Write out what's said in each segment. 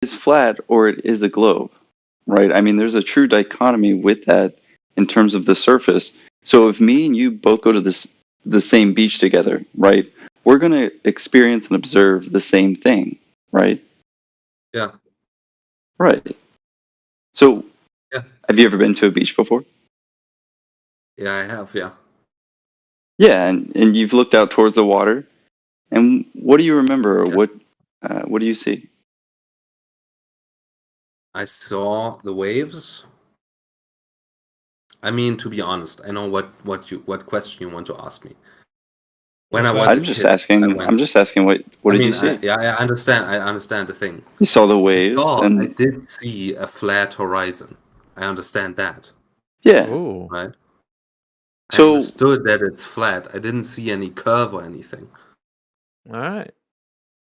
is flat or it is a globe, right? I mean, there's a true dichotomy with that in terms of the surface. So if me and you both go to the same beach together, right? We're going to experience and observe the same thing, right? Yeah. Right. So Yeah. have you ever been to a beach before? Yeah, I have. Yeah. Yeah, and you've looked out towards the water. And what do you remember, or Yeah. what do you see? I saw the waves. I mean, to be honest, I know what question you want to ask me. When I was a I'm just kid, I asking. I'm went. just asking. What I did you mean, see? yeah, I understand. I understand the thing. You saw the waves, I and did see a flat horizon. I understand that, yeah. Oh, right? I So understood that it's flat. I didn't see any curve or anything. all right.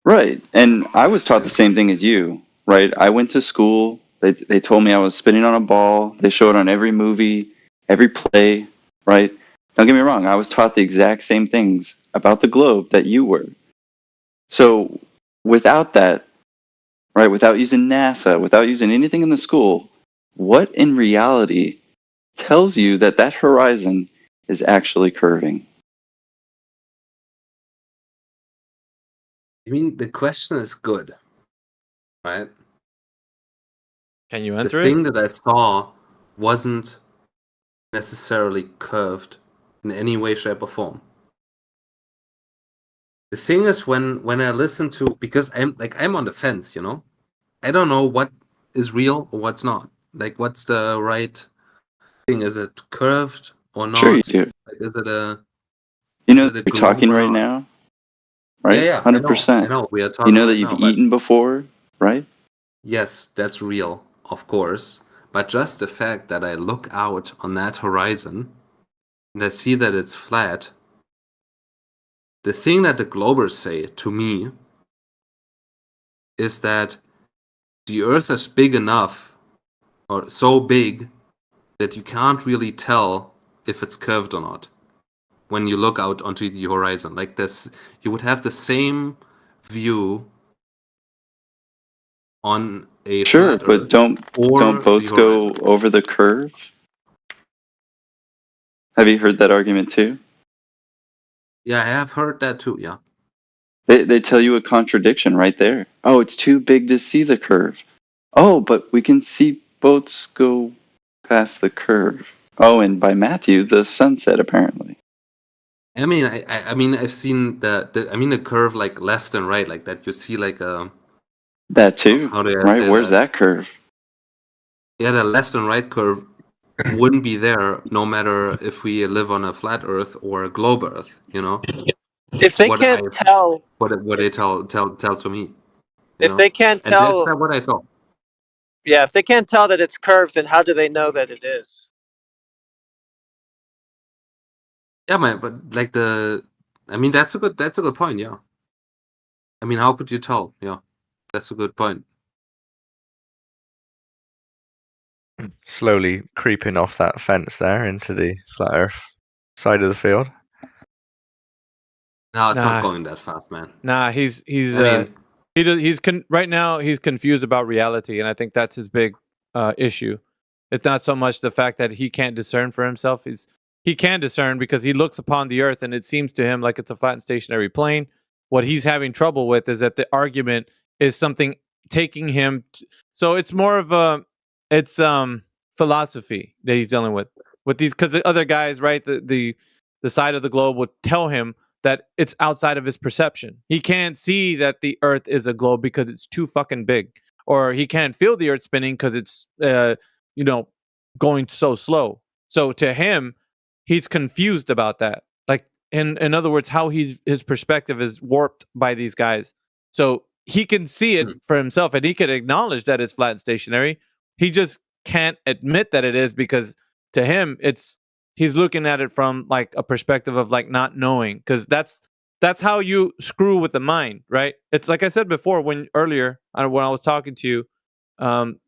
right, and I was taught the same thing as you, right? I went to school. They told me I was spinning on a ball. They show it on every movie, every play, right? Don't get me wrong. I was taught the exact same things about the globe that you were. So without that, right, without using NASA, without using anything in the school, what in reality tells you that that horizon is actually curving? I mean, the question is good, right? Can you The answer thing it? that I saw wasn't necessarily curved in any way, shape, or form. The thing is when I listen to, because I'm on the fence, you know? I don't know what is real or what's not. Like, what's the right thing? Is it curved or Sure, you not? do. Like, is it a You is know it a you're globe talking or right not? now, Yeah, right? yeah, I know. I 100%. know. We are You talking know that right you've now, but eaten before, right? yes, that's real, of course. But just the fact that I look out on that horizon and I see that it's flat, the thing that the Globers say to me is that the Earth is big enough, or so big, that you can't really tell if it's curved or not when you look out onto the horizon. Like this, you would have the same view on a Sure, flat but Earth don't or the boats go horizon. over the curve? Have you heard that argument too? Yeah, I have heard that too. Yeah. They tell you a contradiction right there. Oh, it's too big to see the curve. Oh, but we can see boats go past the curve. Oh, and by Matthew, the sunset apparently. I mean, I mean, I've seen the curve like left and right, like that. You see like a That too, how do I right? say Where's that? that curve? Yeah, the left and right curve wouldn't be there no matter if we live on a flat Earth or a globe Earth. You know If they what I can't tell, what they tell to me. You if know, they can't and that's tell, not what I saw. yeah, if they can't tell that it's curved, then how do they know that it is? Yeah, man, but like I mean, that's a good point. Yeah, I mean, how could you tell? Yeah, that's a good point. Slowly creeping off that fence there into the flat Earth side of the field. No, it's Nah. not going that fast, man. Nah, he's I mean, right now he's confused about reality, and I think that's his big issue. It's not so much the fact that he can't discern for himself. He can discern because he looks upon the earth and it seems to him like it's a flat and stationary plane. What he's having trouble with is that the argument is something taking him so it's more of a it's philosophy that he's dealing with these, because the other guys, right, the side of the globe would tell him that it's outside of his perception. He can't see that the earth is a globe because it's too fucking big, or he can't feel the earth spinning because it's you know, going so slow. So to him, he's confused about that. Like in other words, how his perspective is warped by these guys. So he can see it for himself and he can acknowledge that it's flat and stationary. He just can't admit that it is because to him he's looking at it from like a perspective of like not knowing, because that's how you screw with the mind, right? It's like I said before when earlier when I was talking to you,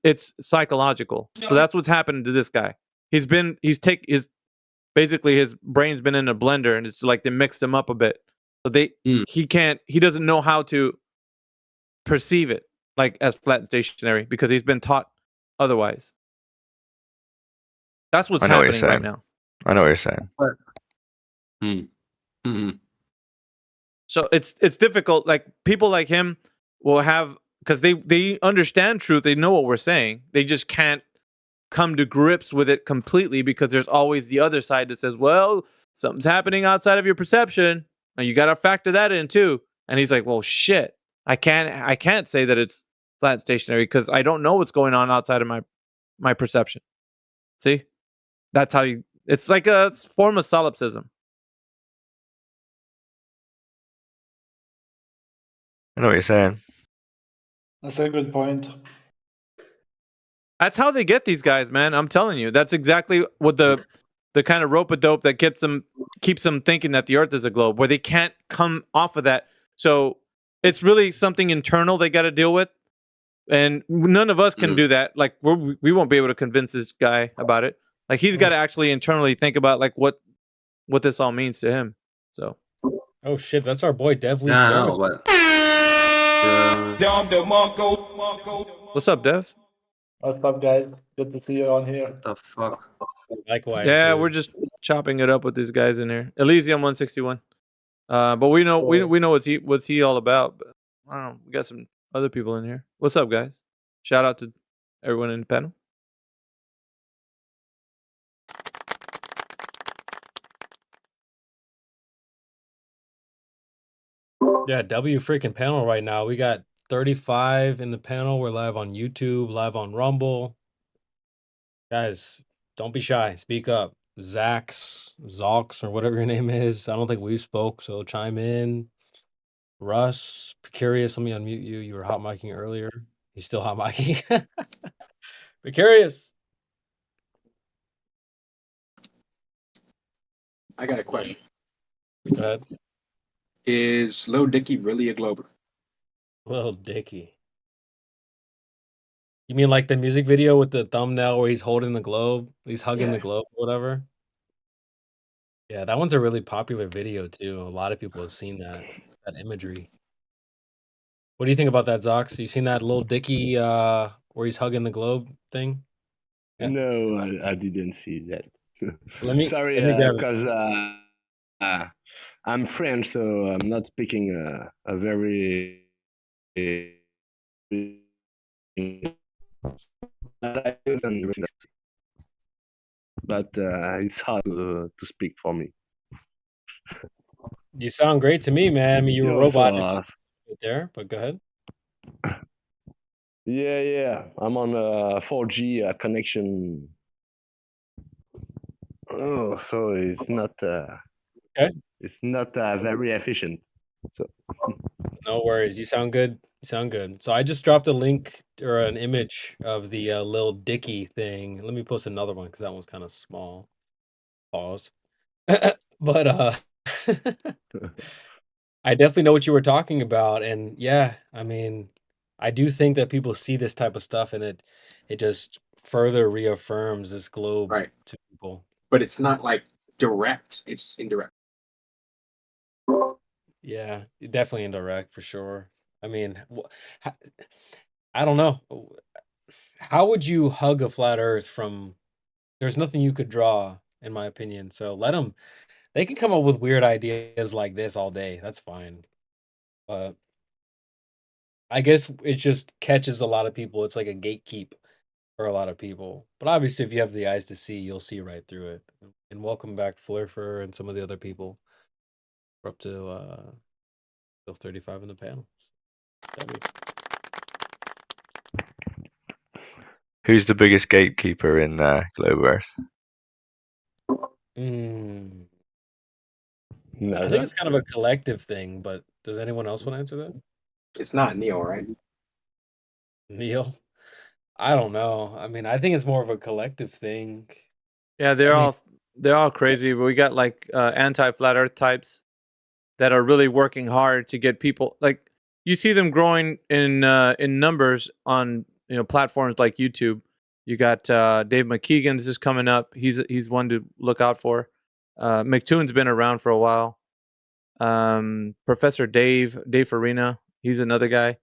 it's psychological. So that's what's happened to this guy. His basically his brain's been in a blender and it's like they mixed him up a bit. So he doesn't know how to perceive it. like as flat and stationary because he's been taught otherwise. That's what's I know what you're happening right saying. now. I know what you're saying. So it's difficult. Like people like him will have because they understand truth. They know what we're saying. They just can't come to grips with it completely because there's always the other side that says, "Well, something's happening outside of your perception, and you got to factor that in too." And he's like, "Well, shit, I can't say that it's flat and stationary because I don't know what's going on outside of my perception." See, that's how you. It's like a form of solipsism. I know what you're saying. That's a good point. That's how they get these guys, man. I'm telling you. That's exactly what the kind of rope a dope that keeps them thinking that the Earth is a globe, where they can't come off of that. So it's really something internal they got to deal with, and none of us can do that. Like we won't be able to convince this guy about it. Like he's got to actually internally think about like what this all means to him. So Oh shit, that's our boy Dev Lee Yeah, I German. know, but what's up, Dev? What's up, guys? Good to see you on here. what the fuck? Likewise. Yeah, dude. we're just chopping it up with these guys in here. Elysium 161. But we know we know what's he all about. But I don't know. We got some other people in here. What's up, guys? Shout out to everyone in the panel. Yeah, W freaking panel right now. We got 35 in the panel. We're live on YouTube, live on Rumble. Guys, don't be shy. Speak up. Zox, or whatever your name is. I don't think we spoke, so chime in. Russ, Precarious, let me unmute you. You were hot micing earlier. He's still hot micing. Precarious. I got a question. Go ahead. Is Lil Dicky really a Glober? Little Dicky. You mean like the music video with the thumbnail where he's holding the globe? He's hugging the Yeah. globe, or whatever. Yeah, that one's a really popular video too. A lot of people have seen that imagery. What do you think about that, Zox? You seen that Lil Dicky where he's hugging the globe thing? Yeah. No, I didn't see that. Sorry, let me grab it. because I'm French, so I'm not speaking a very. But it's hard to speak for me. You sound great to me, man. I mean, you were Also, robotic there, but go ahead. Yeah, I'm on a 4G connection. Oh, so it's not. Okay. It's not very efficient. So. No worries. You sound good. You sound good. So I just dropped a link or an image of the Lil Dicky thing. Let me post another one because that one's kind of small. Pause. But I definitely know what you were talking about, and yeah, I mean, I do think that people see this type of stuff, and it just further reaffirms this globe Right. to people. But it's not like direct, it's indirect. Yeah, definitely indirect for sure. I mean, I don't know. How would you hug a flat Earth from? There's nothing you could draw, in my opinion. So let them. They can come up with weird ideas like this all day. That's fine. But I guess it just catches a lot of people. It's like a gatekeep for a lot of people. But obviously, if you have the eyes to see, you'll see right through it. And welcome back, Flurfer, and some of the other people. We're up to 35 in the panel. Who's the biggest gatekeeper in Globe Earth? I think it's kind of a collective thing, but does anyone else want to answer that? It's not Neil, right? Neil? I don't know. I mean, I think it's more of a collective thing. Yeah, they're all crazy. But we got like anti-flat Earth types that are really working hard to get people. Like you see them growing in numbers on platforms like YouTube. You got Dave McKeegan's just coming up. He's one to look out for. McToon's been around for a while. Professor Dave Farina, he's another guy.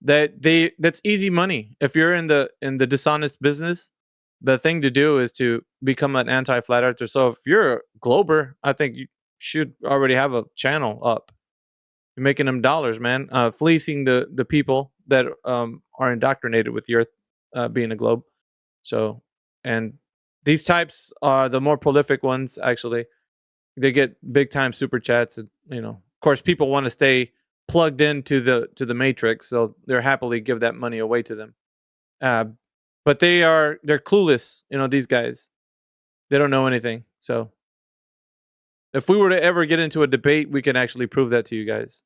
That's easy money. If you're in the dishonest business, the thing to do is to become an anti-flat earther. So if you're a glober, I think you should already have a channel up. You're making them dollars, man. Fleecing the people that are indoctrinated with the earth being a globe. So, and these types are the more prolific ones. Actually, they get big time super chats, and of course, people want to stay plugged into the matrix, so they're happily give that money away to them. But they're clueless. These guys, they don't know anything. So, if we were to ever get into a debate, we can actually prove that to you guys.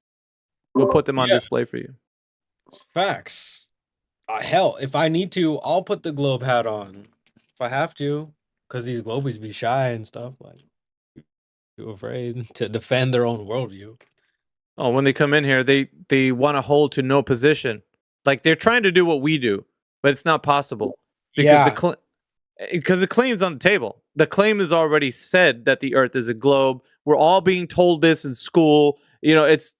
We'll put them on Yeah. display for you. Facts. Hell, if I need to, I'll put the globe hat on if I have to, because these globies be shy and stuff. Like, too afraid to defend their own worldview. Oh, when they come in here, they want to hold to no position. Like they're trying to do what we do, but it's not possible because because the claim's on the table. The claim is already said that the Earth is a globe. We're all being told this in school. It's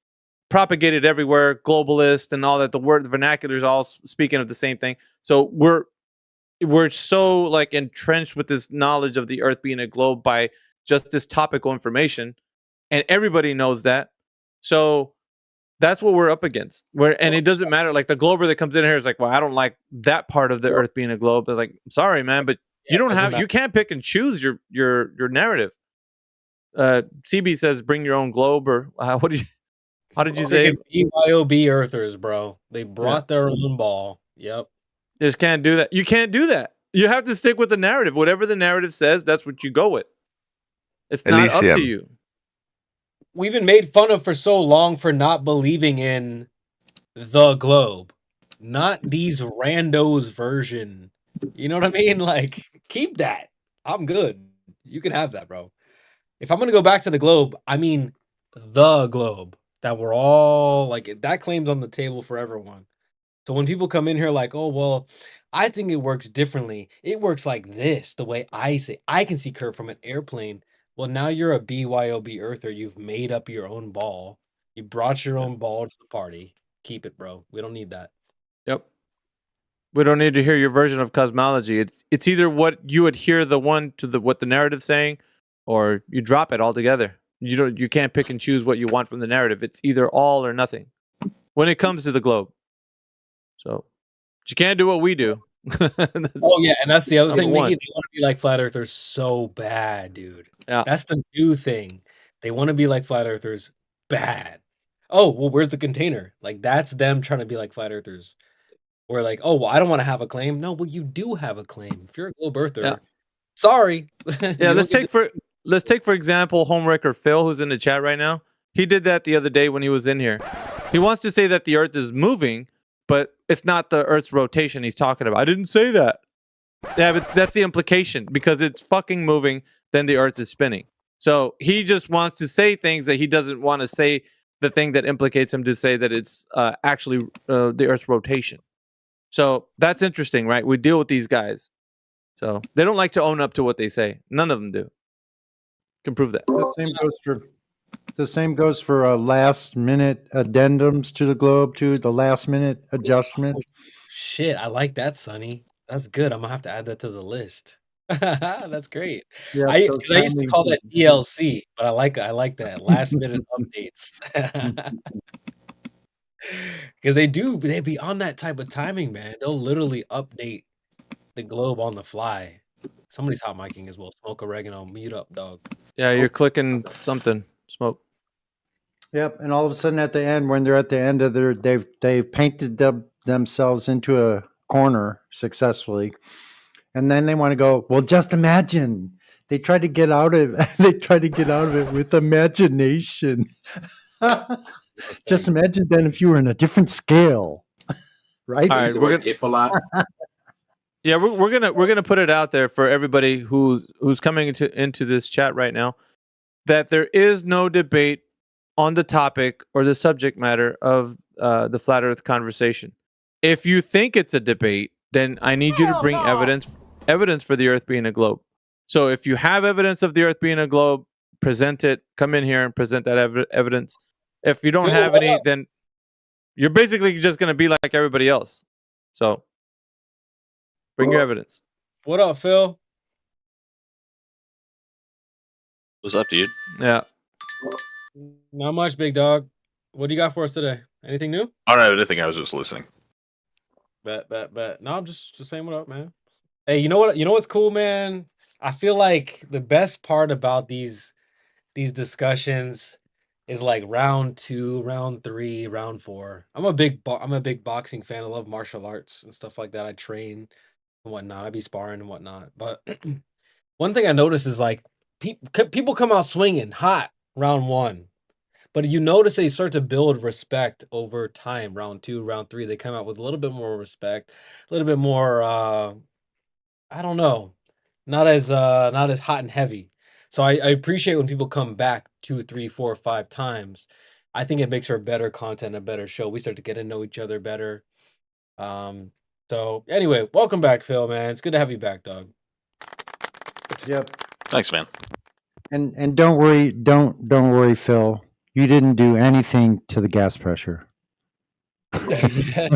propagated everywhere. Globalist and all that. The vernacular is all speaking of the same thing. So we're so like entrenched with this knowledge of the Earth being a globe by just this topical information, and everybody knows that. So that's what we're up against. And it doesn't matter. Like the glober that comes in here is like, well, I don't like that part of the Earth being a globe. They're like, sorry, man, but you can't pick and choose your narrative. CB says, bring your own globe, or how did you say? BYOB Earthers, bro. They brought their own ball. Yep. Just can't do that. You can't do that. You have to stick with the narrative. Whatever the narrative says, that's what you go with. It's not up to you. We've been made fun of for so long for not believing in the globe, not these randos version. You know what I mean? Like, keep that. I'm good. You can have that, bro. If I'm gonna go back to the globe, I mean the globe that we're all like. That claim's on the table for everyone. So when people come in here like, oh well, I think it works differently. It works like this. The way I say, I can see curve from an airplane. Well, now you're a BYOB Earther. You've made up your own ball. You brought your own ball to the party. Keep it, bro. We don't need that. Yep. We don't need to hear your version of cosmology. It's either what you adhere what the narrative's saying, or you drop it altogether. You can't pick and choose what you want from the narrative. It's either all or nothing when it comes to the globe. So you can't do what we do. Oh yeah, and that's the other thing. They want to be like flat earthers so bad, dude. Yeah, that's the new thing. They want to be like flat earthers bad. Oh well, where's the container? Like that's them trying to be like flat earthers. Or like, oh well, I don't want to have a claim. No, well you do have a claim. If you're a globe earther, sorry. Yeah, let's take for example Homewrecker Phil, who's in the chat right now. He did that the other day when he was in here. He wants to say that the Earth is moving, but it's not the Earth's rotation he's talking about. I didn't say that. Yeah, but that's the implication, because it's fucking moving, then the Earth is spinning. So he just wants to say things that he doesn't want to say, the thing that implicates him to say that it's actually the Earth's rotation. So that's interesting, right? We deal with these guys. So they don't like to own up to what they say. None of them do. Can prove that. The same goes for last minute addendums to the globe, too. The last minute adjustment. Shit, I like that, Sonny. That's good. I'm gonna have to add that to the list. That's great. Yeah, I used to call that DLC, but I like that last minute updates. Because they be on that type of timing, man. They'll literally update the globe on the fly. Somebody's hot micing as well. Smoke oregano, mute up, dog. Yeah, you're clicking something. Smoke. Yep, and all of a sudden at the end, when they're at the end of they've painted themselves into a corner successfully, and then they want to go, well, just imagine. They try to get out of it with imagination. Just imagine then if you were in a different scale, right? All right, we're if a lot. Yeah, we're gonna put it out there for everybody who's coming into this chat right now, that there is no debate on the topic or the subject matter of the flat Earth conversation. If you think it's a debate, then I need you to bring evidence for the Earth being a globe. So if you have evidence of the Earth being a globe, present it. Come in here and present that evidence. If you don't have any, then you're basically just gonna be like everybody else. So bring your evidence. What up, Phil? What's up, dude? Yeah. Not much, big dog. What do you got for us today? Anything new? I don't know anything. I was just listening. Bet. No, I'm just saying what up, man. Hey, you know what? You know what's cool, man? I feel like the best part about these discussions is like round 2, round 3, round 4. I'm a big boxing fan. I love martial arts and stuff like that. I train and whatnot. I be sparring and whatnot. But one thing I notice is like people come out swinging hot round 1, but you notice they start to build respect over time. Round 2, round 3, they come out with a little bit more respect, a little bit more. I don't know, not as hot and heavy. So I appreciate when people come back 2, 3, 4, 5 times. I think it makes for better content, a better show. We start to get to know each other better. So anyway, welcome back, Phil, man. It's good to have you back, dog. Yep. Thanks, man. And don't worry, Phil. You didn't do anything to the gas pressure.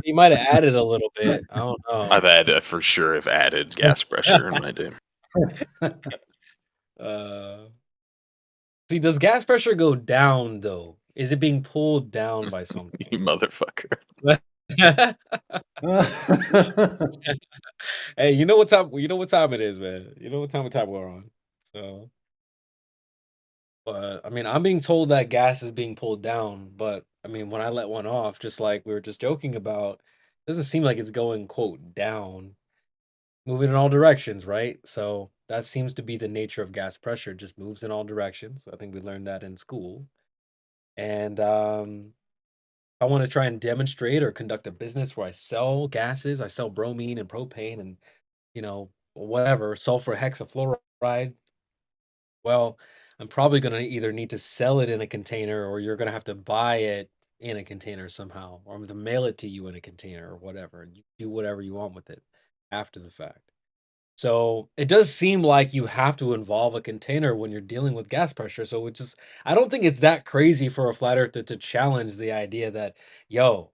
He might have added a little bit. I don't know. I've had for sure have added gas pressure in my day. See, does gas pressure go down though? Is it being pulled down by something? You motherfucker. Hey, you know what time it is, man. You know what time we're on. So, but I mean, I'm being told that gas is being pulled down, but I mean, when I let one off, just like we were just joking about, it doesn't seem like it's going quote down, moving in all directions, right? So that seems to be the nature of gas pressure, just moves in all directions. I think we learned that in school. And I want to try and demonstrate or conduct a business where I sell gases, I sell bromine and propane and, whatever, sulfur hexafluoride. Well, I'm probably going to either need to sell it in a container or you're going to have to buy it in a container somehow, or I'm going to mail it to you in a container or whatever. You do whatever you want with it after the fact. So it does seem like you have to involve a container when you're dealing with gas pressure. So I don't think it's that crazy for a flat earther to challenge the idea that, yo,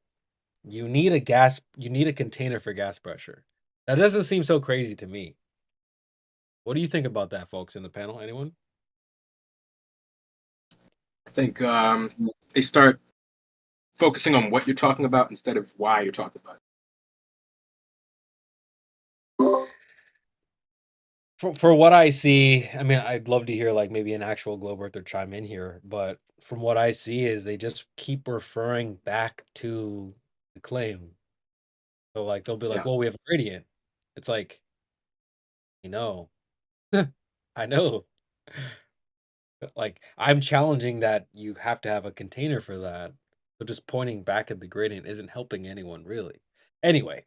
you need a container for gas pressure. That doesn't seem so crazy to me. What do you think about that, folks in the panel? Anyone? I think they start focusing on what you're talking about instead of why you're talking about it. For what I see, I mean, I'd love to hear like maybe an actual globe earther chime in here, but from what I see is they just keep referring back to the claim. So like they'll be like, Yeah. "Well, we have a gradient." It's like, I know. I know. Like I'm challenging that you have to have a container for that. So just pointing back at the gradient isn't helping anyone really. Anyway,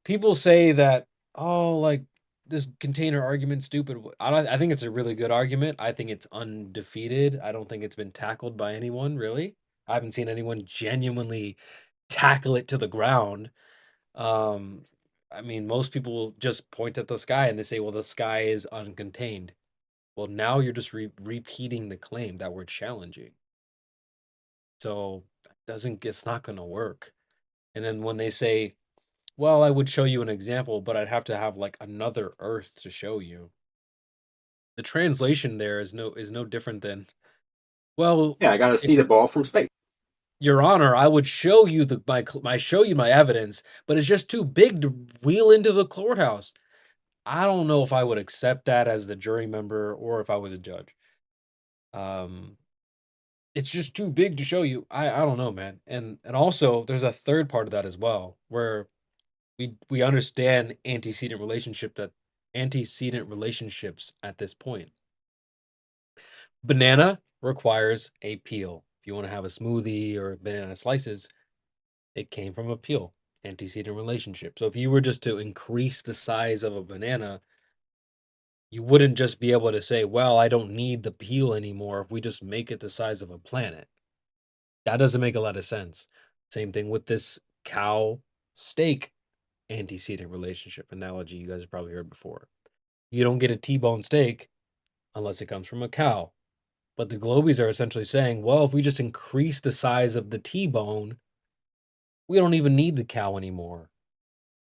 people say that, oh, like this container argument's stupid. I think it's a really good argument. I think it's undefeated. I don't think it's been tackled by anyone really. I haven't seen anyone genuinely tackle it to the ground. I mean, most people just point at the sky and they say, well, the sky is uncontained. Well, now you're just repeating the claim that we're challenging. So it's not going to work. And then when they say, well, I would show you an example, but I'd have to have like another Earth to show you. The translation there is no different than, well, Yeah, I got to see the ball from space. Your Honor, I would show you my evidence, but it's just too big to wheel into the courthouse. I don't know if I would accept that as the jury member or if I was a judge. It's just too big to show you. I don't know, man. And also there's a third part of that as well, where we understand antecedent relationships at this point. Banana requires a peel. If you want to have a smoothie or banana slices, it came from a peel, antecedent relationship. So if you were just to increase the size of a banana, you wouldn't just be able to say, well, I don't need the peel anymore if we just make it the size of a planet. That doesn't make a lot of sense. Same thing with this cow steak antecedent relationship analogy you guys have probably heard before. You don't get a T-bone steak unless it comes from a cow. But the Globies are essentially saying, well, if we just increase the size of the T-bone, we don't even need the cow anymore.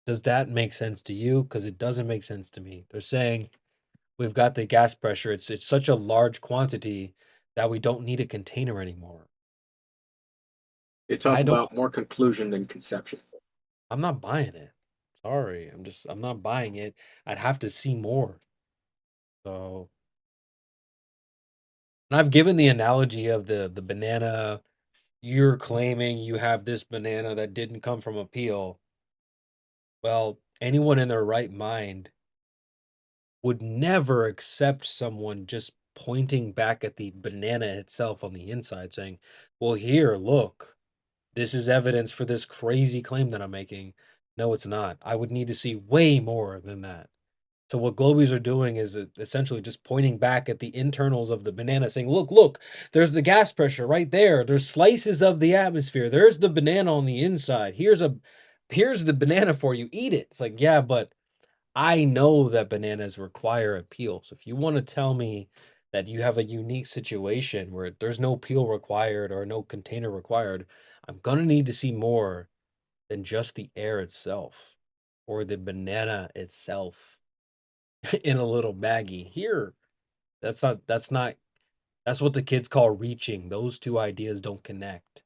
Does that make sense to you? Because it doesn't make sense to me. They're saying we've got the gas pressure. It's such a large quantity that we don't need a container anymore. They talk I don't. about more conclusion than conception. I'm not buying it. Sorry, I'm not buying it. I'd have to see more. So, and I've given the analogy of the banana. You're claiming you have this banana that didn't come from a peel. Well, anyone in their right mind would never accept someone just pointing back at the banana itself on the inside saying, well, here, look, this is evidence for this crazy claim that I'm making. No, it's not. I would need to see way more than that. So what Globies are doing is essentially just pointing back at the internals of the banana saying, look, there's the gas pressure right there. There's slices of the atmosphere. There's the banana on the inside. Here's the banana for you. Eat it. It's like, yeah, but I know that bananas require a peel. So if you want to tell me that you have a unique situation where there's no peel required or no container required, I'm going to need to see more than just the air itself or the banana itself in a little baggie. Here, that's what the kids call reaching. Those two ideas don't connect.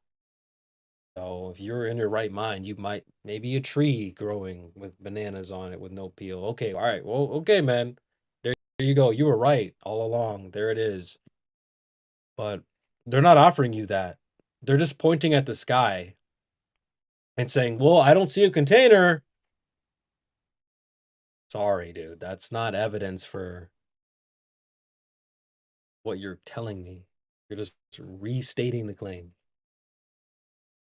So if you're in your right mind, you might maybe a tree growing with bananas on it with no peel. Okay, all right. Well, okay, man. There you go. You were right all along. There it is. But they're not offering you that. They're just pointing at the sky and saying, "Well, I don't see a container." Sorry, dude. That's not evidence for what you're telling me. You're just restating the claim.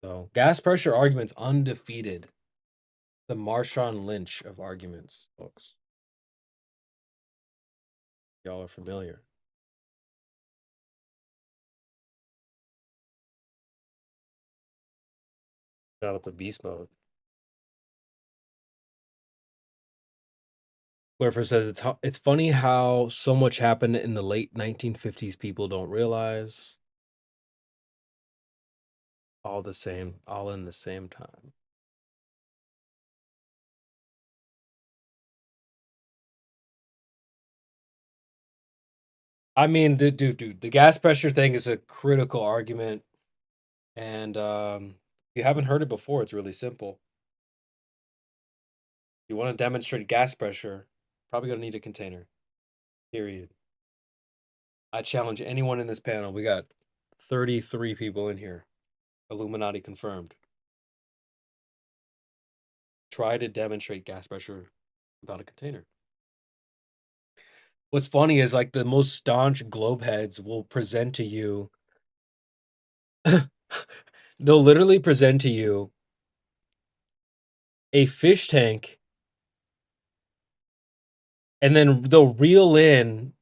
So, gas pressure arguments undefeated. The Marshawn Lynch of arguments, folks. Y'all are familiar. Shout out to Beast Mode. Clifford says it's funny how so much happened in the late 1950s people don't realize. All the same, all in the same time. I mean, dude, the gas pressure thing is a critical argument. And if you haven't heard it before, it's really simple. You want to demonstrate gas pressure, probably going to need a container. Period. I challenge anyone in this panel. We got 33 people in here. Illuminati confirmed. Try to demonstrate gas pressure without a container. What's funny is like the most staunch globe heads will present to you. They'll literally present to you a fish tank and then they'll reel in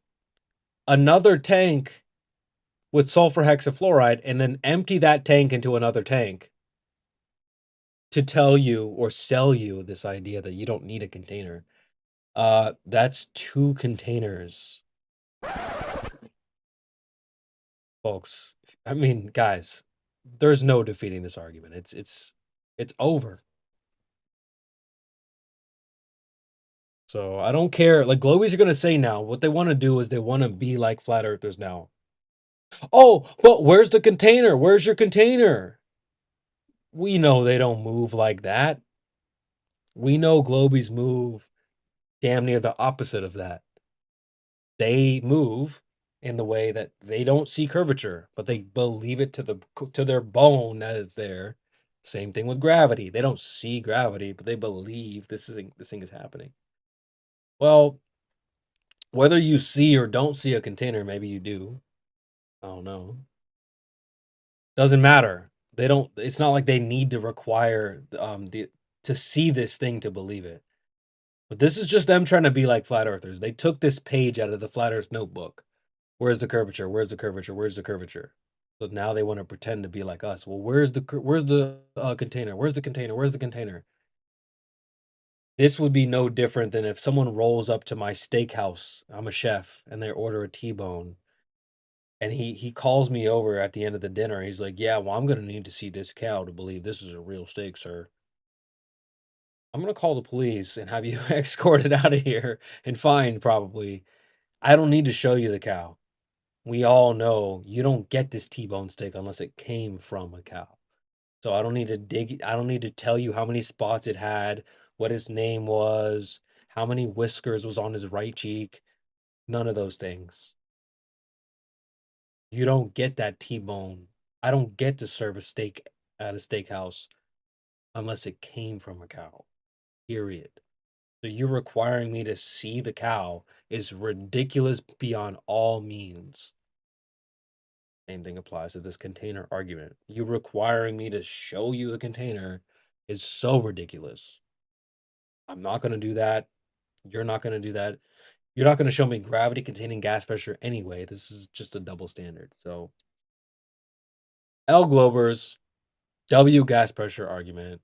another tank with sulfur hexafluoride and then empty that tank into another tank to tell you or sell you this idea that you don't need a container. That's 2 containers. Folks, I mean, guys, there's no defeating this argument. It's over. So I don't care. Like Globies are gonna say now, what they want to do is they want to be like flat earthers now. Oh, but where's the container? Where's your container? We know they don't move like that. We know Globies move damn near the opposite of that. They move in the way that they don't see curvature, but they believe it to their bone that it's there. Same thing with gravity. They don't see gravity, but they believe this thing is happening. Well, whether you see or don't see a container, maybe you do. I don't know. Doesn't matter. They don't. It's not like they need to require to see this thing to believe it. But this is just them trying to be like flat earthers. They took this page out of the Flat Earth Notebook. Where's the curvature? Where's the curvature? Where's the curvature? So now they want to pretend to be like us. Well, where's the container? Where's the container? Where's the container? This would be no different than if someone rolls up to my steakhouse. I'm a chef, and they order a T-bone, And he calls me over at the end of the dinner. He's like, "Yeah, well, I'm gonna need to see this cow to believe this is a real steak, sir. I'm gonna call the police and have you escorted out of here and fined probably. I don't need to show you the cow. We all know you don't get this T-bone steak unless it came from a cow. So I don't need to tell you how many spots it had, what its name was, how many whiskers was on his right cheek. None of those things. You don't get that T-bone. I don't get to serve a steak at a steakhouse unless it came from a cow. Period. So you requiring me to see the cow is ridiculous beyond all means. Same thing applies to this container argument. You requiring me to show you the container is so ridiculous. I'm not going to do that. You're not going to do that. You're not going to show me gravity containing gas pressure anyway. This is just a double standard. So, L Globers, W gas pressure argument.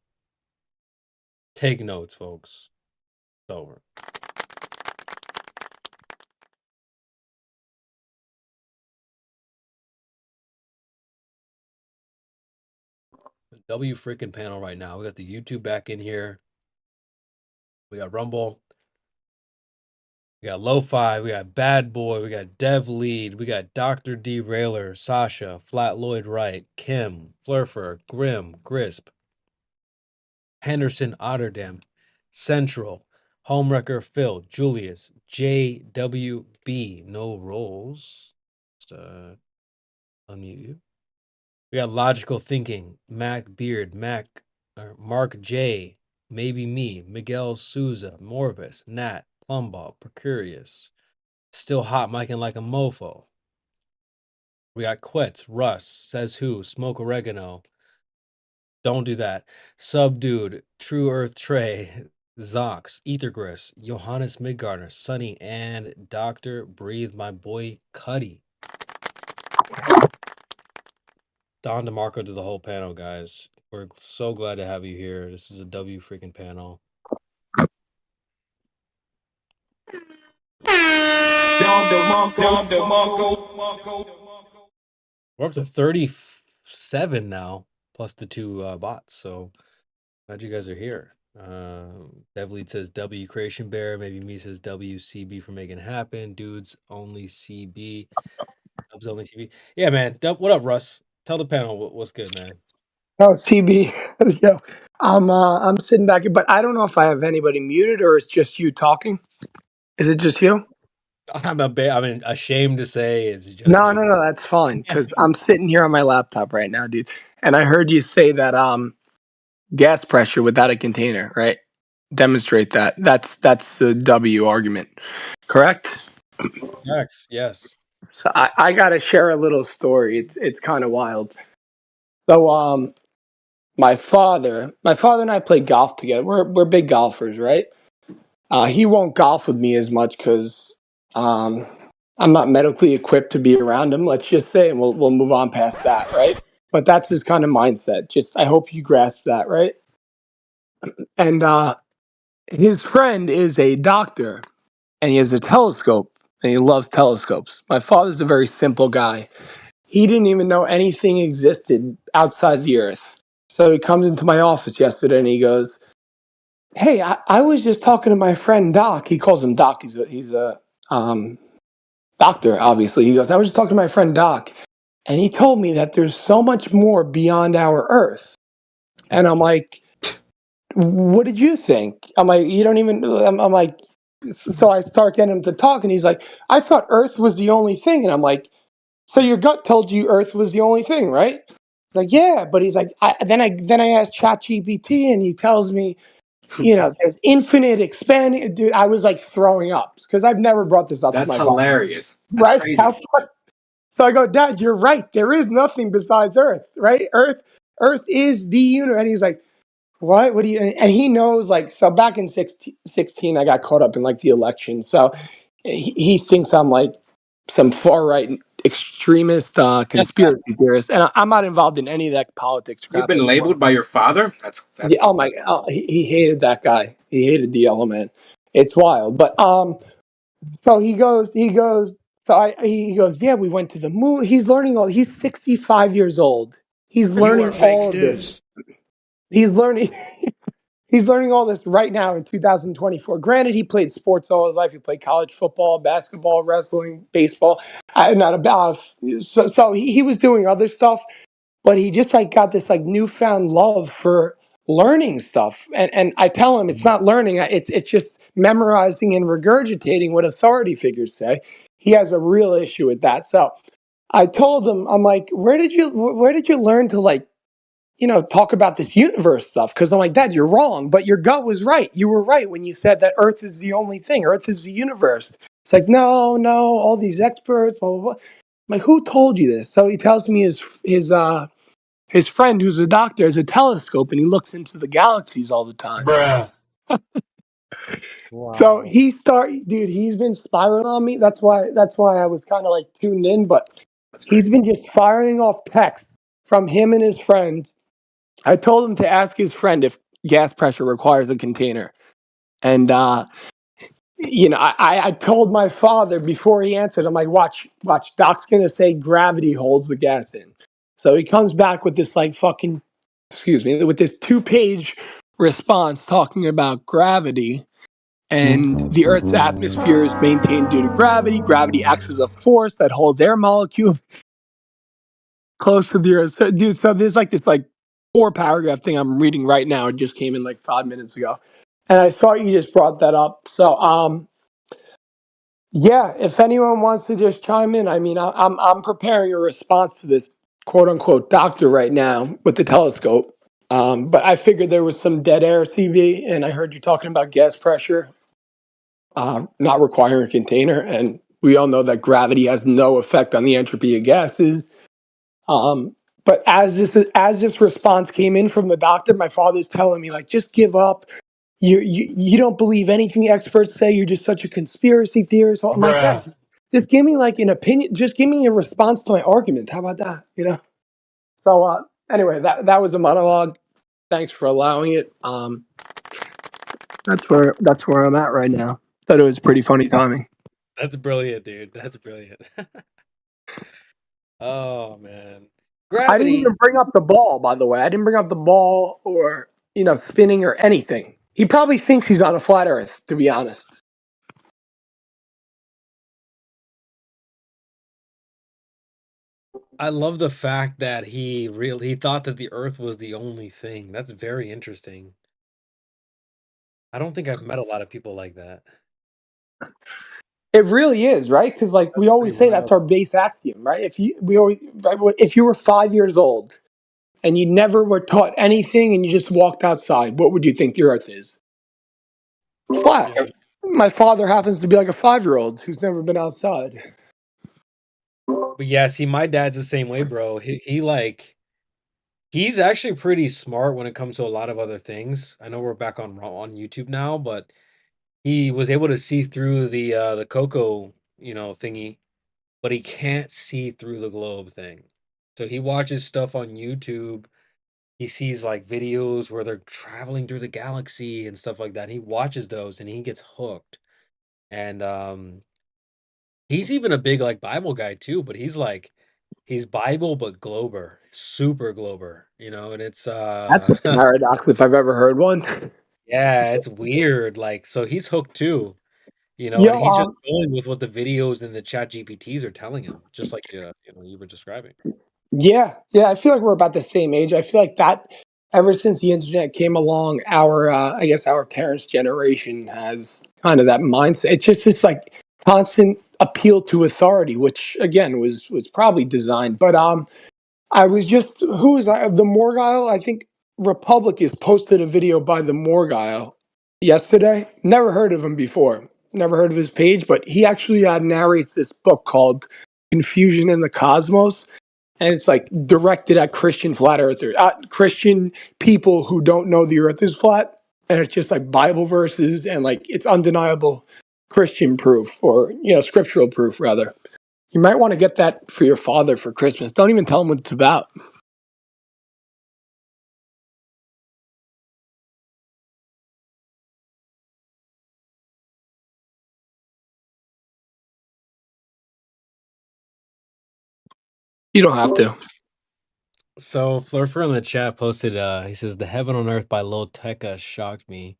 Take notes, folks. It's over. W freaking panel right now. We got the YouTube back in here. We got Rumble. We got Lo-Fi. We got Bad Boy. We got Dev Lead. We got Dr. Derailer, Sasha, Flat Lloyd Wright, Kim, Flurfer, Grim, Grisp, Henderson, Otterdam, Central, Homewrecker, Phil, Julius, JWB. No rolls. Just unmute you. We got Logical Thinking, Mac Beard, Mark J, Maybe Me, Miguel Souza, Morvis, Nat, Plumball, Precarious, Still Hot Micing Like a Mofo. We got Quits, Russ, Says Who, Smoke Oregano. Don't do that. Subdued, True Earth Trey, Zox, Ethergris, Johannes Midgardner, Sunny, and Dr. Breathe My Boy Cuddy. Don DeMarco to the whole panel, guys. We're so glad to have you here. This is a W freaking panel. We're up to 37 now, plus the two bots. So glad you guys are here. Devlead says W Creation Bear. Maybe me says WCB for making it happen. Dudes only CB. Dubs only CB. Yeah, man. What up, Russ? Tell the panel what's good, man. Oh, CB. Yo, I'm sitting back, but I don't know if I have anybody muted or it's just you talking. Is it just you? I'm ashamed to say it's just No, me. that's fine because I'm sitting here on my laptop right now, dude. And I heard you say that gas pressure without a container, right? Demonstrate that. That's the W argument, correct? Yes. So I gotta share a little story. It's kind of wild. So my father and I play golf together. We're big golfers, right? He won't golf with me as much because I'm not medically equipped to be around him. Let's just say, and we'll move on past that, right? But that's his kind of mindset. Just I hope you grasp that, right? And his friend is a doctor, and he has a telescope, and he loves telescopes. My father's a very simple guy. He didn't even know anything existed outside the Earth. So he comes into my office yesterday, and he goes, "Hey, I was just talking to my friend Doc." He calls him Doc. He's a doctor, obviously. He goes, "I was just talking to my friend Doc, and he told me that there's so much more beyond our Earth." And I'm like, "What did you think?" I'm like, "You don't even." I'm like, so I start getting him to talk, and he's like, "I thought Earth was the only thing." And I'm like, "So your gut told you Earth was the only thing, right?" He's like, "Yeah," but he's like, then I asked ChatGPT, and he tells me, there's infinite expanding. Dude, I was like throwing up because I've never brought this up to my father. Hilarious. That's Right? crazy. So I go, "Dad, you're right. There is nothing besides Earth, right? Earth is the universe." And he's like, "What? What do you?" And he knows, like, so back in 16, I got caught up in like the election. So he thinks I'm like some far right extremist conspiracy theorist, and I'm not involved in any of that politics crap. You've been anymore. labeled by your father? That's Yeah, oh my! He hated that guy. He hated the element. It's wild. But so he goes. He goes, yeah, we went to the moon. He's learning all. He's 65 years old. He's learning all of this. He's learning. He's learning all this right now in 2024. Granted, he played sports all his life. He played college football, basketball, wrestling, baseball. Not about so he was doing other stuff, but he just like got this like newfound love for learning stuff. And I tell him it's not learning. It's just memorizing and regurgitating what authority figures say. He has a real issue with that. So I told him, I'm like, where did you learn to like, talk about this universe stuff? Because I'm like, Dad, you're wrong, but your gut was right. You were right when you said that Earth is the only thing. Earth is the universe. It's like, no, all these experts, blah, blah, blah. I'm like, who told you this? So he tells me his friend who's a doctor has a telescope and he looks into the galaxies all the time. So dude, he's been spiraling on me. That's why I was kind of like tuned in, but he's been just firing off texts from him and his friends. I told him to ask his friend if gas pressure requires a container. And I told my father before he answered, I'm like, watch, Doc's gonna say gravity holds the gas in. So he comes back with this like fucking, with this 2-page response talking about gravity and the Earth's atmosphere is maintained due to gravity. Gravity acts as a force that holds air molecules close to the Earth. So, dude, so there's like this like 4-paragraph thing I'm reading right now. It just came in like 5 minutes ago. And I thought you just brought that up. So yeah, if anyone wants to just chime in, I mean, I'm preparing a response to this quote unquote doctor right now with the telescope. But I figured there was some dead air, CV, and I heard you talking about gas pressure not requiring a container, and we all know that gravity has no effect on the entropy of gases. But as this response came in from the doctor, my father's telling me like, just give up. You don't believe anything the experts say. You're just such a conspiracy theorist. I'm like, Dad, just give me like an opinion. Just give me a response to my argument. How about that? So anyway, that was a monologue. Thanks for allowing it. That's where I'm at right now. Thought it was pretty funny timing. That's brilliant, dude. That's brilliant. Oh man. I didn't Gravity. even bring up the ball, by the way. I didn't bring up the ball or spinning or anything. He probably thinks he's on a flat Earth, to be honest. I love the fact that he thought that the Earth was the only thing. That's very interesting. I don't think I've met a lot of people like that. It really is, right? Because like we always say, that's our base axiom, right? If you were 5 years old and you never were taught anything and you just walked outside, what would you think the Earth is? Flat. Yeah. My father happens to be like a 5-year-old who's never been outside. But yeah, see, my dad's the same way, bro. He's actually pretty smart when it comes to a lot of other things. I know we're back on YouTube now, but he was able to see through the Coco, thingy, but he can't see through the globe thing. So he watches stuff on YouTube. He sees like videos where they're traveling through the galaxy and stuff like that. He watches those and he gets hooked. And he's even a big like Bible guy too, but he's Bible but Glober, super Glober, and it's That's a paradox if I've ever heard one. yeah, it's weird. Like, so he's hooked too, and Yo, he's just going with what the videos and the chat GPTs are telling him, just like you were describing. yeah, I feel like we're about the same age. I feel like that ever since the internet came along, I guess our parents' generation has kind of that mindset. It's like constant appeal to authority, which again was probably designed. But I was just who was I? The Morgile, I think Republicus posted a video by the Morgile yesterday. Never heard of him before. Never heard of his page, but he actually narrates this book called Confusion in the Cosmos. And it's like directed at Christian flat earthers, Christian people who don't know the earth is flat. And it's just like Bible verses and like it's undeniable Christian proof or, scriptural proof rather. You might want to get that for your father for Christmas. Don't even tell him what it's about. You don't have to. So Flurfer in the chat posted. He says the Heaven on Earth by Lil Tecca shocked me.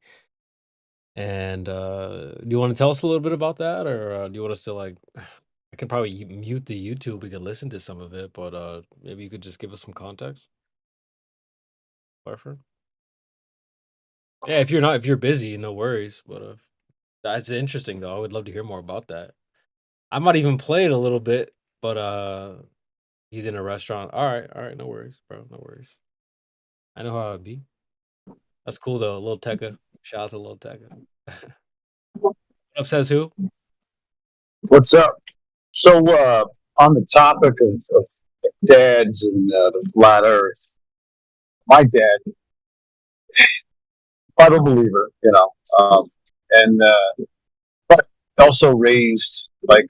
And do you want to tell us a little bit about that, or do you want us to like? I can probably mute the YouTube. We could listen to some of it, but maybe you could just give us some context, Flurfer. Yeah, if you're busy, no worries. But that's interesting though. I would love to hear more about that. I might even play it a little bit, but he's in a restaurant. All right, no worries, bro, no worries. I know how it'd be. That's cool though, Lil Tecca. Shout out to Lil Tecca. What up, says who? What's up? So, on the topic of dads and the flat Earth, my dad, Bible believer, and but also raised like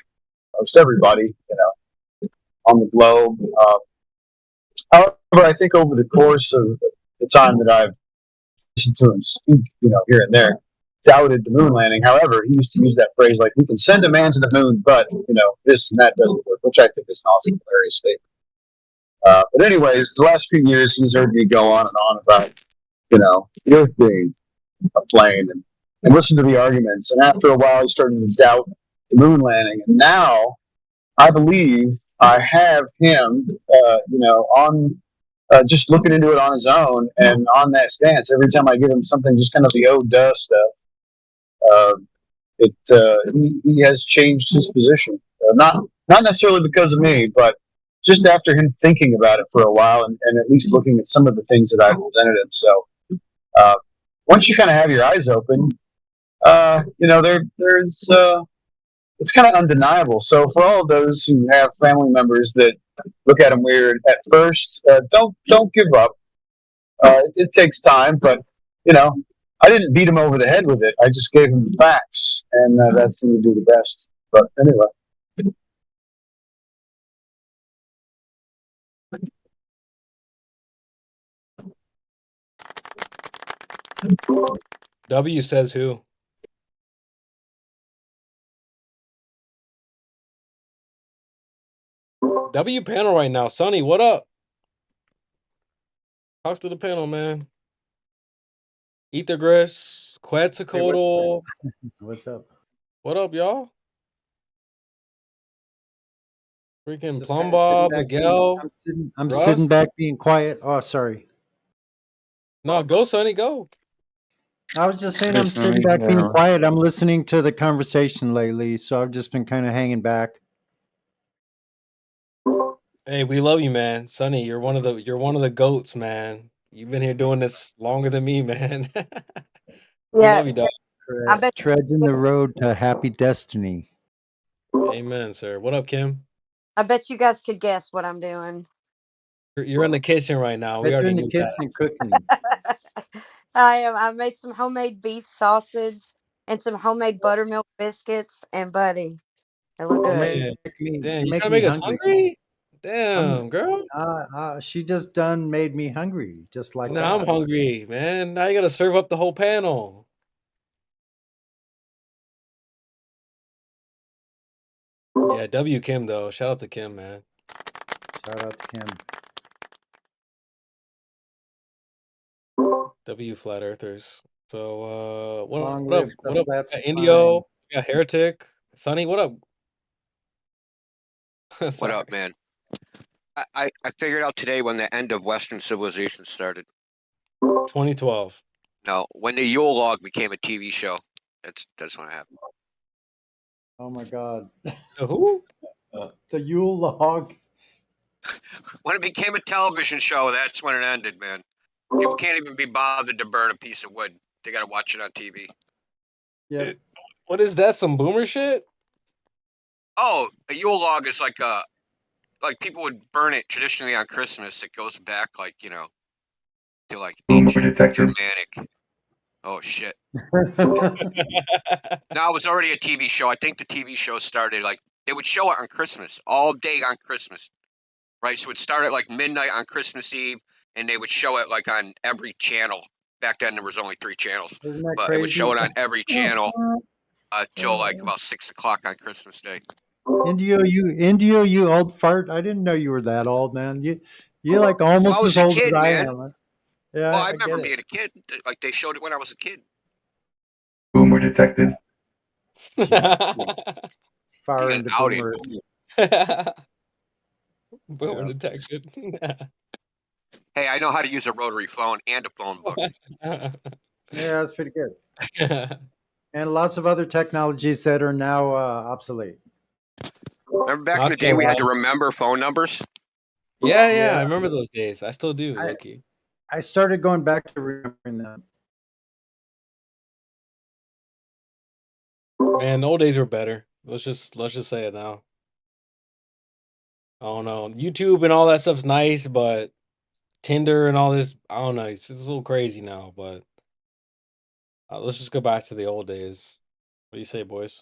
most everybody, on the globe. However, I think over the course of the time that I've listened to him speak, here and there, doubted the moon landing. However, he used to use that phrase like, "We can send a man to the moon, but this and that doesn't work," which I think is an awesome, hilarious statement. But anyways, the last few years, he's heard me go on and on about, the Earth being a plane and listen to the arguments. And after a while, he started to doubt the moon landing. And now I believe I have him, on just looking into it on his own and on that stance. Every time I give him something, just kind of the oh duh stuff, he has changed his position. Not necessarily because of me, but just after him thinking about it for a while and at least looking at some of the things that I presented him. So once you kind of have your eyes open, there's it's kind of undeniable. So for all of those who have family members that look at him weird at first, don't give up. It takes time, but I didn't beat him over the head with it. I just gave him the facts, and that seemed to do the best. But anyway. W says who? W panel right now. Sonny, what up? Talk to the panel, man. Ethergris, Quetzalcoatl. What's up? What up, y'all? Freaking Just Plum kinda sitting Bob, back Miguel. I'm Russ? sitting back being quiet. Oh, sorry. No, go, Sonny, go. I was just saying Hey, I'm sitting Sonny. back being Yeah. quiet. I'm listening to the conversation lately, so I've just been kind of hanging back. Hey, we love you, man. Sonny, you're one of the goats, man. You've been here doing this longer than me, man. We Yeah, love you, dog. I bet. Treading the road to happy destiny. Amen, sir. What up, Kim? I bet you guys could guess what I'm doing. You're in the kitchen right now. We Bet you're already in the knew that. kitchen cooking. I made some homemade beef sausage and some homemade buttermilk biscuits, and buddy, they look You're good. Damn, you trying making to me make us hungry. hungry? Damn, girl. She just done made me hungry, just like Now I'm that. hungry, man. Now you gotta serve up the whole panel. Yeah, W Kim though. Shout out to Kim, man. Shout out to Kim. W Flat Earthers. So what Long up? live the What up? flat We got spine. Indio, we got Heretic. Sonny, what up? What up, man? I figured out today when the end of Western civilization started. 2012. No, when the Yule log became a TV show. That's when it happened. Oh my God. Who? The Yule log. When it became a television show, that's when it ended, man. People can't even be bothered to burn a piece of wood. They gotta watch it on TV. Yeah. What is that? Some boomer shit? Oh, a Yule log is like people would burn it traditionally on Christmas. It goes back to like ancient Germanic. Oh shit. No, it was already a TV show. I think the TV show started they would show it on Christmas, all day on Christmas. Right? So it started at like midnight on Christmas Eve, and they would show it like on every channel. Back then there was only 3 channels. Isn't that But crazy? it would show it on every channel till like about 6 o'clock on Christmas Day. Indio, you old fart. I didn't know you were that old, man. You're like Well, I almost was as a old as kid, I man. am. Huh? Yeah, Well, I I remember get it. being a kid. Like they showed it when I was a kid. Boomer detected. Far Being into outed. boomer. Boomer Yeah. detected. Hey, I know how to use a rotary phone and a phone book. Yeah, that's pretty good. And lots of other technologies that are now obsolete. Remember back in Not the day gonna we had lie. to remember phone numbers? Yeah, I remember those days. I still do, I, Loki. I started going back to remembering them. Man, the old days were better. Let's just say it now. I don't know. YouTube and all that stuff's nice, but Tinder and all this, I don't know. It's a little crazy now, but let's just go back to the old days. What do you say, boys?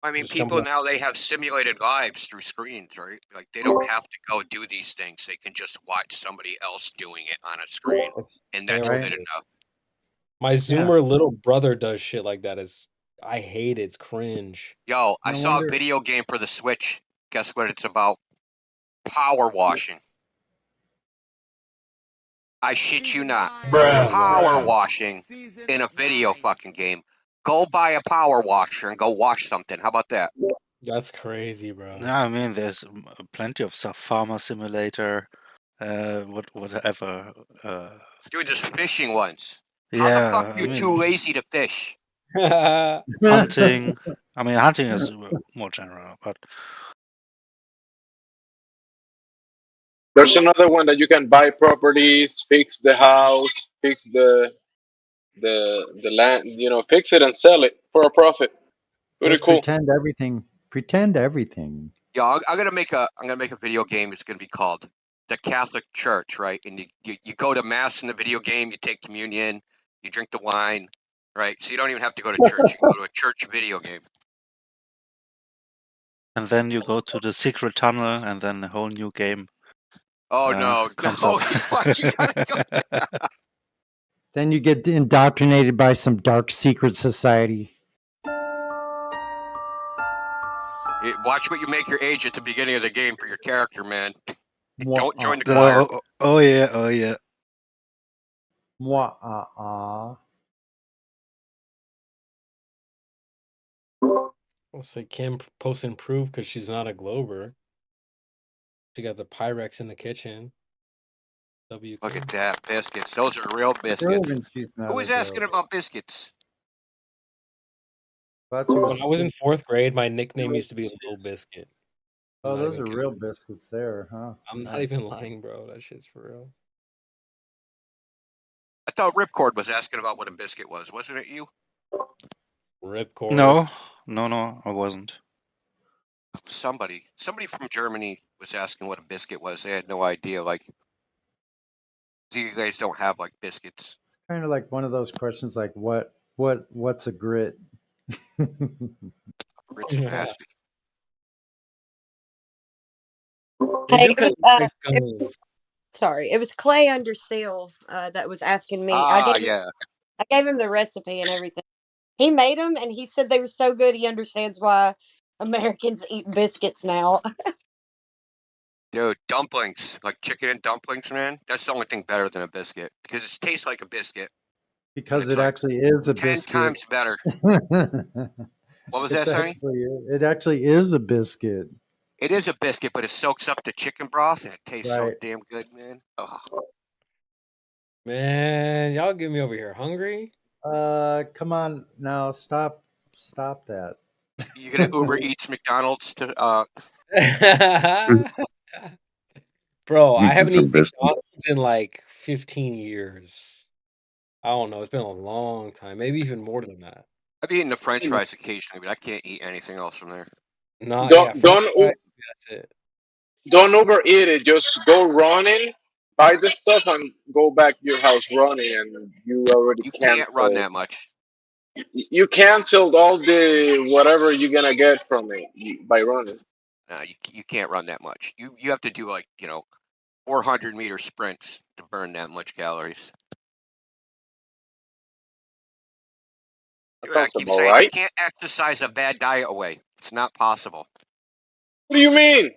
I mean, Just jump people on. now, they have simulated lives through screens, right? Like they don't have to go do these things. They can just watch somebody else doing it on a screen, and that's Damn good right. enough. My Zoomer little brother does shit like that. I hate it. It's cringe. Yo, I No saw wonder- a video game for the Switch. Guess what it's about? Power washing. I shit you not. Power washing in a video fucking game. Go buy a power washer and go wash something. How about that? That's crazy, bro. Yeah, I mean, there's plenty of stuff. Farmer Simulator, whatever. Dude, there's fishing ones. How Yeah, the fuck I you mean, too lazy to fish? hunting. I mean, hunting is more general, but There's another one that you can buy properties, fix the house, fix the land, fix it and sell it for a profit. Pretty Just cool. pretend everything. Pretend everything. Yo, I'm gonna make a video game. It's gonna be called The Catholic Church, right? And you go to mass in the video game. You take communion. You drink the wine, right? So you don't even have to go to church. You can go to a church video game. and then you go to the secret tunnel, and then a whole new game. Oh no, comes no! up. Why'd you gotta go? Then you get indoctrinated by some dark secret society. Watch what you make your age at the beginning of the game for your character, man. Don't join the Oh, choir. oh yeah, oh yeah. Let's say Kim posting proof because she's not a Glober. She got the Pyrex in the kitchen. Look at that, biscuits. Those are real biscuits. Proven she's not Who was a asking Glober. about biscuits? That's who When was, I was in 4th grade, my nickname used to be Little Biscuit. I'm oh, not those even are kidding. real biscuits there, huh? I'm not Nice. even lying, bro. That shit's for real. I thought Ripcord was asking about what a biscuit was. Wasn't it you? Ripcord. No, I wasn't. Somebody from Germany was asking what a biscuit was. They had no idea. Like, you guys don't have like biscuits. It's kind of like one of those questions like what's a grit? Grits are nasty. Hey, do kind of it taste was, gummies. sorry, it was Clay Underseal that was asking me. Ah, yeah. I gave him the recipe and everything. He made them, and he said they were so good. He understands why Americans eat biscuits now. Dude, dumplings, like chicken and dumplings, man. That's the only thing better than a biscuit because it tastes like a biscuit. Because It's it like actually is a 10 biscuit. times better. What was that, Sonny? It actually is a biscuit. It is a biscuit, but it soaks up the chicken broth and it tastes so Right. damn good, man. Ugh. Man, y'all get me over here hungry. Come on now, stop that. You gonna Uber Eats McDonald's to Bro, I haven't Some eaten biscuit. McDonald's in like 15 years. I don't know. It's been a long time. Maybe even more than that. I've eaten the French fries occasionally, but I can't eat anything else from there. Not yeah. Don't That's it. don't overeat it. Just go running, buy the stuff, and go back to your house running, and you already You can't run canceled. that much. You canceled all the whatever you're gonna get from it by running. No, you can't run that much. You have to do like 400-meter sprints to burn that much calories. Dude, I Sounds keep about saying right. you can't exercise a bad diet away. It's not possible. What do you mean?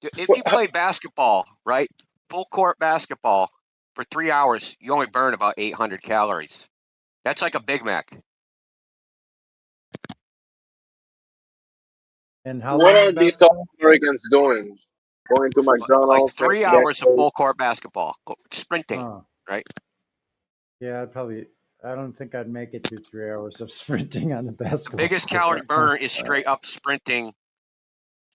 If you play basketball, right, full court basketball for 3 hours, you only burn about 800 calories. That's like a Big Mac. And how What long are these South Americans doing? Going to Like McDonald's? 3 getting hours of full court basketball, sprinting, Huh. right? Yeah, I don't think I'd make it through 3 hours of sprinting on the basketball Biggest court. calorie burn is straight up sprinting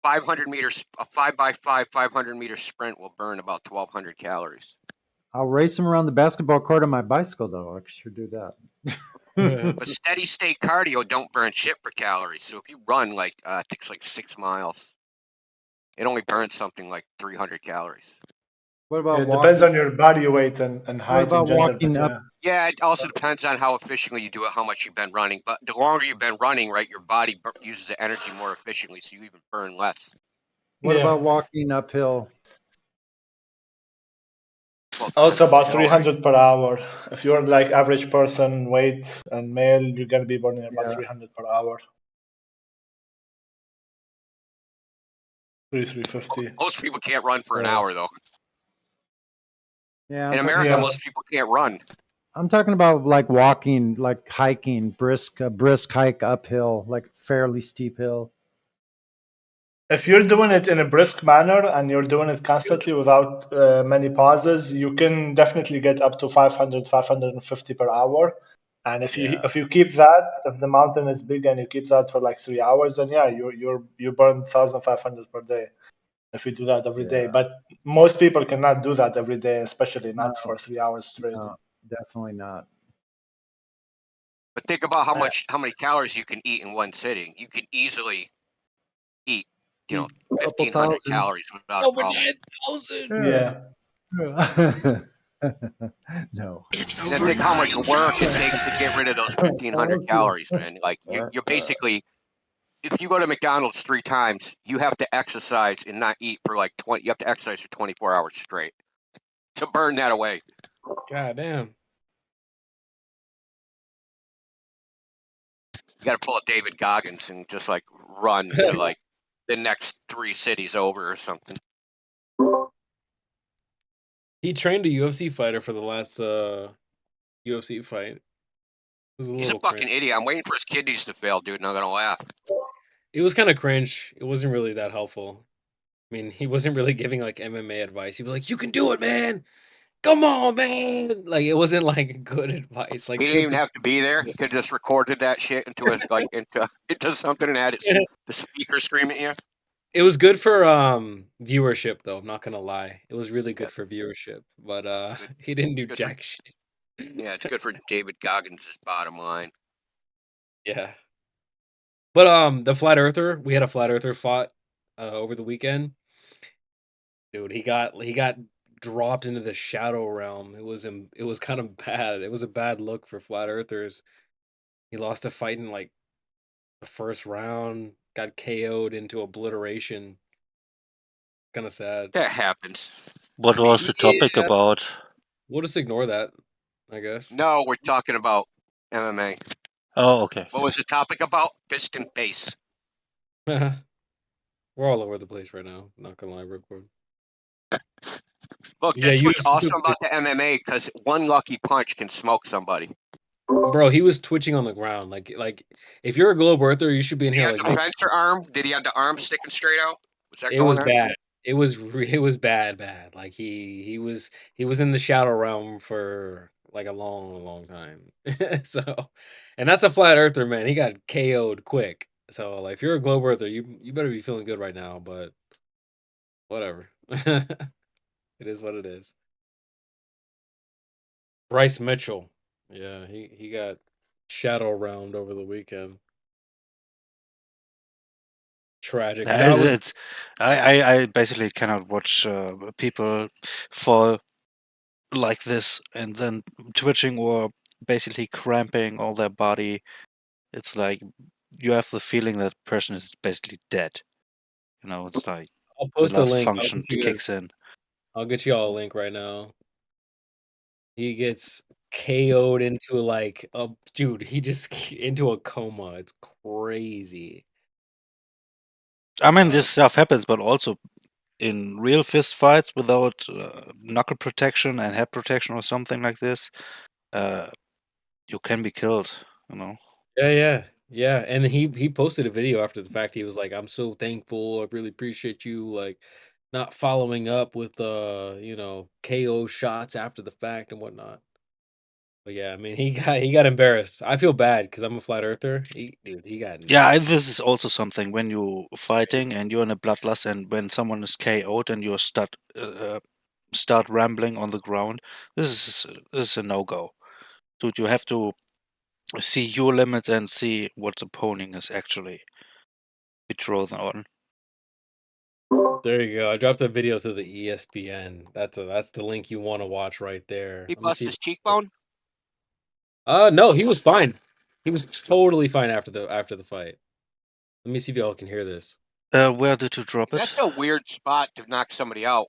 500 meters. A 5x5 500-meter sprint will burn about 1,200 calories. I'll race them around the basketball court on my bicycle, though. I sure do that. But steady state cardio don't burn shit for calories. So if you run I think it's like 6 miles, it only burns something like 300 calories. What about It depends on your body weight and What height in about general. walking But up? yeah. Yeah, it also depends on how efficiently you do it, how much you've been running. But the longer you've been running, right, your body uses the energy more efficiently, so you even burn less. What Yeah. about walking uphill? Well, it Also depends on the about hill, right? 300 per hour. If you're like average person, weight and male, you're gonna be burning about Yeah. 300 per hour. 350. Most people can't run for an So- hour, though. Yeah, In I'm talking America, Yeah. most people can't run. I'm talking about like walking, like hiking, a brisk hike uphill, like fairly steep hill. If you're doing it in a brisk manner and you're doing it constantly without many pauses, you can definitely get up to 500, 550 per hour. And if you keep that, if the mountain is big and you keep that for like 3 hours, then yeah, you burn 1,500 per day if you do that every day. Yeah. But most people cannot do that every day, especially not No. for 3 hours straight. No, definitely not. But think about how many calories you can eat in one sitting. You can easily eat, Couple 1,500 thousand. calories without a problem. 9,000. Yeah. No. And then think how much work it takes to get rid of those 1,500 calories, man. Like you're basically, if you go to McDonald's 3 times, you have to exercise and not eat for like 20. You have to exercise for 24 hours straight to burn that away. God damn. You got to pull a David Goggins and just like run to like the next 3 cities over or something. He trained a UFC fighter for the last UFC fight. It was a He's a little fucking cringe. idiot. I'm waiting for his kidneys to fail, dude. Not gonna laugh. It was kind of cringe. It wasn't really that helpful. I mean, he wasn't really giving like MMA advice. He'd be like, "You can do it, man. Come on, man." Like it wasn't like good advice. Like He didn't even have to be there. He could have just recorded that shit into a into something and had the speaker scream at you. It was good for viewership though, I'm not gonna lie. It was really good for viewership. But he didn't do jack shit. Yeah, it's good for David Goggins' bottom line. Yeah. But the flat earther, we had a flat earther fought over the weekend. Dude, he got dropped into the shadow realm. It was kind of bad. It was a bad look for flat earthers. He lost a fight in like the first round, got KO'd into obliteration. Kind of sad. That happens. What was the topic Yeah. about? We'll just ignore that, I guess. No, we're talking about MMA. Oh, okay. What was the topic about? Fist and face. We're all over the place right now. Not gonna lie, Ripcord. Look, Yeah, that's what's UFC awesome about the MMA, because one lucky punch can smoke somebody. Bro, he was twitching on the ground. Like if you're a globe earther, you should be in Did he here have like the making- fencer arm? Did he have the arm sticking straight out? Was that It going was on? bad. It was bad. Like he was in the shadow realm for like a long time. So, and that's a flat earther, man. He got KO'd quick. So, like, if you're a globe earther, you better be feeling good right now. But whatever, it is what it is. Bryce Mitchell, yeah, he got shadow round over the weekend. Tragic. Yeah, That was it's I basically cannot watch people fall like this and then twitching or basically cramping all their body. It's like you have the feeling that person is basically dead. You know, it's like I'll the post a last link. function kicks in. I'll get you all a link right now. He gets KO'd into like a dude. He just into a coma. It's crazy. I mean, this stuff happens, but also in real fist fights without knuckle protection and head protection or something like this, you can be killed. You know. Yeah. And he posted a video after the fact. He was like, "I'm so thankful. I really appreciate you like not following up with KO shots after the fact and whatnot." But yeah, I mean, he got embarrassed. I feel bad because I'm a flat earther. He got Yeah, this is also something when you fighting and you're in a bloodlust, and when someone is KO'd and you start rambling on the ground. This is a no go. Dude, you have to see your limits and see what the opponent is actually betrothed on. There you go. I dropped a video to the ESPN. That's the link you want to watch right there. He Let me bust see. his cheekbone. No, he was fine. He was totally fine after the fight. Let me see if y'all can hear this. Where did you drop it? That's a weird spot to knock somebody out.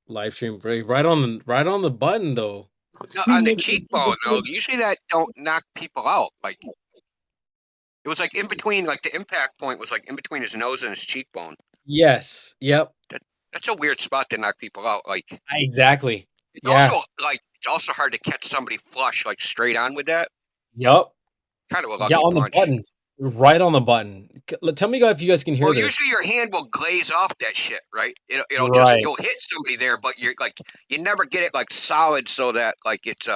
Live stream break right on the button though. No, on the cheekbone though. Usually that don't knock people out. Like it was like in between. Like the impact point was like in between his nose and his cheekbone. Yes. Yep. That's a weird spot to knock people out. Like Exactly. it's Yeah. also like it's also hard to catch somebody flush like straight on with that. Yup. Kind of a lucky Yeah, on punch. the button. Right on the button. Tell me if you guys can hear Well, this. usually your hand will glaze off that shit, right? It'll Right. just you'll hit somebody there, but you're like you never get it like solid so that like it's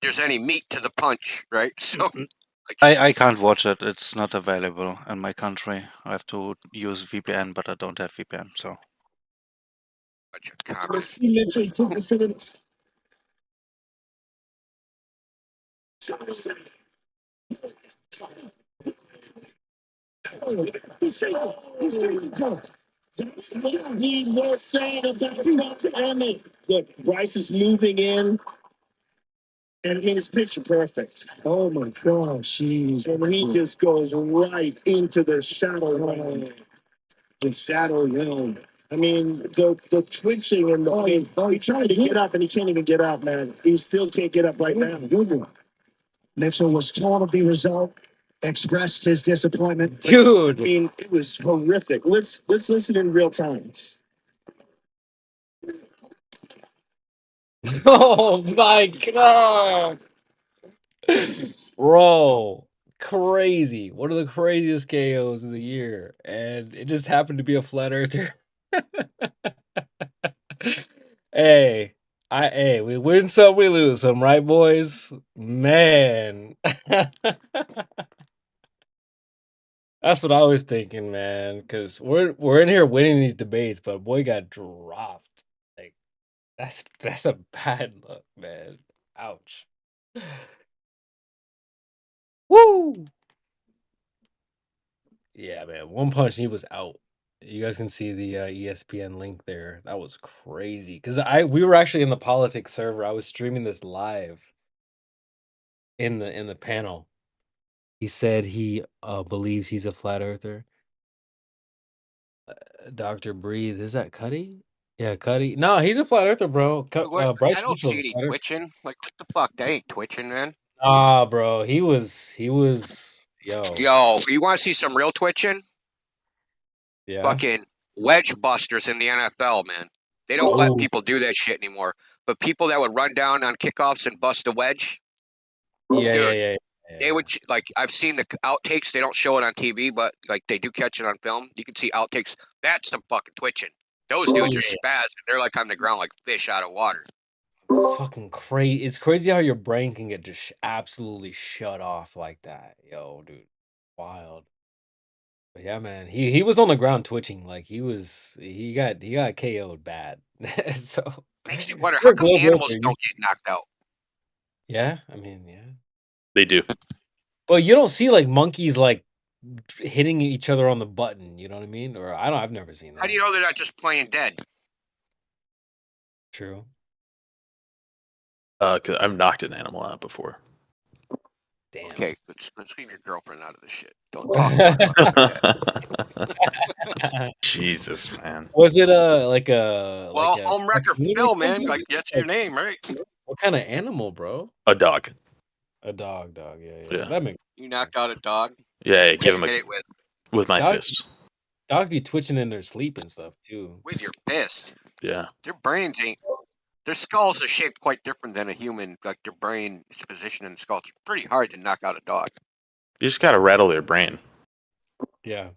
there's any meat to the punch, right? So I can't watch it. It's not available in my country. I have to use VPN, but I don't have VPN, so. He was saying about Trump Emmett. Look, Bryce is moving in, and it's picture perfect. Oh my gosh, jeez. And he just goes right into the shadow realm. The shadow realm. I mean, the twitching and the pain. Oh, he's trying to get up and he can't even get up, man. He still can't get up right now. Mitchell was told of the result, expressed his disappointment. Dude. I mean, it was horrific. Let's listen in real time. Oh my god. Bro. Crazy. One of the craziest KOs of the year. And it just happened to be a flat earther. Hey, we win some, we lose some, right, boys? Man. That's what I was thinking, man. Because we're in here winning these debates, but boy got dropped. Like that's a bad look, man. Ouch. Woo! Yeah, man. One punch, he was out. You guys can see the ESPN link there. That was crazy. Because we were actually in the politics server. I was streaming this live in the panel. He said he believes he's a flat earther. Dr. Breathe. Is that Cuddy? Yeah, Cuddy. No, he's a flat earther, bro. what, Bryce I don't Mitchell's see a any flat earther. twitching. Like what the fuck? That ain't twitching, man. Ah, bro. He was yo. Yo, you want to see some real twitching? Yeah. Fucking wedge busters in the NFL, man. They don't let Oh. people do that shit anymore. But people that would run down on kickoffs and bust a wedge, Yeah. they would like. I've seen the outtakes. They don't show it on TV, but like they do catch it on film. You can see outtakes. That's some fucking twitching. Those dudes are spazzing. They're like on the ground like fish out of water. Fucking crazy. It's crazy how your brain can get just absolutely shut off like that. Yo, dude. Wild. But yeah, man. He was on the ground twitching. Like he got KO'd bad. So Makes you wonder how come animals don't get knocked out. Yeah, I mean, yeah. They do. But you don't see like monkeys like hitting each other on the button, you know what I mean? Or I've never seen that. How do you know they're not just playing dead? True. 'Cause I've knocked an animal out before. Damn. Okay, let's leave your girlfriend out of this shit. Don't talk about it. Jesus, man. Was it like a Well, like a home wrecker cartoon or Phil, man. something? Like that's your name, right? What kind of animal, bro? A dog. A dog. Yeah. Yeah. That makes You knocked out a dog. Yeah, give What'd him you a hit it with with my Dog? fist. Dogs be twitching in their sleep and stuff too. When you're pissed, Yeah. their brains ain't. Their skulls are shaped quite different than a human. Like their brain is positioned in the skull. It's pretty hard to knock out a dog. You just gotta rattle their brain. Yeah, it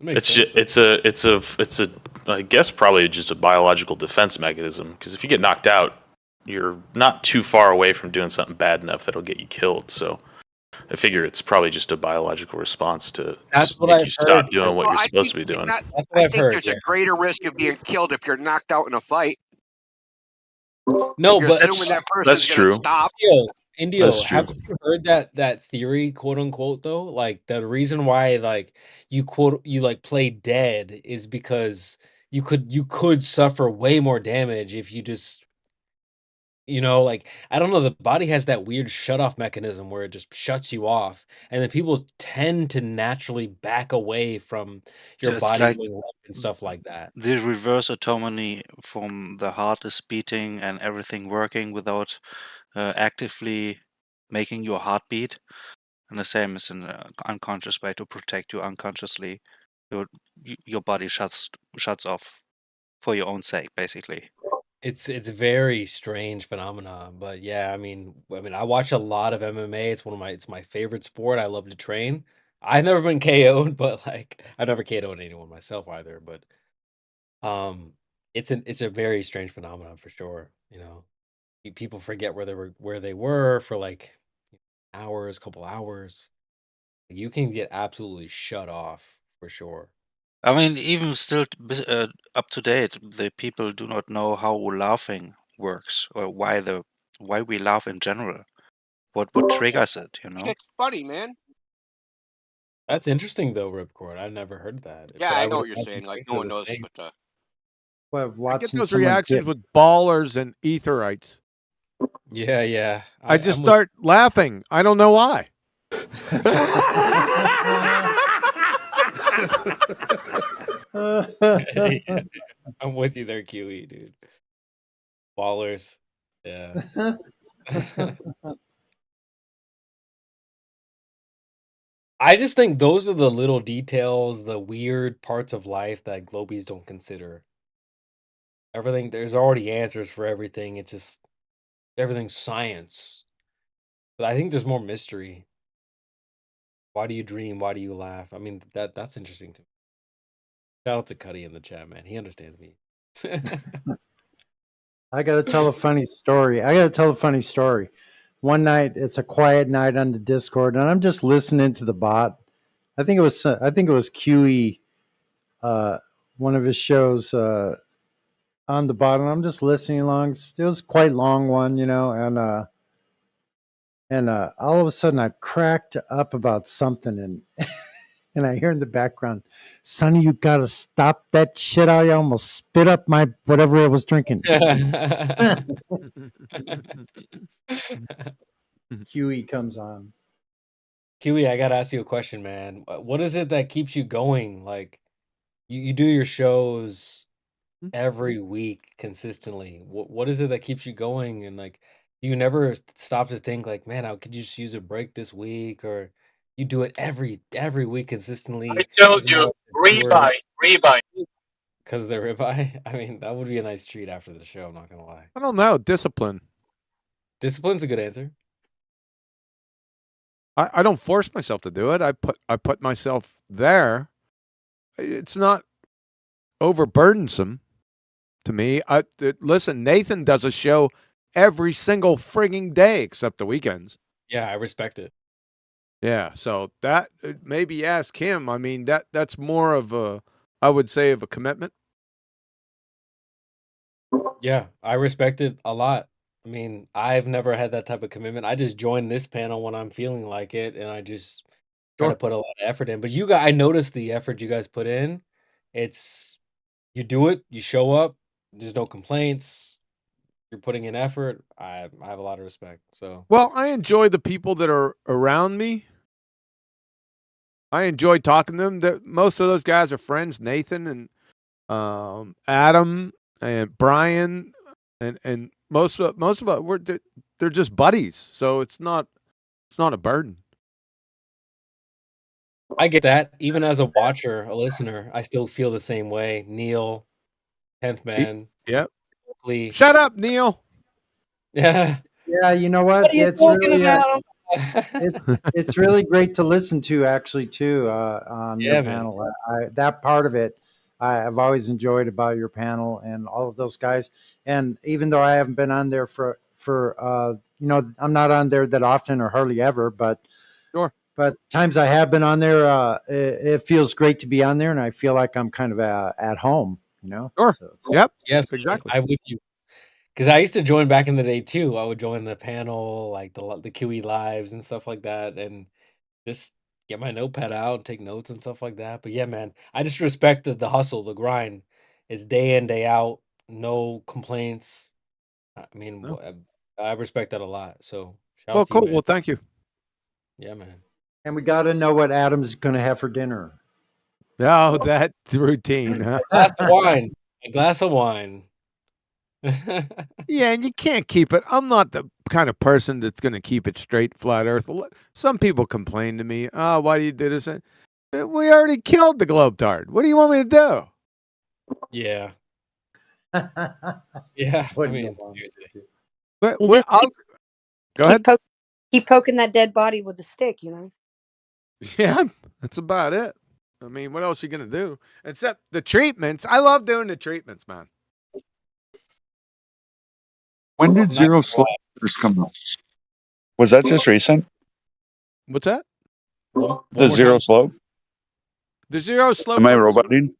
makes It's sense. it's a I guess probably just a biological defense mechanism, because if you get knocked out, you're not too far away from doing something bad enough that'll get you killed. So I figure it's probably just a biological response to That's what make I've you stop heard. doing what Well, you're I supposed to think be doing. That's what I I've think heard. there's Yeah. a greater risk of being killed if you're knocked out in a fight. No, You're but assuming that person's that's gonna true. stop. Indio, That's true. haven't you heard that theory, quote unquote, though? Like the reason why like you like play dead is because you could suffer way more damage if you just like I don't know, the body has that weird shut off mechanism where it just shuts you off, and then people tend to naturally back away from your It's body like going limp and stuff like that. the reverse autonomy from the heart is beating and everything working without actively making your heart beat. And the same is an unconscious way to protect you unconsciously. Your body shuts off for your own sake, basically. It's very strange phenomenon, but yeah, I mean, I watch a lot of MMA. It's my favorite sport. I love to train. I've never been KO'd, but like I've never KO'd anyone myself either. But it's a very strange phenomenon for sure. People forget where they were for like hours, couple hours. You can get absolutely shut off for sure. I mean, even still up to date, the people do not know how laughing works or why we laugh in general. What triggers it, you know? It's funny, man. That's interesting though, Ripcord. I've never heard that. Yeah, But I I know would what you're imagine saying. Like things no are one the knows same. what the. Well, I get watching those someone reactions get with ballers and etherites. Yeah, yeah. I just I'm with- start laughing. I don't know why. Yeah, I'm with you there, QE, dude. Ballers. Yeah. I just think those are the little details, the weird parts of life that Globies don't consider. Everything, there's already answers for everything. It's just everything's science. But I think there's more mystery. Why do you dream? Why do you laugh? I mean, that's interesting to me. Shout out to Cuddy in the chat, man. He understands me. I got to tell a funny story. One night, it's a quiet night on the Discord, and I'm just listening to the bot. I think it was QE, one of his shows on the bot, and I'm just listening along. It was quite long one, and all of a sudden I cracked up about something, and and I hear in the background, "Sonny, you gotta stop that shit! I almost spit up my whatever I was drinking." QE comes on. QE, I gotta ask you a question, man. What is it that keeps you going? Like, you do your shows every week consistently. What is it that keeps you going? And like, you never stop to think like, man, I could just use a break this week, or you do it every week consistently. I told you, ribeye. Because of the ribeye. I mean, that would be a nice treat after the show. I'm not gonna lie. I don't know. Discipline. Discipline's a good answer. I don't force myself to do it. I put myself there. It's not overburdensome to me. Listen, Nathan does a show every single frigging day except the weekends. Yeah, I respect it. Yeah, so that maybe ask him. I mean, that's more of a, I would say, of a commitment. Yeah, I respect it a lot. I mean, I've never had that type of commitment. I just join this panel when I'm feeling like it, and I just try to put a lot of effort in. But you guys, I noticed the effort you guys put in. It's you do it, you show up. There's no complaints. You're putting in effort. I have a lot of respect. So Well, I enjoy the people that are around me. I enjoy talking to them. Most of those guys are friends. Nathan and Adam and Brian and most of it, they're just buddies. So it's not a burden. I get that. Even as a watcher, a listener, I still feel the same way. Neil, 10th Man, Yep. Oakley. Shut up, Neil. Yeah. Yeah, you know what? What are you It's talking really about? it's really great to listen to actually too on your Yeah, man. panel. That part of it I've always enjoyed about your panel and all of those guys. And even though I haven't been on there for I'm not on there that often or hardly ever, but Sure. but times I have been on there, it feels great to be on there, and I feel like I'm kind of at home. Sure. So Yep. Yes, Exactly. I'm with you. Because I used to join back in the day too. I would join the panel, like the QE lives and stuff like that, and just get my notepad out and take notes and stuff like that. But yeah, man, I just respect the hustle, the grind. It's day in, day out, no complaints. I mean, No. I respect that a lot. So shout Well, out to you, cool. man. Well, thank you. Yeah, man. And we got to know what Adam's going to have for dinner. Oh, that routine, huh? A glass of wine. A glass of wine. Yeah, and you can't keep it. I'm not the kind of person that's going to keep it straight, flat Earth. Some people complain to me, "Oh, why do you do this?" We already killed the Globetard. What do you want me to do? Yeah. Yeah. I mean, seriously. Just Go ahead. keep poking that dead body with a stick, you know. Yeah, that's about it. I mean, what else are you going to do? Except the treatments. I love doing the treatments, man. When did Zero Slope first come out? Was that just recent? What's that? The Zero Slope? The Zero Slope. Am I one was- roboting?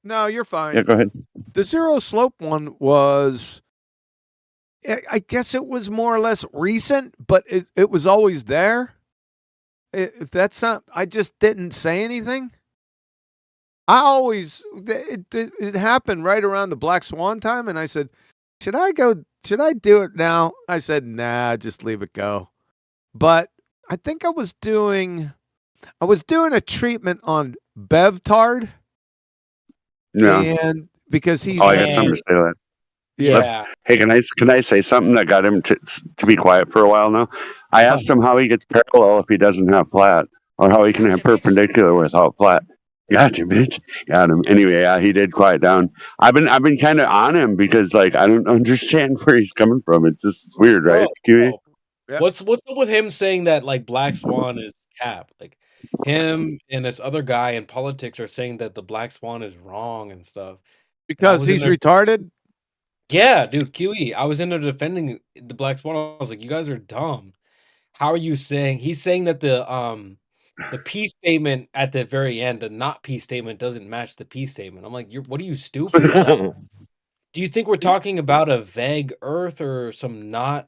No, you're fine. Yeah, go ahead. The Zero Slope one was, I guess it was more or less recent, but it was always there. If that's not, I just didn't say anything. I always, it happened right around the Black Swan time, and I said, should I do it now? I said, nah, just leave it go. But I think I was doing a treatment on Bevtard. Yeah. And because he's, Oh, I got something to say to that. Yeah. Hey, can I say something that got him to be quiet for a while now? I asked him how he gets parallel if he doesn't have flat, or how he can have perpendicular without flat. Got you, bitch. Got him. Anyway, yeah, he did quiet down. I've been kind of on him because like I don't understand where he's coming from. It's just weird, right? QA? What's up with him saying that like Black Swan is cap? Like him and this other guy in politics are saying that the Black Swan is wrong and stuff. because he's retarded. Yeah, dude, QE. I was in there defending the Black Swan. I was like, you guys are dumb. How are you saying he's saying that the peace statement at the very end, the not peace statement doesn't match the peace statement. I'm like, what are you stupid? Do you think we're talking about a vague Earth or some not?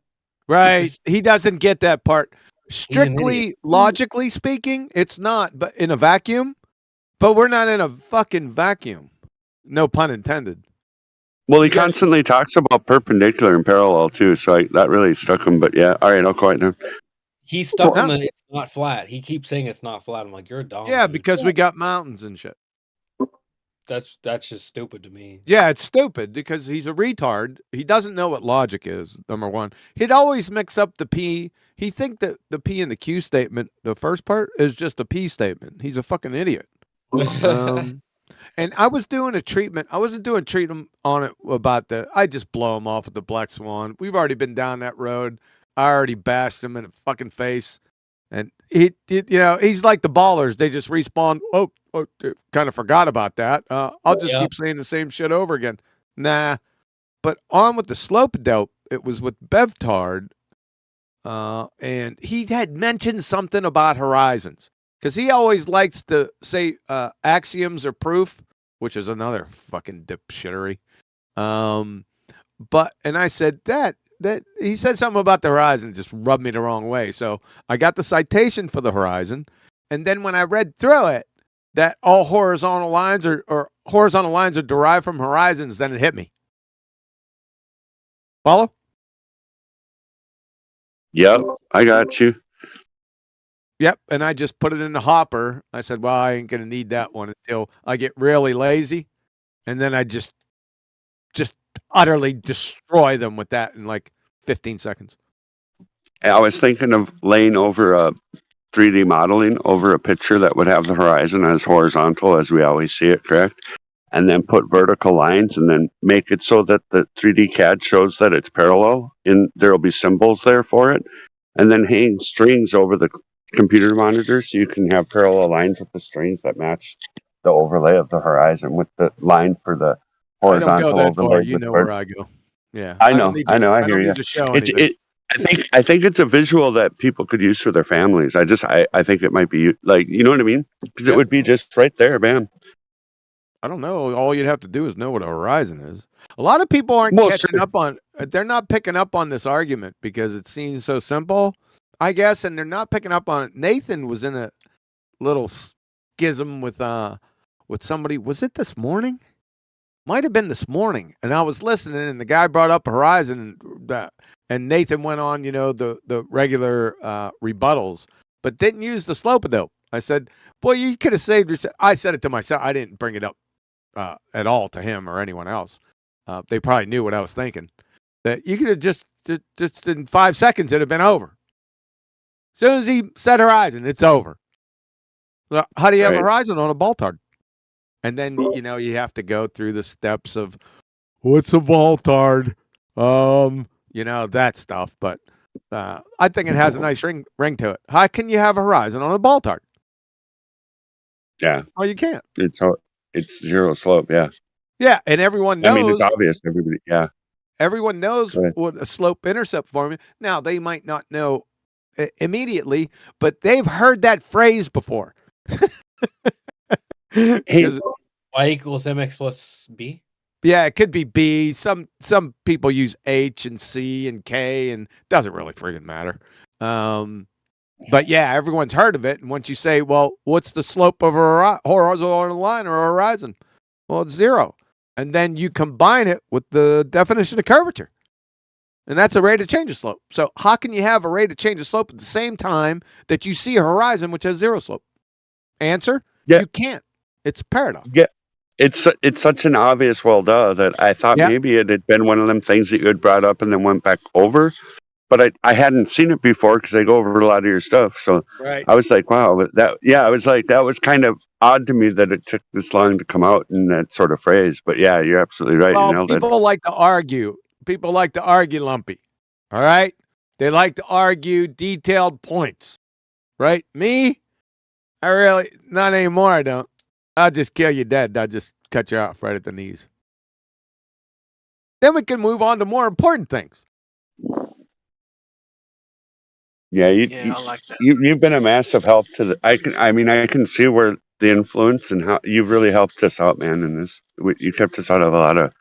Right. He doesn't get that part. idiot. Strictly logically speaking, it's not, but in a vacuum. But we're not in a fucking vacuum. No pun intended. Well, he constantly talks about perpendicular and parallel too, so that really stuck him. But yeah, all right, I'll quiet now. He's stuck on the it's not flat. He keeps saying it's not flat. I'm like, you're dumb. Yeah, dude. because we got mountains and shit. That's just stupid to me. Yeah, it's stupid because he's a retard. He doesn't know what logic is, number one. He'd always mix up the P. He think that the P in the Q statement, the first part, is just a P statement. He's a fucking idiot. And I was doing a treatment. I wasn't doing treatment on it about I just blow him off with the Black Swan. We've already been down that road. I already bashed him in the fucking face. And he's like the ballers. They just respawn. Oh, kind of forgot about that. I'll just keep saying the same shit over again. Nah. But on with the slope dope, it was with Bevtard. And he had mentioned something about horizons. Because he always likes to say axioms or proof, which is another fucking dipshittery. And I said that he said something about the horizon, just rubbed me the wrong way. So I got the citation for the horizon, and then when I read through it, that all horizontal lines or horizontal lines are derived from horizons, then it hit me. Follow? Yep, I got you. Yep, and I just put it in the hopper. I said, well, I ain't going to need that one until I get really lazy. And then I just utterly destroy them with that in like 15 seconds. I was thinking of laying over 3D modeling over a picture that would have the horizon as horizontal as we always see it, correct? And then put vertical lines and then make it so that the 3D CAD shows that it's parallel and there'll be symbols there for it. And then hang strings over the computer monitor so you can have parallel lines with the strings that match the overlay of the horizon with the line for the I don't go horizontal that far. overlay. You with know vert- where I go. Yeah, I don't know, need I know, I I hear don't you. need to show It, anything. it, I think it's a visual that people could use for their families. I think it might be like, you know what I mean? 'Cause it would be just right there, bam. I don't know. All you'd have to do is know what a horizon is. A lot of people aren't Well, catching sure. up on. They're not picking up on this argument because it seems so simple, I guess, and they're not picking up on it. Nathan was in a little schism with somebody. Was it this morning? Might have been this morning, and I was listening, and the guy brought up horizon, and Nathan went on, the regular rebuttals, but didn't use the slope-a-dope. I said, "Boy, you could have saved yourself." I said it to myself. I didn't bring it up at all to him or anyone else. They probably knew what I was thinking. That you could have just in 5 seconds it'd have been over. As soon as he said horizon, it's over. Well, how do you have a Right. horizon on a Baltard? And then you have to go through the steps of what's a Baltard, that stuff. But I think it has a nice ring to it. How can you have a horizon on a Baltard? Yeah. Oh, you can't. It's zero slope, yeah. Yeah, and everyone knows. I mean, it's obvious. Everybody, yeah. Everyone knows Go ahead. what a slope intercept formula. Now they might not know immediately, but they've heard that phrase before. Hey, Y equals mx plus b. Yeah, it could be B. Some people use H and C and K, and doesn't really friggin' matter. But yeah, everyone's heard of it. And once you say, well, what's the slope of a horizontal line or a horizon? Well, it's 0. And then you combine it with the definition of curvature. And that's a rate of change of slope. So how can you have a rate of change of slope at the same time that you see a horizon which has 0 slope? Answer? Yeah. You can't. It's a paradox. Yeah. It's such an obvious well duh that I thought maybe it had been one of them things that you had brought up and then went back over. But I hadn't seen it before because I go over a lot of your stuff. So Right. I was like, wow, I was like, that was kind of odd to me that it took this long to come out in that sort of phrase. But yeah, you're absolutely right. Well, You nailed it. people like to argue. People like to argue, Lumpy. All right? They like to argue detailed points. Right? Me? Not anymore, I don't. I'll just kill you dead. I'll just cut you off right at the knees. Then we can move on to more important things. Yeah, I like that. you've been a massive help to the. I can see where the influence and how you've really helped us out, man. In this, you kept us out of a lot of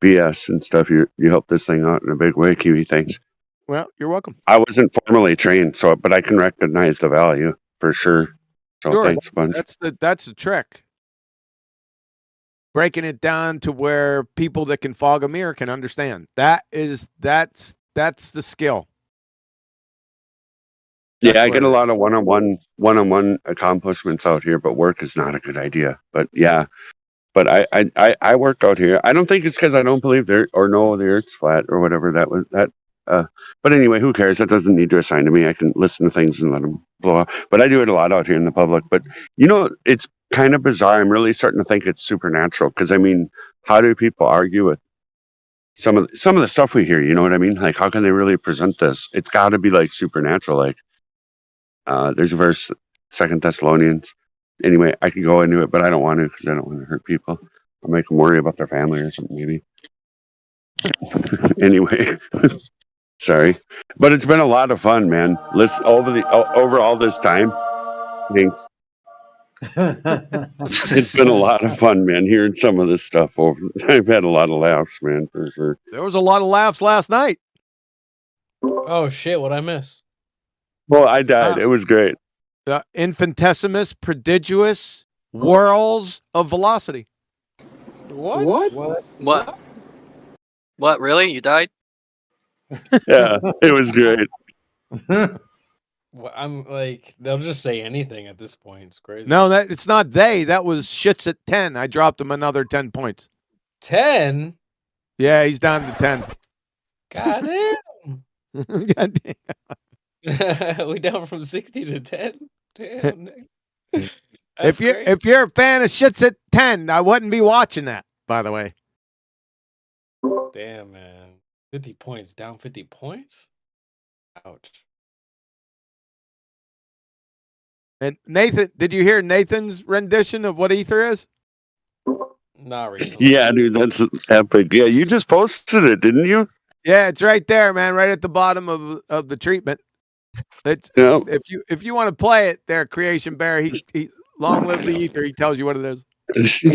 BS and stuff. You helped this thing out in a big way, Kiwi. Thanks. Well, you're welcome. I wasn't formally trained, but I can recognize the value for sure. So Sure. thanks a bunch. That's the trick. Breaking it down to where people that can fog a mirror can understand. That's the skill. Yeah, I get a lot of one-on-one accomplishments out here, but work is not a good idea. But yeah, but I work out here. I don't think it's because I don't believe there or know the Earth's flat or whatever that was that. But anyway, who cares? That doesn't need to assign to me. I can listen to things and let them blow up. But I do it a lot out here in the public. But it's kind of bizarre. I'm really starting to think it's supernatural because I mean, how do people argue with some of the stuff we hear? You know what I mean? Like, how can they really present this? It's got to be like supernatural. Like, there's a verse, 2 Thessalonians. Anyway, I could go into it, but I don't want to because I don't want to hurt people. I'll make them worry about their family or something, maybe. Anyway, sorry, but it's been a lot of fun, man. Let's over all this time. Thanks. It's been a lot of fun, man. Hearing some of this stuff over, I've had a lot of laughs, man, for sure. There was a lot of laughs last night. Oh shit! What'd I miss? Well, I died. It was great. Infinitesimus prodigious whirls of velocity. What? What? Really? You died? Yeah, it was great. Well, I'm like, they'll just say anything at this point. It's crazy. No, it's not they. That was shits at 10. I dropped him another 10 points. 10? Yeah, he's down to 10. God damn. God damn. We down from 60 to 10. Damn, Nick. That's If you're a fan of Shits at 10, I wouldn't be watching that. By the way, Damn, man. 50 points. Down 50 points? Ouch. and Nathan, did you hear Nathan's rendition of what Ether is? Not recently. Yeah, dude, that's epic. Yeah, you just posted it, didn't you? Yeah, it's right there, man, right at the bottom of the treatment. It's Yeah. if you want to play it there, Creation Bear, he long live the Ether. He tells you what it is.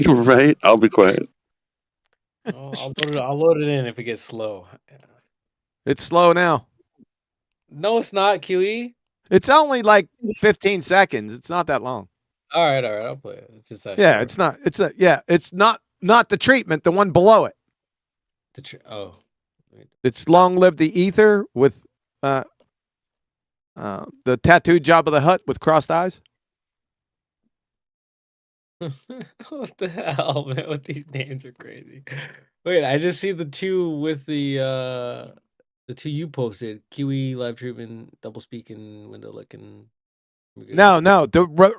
Right? I'll be quiet. Oh, I'll load it in if it gets slow. It's slow now. No, it's not, QE. It's only like 15 seconds. It's not that long. All right, I'll play it. If it's that Yeah, short. it's not. It's not the treatment. The one below it. It's long live the Ether with the tattooed Jabba the Hutt with crossed eyes. What the hell, man? What these names are crazy. Wait, I just see the two with the two you posted. QE live treatment, double speaking, window licking. No,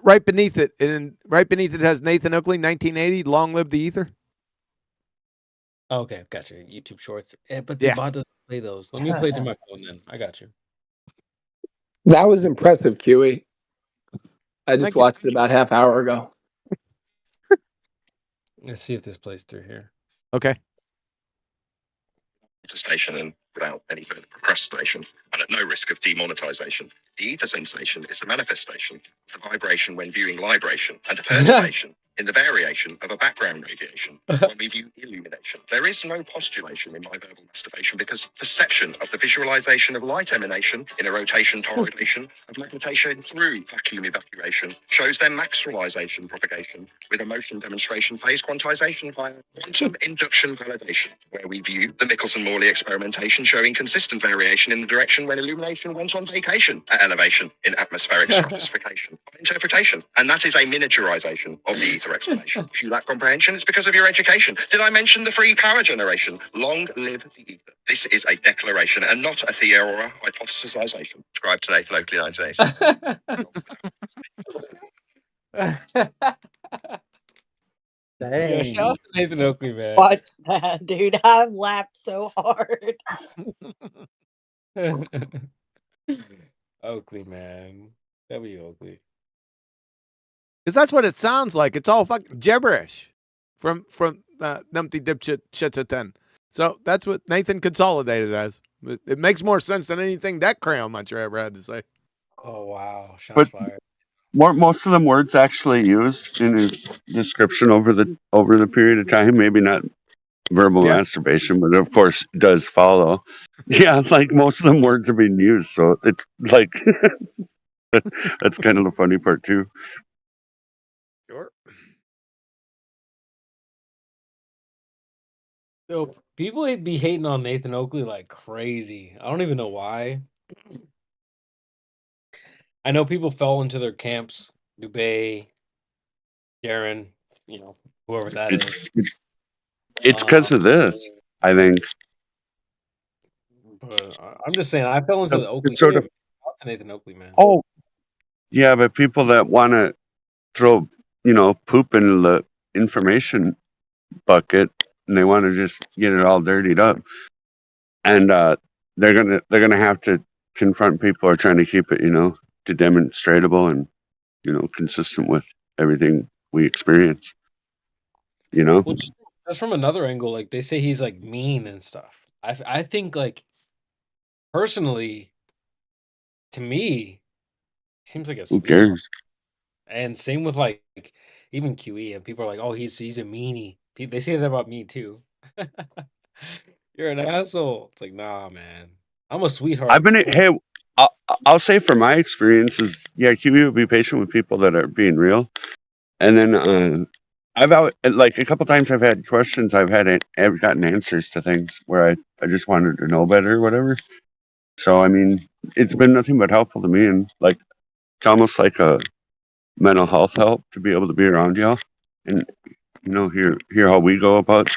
right beneath it, and right beneath it has Nathan Oakley, 1980. Long live the Ether. Oh, okay, gotcha. YouTube Shorts. But the bot doesn't play those. Let me play through my phone then. I got you. That was impressive, QE. I just Thank you. watched it about half hour ago. Let's see if this plays through here. Okay. Station and without any further procrastination and at no risk of demonetization. The ether sensation is the manifestation of the vibration when viewing libration and a perturbation in the variation of a background radiation when we view illumination. There is no postulation in my verbal masturbation because perception of the visualization of light emanation in a rotation toroidation of meditation through vacuum evacuation shows their maximalization propagation with a motion demonstration phase quantization via quantum induction validation, where we view the Michelson-Morley experimentation showing consistent variation in the direction when illumination went on vacation at elevation in atmospheric stratification. Interpretation. And that is a miniaturization of the ether explanation. If you lack comprehension, it's because of your education. Did I mention the free power generation? Long live the ether. This is a declaration and not a theory or a hypothesization. Subscribe to Nathan Oakley 1980. Yeah, shout out to Nathan Oakley, man. Watch that, dude. I laughed so hard. Oakley, man. W. Oakley. Because that's what it sounds like. It's all fucking gibberish from Numpty Dipshit Shits at 10. So that's what Nathan consolidated as. It makes more sense than anything that Crayon Muncher ever had to say. Oh wow, shots But fired. most of them words actually used in his description over the period of time. Maybe not verbal masturbation, but of course does follow. Yeah, like most of them words are being used, so it's like that's kind of the funny part too. Sure. Yo, people be hating on Nathan Oakley like crazy. I don't even know why. I know people fell into their camps. Dubay, Darren, whoever that is. It's because of this, I think. But I'm just saying, I fell into the Oakley. It's sort of Nathan Oakley, man. Oh, yeah, but people that want to throw, poop in the information bucket and they want to just get it all dirtied up, and they're gonna have to confront people who are trying to keep it, to demonstratable and consistent with everything we experience. Well, just from another angle, like they say he's like mean and stuff. I think like personally, to me, he seems like a Who sweetheart. cares? And same with like even QE, and people are like, "Oh, he's a meanie." They say that about me too. You're an asshole. It's like, nah, man. I'm a sweetheart. Hey, I'll say from my experiences, yeah, QE would be patient with people that are being real, and then I've like a couple times I've had questions, I've gotten answers to things where I just wanted to know better or whatever. So I mean, it's been nothing but helpful to me, and like it's almost like a mental health help to be able to be around y'all and hear how we go about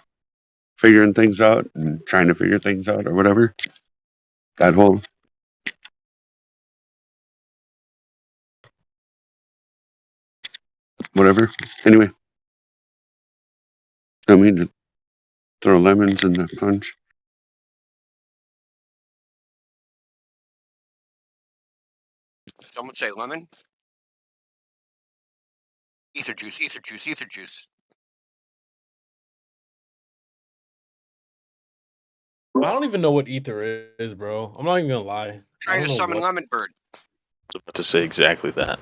figuring things out and trying to figure things out or whatever. That whole whatever. Anyway, don't mean to throw lemons in the punch. Someone say lemon. Ether juice, ether juice, ether juice. I don't even know what ether is, bro. I'm not even gonna lie. I Trying don't to know summon what. lemon bird. I was about to say exactly that.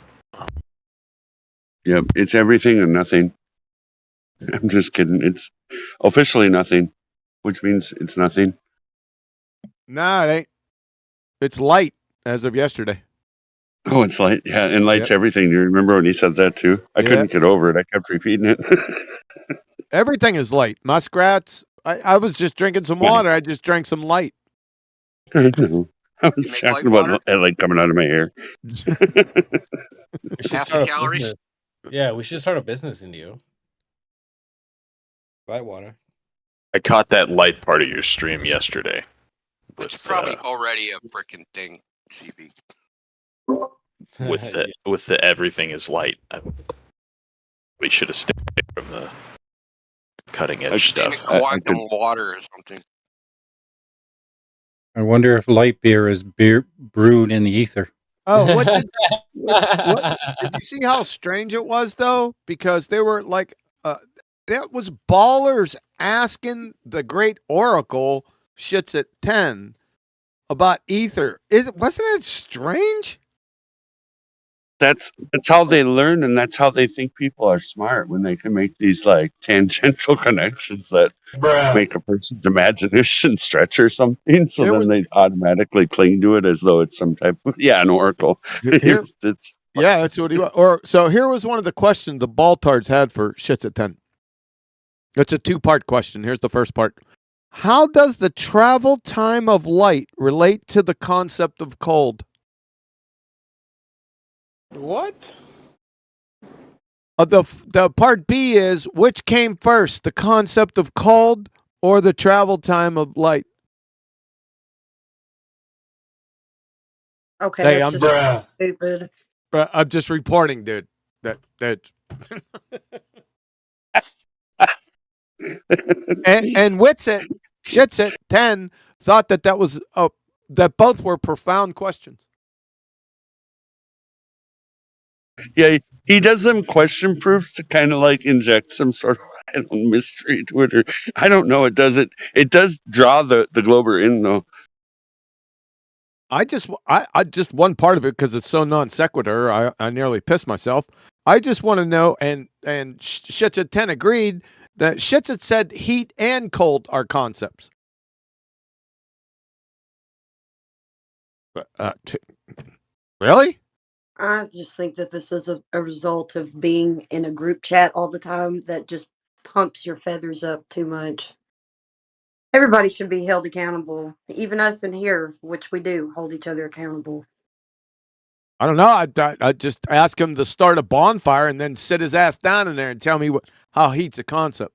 Yep, it's everything and nothing. I'm just kidding. It's officially nothing, which means it's nothing. Nah, it ain't. It's light as of yesterday. Oh, it's light. Yeah, and light's Yep. everything. You remember when he said that too? I Yeah. couldn't get over it. I kept repeating it. Everything is light. Muskrats. I was just drinking some Right. water. I just drank some light. I know. I was Make shocked light water? about light coming out of my hair. We should Half start the a calories. business. Yeah, we should start a business in you. Light water. I caught that light part of your stream yesterday. It's With probably already a freaking thing, CB. with the everything is light. We should have stayed away from the cutting edge Maybe stuff. quantum water or something. I wonder if light beer is beer brewed in the ether. Oh, what did you see how strange it was though? Because they were like, that was ballers asking the great Oracle shits at 10 about ether. Wasn't it strange? That's how they learn, and that's how they think people are smart, when they can make these like tangential connections that make a person's imagination stretch or something. So There then was- they automatically cling to it as though it's some type of an oracle. Here- It's Yeah, that's what he was. Or so here was one of the questions the Baltards had for shits at 10. It's a two-part question. Here's the first part. How does the travel time of light relate to the concept of cold? What? The part B is, which came first, the concept of cold or the travel time of light? Okay, Hey, that's I'm just stupid. I'm just reporting, dude. That and Witsit, Shitsit 10 thought that was that both were profound questions. Yeah, he does them question proofs to kind of like inject some sort of mystery to it. Or, I don't know. It does draw the Glober in though. I just one part of it because it's so non sequitur. I nearly pissed myself. I just want to know, and Shitsit 10 agreed that Shitsit said heat and cold are concepts. Really? I just think that this is a result of being in a group chat all the time that just pumps your feathers up too much. Everybody should be held accountable, even us in here, which we do hold each other accountable. I don't know. I just ask him to start a bonfire and then sit his ass down in there and tell me how heat's a concept.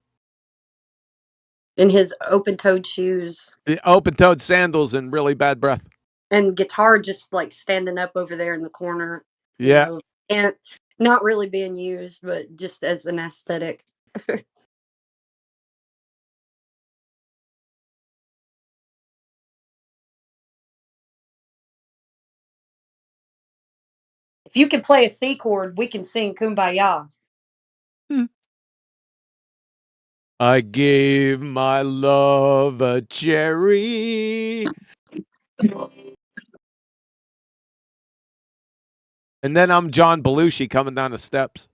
In his open-toed shoes Open-toed sandals and really bad breath. and guitar just like standing up over there in the corner. you Yeah. know, and not really being used, but just as an aesthetic. If you can play a C chord, we can sing Kumbaya. I gave my love a cherry. And then I'm John Belushi coming down the steps.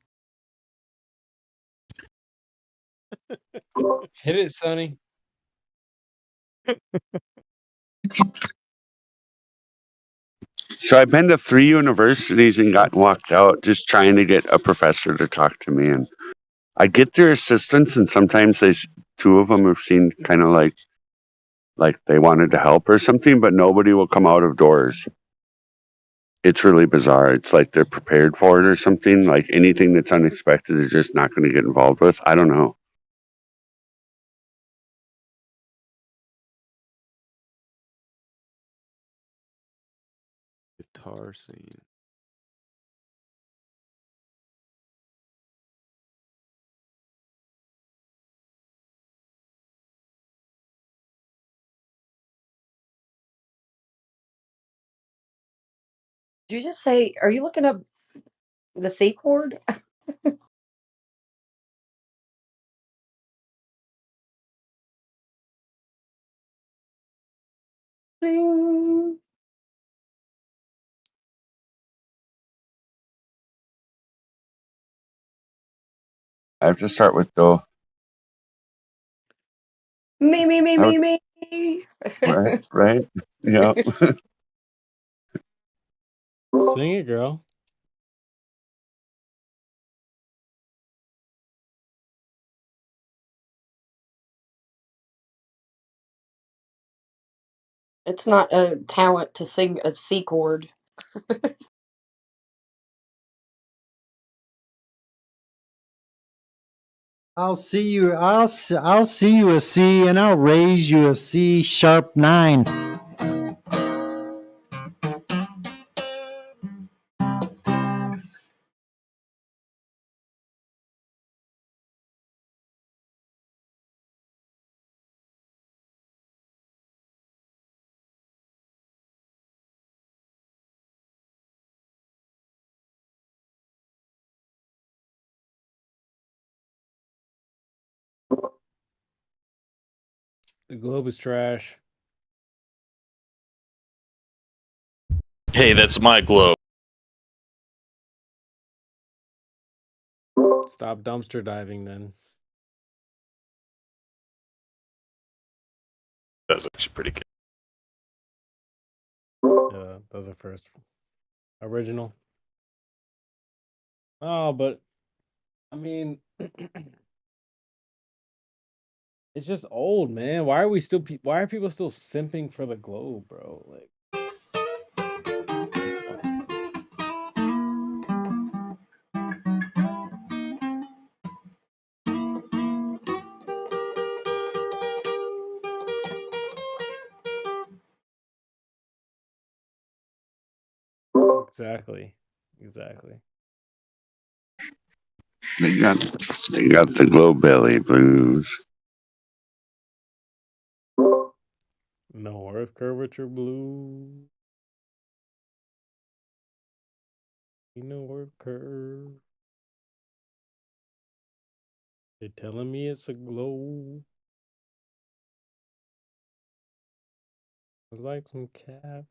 Hit it, Sonny. So I've been to 3 universities and gotten walked out just trying to get a professor to talk to me, and I get their assistance, and sometimes two of them have seemed kind of like they wanted to help or something, but nobody will come out of doors. It's really bizarre. It's like they're prepared for it or something. Like anything that's unexpected is just not going to get involved with. I don't know. Guitar scene. Did you just say? Are you looking up the C chord? Ding. I have to start with do. Me, me, me, I would, me, me. right? Yeah. Sing it, girl. It's not a talent to sing a C chord. I'll see you. I'll see you a C, and I'll raise you a C sharp 9. The globe is trash. Hey, that's my globe. Stop dumpster diving then. That's actually pretty good. Yeah, that was the first original. Oh, but I mean, it's just old, man. Why are we still? Why are people still simping for the globe, bro? Like, exactly. They got the glow belly blues. No Earth curvature blue. No Earth curve. They're telling me it's a globe. It's like some cat.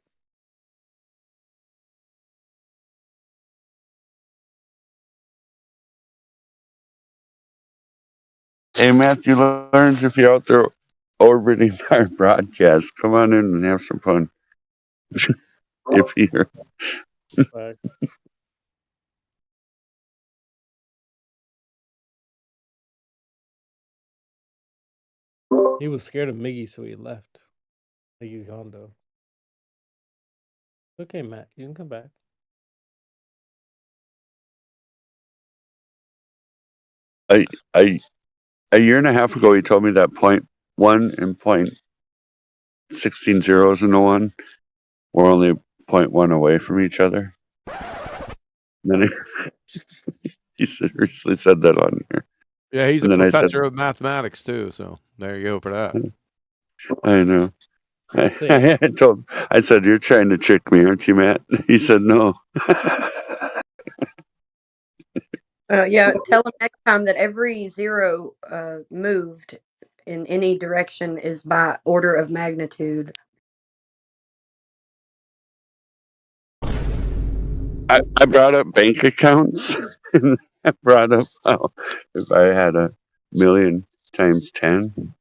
Hey, Matthew Learns, if you're out there orbiting our broadcast, come on in and have some fun. If you're. He was scared of Miggy, so he left. Miggy's gone though. Okay, Matt, you can come back. A year and a half ago, he told me that 0.1 and 0.16 zeros in the one were only 0.1 away from each other. And then he seriously said that on here. Yeah, he's and a then professor of mathematics too, so there you go for that. I know. I said, "You're trying to trick me, aren't you, Matt?" He said, "No." Yeah, tell him next time that every zero moved in any direction is by order of magnitude. I brought up bank accounts. And I brought up how if I had 1,000,000 times 10,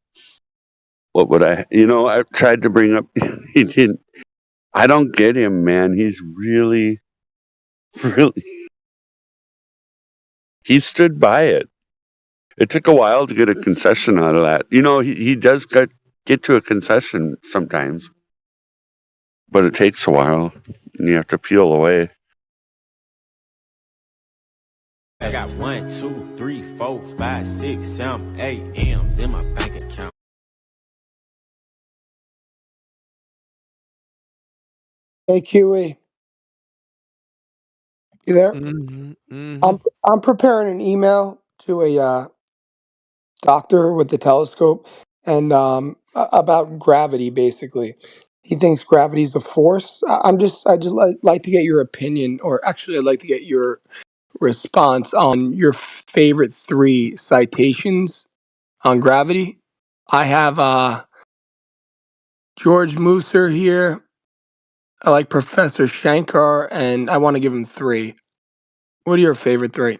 what would I? I tried to bring up. He didn't. I don't get him, man. He's really. He stood by it. It took a while to get a concession out of that. He does get to a concession sometimes, but it takes a while, and you have to peel away. I got 1, 2, 3, 4, 5, 6, 7, 8 M's in my bank account. Hey, QE. You there? I'm preparing an email to a doctor with the telescope and about gravity, basically. He thinks gravity is a force. I just like to get your opinion, or actually, I'd like to get your response on your favorite 3 citations on gravity. I have George Musser here. I like Professor Shankar, and I want to give him 3. What are your favorite 3?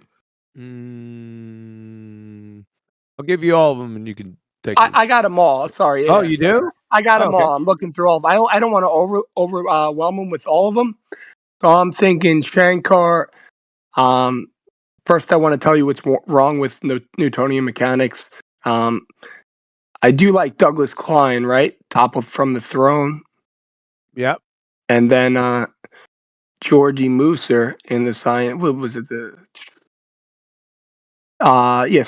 I'll give you all of them, and you can take. I got them all. Sorry. Oh, you do? I got Oh, them okay. all. I'm looking through all of them. I don't want to overwhelm them with all of them. So I'm thinking Shankar. First, I want to tell you what's wrong with Newtonian mechanics. I do like Douglas Klein, right? Toppled from the throne. Yep. And then Georgie Musser in the science. What was it?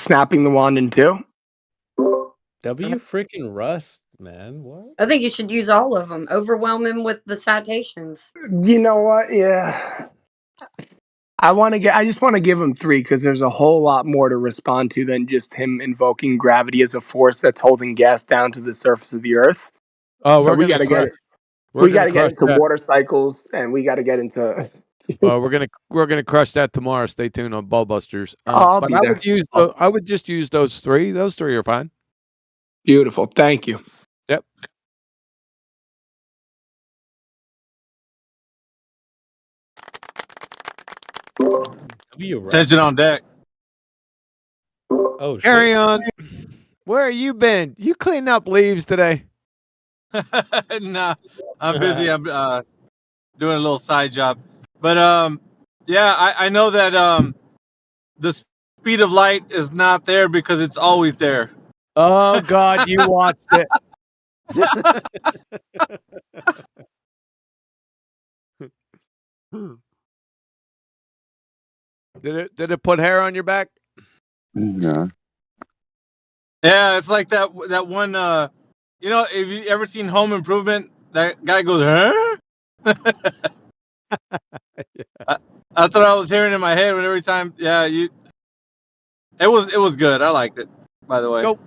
Snapping the wand in 2. W freaking Rust, man. What? I think you should use all of them. Overwhelm him with the citations. You know what? Yeah. I just want to give him 3 because there's a whole lot more to respond to than just him invoking gravity as a force that's holding gas down to the surface of the Earth. Oh, So we're we gonna got to get crush. it. We're We got gonna to get crush into that. water cycles, and we got to get into. Well, we're gonna crush that tomorrow. Stay tuned on Ballbusters. I'll But be I there. would use. I would just use those 3. Those 3 are fine. Beautiful. Thank you. Yep. W Rust. Attention on deck. Oh shit. Carry on. Where have you been? You cleaning up leaves today? Nah, I'm busy. I'm doing a little side job. But yeah, I know that the speed of light is not there because it's always there. Oh God, you watched it. Did it put hair on your back? No. Yeah, it's like that one. You know, if you ever seen Home Improvement, that guy goes, huh? That's what I was hearing in my head when every time. Yeah, It was good. I liked it. By the way. Go.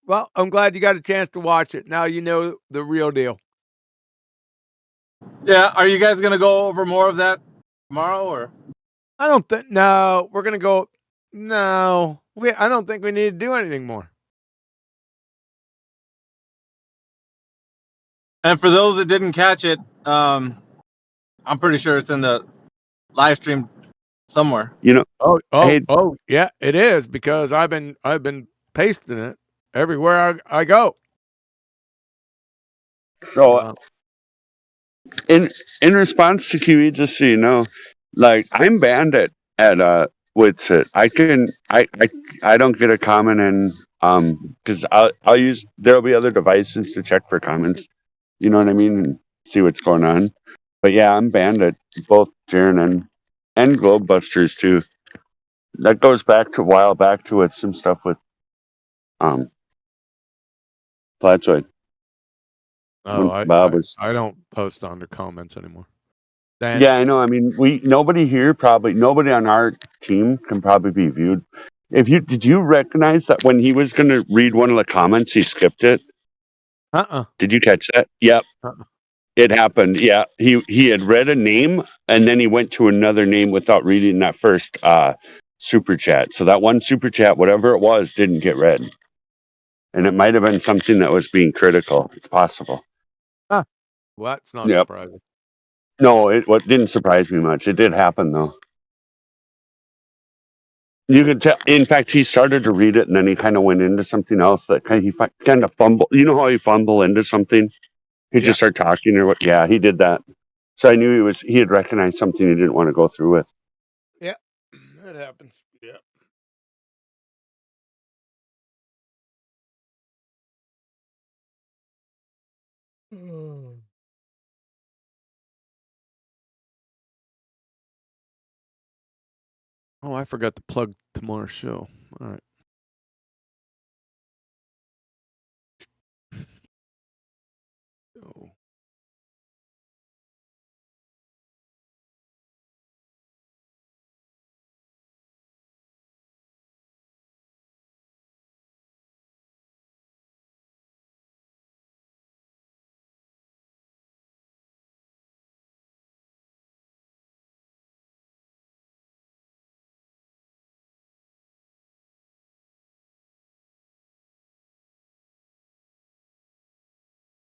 Well, I'm glad you got a chance to watch it. Now you know the real deal. Yeah, are you guys gonna go over more of that tomorrow, or? I don't think. No, we're gonna go. No, I don't think we need to do anything more. And for those that didn't catch it, I'm pretty sure it's in the live stream somewhere. You know. Oh, yeah, it is because I've been pasting it everywhere I go. So, in response to QE, just so you know, like I'm banned at Witsit. I don't get a comment in because I'll use there'll be other devices to check for comments. You know what I mean, and see what's going on. But yeah, I'm banned at both Jaren and Globebusters too. That goes back to a while back to it, some stuff with Flatzoid. Oh, When Bob was I don't post under comments anymore. Dan? Yeah, I know. I mean, nobody here probably nobody on our team can probably be viewed. Did you recognize that when he was going to read one of the comments, he skipped it? Did you catch that? Yep. It happened. Yeah, he had read a name and then he went to another name without reading that first super chat. So that one super chat, whatever it was, didn't get read, and it might have been something that was being critical. It's possible. Well, that's not Yep. surprising. No, it didn't surprise me much. It did happen though. You could tell. In fact, he started to read it, and then he kind of went into something else that he kind of fumbled. You know how you fumble into something? He just started talking or what? Yeah, he did that. So I knew he had recognized something he didn't want to go through with. Yeah, that happens. Yeah. Oh, I forgot to plug tomorrow's show. All right. Oh.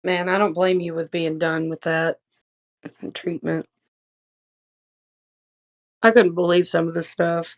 Man, I don't blame you with being done with that treatment. I couldn't believe some of the stuff.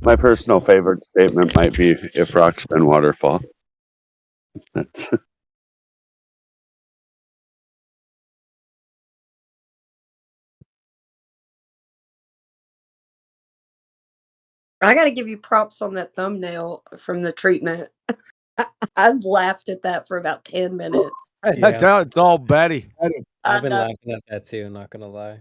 My personal favorite statement might be "If rocks then waterfall." That's I got to give you props on that thumbnail from the treatment. I laughed at that for about 10 minutes. Yeah. It's all Betty. I've been know. laughing at that too, not gonna lie.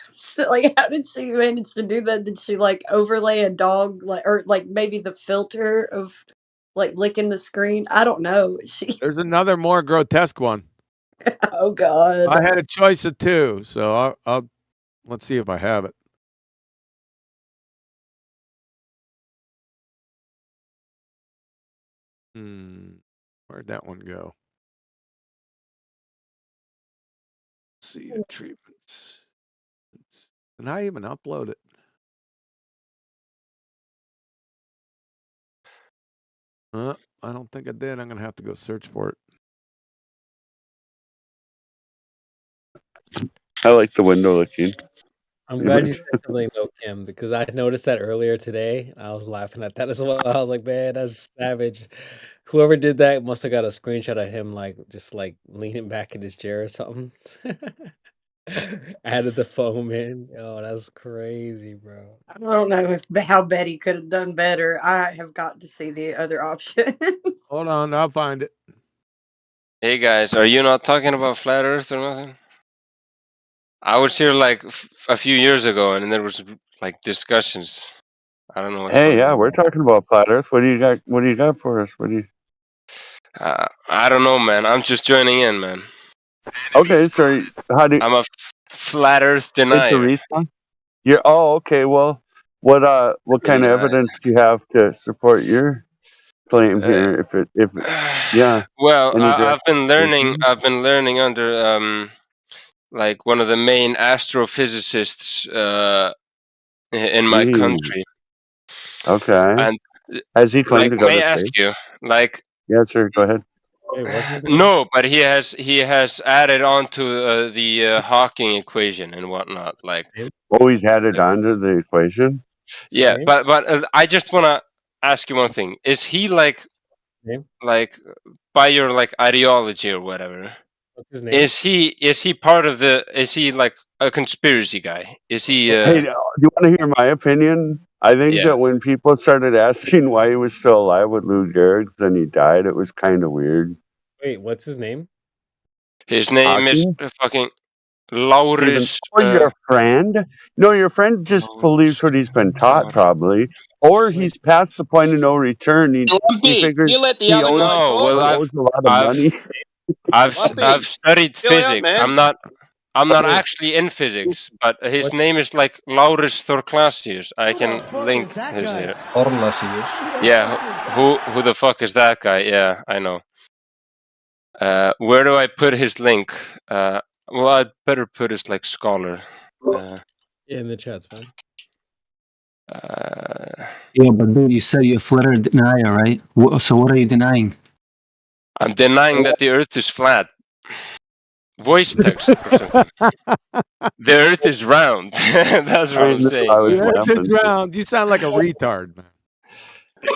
So, like, how did she manage to do that? Did she like overlay a dog, like, or like maybe the filter of like licking the screen? I don't know. She. There's another more grotesque one. Oh God. I had a choice of two, so I'll let's see if I have it. Where'd that one go? Let's see the treatments. Did I even upload it? I don't think I did. I'm gonna have to go search for it. I like the window looking. I'm glad you said something though, Kim, because I noticed that earlier today. I was laughing at that as well. I was like, man, that's savage. Whoever did that must have got a screenshot of him like just like leaning back in his chair or something. Added the foam in. Oh, that's crazy, bro. I don't know how Betty could have done better. I have got to see the other option. Hold on, I'll find it. Hey guys, are you not talking about flat Earth or nothing? I was here like a few years ago, and there was like discussions. I don't know what's Hey, going yeah, on. we're talking about flat Earth. What do you got? What do you got for us? What do you? I don't know, man. I'm just joining in, man. Okay, so how do? I'm a flat Earth It's a denier. respawn. You're okay. Well, what kind of evidence do you have to support your claim here? Yeah. Well, Any I've been learning. justification? I've been learning under like one of the main astrophysicists in my country. Okay. And Has he claimed like, to go may to I ask space? you, like, Yes, sir. Go ahead. Wait, what's his name? no, but he has added on to the Hawking equation and whatnot. Like, Oh, he's added on to the equation. yeah, but I just want to ask you one thing: is he like by your like ideology or whatever? What's his name? Is he part of the? Is he like a conspiracy guy? Is he? Hey, do you want to hear my opinion? I think Yeah. that when people started asking why he was still alive with Lou Gehrig, then he died, it was kind of weird. Wait, what's his name? His name is Hawking? fucking Stephen, Laurus. or your friend? No, your friend just believes what he's been taught, probably, or he's past the point of no return. He figures you let the he other owes, guy talk? well, owes a lot of money. I've Lumpy, studied chill out, physics. man. I'm not actually in physics, but his name is like Laurus Thorklasius. I can link his here. Yeah, who the fuck is that guy? Yeah, I know. Where do I put his link? Well, I better put his like scholar. In the chat's fine. Yeah, but dude, you said you're a flat Earth denier, right? So what are you denying? I'm denying that the Earth is flat. Voice text or something. The Earth is round. That's what I'm saying. The Earth is round. You sound like a retard, man.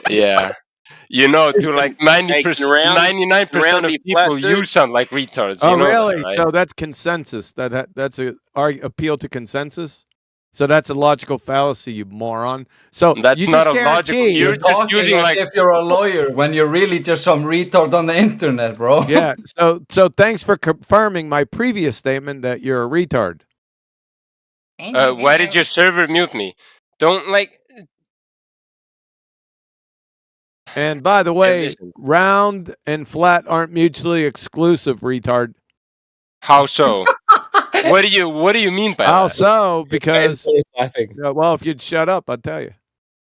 Yeah. You know, to like 90%, round- 99% round of be flat, people, dude? you sound like retards. Oh, you know really? That, right? So that's consensus. That's a appeal to consensus. So that's a logical fallacy, you moron. So That's you not just a logical. guarantee. You're just using like. if you're a lawyer when you're really just some retard on the internet, bro. Yeah. So thanks for confirming my previous statement that you're a retard. Why did your server mute me? Don't like. And by the way, round and flat aren't mutually exclusive, retard. How so? What do you mean by How that? so? Because laughing. well, if you'd shut up, I'd tell you.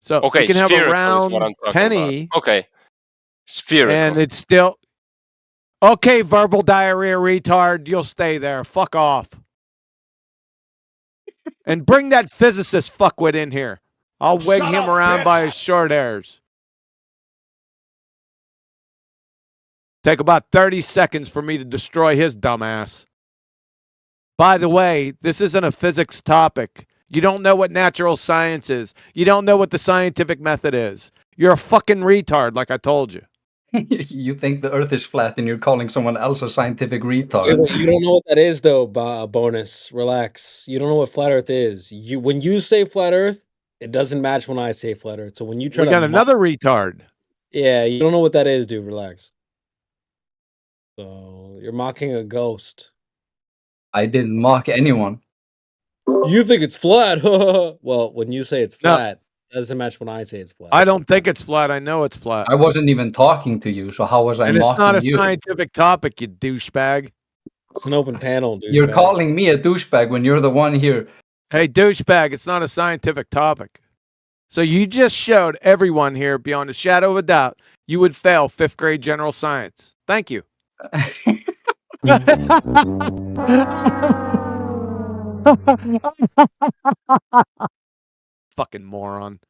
So Okay, you can have a spherical is round what I'm talking penny, about. Okay, spherical. and it's still okay. Verbal diarrhea, retard. You'll stay there. Fuck off. And bring that physicist fuckwit in here. I'll wig Shut him up, around by bitch. his short hairs. Take about 30 seconds for me to destroy his dumbass. By the way, this isn't a physics topic. You don't know what natural science is. You don't know what the scientific method is. You're a fucking retard, like I told you. You think the Earth is flat and you're calling someone else a scientific Wait, retard. wait, you don't know what that is, though. Bonus, relax. You don't know what flat Earth is. When you say flat Earth, it doesn't match when I say flat Earth. So when you try We to got mock- another retard. yeah, you don't know what that is, dude. Relax. So you're mocking a ghost. I didn't mock anyone. You think it's flat? Well, when you say it's No. flat, it doesn't match when I say it's flat. I don't think it's flat. I know it's flat. I wasn't even talking to you, so how was I And it's mocking not a you? scientific topic, you douchebag. It's an open panel, dude. You're calling me a douchebag when you're the one here. Hey, douchebag, it's not a scientific topic. So you just showed everyone here, beyond a shadow of a doubt, you would fail 5th grade general science. Thank you. Fucking moron.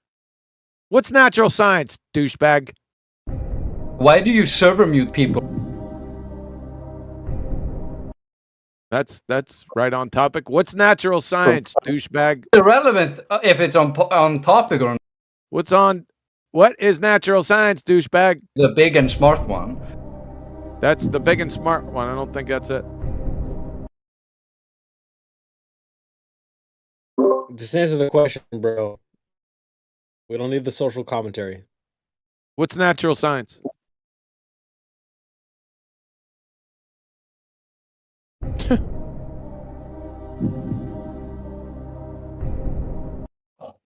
What's natural science, douchebag? Why do you server mute people? That's right on topic. What's natural science, douchebag? Irrelevant if it's on topic or not. What is natural science, douchebag? The big and smart one. That's the big and smart one. I don't think that's it. Just answer the question, bro. We don't need the social commentary. What's natural science?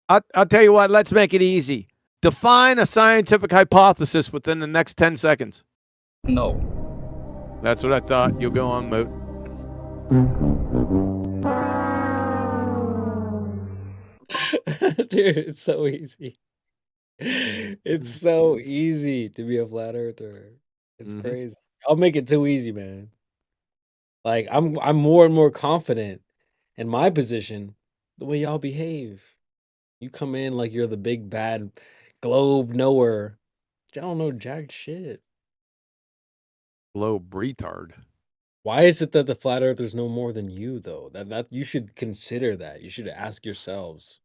I'll tell you what, let's make it easy. Define a scientific hypothesis within the next 10 seconds. No. That's what I thought. You'll go on, Moot. Dude, it's so easy. It's so easy to be a flat earther. It's crazy. I'll make it too easy, man. Like I'm more and more confident in my position the way y'all behave. You come in like you're the big bad globe knower. Y'all don't know jack shit. Globe retard. Why is it that the flat earthers know more than you though? That you should consider that. You should ask yourselves.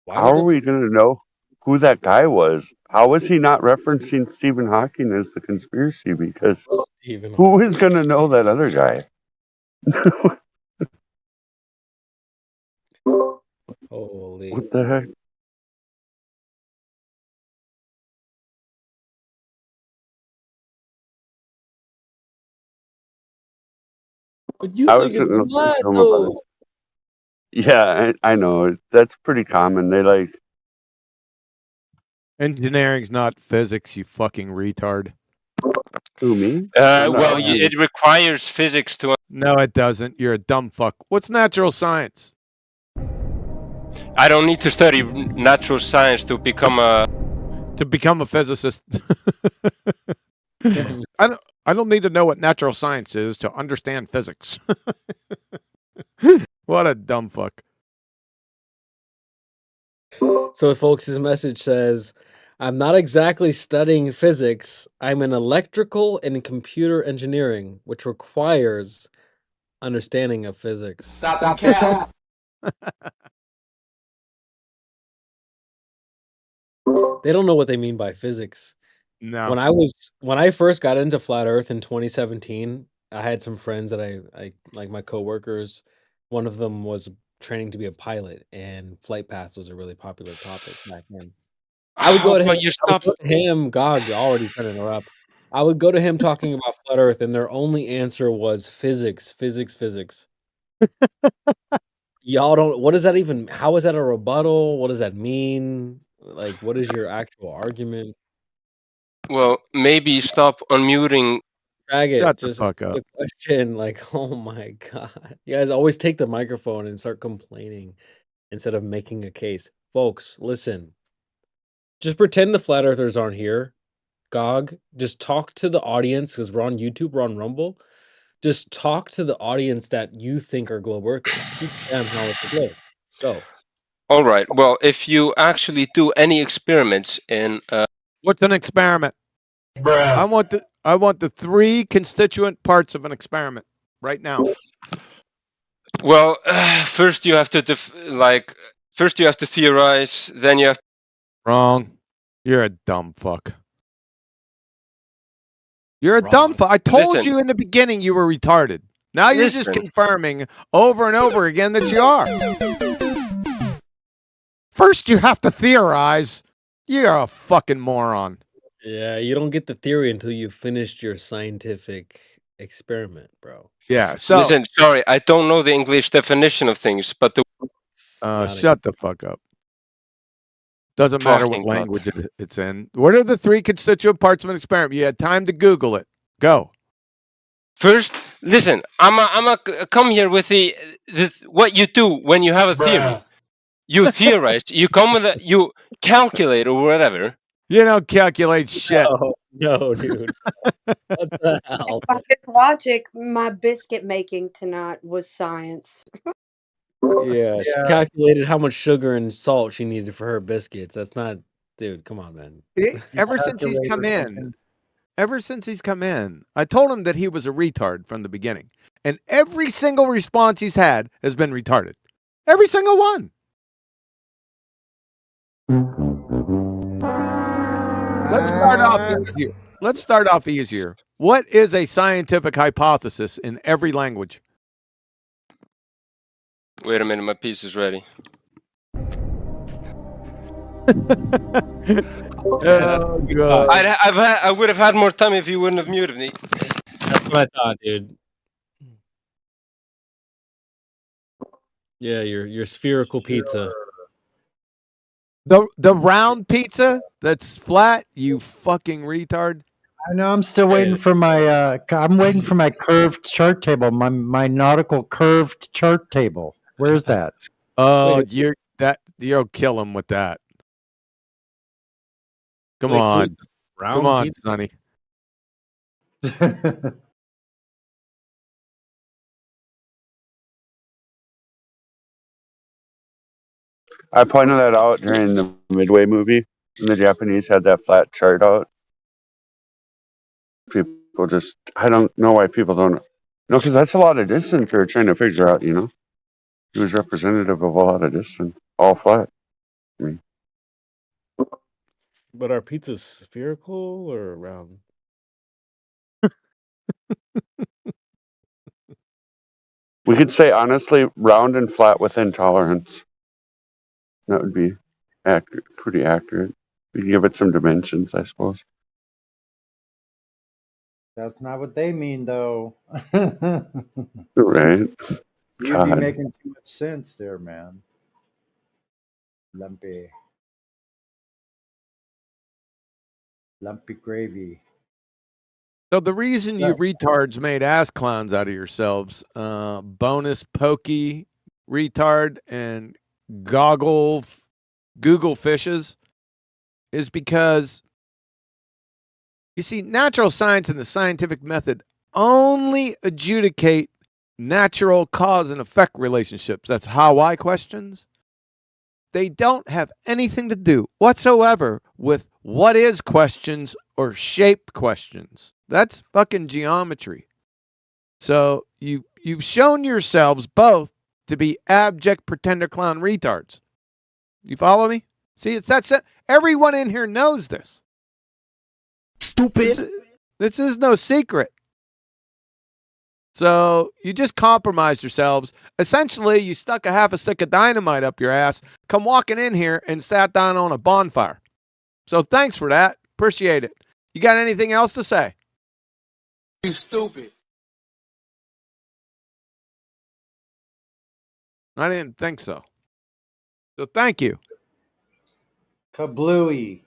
How are we going to know who that guy was? How is he not referencing Stephen Hawking as the conspiracy? Because Stephen who is going to know that other guy? Holy. What the heck? But you I think was it's sitting flat film about though. this. Yeah, I know. That's pretty common. They like Engineering's not physics, you fucking retard. who me? Well, it requires physics to. No, it doesn't. You're a dumb fuck. What's natural science? I don't need to study natural science to become a physicist. I don't need to know what natural science is to understand physics. What a dumb fuck. So, folks, his message says, I'm not exactly studying physics. I'm in electrical and computer engineering, which requires understanding of physics. Stop the cap. They don't know what they mean by physics. No. When I first got into flat Earth in 2017, I had some friends that I like my coworkers. One of them was training to be a pilot, and flight paths was a really popular topic back then. I would go to him. God, already trying to interrupt. I would go to him talking about flat Earth, and their only answer was physics, physics, physics. Y'all don't. What does that even? How is that a rebuttal? What does that mean? Like, what is your actual argument? Well, maybe stop unmuting. Faggot, Shut the just fuck up. a question. Like, oh my god, you guys always take the microphone and start complaining instead of making a case. Folks, listen. Just pretend the flat earthers aren't here. GOG, just talk to the audience because we're on YouTube, we're on Rumble. Just talk to the audience that you think are globe earthers. Teach them how it's a globe. Go. All right. Well, if you actually do any experiments in What's an experiment? I want the 3 constituent parts of an experiment right now. well, first you have to first you have to theorize, then you have Wrong. You're a dumb fuck. You're a dumb fuck. I told Listen. you in the beginning you were retarded. Now you're just Listen. confirming over and over again that you are. First you have to theorize. You're a fucking moron. Yeah, you don't get the theory until you've finished your scientific experiment, bro. Yeah, so Listen, sorry, I don't know the English definition of things, but the shut the fuck up. Doesn't matter what Fucking God. language it's in. What are the 3 constituent parts of an experiment? You had time to Google it. Go. First, listen, I'm a come here with the what you do when you have a theory. You theorize, you come with you calculate or whatever. You don't calculate shit. No, dude. What the hell? By his logic, my biscuit making tonight was science. Yeah, she calculated how much sugar and salt she needed for her biscuits. That's not, dude. Come on, man. Ever since he's come in, I told him that he was a retard from the beginning. And every single response he's had has been retarded. Every single one. Let's start off easier. What is a scientific hypothesis in every language? Wait a minute, my piece is ready. God. I would have had more time if you wouldn't have muted me. That's what I thought, dude. Yeah, your spherical pizza. The round pizza that's flat, you fucking retard. I know. I'm still waiting for my. I'm waiting for my curved chart table. My nautical curved chart table. Where's that? Oh, you'll kill him with that. Come on, come on, pizza? Sonny. I pointed that out during the Midway movie when the Japanese had that flat chart out. People just, I don't know why people don't. No, because that's a lot of distance they're trying to figure out, you know? It was representative of a lot of distance, all flat. I mean, But are pizzas spherical or round? we could say, honestly, round and flat within tolerance. That would be pretty accurate. We could give it some dimensions, I suppose. That's not what they mean, though. Right. You'd be making too much sense there, man. Lumpy gravy. So the reason you retards made ass clowns out of yourselves, bonus pokey retard and Google fishes, is because you see, natural science and the scientific method only adjudicate natural cause and effect relationships. That's Hawaii questions. They don't have anything to do whatsoever with what is questions or shape questions. That's fucking geometry. So you've shown yourselves both to be abject pretender clown retards. You follow me? See, it's that set. Everyone in here knows this. Stupid. This is no secret. So you just compromised yourselves. Essentially, you stuck a stick of dynamite up your ass, come walking in here and sat down on a bonfire. So thanks for that. Appreciate it. You got anything else to say? You stupid. I didn't think so. So thank you. Kablooey.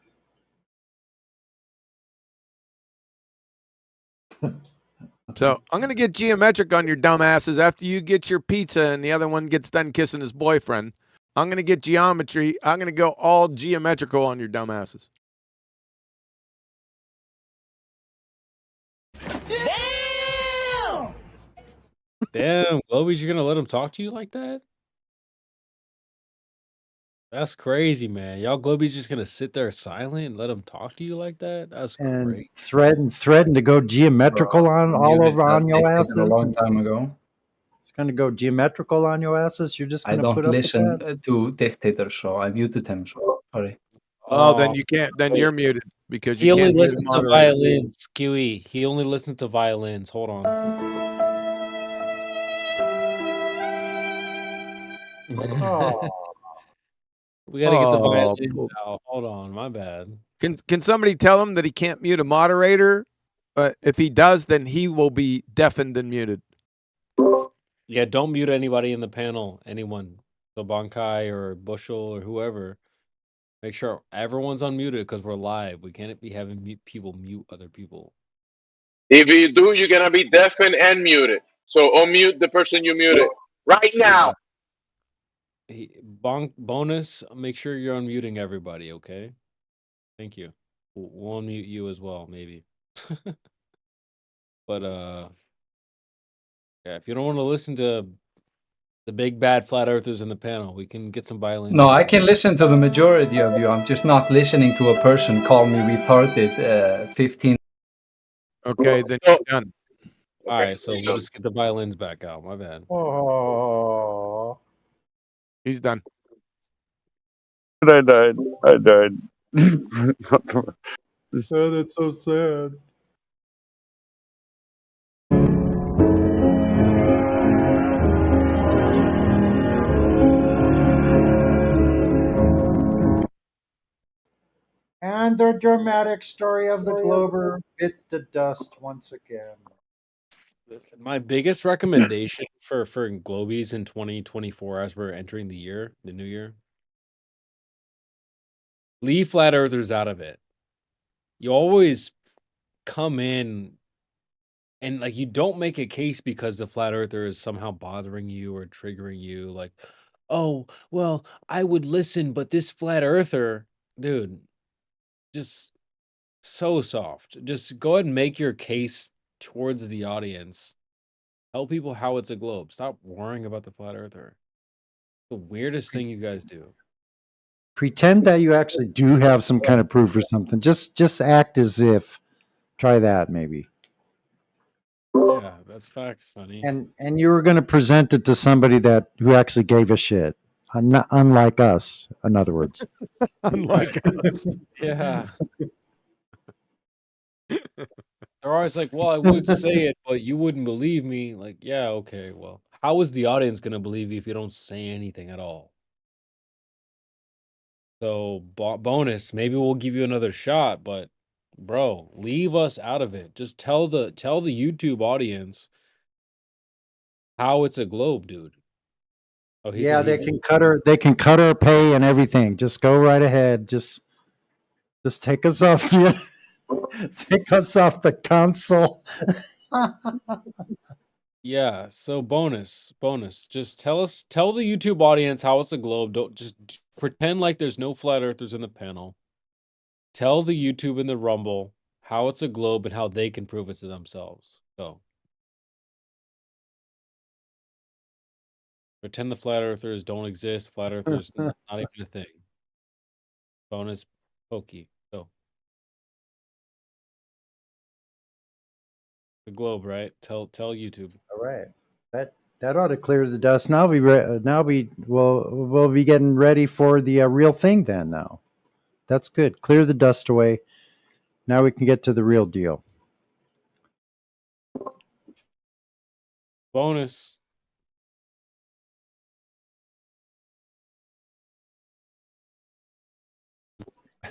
So I'm going to get geometric on your dumbasses after you get your pizza and the other one gets done kissing his boyfriend. I'm going to get geometry. I'm going to go all geometrical on your dumbasses. Damn, Globies, you're gonna let him talk to you like that? That's crazy, man. Y'all Globies just gonna sit there silent and let him talk to you like that? That's And great. threaten to go geometrical on all Muted over that on your dictator asses. a long time ago. It's going to go geometrical on your asses. You're just I going to don't put up with listen that. to dictators, so I muted him. So sorry. Oh, then you can't. Then you're muted because you He only can't mute a listens to moderator. violins, Skewy. He only listens to violins. Hold on. We gotta get the violins out. Hold on, my bad. Can somebody tell him that he can't mute a moderator? If he does, then he will be deafened and muted. Yeah, don't mute anybody in the panel. Anyone. So Bankai or Bushel or whoever. Make sure everyone's unmuted because we're live. We can't be having people mute other people. If you do, you're gonna be deafened and muted. So unmute the person you muted right now. Bonus, make sure you're unmuting everybody, okay? Thank you. We'll unmute you as well, maybe. But yeah, if you don't want to listen to the big bad flat earthers in the panel, we can get some violins. No, I can listen to the majority of you. I'm just not listening to a person call me retarded 15. Okay, then you're done. All right, so we'll just get the violins back out. My bad. Oh, he's done. I died. Oh, that's so sad. And the dramatic story of the Glober bit the dust once again. My biggest recommendation for Globies in 2024 as we're entering the new year, leave flat earthers out of it. You always come in and like you don't make a case because the flat earther is somehow bothering you or triggering you. Like, oh, well, I would listen, but this flat earther, dude, just so soft. Just go ahead and make your case towards the audience. Tell people how it's a globe. Stop worrying about the flat earther. The weirdest thing you guys do. Pretend that you actually do have some kind of proof or something. Just act as if. Try that maybe. Yeah, that's facts, honey. And you were going to present it to somebody who actually gave a shit. Unlike us, in other words. Unlike us. Yeah. They're always like, well, I would say it, but you wouldn't believe me. Like, yeah, okay, well, how is the audience going to believe you if you don't say anything at all? So, bonus, maybe we'll give you another shot, but bro, leave us out of it. Just tell the YouTube audience how it's a globe, dude. Oh, Yeah, they can cut her pay and everything. Just go right ahead. Just take us off. Yeah. Take us off the console. Yeah, so bonus. Just tell the YouTube audience how it's a globe. Don't just pretend like there's no flat earthers in the panel. Tell the YouTube and the Rumble how it's a globe and how they can prove it to themselves. Go. Pretend the flat earthers don't exist. Flat earthers not even a thing. Bonus Pokey. Go. The globe, right? Tell YouTube. All right. That ought to clear the dust. Now we'll be getting ready for the real thing then now. That's good. Clear the dust away. Now we can get to the real deal. Bonus.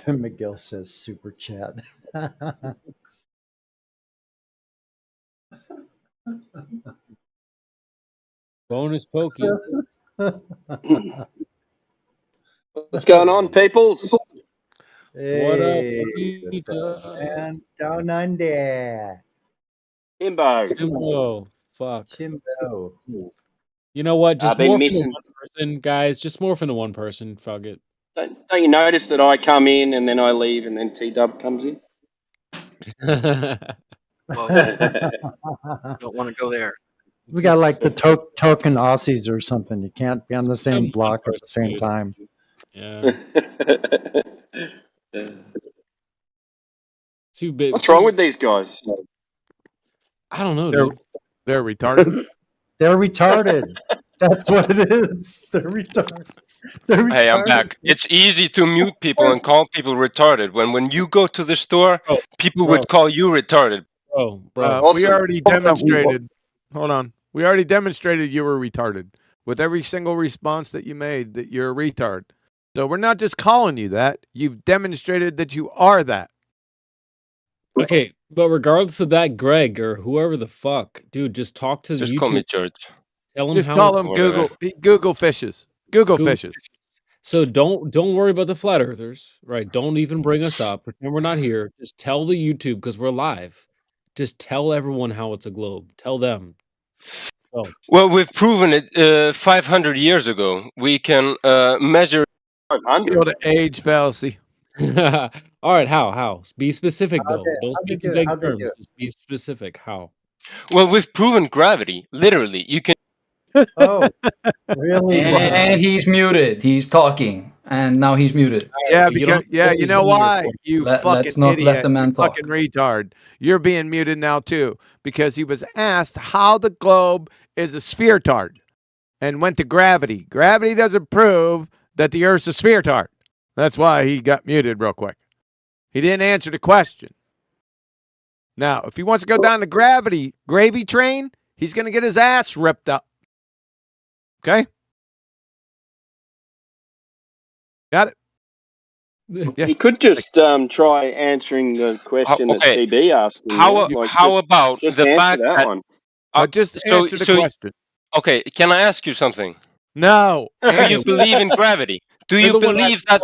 Miguel says super chat. Bonus Pokey. What's going on, peoples? Hey, what's up, man? Down under. Timbo. Timbo. Fuck. Timbo. You know what? Just I've been more for the missing. one person, guys. Just morph into one person. Fuck it. Don't you notice that I come in and then I leave and then T-Dub comes in? Don't want to go there. We got like the token Aussies or something. You can't be on the same block at the same time. Yeah. Too big. What's wrong with these guys? I don't know, dude. They're retarded. They're retarded. That's what it is. They're retarded. They're retarded. Hey, I'm back. It's easy to mute people and call people retarded. When you go to the store, people would call you retarded. Bro. We already demonstrated. Hold on. We already demonstrated you were retarded with every single response that you made that you're a retard. So we're not just calling you that. You've demonstrated that you are that. Okay, but regardless of that, Greg or whoever the fuck, dude, just talk to the Just YouTube. call me George. Tell him Just how call it's him Google. Google fishes. Google fishes. So don't worry about the flat earthers, right? Don't even bring us up. Pretend we're not here. Just tell the YouTube because we're live. Just tell everyone how it's a globe. Tell them. Oh. Well, we've proven it 500 years ago. We can measure. Feel the age fallacy. All right, how? Be specific though. Don't how'd they speak do in it? vague How'd they terms. do it? Just be specific. How? Well, we've proven gravity. Literally, you can. Oh, really? And he's muted. He's talking, and now he's muted. Yeah, You because don't you know why? You Let's fucking not idiot. let the man You talk. fucking retard. You're being muted now too because he was asked how the globe is a sphere tard and went to gravity. Gravity doesn't prove that the Earth's a sphere tard. That's why he got muted real quick. He didn't answer the question. Now, if he wants to go down the gravy train, he's going to get his ass ripped up. Okay? Got it? Yeah. You could just try answering the question okay. that CB asked. How about just the answer fact that that one? Just answer the question. Okay, can I ask you something? No. Do you believe in gravity? Do you believe that?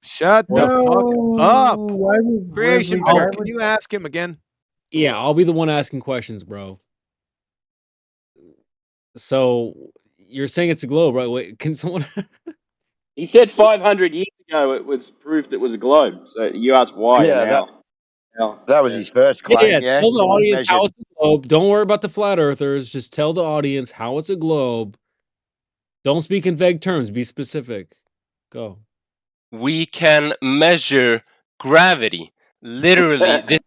Shut the fuck up. Why would Creation we- Bear, can you ask him again? Yeah, I'll be the one asking questions, bro. So you're saying it's a globe, right? Wait, can someone? He said 500 years ago it was proved it was a globe. So you asked why Yeah, now. that was his first Yeah, claim. Yeah, tell the it was audience how measured. it's a globe. Don't worry about the flat earthers. Just tell the audience how it's a globe. Don't speak in vague terms. Be specific. Go. We can measure gravity. Literally, this.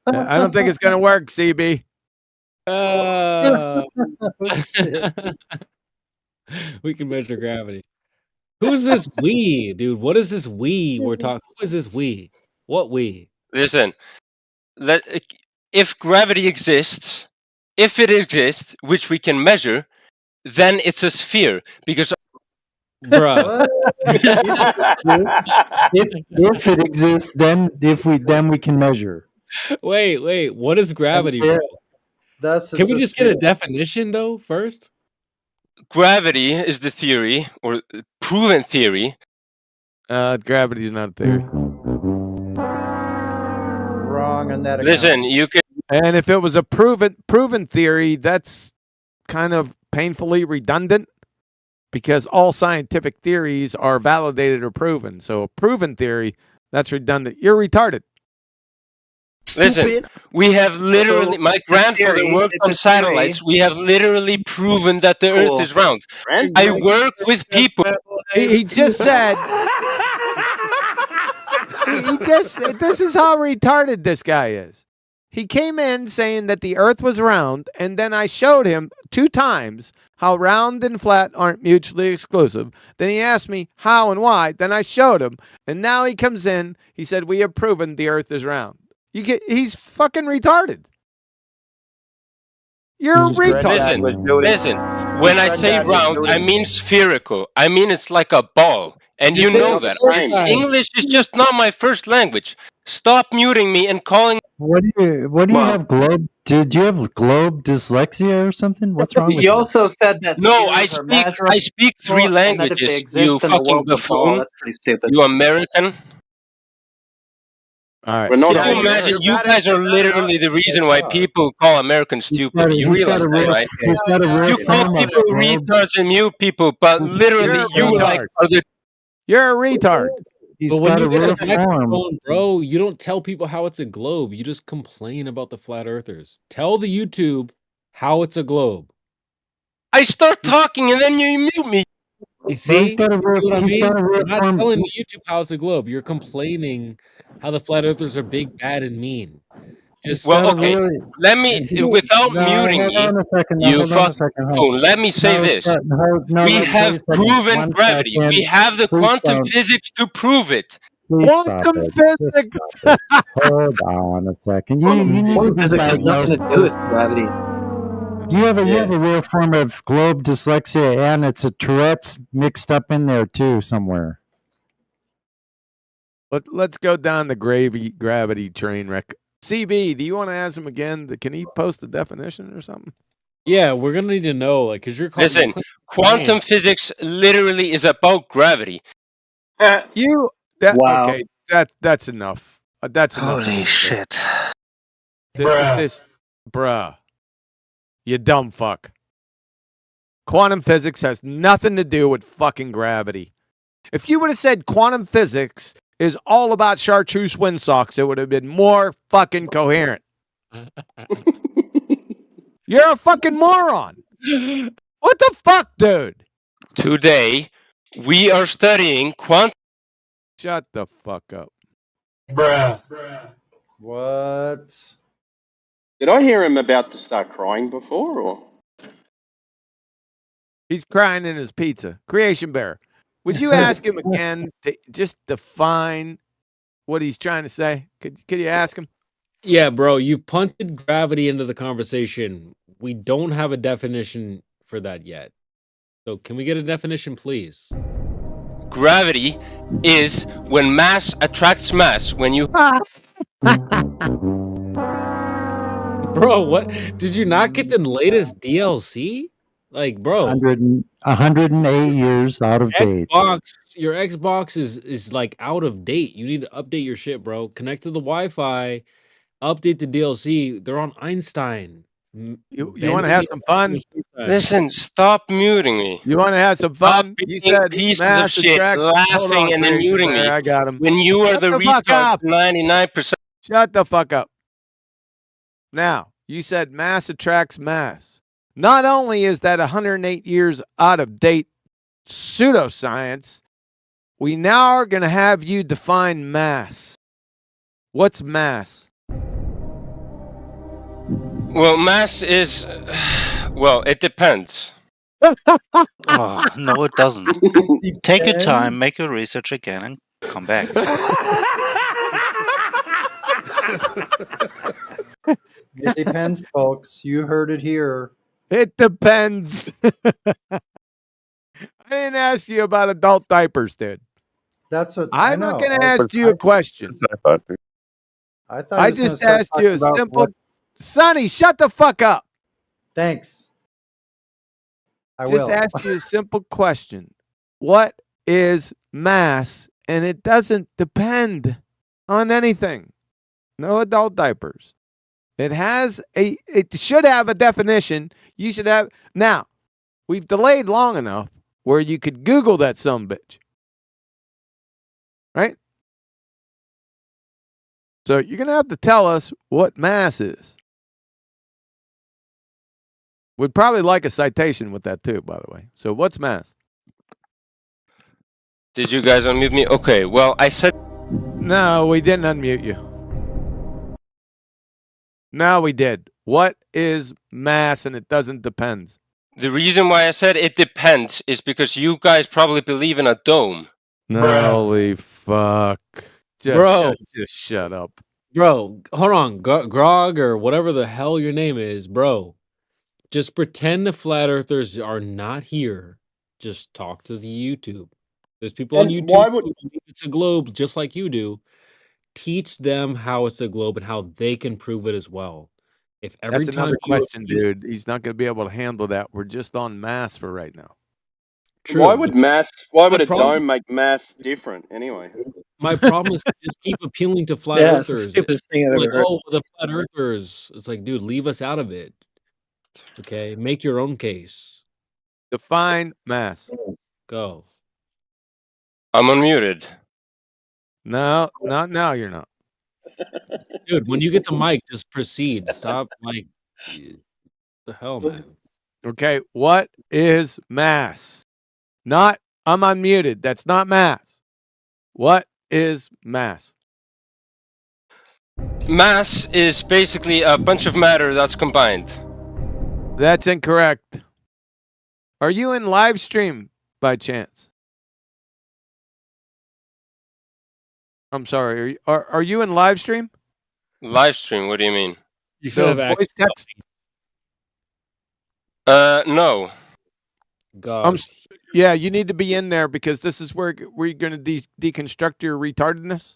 I don't think it's going to work, CB. We can measure gravity. Who's this we, dude? What is this we we're talking? Who is this we? What we? Listen, if gravity exists, if it exists, which we can measure, then it's a sphere because. Bruh. if it exists, then we can measure. Wait. What is gravity, bro? Can we just get a definition though first? Gravity is the theory or proven theory. Gravity is not a theory. Wrong on that. Listen, you can. And if it was a proven theory, that's kind of painfully redundant because all scientific theories are validated or proven. So a proven theory, that's redundant. You're retarded. Listen, we have literally. My grandfather worked on satellites. We have literally proven that the Earth is round. I work with people. He just said. This is how retarded this guy is. He came in saying that the Earth was round, and then I showed him 2 times how round and flat aren't mutually exclusive. Then he asked me how and why. Then I showed him, and now he comes in. He said, "We have proven the Earth is round." He's fucking retarded. You're a retard. Listen. When I say round, I mean spherical. I mean it's like a ball, and you know that. English is just not my first language. Stop muting me and calling. What do you have? Globe? Did you have globe dyslexia or something? What's wrong with You you? also said that. No, I speak 3 languages. You fucking buffoon. You American. All right. We're not Can all you imagine? American. You guys are literally the reason why people call Americans stupid. You realize that, right? You call people retards and mute people, but literally you like are the. You're a retard. But when you get a microphone, bro, you don't tell people how it's a globe. You just complain about the flat earthers. Tell the YouTube how it's a globe. I start talking and then you mute me. You see? he's got a real- See what I he's mean? got a real You're not form- telling the YouTube how it's a globe. You're complaining how the flat earthers are big, bad, and mean. Just Well, okay. Let me, without muting hold me, on a second, you hold on a fuck. second, hold Cool. on. Let me say No, this. no, We let's wait a have second. proven One gravity. second. We have the Please quantum don't. physics to prove it. Please stop Quantum it. Just physics. stop it. Hold on a second. You need to Quantum be physics has nothing diagnosed. to do with gravity. You have a real form of globe dyslexia, and it's a Tourette's mixed up in there too somewhere. Let's go down the gravity train wreck. CB, do you want to ask him again? Can he post the definition or something? Yeah, we're gonna need to know, like, because you're Listen, quantum physics literally is about gravity. Wow. Okay, that's enough. That's enough. Holy shit. Bruh. You dumb fuck. Quantum physics has nothing to do with fucking gravity. If you would have said quantum physics is all about chartreuse windsocks, it would have been more fucking coherent. You're a fucking moron. What the fuck, dude? Today, we are studying quantum. Shut the fuck up. Bruh. What? Did I hear him about to start crying before, or? He's crying in his pizza. Creation Bear. Would you ask him again to just define what he's trying to say? Could you ask him? Yeah, bro, you've punted gravity into the conversation. We don't have a definition for that yet. So can we get a definition, please? Gravity is when mass attracts mass. When you. Bro, what? Did you not get the latest DLC? Like, bro, 108 years out of date. Your Xbox is like out of date. You need to update your shit, bro. Connect to the Wi-Fi, update the DLC. They're on Einstein. You want to have some fun? Listen, stop muting me. You want to have some fun? You said pieces mass of shit, attract- Hold laughing on, and then Creation muting Bear, me. I got him. When you are Shut the the fuck retard, up. 99%. Shut the fuck up. Now, you said mass attracts mass. Not only is that 108 years out of date pseudoscience, we now are going to have you define mass. What's mass? Well, mass is. Well, it depends. Oh, no, it doesn't. Take your time, make your research again, and come back. It depends, folks. You heard it here. It depends. I didn't ask you about adult diapers, dude. That's what I'm not going to ask you a question. I thought I just asked you a simple. Sonny, shut the fuck up. Thanks. I Just will. asked you a simple question. What is mass? And it doesn't depend on anything. No adult diapers. It should have a definition. You should have. Now, we've delayed long enough where you could Google that sumbitch. Right? So you're going to have to tell us what mass is. We'd probably like a citation with that too, by the way. So what's mass? Did you guys unmute me? Okay, well, I said. No, we didn't unmute you. No, we did. What is mass? And it doesn't depend. The reason why I said it depends is because you guys probably believe in a dome. Holy fuck. Bro. Just shut up. Bro, hold on. Grog or whatever the hell your name is, bro. Just pretend the flat earthers are not here. Just talk to the YouTube. There's people on And YouTube why would- who believe it's a globe just like you do. Teach them how it's a globe and how they can prove it as well. If every That's time another you- question, dude. He's not going to be able to handle that. We're just on mass for right now. Why would but a the problem- dome make mass different anyway? My problem is to just keep appealing to flat Yeah, it's the earthers. stupidest thing I've Like, ever heard. oh, the flat earthers. It's like, dude, leave us out of it. Okay, make your own case. Define mass. Go. I'm unmuted. No, not now. You're not. Dude, when you get the mic, just proceed. Stop, like, the hell, man. Okay, what is mass? Not I'm unmuted. That's not mass. What is mass? Mass is basically a bunch of matter that's combined. That's incorrect. Are you in live stream by chance? I'm sorry. Are you in live stream? Live stream? What do you mean? You So voice text. No. God. Yeah, you need to be in there because this is where we're going to deconstruct your retardedness.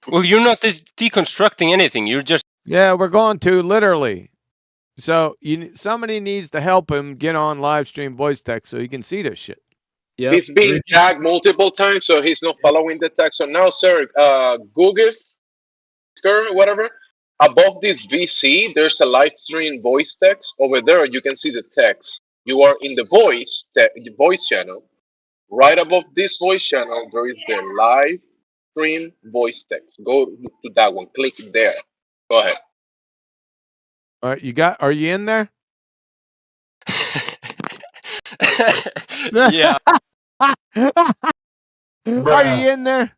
Well, you're not deconstructing anything. You're just. Yeah, we're going to literally. So somebody needs to help him get on live stream voice text so he can see this shit. Yep. He's being tagged multiple times, so he's not following the tag. So now, sir, Google, whatever, above this VC, there's a live stream voice text. Over there, you can see the text. You are in the voice channel. Right above this voice channel, there is the live stream voice text. Go to that one. Click there. Go ahead. All right, are you in there? Yeah. Are you in there?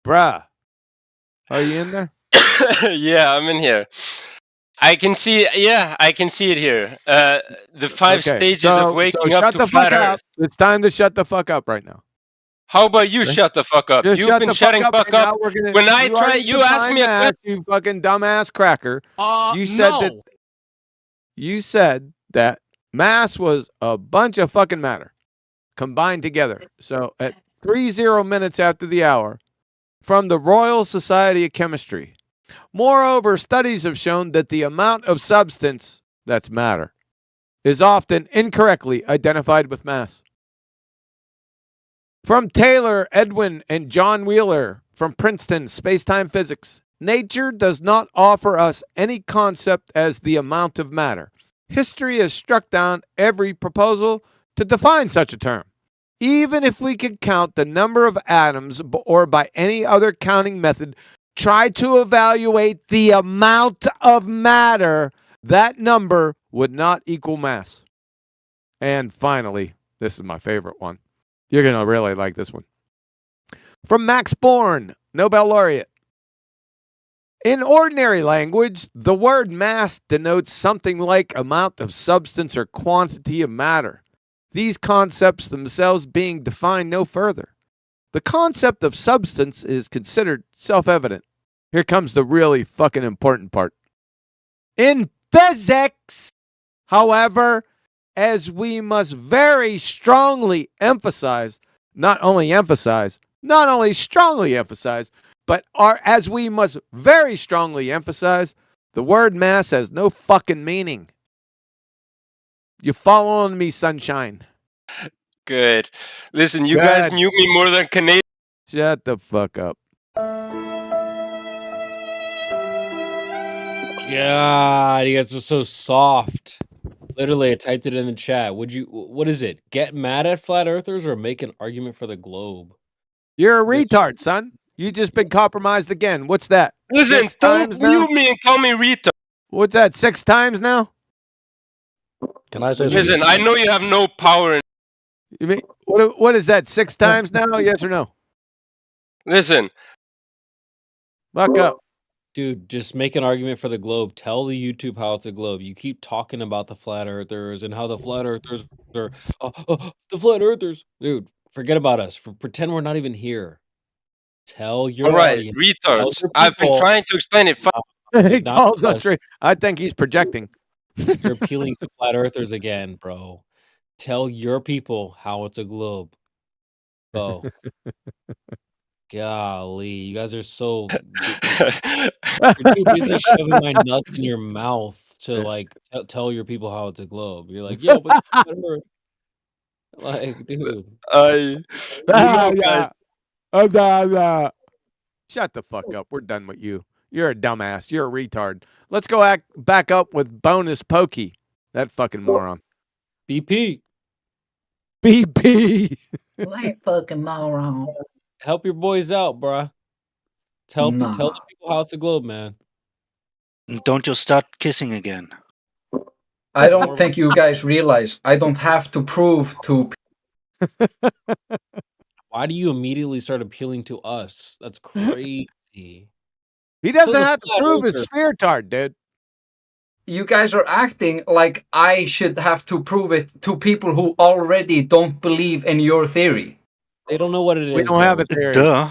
Bruh. Are you in there? Yeah, I'm in here. I can see. Yeah, I can see it here. The 5 stages of waking up to flat Earth. It's time to shut the fuck up right now. How about you shut the fuck up? Just You've shut been the shutting fuck fuck right up. now. When I try, you ask me a question. You fucking dumbass cracker. You said you said that mass was a bunch of fucking matter combined together. So at 30 minutes after the hour, from the Royal Society of Chemistry. Moreover, studies have shown that the amount of substance, that's matter, is often incorrectly identified with mass. From Taylor, Edwin, and John Wheeler from Princeton Space-Time Physics, nature does not offer us any concept as the amount of matter. History has struck down every proposal to define such a term. Even if we could count the number of atoms or by any other counting method, try to evaluate the amount of matter, that number would not equal mass. And finally, this is my favorite one. You're going to really like this one. From Max Born, Nobel laureate. In ordinary language, the word mass denotes something like amount of substance or quantity of matter. These concepts themselves being defined no further. The concept of substance is considered self-evident. Here comes the really fucking important part. In physics, however, as we must very strongly emphasize, not only strongly emphasize, but as we must very strongly emphasize, the word mass has no fucking meaning. You following me, sunshine? Good. Listen, you guys mute me more than Canadian. Shut the fuck up. God, you guys are so soft. Literally, I typed it in the chat. What is it? Get mad at flat earthers or make an argument for the globe? You're a retard, son. You just been compromised again. What's that? Listen, don't mute me and call me retard. What's that? 6 times now? Can I say Listen, I know you have no power. You mean what is that? 6 times now? Yes or no? Listen. Buck up. Dude, just make an argument for the globe. Tell the YouTube how it's a globe. You keep talking about the flat earthers and how the flat earthers are the flat earthers. Dude, forget about us. Pretend we're not even here. Tell your All right, audience, retards. tell your I've been people- trying to explain it. He Not calls us us. straight. I think he's projecting. You're appealing to flat earthers again, bro. Tell your people how it's a globe. Go. Golly, you guys are so you're too busy shoving my nuts in your mouth to like tell your people how it's a globe. You're like, yo, but it's flat earth. Like, dude. You know, guys. Shut the fuck up. We're done with you. You're a dumbass. You're a retard. Let's go back up with Bonus Pokey. That fucking moron. BP. BP. That fucking moron. Help your boys out, bruh. Tell Nah. the people how it's a globe, man. Don't you start kissing again. I don't think you guys realize I don't have to prove to. Why do you immediately start appealing to us? That's crazy. He doesn't So the have to flat prove his earther- sphere tard, dude. You guys are acting like I should have to prove it to people who already don't believe in your theory. They don't know what it is. We don't have bro. a theory. Duh.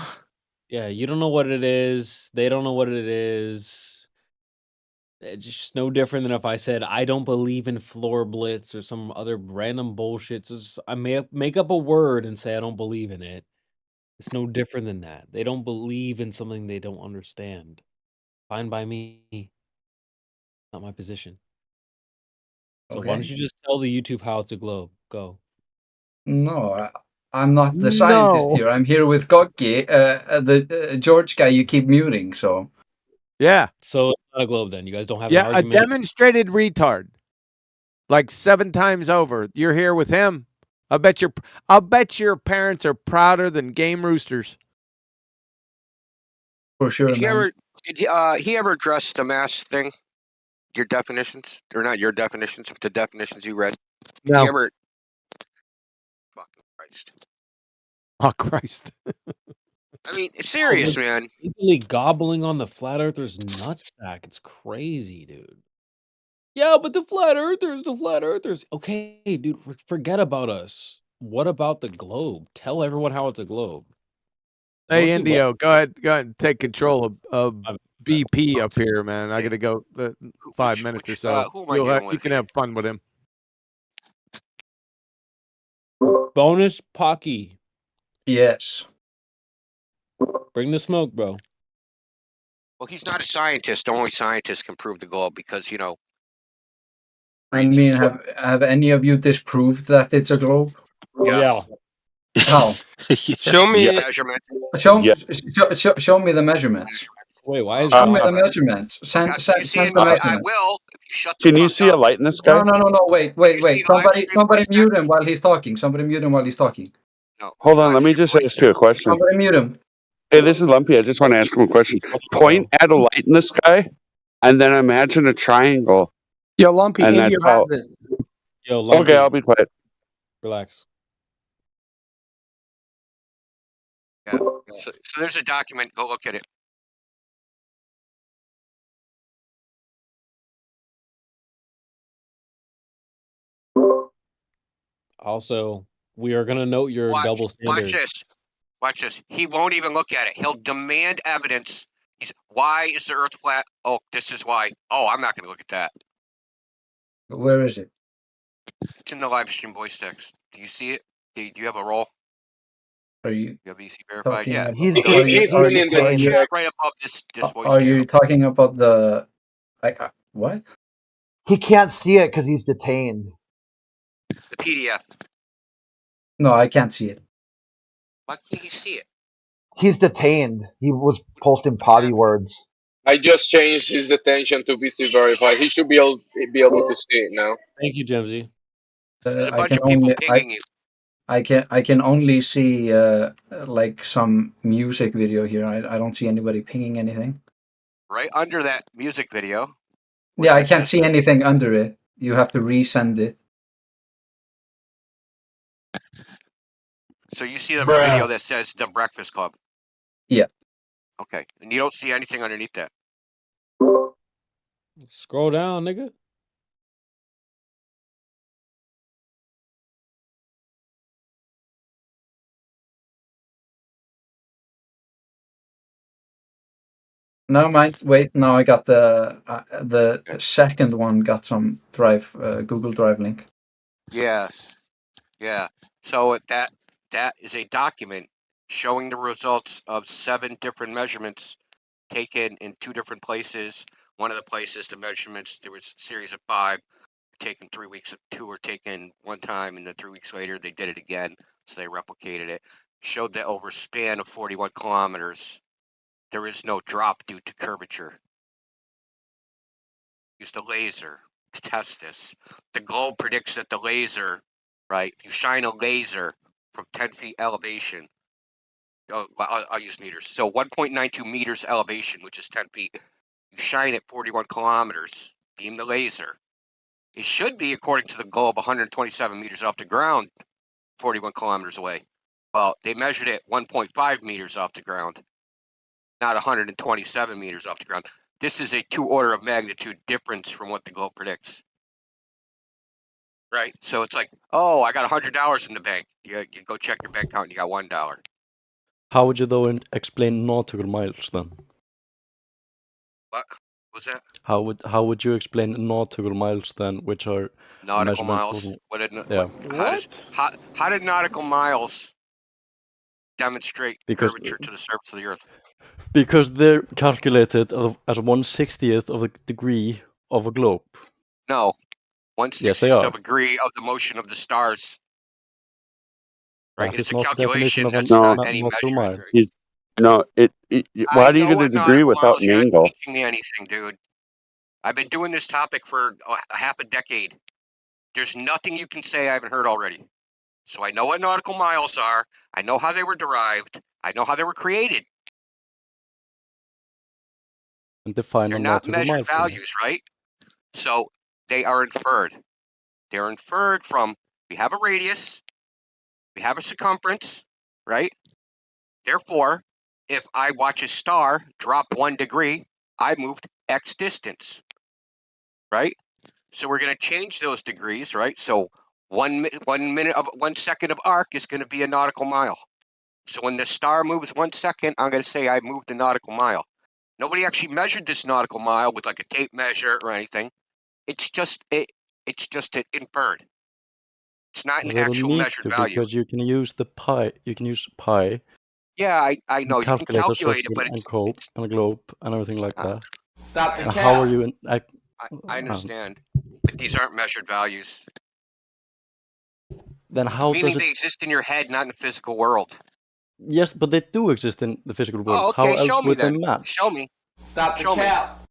Yeah, you don't know what it is. They don't know what it is. It's just no different than if I said I don't believe in floor blitz or some other random bullshit. Just, I may make up a word and say I don't believe in it. It's no different than that. They don't believe in something they don't understand. Fine by me. Not my position. So why don't Okay. you just tell the YouTube how it's a globe? Go. No, I'm not the scientist No. here. I'm here with Goggi, the George guy you keep muting. So Yeah. So it's not a globe then. You guys don't have Yeah, an a argument. demonstrated retard. Like 7 times over. You're here with him. I'll bet your parents are prouder than game roosters. for sure, Did he man. ever? Did he ever address the mass thing? Your definitions, or not your definitions, but the definitions you read. Did No. he ever? Fucking Christ! Oh Christ. I mean, it's serious, man. Easily gobbling on the flat earther's nutsack. It's crazy, dude. Yeah, but the flat earthers. Okay, dude, forget about us. What about the globe? Tell everyone how it's a globe. Hey, Mostly Indio, go ahead and take control of I'm- BP up here, man. I got to go 5 minutes or so. who am I dealing You with can here? have fun with him. Bonus Pocky. Yes. Bring the smoke, bro. Well, he's not a scientist. Only scientists can prove the globe because I mean, have any of you disproved that it's a globe? Yeah. How? Show me. measurement. Show me the measurements. Wait, why is Show me the measurements. Send the measurements. I will if you shut. Can you see a light in the sky? No. Wait. see the live stream Somebody mute him while he's talking. Somebody mute him while he's talking. No. Hold on, let me just ask you a question. Somebody mute him. Hey, this is Lumpy. I just want to ask him a question. Point at a light in the sky, and then imagine a triangle. Yo, Lumpy, And Indio that's how- has this. Yo, Lumpy, Okay, I'll be quiet. relax. Yeah. So there's a document. Go look at it. Also, we are gonna note your double Watch standards. this. Watch this. He won't even look at it. He'll demand evidence. Why is the Earth flat? Oh, this is why. Oh, I'm not going to look at that. Where is it? It's in the live stream voice text. Do you see it? Do you have a role? Are you? You have EC verified? talking Yeah. about- He's are you- in are you- the are you- Chat right above this voice Are channel. you talking about the? What? He can't see it because he's detained. The PDF. No, I can't see it. Why can't you see it? He's detained. He was posting potty words. I just changed his attention to VC verified. He should be able to see it now. Thank you, Jemsy. I can only I can only see like some music video here. I don't see anybody pinging anything. Right under that music video. Yeah, I can't see anything under it. You have to resend it. So you see the Bruh. video that says The Breakfast Club. Yeah. Okay. And you don't see anything underneath that. Scroll down, nigga. No, wait. No, I got the second one. Got some Drive, Google Drive link. Yes. Yeah. So that is a document showing the results of 7 different measurements taken in 2 different places. One of the places, the measurements, there was a series of 5 taken 3 weeks. 2 were taken one time, and then 3 weeks later they did it again. So they replicated it. Showed that over a span of 41 kilometers, there is no drop due to curvature. Use the laser to test this. The globe predicts that the laser, right? If you shine a laser from 10 feet elevation, I'll use meters. So 1.92 meters elevation, which is 10 feet. You shine it 41 kilometers, beam the laser. It should be, according to the globe, 127 meters off the ground, 41 kilometers away. Well, they measured it 1.5 meters off the ground, not 127 meters off the ground. This is a 2 order of magnitude difference from what the globe predicts. Right? So it's like, oh, I got $100 in the bank. You go check your bank account and you got $1. How would you though explain nautical miles then? What was that? How would you explain nautical miles then, which are Nautical measurement miles? of- What did, yeah. how did nautical miles demonstrate Because- curvature to the surface of the Earth? Because they're calculated as 1/60th of a degree of a globe. No, Yes, they 1/60th are. of a degree of the motion of the stars. Right? That It's is a not the definition calculation. of a That's not any nautical measurement. mile. He's no. Why I do you know get a what degree nautical without miles. an You're not angle? teaching me anything, dude. I've been doing this topic for a half a decade. There's nothing you can say I haven't heard already. So I know what nautical miles are. I know how they were derived. I know how they were created. And define They're a not nautical measured mile for me. values, right? So they are inferred. They're inferred from, we have a radius, we have a circumference, right? Therefore, if I watch a star drop 1 degree, I moved X distance, right? So we're going to change those degrees, right? So 1 second of arc is going to be a nautical mile. So when the star moves 1 second, I'm going to say I moved a nautical mile. Nobody actually measured this nautical mile with like a tape measure or anything. It's just inferred. It's not an They don't actual need measured to, value. because you can use the pi. You can use pi. Yeah, I know. You can Calculate a calculate it, circle but and it's globe and everything like that. Stop the And cap. how are you? I understand, but these aren't measured values. Then how Meaning does they it? exist in your head, not in the physical world. Yes, but they do exist in the physical world. Oh, How okay. Show else me would they then. match? Show me. Stop the Show me. cap.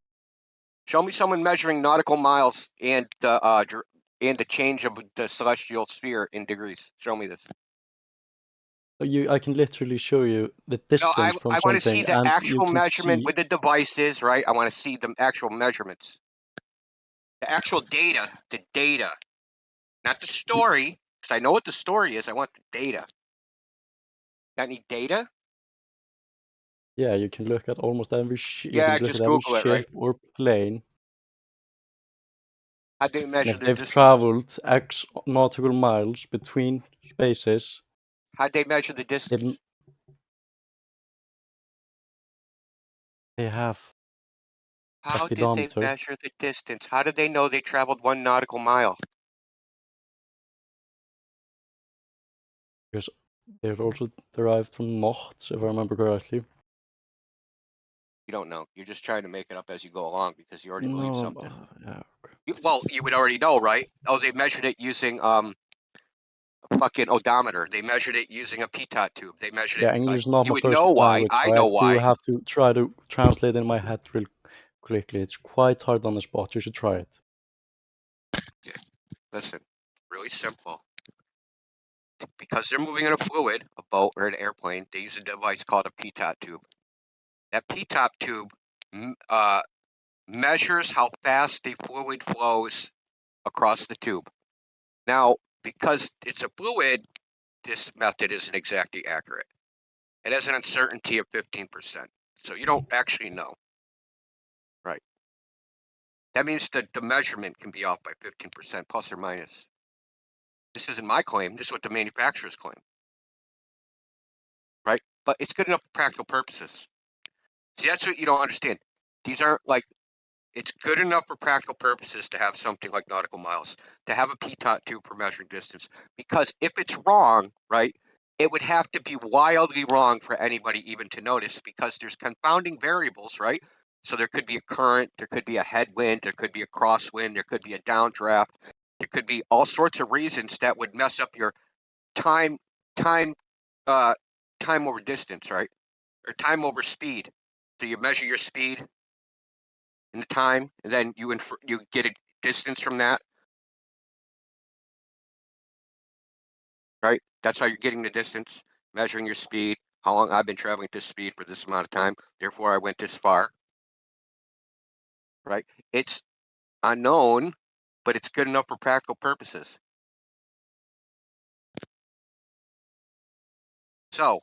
Show me someone measuring nautical miles and the change of the celestial sphere in degrees. Show me this. I can literally show you the No, distance from I want to see something, the and you actual can measurement see. with the devices, right? I want to see the actual measurements. The actual data. The data. Not the story, because I know what the story is. I want the data. Got any data? Yeah, you can look at almost every. You Yeah, can look just at every Google it, right? ship or plane. How'd they And measure if the they've distance? traveled X nautical miles between spaces, How'd they measure the distance? they have How a did they speedometer. measure the distance? How did they know they traveled 1 nautical mile? Because they're also derived from knots, if I remember correctly. You don't know. You're just trying to make it up as you go along because you already believe No, something. yeah. Well, you would already know, right? Oh, they measured it using a fucking odometer. They measured it using a pitot tube. They measured Yeah, it. English Like, is not you my would first know why. language, I so I know do why. have to try to translate in my head real quickly. It's quite hard on the spot. You should try it. Listen, really simple. Because they're moving in a fluid, a boat or an airplane, they use a device called a pitot tube. That pitot tube measures how fast the fluid flows across the tube. Now, because it's a fluid, this method isn't exactly accurate. It has an uncertainty of 15%. So you don't actually know. Right. That means that the measurement can be off by 15% plus or minus. This isn't my claim. This is what the manufacturers claim. Right? But it's good enough for practical purposes. See, that's what you don't understand. These aren't like, it's good enough for practical purposes to have something like nautical miles, to have a pitot tube for measuring distance. Because if it's wrong, right, it would have to be wildly wrong for anybody even to notice, because there's confounding variables, right? So there could be a current, there could be a headwind, there could be a crosswind, there could be a downdraft, there could be all sorts of reasons that would mess up your time over distance, right? Or time over speed. So you measure your speed and the time, and then you get a distance from that, right? That's how you're getting the distance, measuring your speed. How long I've been traveling at this speed for this amount of time, therefore I went this far, right? It's unknown, but it's good enough for practical purposes. So,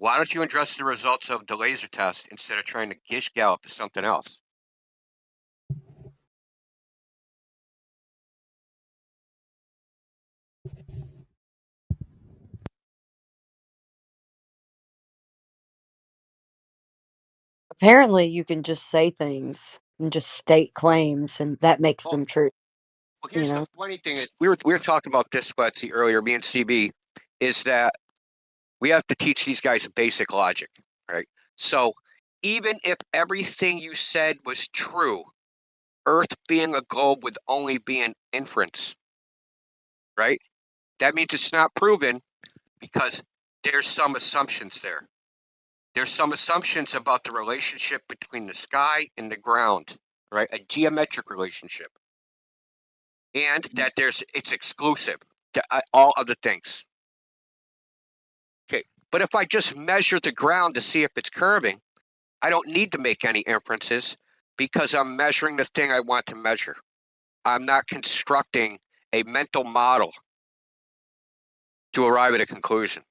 why don't you address the results of the laser test instead of trying to gish gallop to something else? Apparently, you can just say things and just state claims, and that makes them true. Well, here's the funny thing is we were talking about this, Betsy, earlier, me and CB, is that we have to teach these guys basic logic, right? So even if everything you said was true, Earth being a globe would only be an inference, right? That means it's not proven because there's some assumptions there. There's some assumptions about the relationship between the sky and the ground, right? A geometric relationship. And that it's exclusive to all other things. Okay, but if I just measure the ground to see if it's curving, I don't need to make any inferences because I'm measuring the thing I want to measure. I'm not constructing a mental model to arrive at a conclusion.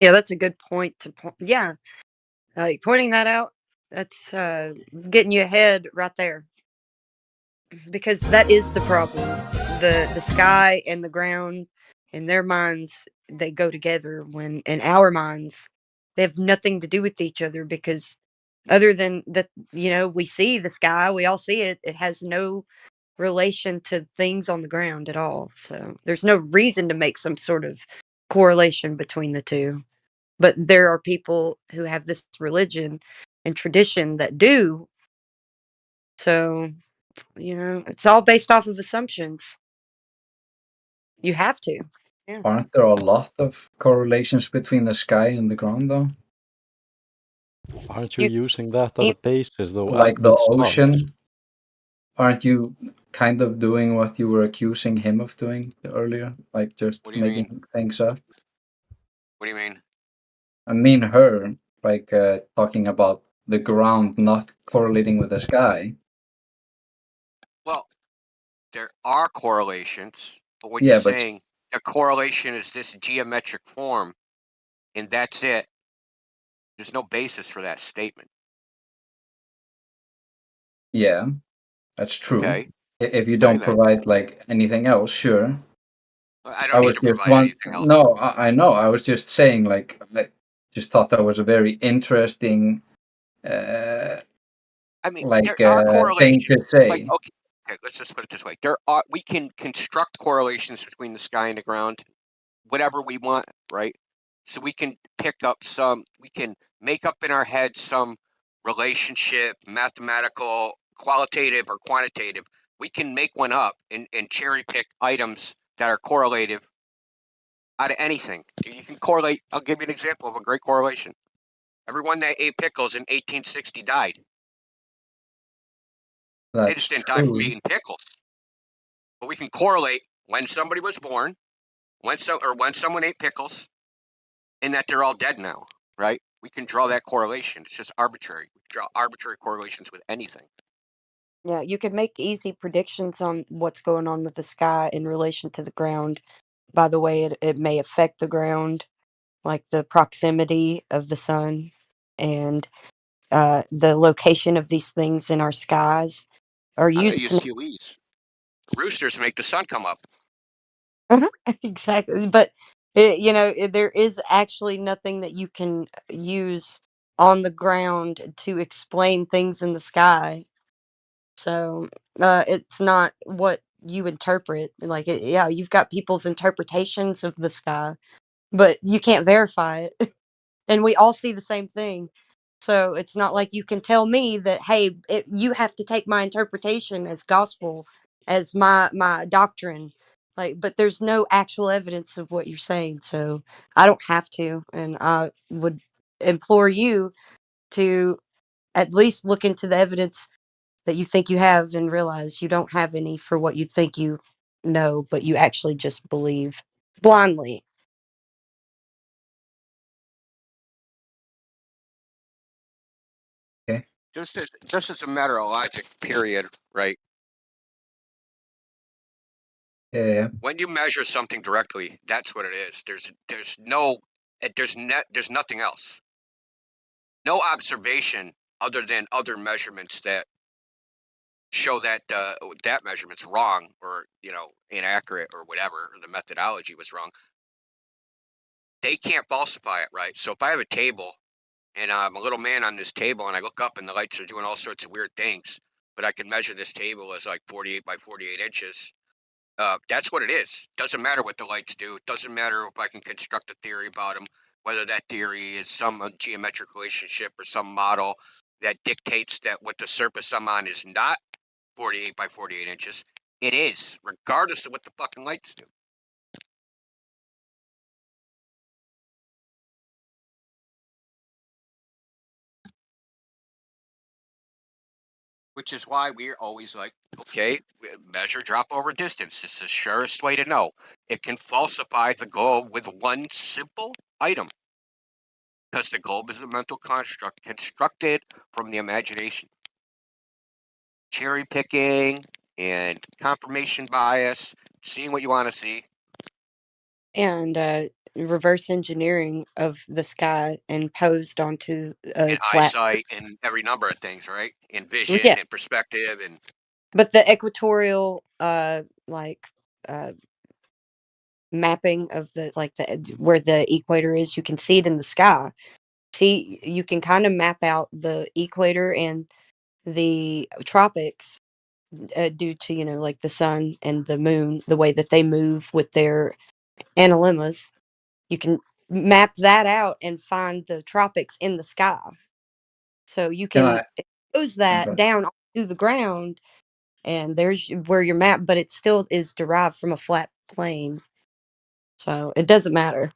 Yeah, that's a good point to point. Yeah, pointing that out, that's getting you ahead right there. Because that is the problem. The sky and the ground, in their minds, they go together. When in our minds, they have nothing to do with each other because other than that, we see the sky, we all see it. It has no relation to things on the ground at all. So there's no reason to make some sort of correlation between the two. But there are people who have this religion and tradition that do. So, it's all based off of assumptions. You have to. Yeah. Aren't there a lot of correlations between the sky and the ground, though? Aren't you using that as a basis, though? Like the with stars? ocean? Aren't you kind of doing what you were accusing him of doing earlier? Like just What do you making things up? What do you mean? I mean her, like talking about the ground not correlating with the sky. Well, there are correlations, but when Yeah, you're but saying a correlation is this geometric form and that's it, there's no basis for that statement. yeah, that's true. Okay. If you Okay, don't then. provide like anything else, sure. I don't need was to just provide anything else. No, I know. I was just saying, like, I just thought that was a very interesting, I mean, like, there are thing correlations. to say. Like, okay, let's just put it this way: we can construct correlations between the sky and the ground, whatever we want, right? So we can we can make up in our head some relationship, mathematical, qualitative or quantitative. We can make one up and cherry pick items that are correlative out of anything. You can correlate. I'll give you an example of a great correlation. Everyone that ate pickles in 1860 died. They just didn't die from eating pickles. But we can correlate when somebody was born, when someone ate pickles, and that they're all dead now, right? We can draw that correlation. It's just arbitrary. We can draw arbitrary correlations with anything. Yeah, you can make easy predictions on what's going on with the sky in relation to the ground. By the way, it may affect the ground, like the proximity of the sun and the location of these things in our skies are I used use to. QEs. Roosters make the sun come up. Exactly, but there is actually nothing that you can use on the ground to explain things in the sky. So it's not what you interpret. Like, yeah, you've got people's interpretations of the sky, but you can't verify it. And we all see the same thing. So it's not like you can tell me that, hey, you have to take my interpretation as gospel, as my doctrine. Like, but there's no actual evidence of what you're saying, so I don't have to, and I would implore you to at least look into the evidence that you think you have and realize you don't have any for what you think you know, but you actually just believe blindly. Okay. Just as a matter of logic, period, right? Yeah. When you measure something directly, that's what it is. There's nothing else. No observation other than other measurements that show that that measurement's wrong or inaccurate or whatever, or the methodology was wrong. They can't falsify it, right? So if I have a table and I'm a little man on this table and I look up and the lights are doing all sorts of weird things, but I can measure this table as like 48 by 48 inches. That's what it is. Doesn't matter what the lights do. It doesn't matter if I can construct a theory about them, whether that theory is some geometric relationship or some model that dictates that what the surface I'm on is not 48 by 48 inches. It is, regardless of what the fucking lights do. Which is why we're always like, okay, measure drop over distance. It's the surest way to know. It can falsify the globe with one simple item. Because the globe is a mental construct constructed from the imagination. Cherry picking and confirmation bias, seeing what you want to see. And reverse engineering of the sky and posed onto a And flat. eyesight and every number of things, right? And vision Yeah. and perspective and But the equatorial mapping of the where the equator is, you can see it in the sky. See, you can kind of map out the equator and the tropics due to like the sun and the moon, the way that they move with their analemmas. You can map that out and find the tropics in the sky. So you can expose that down to the ground, and there's where your map, but it still is derived from a flat plane. So it doesn't matter.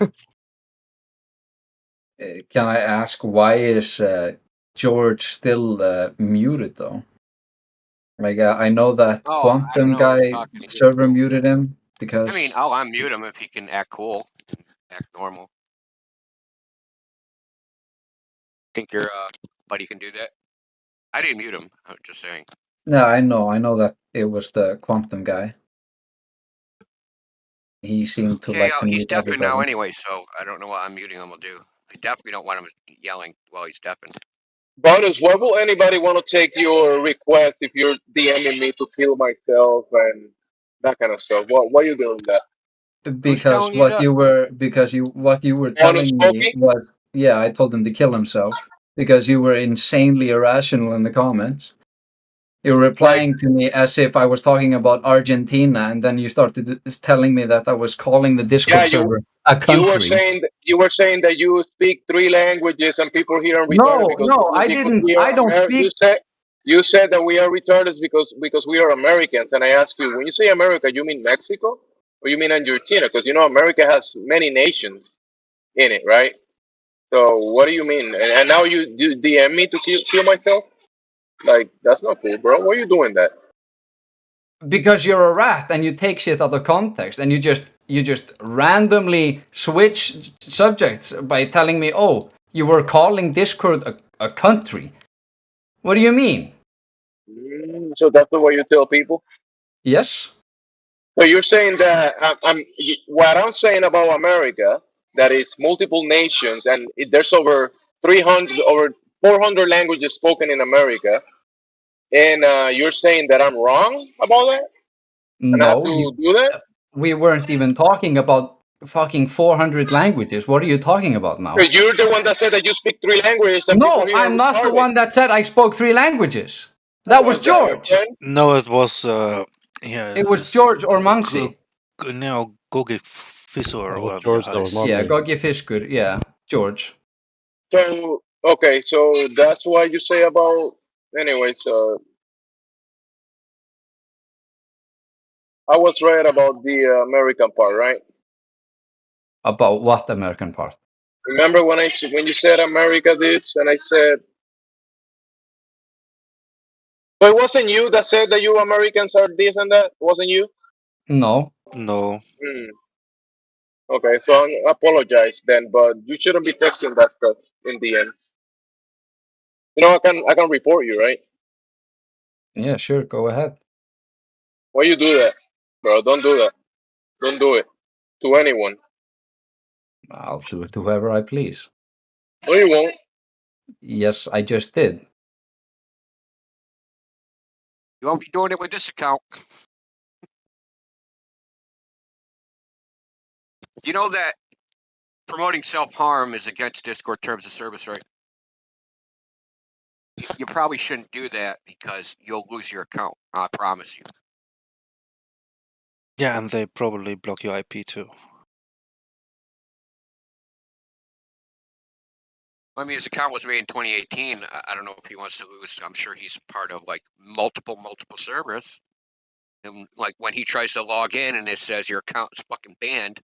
Can I ask why is George still muted though? Like I know that Quantum guy server muted him because. I mean, I'll unmute him if he can act cool, act normal. Think your buddy can do that? I didn't mute him. I'm just saying. No, I know that it was the Quantum guy. He seemed to like to he's mute deafened now everybody. anyway, so I don't know what unmuting him will do. I definitely don't want him yelling while he's deafened. Bonus, why will anybody want to take your request if you're DMing me to kill myself and that kind of stuff? Why are you doing that? Because what you were telling me was, yeah, I told him to kill himself because you were insanely irrational in the comments. You were replying to me as if I was talking about Argentina, and then you started telling me that I was calling the Discord server a country. You were saying that you speak 3 languages and people here are retarded because I didn't. I don't speak. You said that we are retarded because we are Americans, and I asked you, when you say America, you mean Mexico or you mean Argentina? Because America has many nations in it, right? So what do you mean? And now you DM me to kill myself? Like, that's not cool, bro. Why are you doing that? Because you're a rat and you take shit out of context and you just randomly switch subjects by telling me, oh, you were calling Discord a country. What do you mean? So that's the way you tell people? Yes. So you're saying that what I'm saying about America, that is multiple nations and there's over 400 languages spoken in America, and you're saying that I'm wrong about that? And I have to do that? We weren't even talking about fucking 400 languages. What are you talking about now? Because you're the one that said that you speak 3 languages. And no, I'm not the one that said I spoke 3 languages. That was George. No, it was it was George or Mansi. No, Gogi Fisur. Yeah, Gogi Fiskur. Yeah, George. So okay, so that's why you say about. Anyways, I was right about the American part, right? About what American part? Remember when you said America this, and I said So it wasn't you that said that you Americans are this and that? It wasn't you? No. No. Hmm. Okay, so I apologize then, but you shouldn't be texting that stuff in the end. You know, I can report you, right? Yeah, sure. Go ahead. Why you do that, bro? Don't do that. Don't do it to anyone. I'll do it to whoever I please. No, you won't. Yes, I just did. You won't be doing it with this account. You know that promoting self-harm is against Discord terms of service, right? You probably shouldn't do that because you'll lose your account. I promise you. Yeah, and they probably block your IP too. I mean, his account was made in 2018. I don't know if he wants to lose. I'm sure he's part of like multiple servers. And like when he tries to log in and it says your account is fucking banned,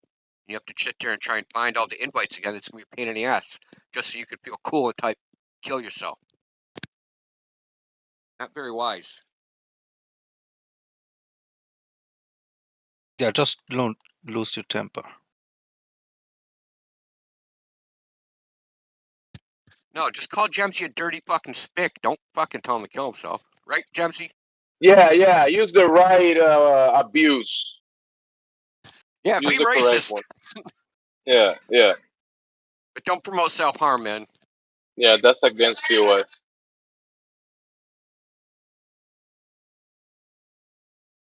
you have to sit there and try and find all the invites again. It's gonna be a pain in the ass, just so you could feel cool and type kill yourself. Not very wise. Yeah, just don't lose your temper. No, just call Gemsy a dirty fucking spick. Don't fucking tell him to kill himself. Right, Gemsy? Yeah. Use the right abuse. Yeah, Use be the correct racist. one. Yeah. But don't promote self-harm, man. Yeah, that's against POS.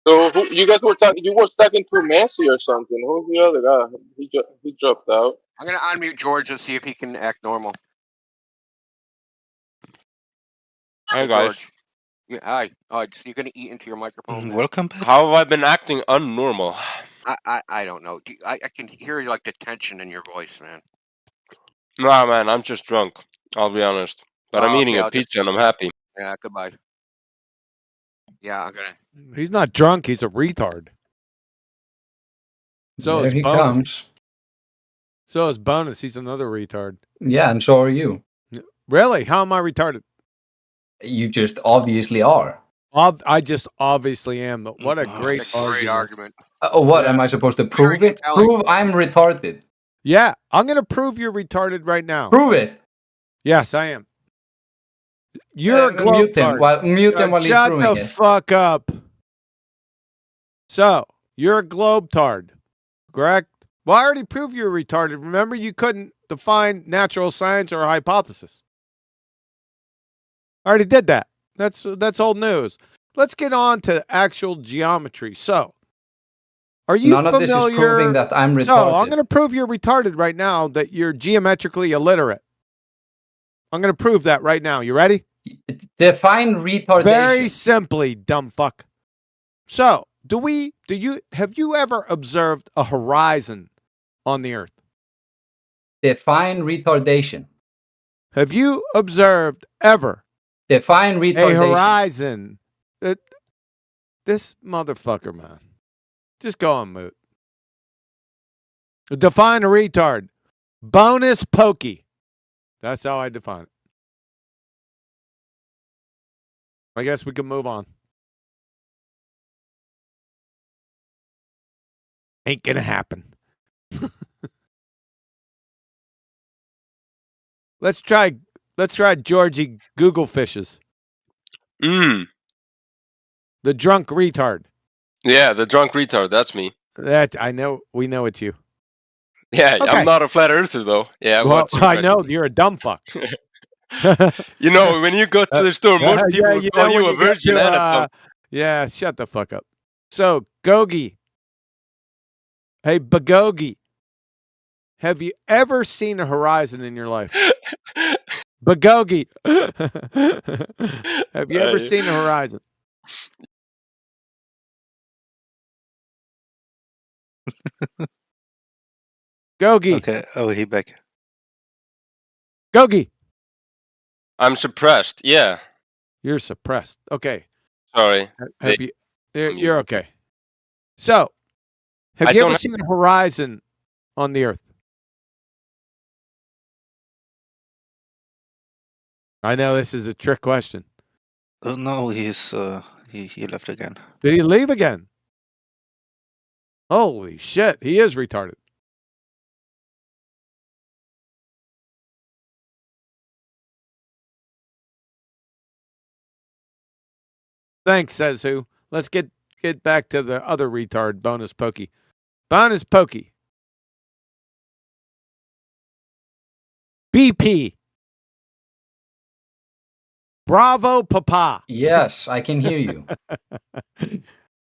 So you guys were talking? You were talking to Messi or something? Who's the other guy? He dropped out. I'm gonna unmute George and see if he can act normal. Hi guys. George. Yeah, hi. So you're gonna eat into your microphone? Man? Welcome back. How have I been acting unnormal? I don't know. I can hear like the tension in your voice, man. Nah, man, I'm just drunk. I'll be honest. But I'm eating a pizza and I'm happy. Yeah, goodbye. Yeah, I'm gonna. He's not drunk. He's a retard. So There is he Bonus. comes. So is Bonus. He's another retard. Yeah, and so are you. Really? How am I retarded? You just obviously are. I just obviously am. But what a great That's a great argument. What am I supposed to prove it? Prove I'm retarded. Yeah, I'm gonna prove you're retarded right now. Prove it. Yes, I am. You're a mute him globetard. while he's Shut proving the it. fuck up. So you're a globetard, correct? Well, I already proved you're retarded. Remember, you couldn't define natural science or a hypothesis. I already did that. That's old news. Let's get on to actual geometry. So, are you None of familiar? this is proving that I'm retarded. So, I'm going to prove you're retarded right now, that you're geometrically illiterate. I'm going to prove that right now. You ready? Define retardation. Very simply, dumb fuck. So, have you ever observed a horizon on the earth? Define retardation. Have you observed ever Define retardation. a horizon? This motherfucker, man. Just go on mute. Define a retard. Bonus pokey. That's how I define it. I guess we can move on. Ain't gonna happen. Let's try Georgie Google fishes. Mm. The drunk retard. Yeah, the drunk retard. That's me. That I know. We know it's you. Yeah, Okay. I'm not a flat earther though. Yeah, Well, what's your I question? know you're a dumb fuck. You know, when you go to the store, most people yeah, will call you when a get virgin to, and a dumb. Yeah, shut the fuck up. So, Gogi. Hey, Bagogi. Have you ever seen a horizon in your life? Bagogi. Have you ever seen a horizon? Gogi. Okay. Oh, he back. Gogi. I'm suppressed. Yeah. You're suppressed. Okay. Sorry. Have you? You're okay. So, have you ever seen a horizon on the earth? I know this is a trick question. No, he left again. Did he leave again? Holy shit, he is retarded. Thanks, says who. Let's get back to the other retard, Bonus Pokey. Bonus Pokey. BP. Bravo, Papa. Yes, I can hear you.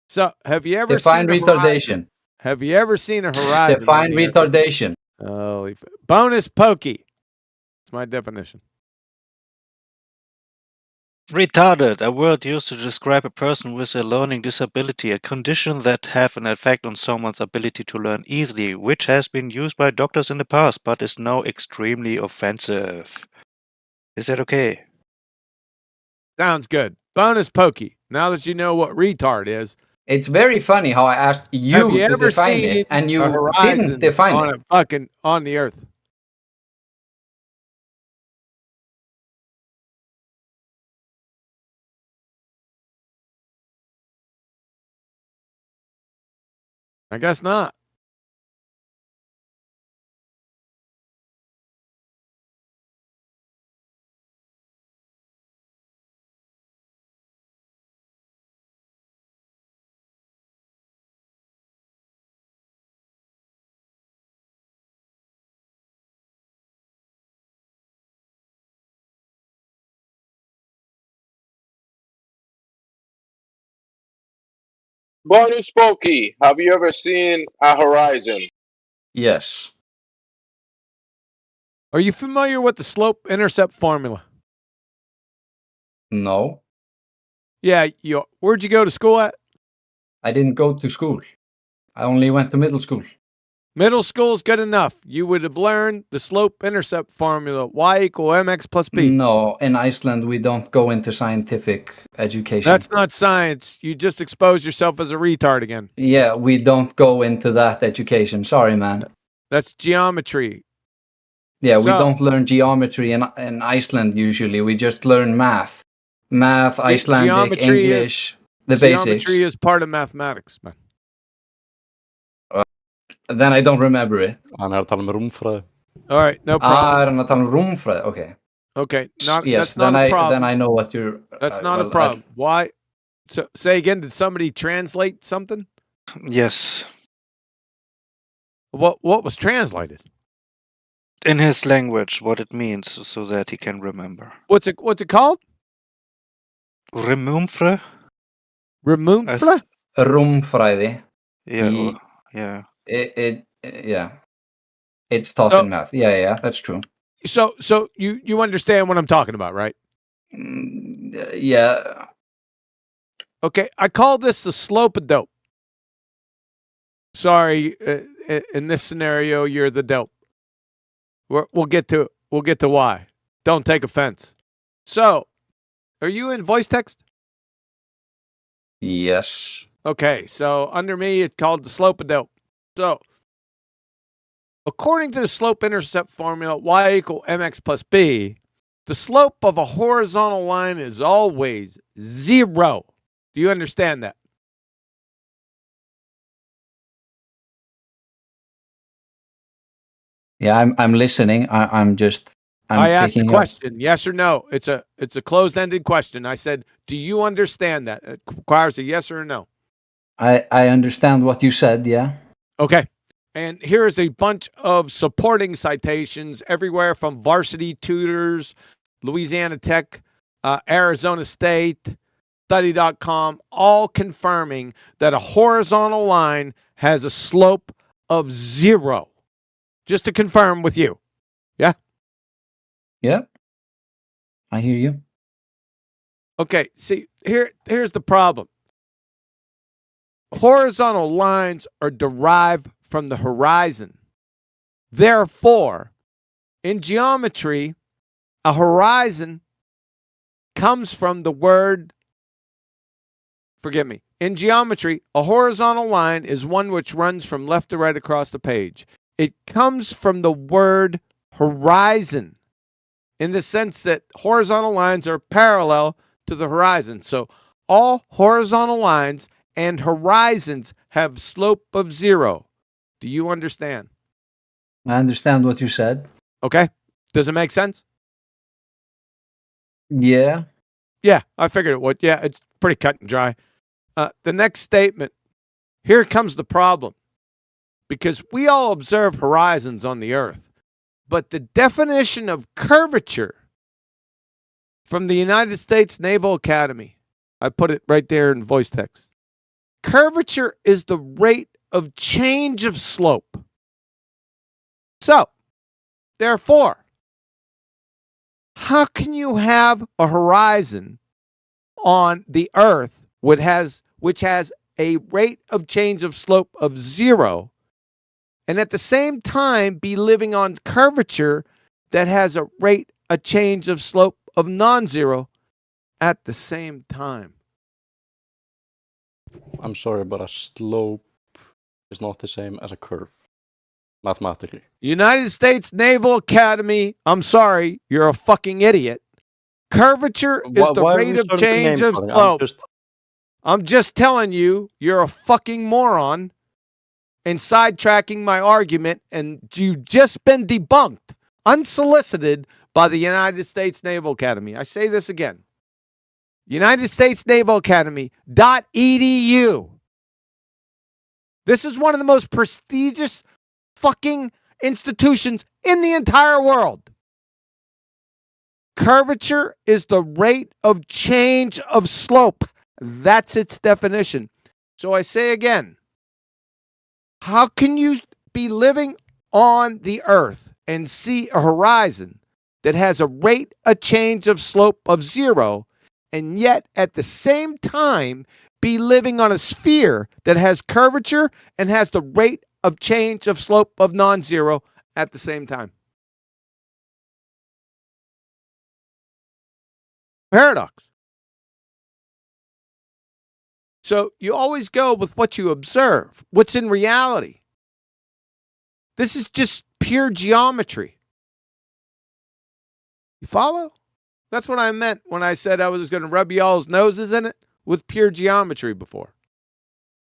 So, have you ever Define seen a retardation. horizon? Have you ever seen a horizon? Define in the air? retardation. Holy Bonus Pokey. That's my definition. Retarded, a word used to describe a person with a learning disability, a condition that have an effect on someone's ability to learn easily, which has been used by doctors in the past, but is now extremely offensive. Is that okay? Sounds good. Bonus Pokey. Now that you know what retard is, It's very funny how I asked have you you to ever define seen it, and a you horizon didn't define on it. a fucking on the earth? I guess not. Bonus Pokey, have you ever seen a horizon? Yes. Are you familiar with the slope intercept formula? No, Yeah, where'd you go to school at? I didn't go to school. I only went to middle school. Middle school's good enough. You would have learned the slope intercept formula, y equal mx plus b. No, in Iceland we don't go into scientific education. That's not science. You just expose yourself as a retard again. Yeah, we don't go into that education. Sorry, man. That's geometry. Yeah, we So- don't learn geometry in Iceland usually. We just learn math. Math, Icelandic, geometry is- English, the basics. Geometry is part of mathematics, man. Then I don't remember it. Han är att tala med romfrö. All right, no problem. Ah, är det något romfrö? Okay. Okay, Yes, that's not a problem. then I know what you're... That's not well, a problem. Why? So say again. Did somebody translate something? Yes. What was translated? In his language, what it means, so that he can remember. What's it called? Remumfre? Remumfre? Romfræði. Yeah, Ye- yeah. Yeah. It's taught in math. Yeah, that's true. So you understand what I'm talking about, right? Yeah. Okay, I call this the slope of dope. Sorry, in this scenario, you're the dope. We'll get to why. Don't take offense. So, are you in voice text? Yes. Okay, so under me, it's called the slope of dope. So, according to the slope intercept formula, y equal mx plus b, the slope of a horizontal line is always 0. Do you understand that? Yeah, I'm listening. I'm I asked a picking up. question, yes or no. It's a closed-ended question. I said, do you understand that? It requires a yes or a no. I understand what you said, yeah. Okay. And here is a bunch of supporting citations everywhere from Varsity Tutors, Louisiana Tech, Arizona State, study.com, all confirming that a horizontal line has a slope of 0. Just to confirm with you. Yeah? Yeah. I hear you. Okay, see, here's the problem. Horizontal lines are derived from the horizon. Therefore, in geometry, a horizon comes from the word, forgive me, in geometry, a horizontal line is one which runs from left to right across the page. It comes from the word horizon, in the sense that horizontal lines are parallel to the horizon. So all horizontal lines and horizons have slope of 0. Do you understand? I understand what you said. Okay. Does it make sense? Yeah. Yeah, I figured it would. Yeah, it's pretty cut and dry. The next statement. Here comes the problem. Because we all observe horizons on the earth. But the definition of curvature from the United States Naval Academy, I put it right there in voice text. Curvature is the rate of change of slope. So, therefore, how can you have a horizon on the earth which has a rate of change of slope of 0 and at the same time be living on curvature that has a change of slope of non-zero at the same time? I'm sorry, but a slope is not the same as a curve, mathematically. United States Naval Academy, I'm sorry, you're a fucking idiot. Curvature is the Why are rate we of starting to change name of calling? slope. I'm just telling you, you're a fucking moron and sidetracking my argument, and you've just been debunked, unsolicited, by the United States Naval Academy. I say this again. United States Naval Academy.edu. This is one of the most prestigious fucking institutions in the entire world. Curvature is the rate of change of slope. That's its definition. So I say again, how can you be living on the earth and see a horizon that has a rate of change of slope of 0 and yet at the same time be living on a sphere that has curvature and has the rate of change of slope of non-zero at the same time? Paradox. So you always go with what you observe, what's in reality. This is just pure geometry. You follow? That's what I meant when I said I was going to rub y'all's noses in it with pure geometry before.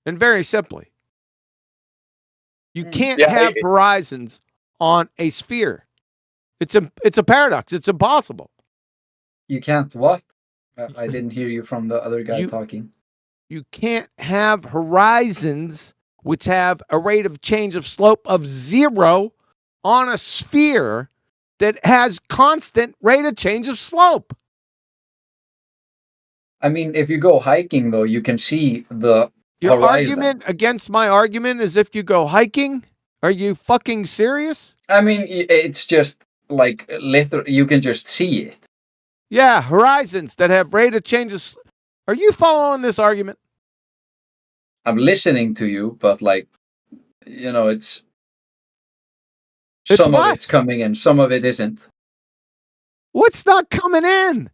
And very simply, you can't have horizons on a sphere. It's a paradox. It's impossible. You can't what? I didn't hear you from the other guy talking. You can't have horizons which have a rate of change of slope of 0 on a sphere that has constant rate of change of slope. I mean, if you go hiking, though, you can see the Your horizon. argument against my argument is if you go hiking? Are you fucking serious? I mean, it's just like you can just see it. Yeah, horizons that have rate of changes. Are you following this argument? I'm listening to you, but it's some of it's coming in, some of it isn't. What's not coming in?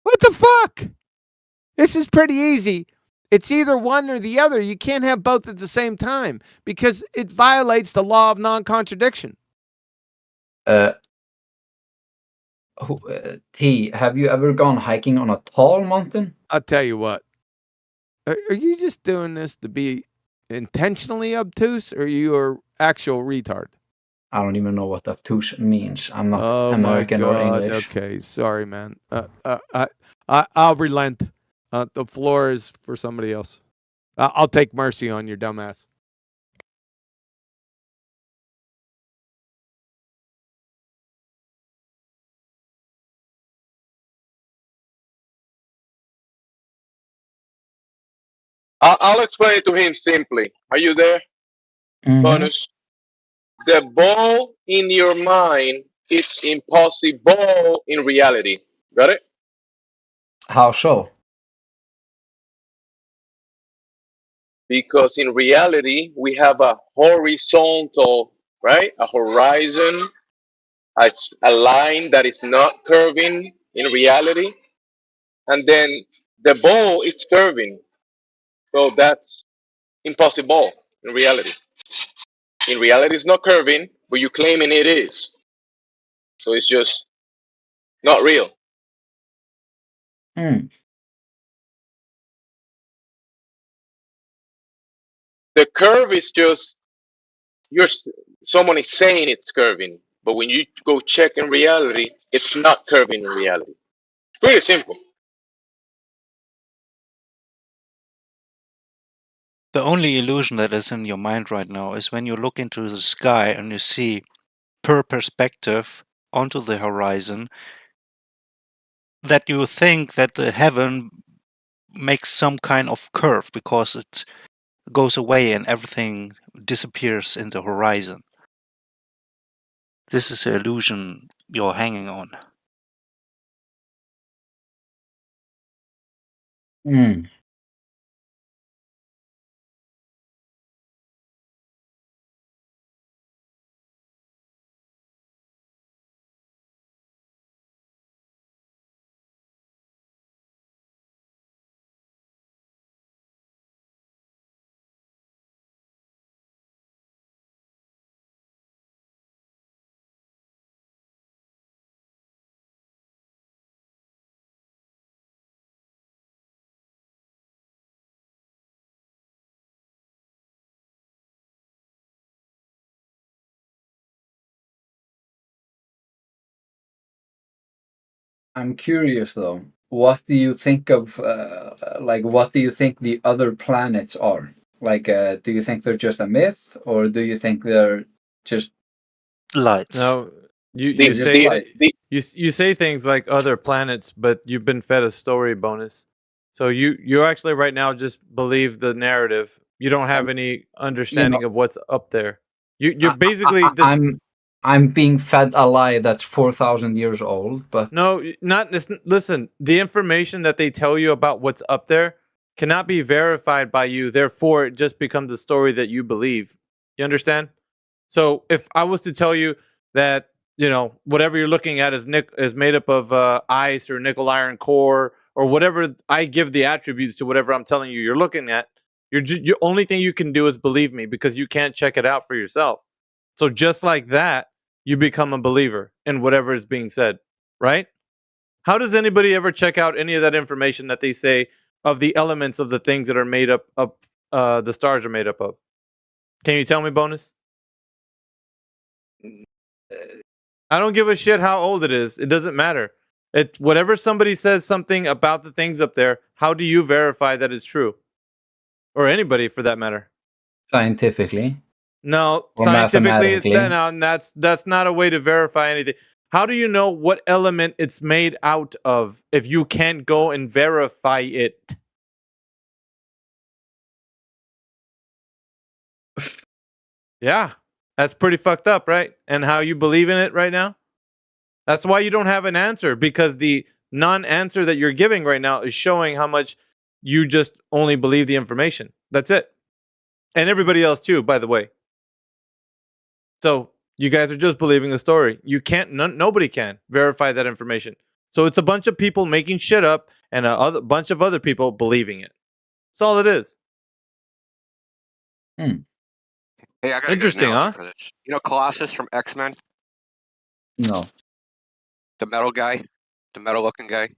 What the fuck? This is pretty easy. It's either one or the other. You can't have both at the same time because it violates the law of non-contradiction. T, have you ever gone hiking on a tall mountain? I'll tell you what. Are you just doing this to be intentionally obtuse, or you are actual retard? I don't even know what obtuse means. I'm not American or English. Okay, sorry, man. I'll relent. The floor is for somebody else. I'll take mercy on your dumbass. I'll explain it to him simply. Are you there? Bonus. The ball in your mind, it's impossible in reality. Got it? How so? Because in reality, we have a horizontal, right? A horizon, a line that is not curving in reality. And then the ball, it's curving. So that's impossible in reality. In reality, it's not curving, but you're claiming it is. So it's just not real. Hmm. The curve is just someone is saying it's curving, but when you go check in reality, it's not curving in reality. It's pretty simple. The only illusion that is in your mind right now is when you look into the sky and you see per perspective onto the horizon that you think that the heaven makes some kind of curve because it goes away and everything disappears in the horizon. This is the illusion you're hanging on. Hmm. I'm curious though. What do you think of what do you think the other planets are? Do you think they're just a myth, or do you think they're just lights? No, you They're you just say light. you say things like other planets, but you've been fed a story bonus. So you actually right now just believe the narrative. You don't have any understanding of what's up there. You're basically this. I'm being fed a lie that's 4,000 years old, but No, not listen. The information that they tell you about what's up there cannot be verified by you. Therefore, it just becomes a story that you believe. You understand? So, if I was to tell you that whatever you're looking at is made up of ice or nickel iron core or whatever, I give the attributes to whatever I'm telling you you're looking at. Your only thing you can do is believe me because you can't check it out for yourself. So just like that, you become a believer in whatever is being said, right? How does anybody ever check out any of that information that they say of the elements of the things that are made up of the stars are made up of? Can you tell me, Bonus? I don't give a shit how old it is. It doesn't matter. Whatever somebody says something about the things up there, how do you verify that it's true? Or anybody for that matter. scientifically. No, Or scientifically, mathematically. that's not a way to verify anything. How do you know what element it's made out of if you can't go and verify it? Yeah, that's pretty fucked up, right? And how you believe in it right now? That's why you don't have an answer, because the non-answer that you're giving right now is showing how much you just only believe the information. That's it. And everybody else too, by the way. So you guys are just believing the story. You can't, nobody can verify that information. So it's a bunch of people making shit up and a bunch of other people believing it. That's all it is. Hmm. Hey, I got Interesting, a good analogy huh? for this. You know Colossus from X-Men? No. The metal guy? The metal-looking guy?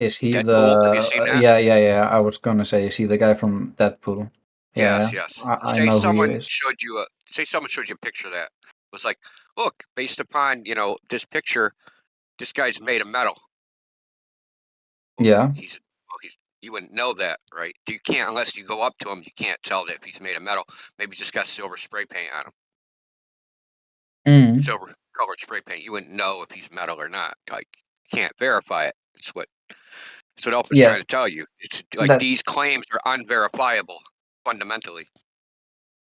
Is he Deadpool? Have you seen that? yeah. I was gonna say, is he the guy from Deadpool? Yes, Yeah. yes. I Say know who he someone is. showed you a picture that was like, look, based upon this picture, this guy's made of metal. Yeah. You wouldn't know that, right? You can't unless you go up to him. You can't tell that if he's made of metal. Maybe he's just got silver spray paint on him. Mm. Silver colored spray paint. You wouldn't know if he's metal or not. Like, you can't verify it. That's what Elper's Yeah. trying to tell you. It's like That- these claims are unverifiable fundamentally.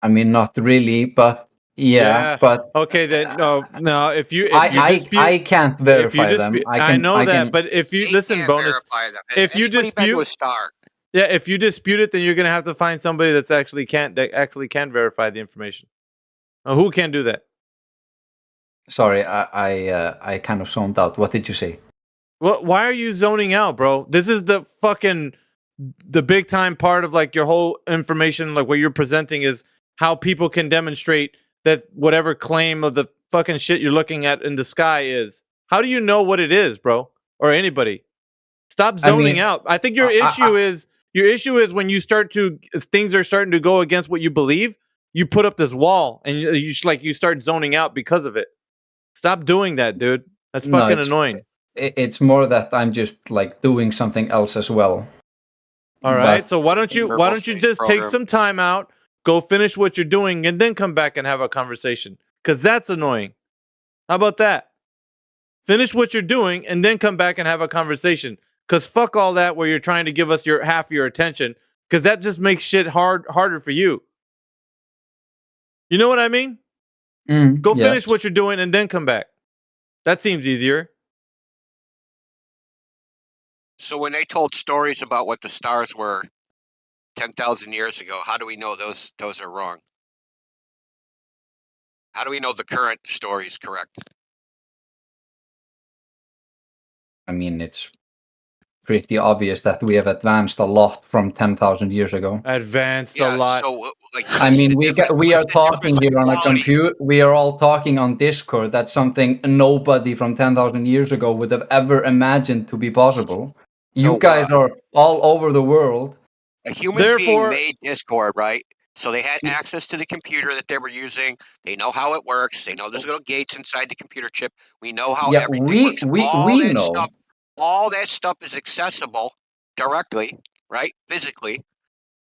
I mean, not really, but yeah. But okay, then no. If you I can't verify them. I know that, but if you listen, Bonus, if you Anybody been to a dispute, star? yeah, if you dispute it, then you're gonna have to find somebody that actually can verify the information. Who can do that? Sorry, I kind of zoned out. What did you say? Why are you zoning out, bro? This is the big time part of like your whole information, like what you're presenting is how people can demonstrate that whatever claim of the fucking shit you're looking at in the sky is? How do you know what it is, bro? Or anybody? Stop zoning out. I think your issue is when you start to things are starting to go against what you believe. You put up this wall and you start zoning out because of it. Stop doing that, dude. That's fucking annoying. It's more that I'm just like doing something else as well. All right. So why don't you just take some time out, go finish what you're doing, and then come back and have a conversation? Because that's annoying. How about that? Finish what you're doing and then come back and have a conversation. Because fuck all that where you're trying to give us your half your attention. Because that just makes shit harder for you. You know what I mean? Go finish what you're doing and then come back. That seems easier. So when they told stories about what the stars were 10,000 years ago, how do we know those are wrong? How do we know the current story is correct? I mean, it's pretty obvious that we have advanced a lot from 10,000 years ago. Advanced a lot. So, like, I mean, we are talking here on a computer. We are all talking on Discord. That's something nobody from 10,000 years ago would have ever imagined to be possible. You guys are all over the world. A human being made Discord, right? So they had access to the computer that they were using. They know how it works. They know there's little gates inside the computer chip. We know how everything works. We know. All that stuff is accessible directly, right? Physically.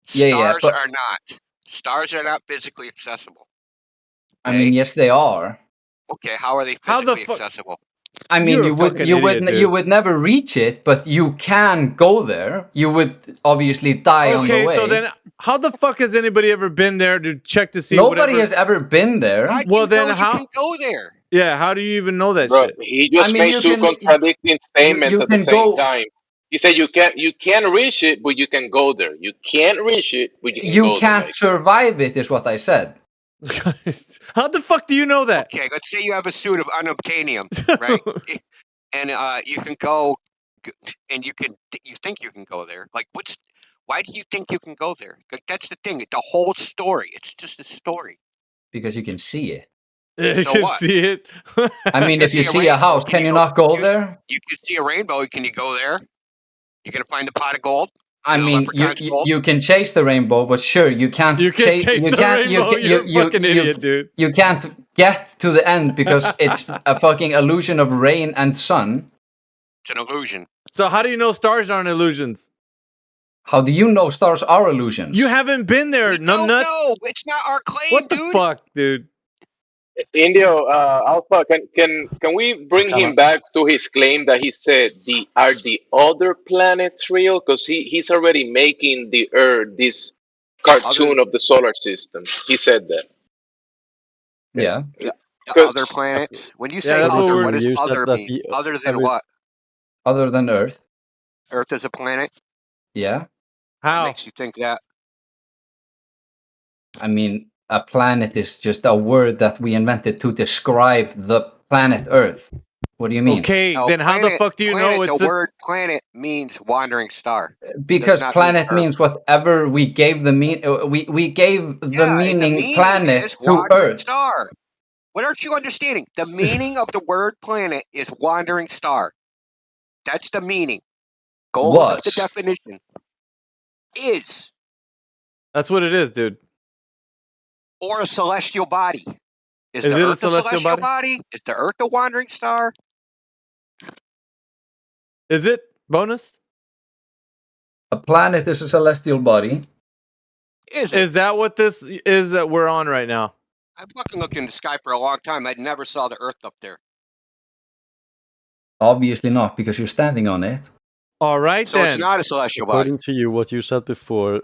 Stars are not. Stars are not physically accessible. I mean, yes, they are. Okay, how are they physically accessible? I mean, you would never reach it, but you can go there. You would obviously die on the way. Okay, so then how the fuck has anybody ever been there to check to see? Nobody has ever been there. Well, then how? You can go there. Yeah, how do you even know that Bro, shit? he just made two contradicting statements at the same time. He said you can't reach it, but you can go there. You can't reach it, but you can go there. You can't survive it, is what I said. How the fuck do you know that? Okay, let's say you have a suit of unobtainium, right? And you can go, and you think you can go there. Like, why do you think you can go there? Like, that's the thing. The whole story. It's just a story. Because you can see it. You So can what? see it. I mean, if you see a house, can you not go there? You can see a rainbow. Can you go there? You're gonna find a pot of gold. I mean, you can chase the rainbow, but sure, you can't. You can chase the rainbow. You're a fucking idiot, dude. You can't get to the end because it's a fucking illusion of rain and sun. It's an illusion. So how do you know stars aren't illusions? How do you know stars are illusions? You haven't been there, numbnuts. No, it's not our claim, What the fuck, dude? Indio, Alpha, can we bring him back to his claim that he said are the other planets real? Because he's already making the Earth this cartoon of the solar system. He said that. Yeah. The other planets. When you say other, what does other mean? Other than what? Other than Earth. Earth is a planet? Yeah. How? What makes you think that? I mean, a planet is just a word that we invented to describe the planet Earth. What do you mean? Okay, then how the fuck do you know it's the word planet means wandering star? Because planet means whatever we gave the we gave the meaning planet to Earth. Star. What aren't you understanding? The meaning of the word planet is wandering star. That's the meaning. Go look up the definition. Is. That's what it is, dude. Or a celestial body. Is it the Earth a celestial body? Is the Earth a wandering star? Is it? Bonus? A planet is a celestial body. Is that what this is that we're on right now? I've fucking looked in the sky for a long time. I never saw the Earth up there. Obviously not, because you're standing on it. All right, so then. It's not a celestial body. According to you, what you said before,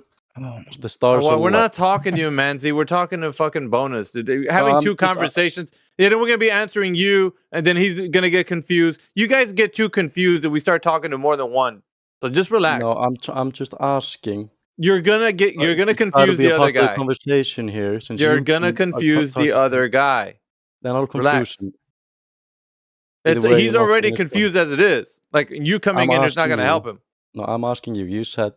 the stars Well, are we're light. not talking to you, Manzi. We're talking to fucking Bonus. Dude. Having two conversations. Yeah, then we're going to be answering you, and then he's going to get confused. You guys get too confused if we start talking to more than one. So just relax. No, I'm just asking. You're gonna confuse the other guy. Conversation here, since you're gonna confuse the other guy. Then I'll relax. confuse He's already confused as it is. Like you coming in is not gonna help him. No, I'm asking you. You said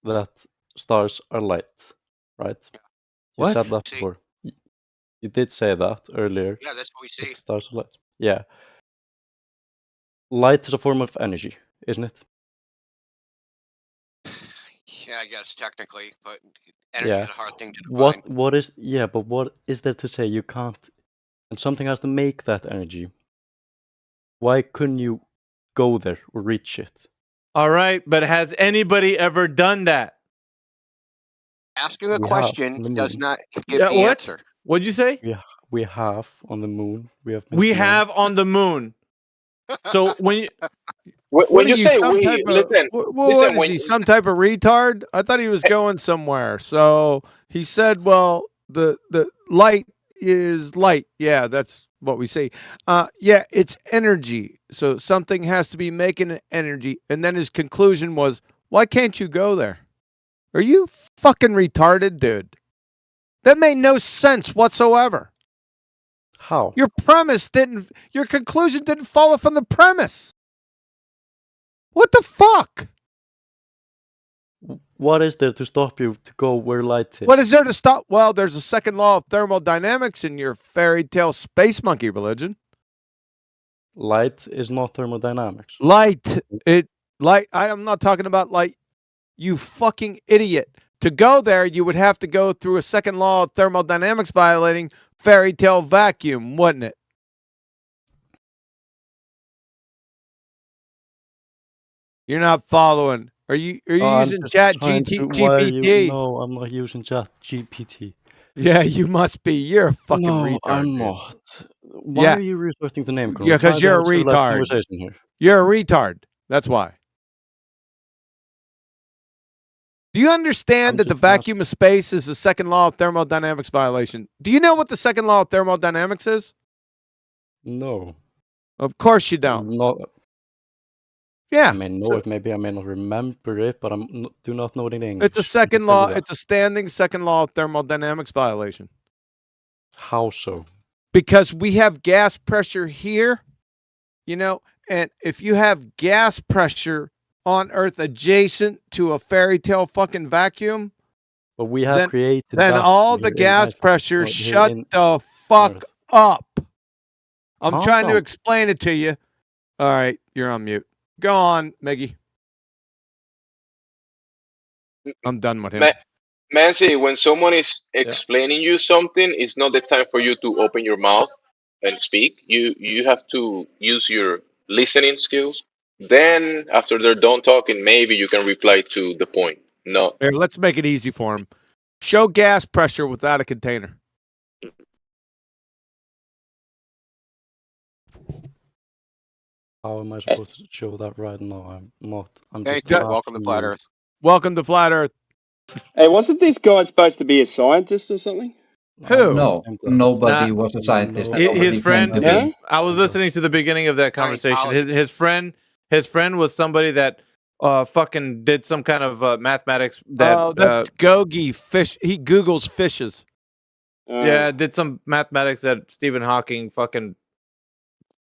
that stars are light, right? You What? said that before. You did say that earlier. Yeah, that's what we see. Stars of light. Yeah. Light is a form of energy, isn't it? Yeah, I guess technically, but energy Yeah. is a hard thing to define. What is but what is there to say you can't and something has to make that energy? Why couldn't you go there or reach it? All right, but has anybody ever done that? Asking a We have question on the does moon. not give Yeah, the what? answer. What'd you say? We have on the moon. We have been We to Mars. have on the moon. So when you What When are you say some we, type of listen, what listen. is When he? Some type of retard? I thought he was going somewhere. So he said, "Well, the light is light." Yeah, that's what we say. Yeah, it's energy. So something has to be making energy. And then his conclusion was, "Why can't you go there? Are you fucking retarded, dude?" That made no sense whatsoever. How? Your conclusion didn't follow from the premise. What the fuck? What is there to stop you to go where light is? What is there to stop? Well, there's a second law of thermodynamics in your fairy tale space monkey religion. Light is not thermodynamics. Light. I'm not talking about light. You fucking idiot. To go there, you would have to go through a second law of thermodynamics violating fairy tale vacuum, wouldn't it? You're not following. Are you using Chat GPT? No, I'm not using Chat GPT. Yeah, you must be. You're a fucking No, retard. I'm dude. not. Why Yeah. are you resorting to name calling? Yeah, Try because to you're a have civilized retard. conversation here. You're a retard. That's why. Do you understand that the vacuum of space is the second law of thermodynamics violation? Do you know what the second law of thermodynamics is? No. Of course you don't. Not. Yeah. I may know it. Maybe I may not remember it, but do not know it in English. It's a second law. It's a standing second law of thermodynamics violation. How so? Because we have gas pressure here, and if you have gas pressure on Earth adjacent to a fairy tale fucking vacuum, but we have created then all the gas pressure shut the fuck up. I'm trying to explain it to you. All right, you're on mute. Go on, Miggy. I'm done with him. Mancy, when someone is explaining you something, it's not the time for you to open your mouth and speak. You have to use your listening skills. Then, after they're done talking, maybe you can reply to the point. No. Here, let's make it easy for him. Show gas pressure without a container. How am I supposed to show that right now? I'm not. I'm Hey, just welcome to Flat Earth. Welcome to Flat Earth. Hey, wasn't this guy supposed to be a scientist or something? Who? No, nobody was a scientist. His friend. I was listening to the beginning of that conversation. His friend was somebody that fucking did some kind of mathematics. That's Gogi fish. He Googles fishes. Yeah, did some mathematics that Stephen Hawking fucking.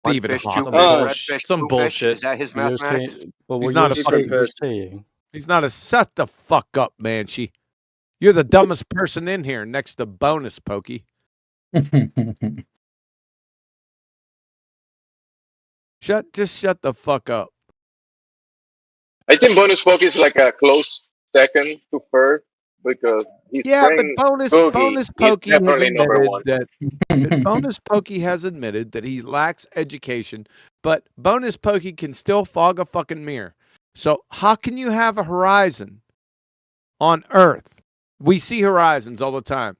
Stephen Hawking. Some bullshit. Is that his mathematics? He's not a fucking saying. He's not a shut the fuck up, Manchi. You're the dumbest person in here next to Bonus Pokey. Shut the fuck up. I think Bonus Pokey is like a close second to first because he's but Bonus Pokey has definitely number admitted one. that Bonus Pokey has admitted that he lacks education, but Bonus Pokey can still fog a fucking mirror. So how can you have a horizon on Earth? We see horizons all the time.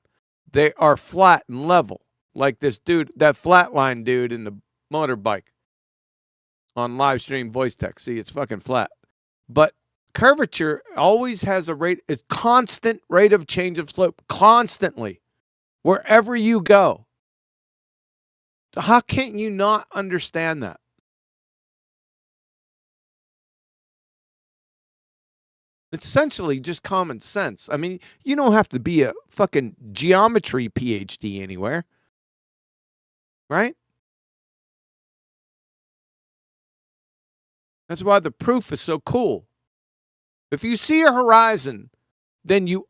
They are flat and level, like this dude, that flatline dude in the motorbike on live stream voice text. See, it's fucking flat. But curvature always has it's constant rate of change of slope, constantly, wherever you go. So how can't you not understand that? It's essentially just common sense. I mean, you don't have to be a fucking geometry PhD anywhere. Right? That's why the proof is so cool. If you see a horizon, then you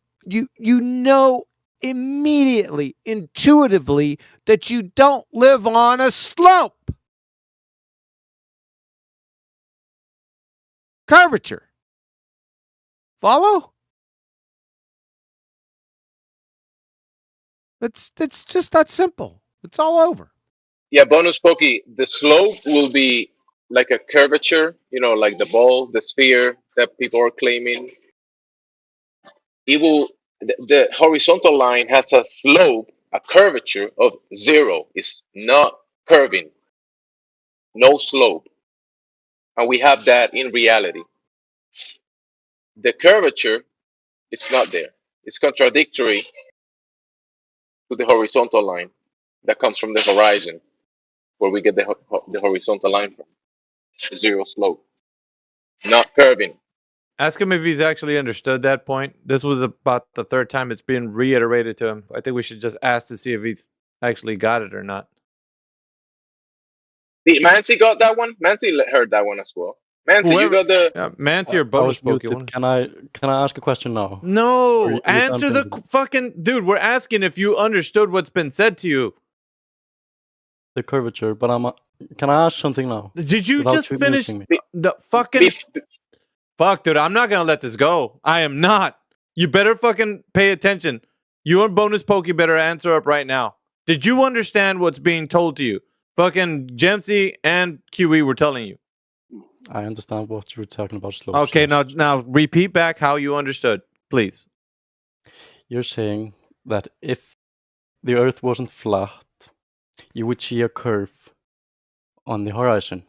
know immediately, intuitively, that you don't live on a slope. Curvature. Follow? It's just that simple. It's all over. Yeah, bonus pokey. The slope will be like a curvature, like the ball, the sphere that people are claiming. It will. The horizontal line has a slope, a curvature of 0. It's not curving, no slope, and we have that in reality. The curvature, it's not there. It's contradictory to the horizontal line that comes from the horizon, where we get the horizontal line from. 0 slope, not curving. Ask him if he's actually understood that point. This was about the third time it's been reiterated to him. I think we should just ask to see if he's actually got it or not. Mancy got that one. Mancy heard that one as well. Mancy, you got the. Mancy or I bonus was muted. Pokemon. Can I ask a question now? Or No, you answer the done fucking dude. We're asking if you understood what's been said to you. the curvature? But can I ask something now? Did you Without just you finish muting me? the fucking? Fuck, dude, I'm not gonna let this go. I am not. You better fucking pay attention. You and bonus Pokey better answer up right now. Did you understand what's being told to you? Fucking Gemsy and QE were telling you. I understand what you were talking about slopes. Okay, yes. now repeat back how you understood, please. You're saying that if the Earth wasn't flat, you would see a curve on the horizon.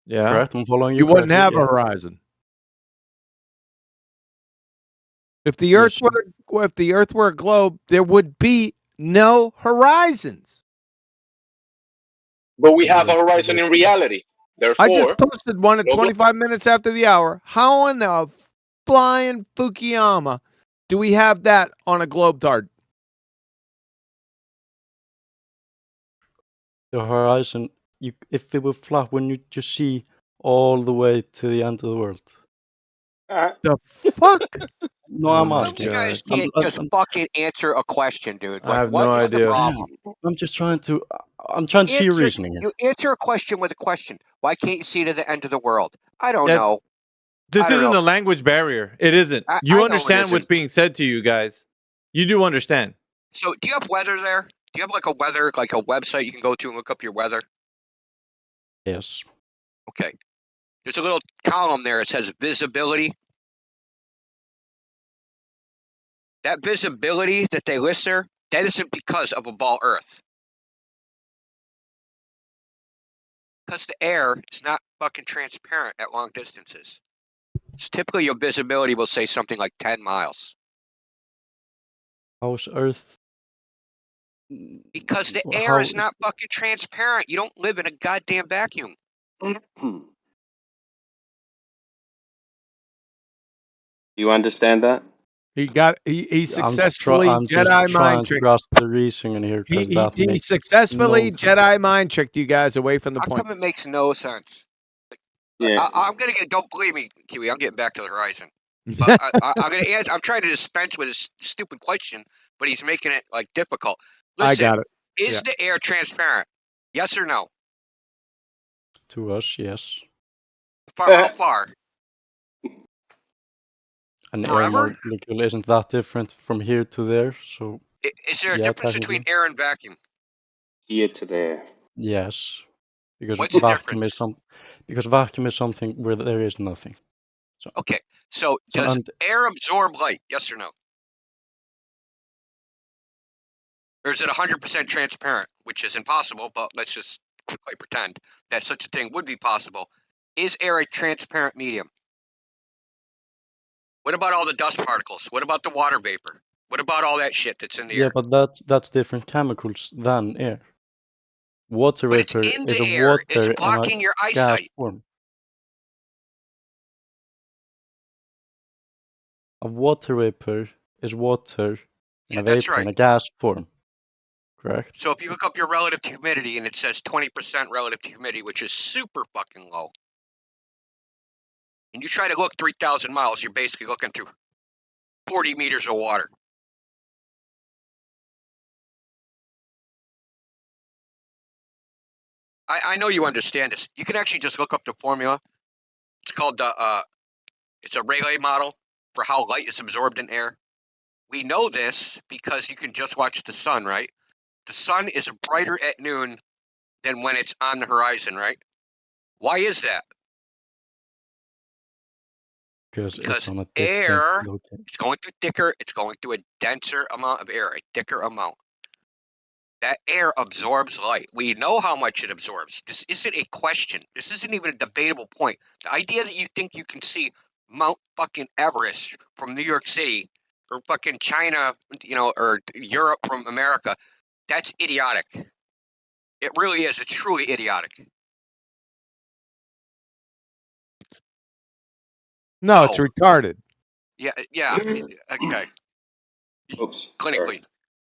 Yeah. Correct? I'm following you. You wouldn't correctly? have a horizon. If the Earth were a globe, there would be no horizons. But we have a horizon in reality. Therefore, I just posted one at no 25 minutes after the hour. How in the flying Fukuyama do we have that on a globe tard? The horizon, if it were flat, wouldn't you just see all the way to the end of the world? The fuck? No, I'm Some asking. you guys I'm- can't I'm- just I'm- fucking answer a question, dude. I Like, have what no is the idea. problem? I'm just trying to. I'm trying to see your reasoning. You answer a question with a question. Why can't you see to the end of the world? I don't Yeah, know. This I don't isn't know. a language barrier. It isn't. I You know it understand what's isn't. being said to you guys. You do understand. So, do you have weather there? Do you have like a weather, like a website you can go to and look up your weather? Yes. Okay. There's a little column there. It says visibility. That visibility that they list there, that isn't because of a ball Earth. Because the air is not fucking transparent at long distances. So typically your visibility will say something like 10 miles. How's Earth? Because the air How? is not fucking transparent. You don't live in a goddamn vacuum. You understand that? He successfully I'm just Jedi trying mind to tricked. grasp the reasoning here because that He makes successfully no Jedi mind tricked you guys away from the How point. come it makes no sense? Yeah. I'm gonna get. Don't believe me, Kiwi. I'm getting back to the horizon. But I'm gonna answer. I'm trying to dispense with his stupid question, but he's making it like difficult. I Listen, got it. is Yeah. the air transparent? Yes or no? to us. Yes. How far? An air Forever? molecule isn't that different from here to there, so Is there a yeah, difference between technically. air and vacuum? Here to there. Yes, because What's the vacuum difference? because vacuum is something where there is nothing. So, Okay, so so does and air absorb light? Yes or no? Or is it 100% transparent, which is impossible, but let's just quite pretend that such a thing would be possible. Is air a transparent medium? What about all the dust particles? What about the water vapor? What about all that shit that's in the yeah, air? but that's different chemicals than air. Water But it's vapor in is the a air. It's water in a blocking your gas eyesight. form. A water vapor is water in Yeah, a that's vapor in right. a gas form. Correct? So if you look up your relative to humidity and it says 20% relative to humidity, which is super fucking low, and you try to look 3,000 miles, you're basically looking through 40 meters of water. I know you understand this. You can actually just look up the formula. It's called the it's a Rayleigh model for how light is absorbed in air. We know this because you can just watch the sun, right? The sun is brighter at noon than when it's on the horizon, right? Why is that? Because Because it's on a air, different it's going through thicker, it's going through a denser amount of air, a thicker amount. That air absorbs light. We know how much it absorbs. This isn't a question. This isn't even a debatable point. The idea that you think you can see Mount fucking Everest from New York City or fucking China, or Europe from America, that's idiotic. It really is. It's truly idiotic. No, it's retarded. Yeah. Okay. Oops. Clinically.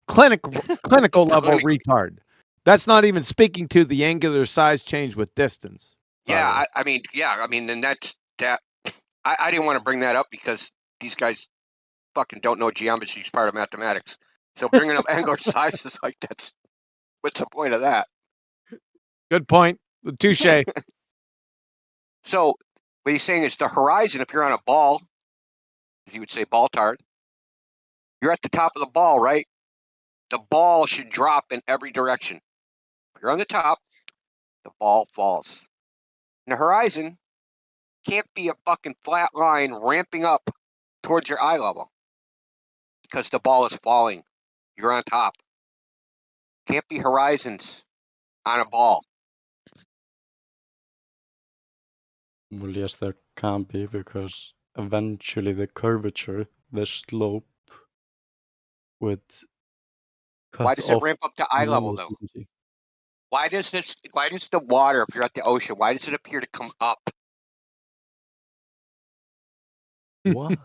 Clinical level retard. That's not even speaking to the angular size change with distance. Yeah, I mean, then that's that. I didn't want to bring that up because these guys fucking don't know geometry is part of mathematics. So bringing up angular sizes like that's what's the point of that? Good point. Touche. So what he's saying is the horizon. If you're on a ball, as you would say, ball tard, you're at the top of the ball, right? The ball should drop in every direction. If you're on the top, the ball falls. And the horizon can't be a fucking flat line ramping up towards your eye level because the ball is falling. You're on top. Can't be horizons on a ball. Well, yes, there can be, because eventually the curvature, the slope, would cut Why does it off ramp up to eye level most though? of the- Why does the water, if you're at the ocean, why does it appear to come up? What?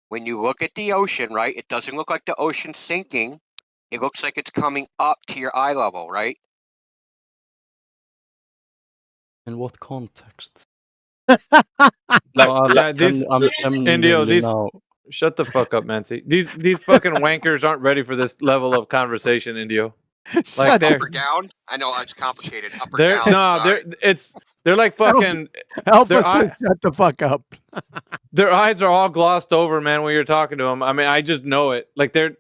When you look at the ocean, right, it doesn't look like the ocean's sinking. It looks like it's coming up to your eye level, right? In what context? Indio, these now. shut the fuck up, Mancy. These fucking wankers aren't ready for this level of conversation, Indio. Like Up or down? I know it's complicated. Up or they're down. no, sorry. they're like fucking Alpha says shut the fuck up. Their eyes are all glossed over, man, when you're talking to them. I mean, I just know it. Like they're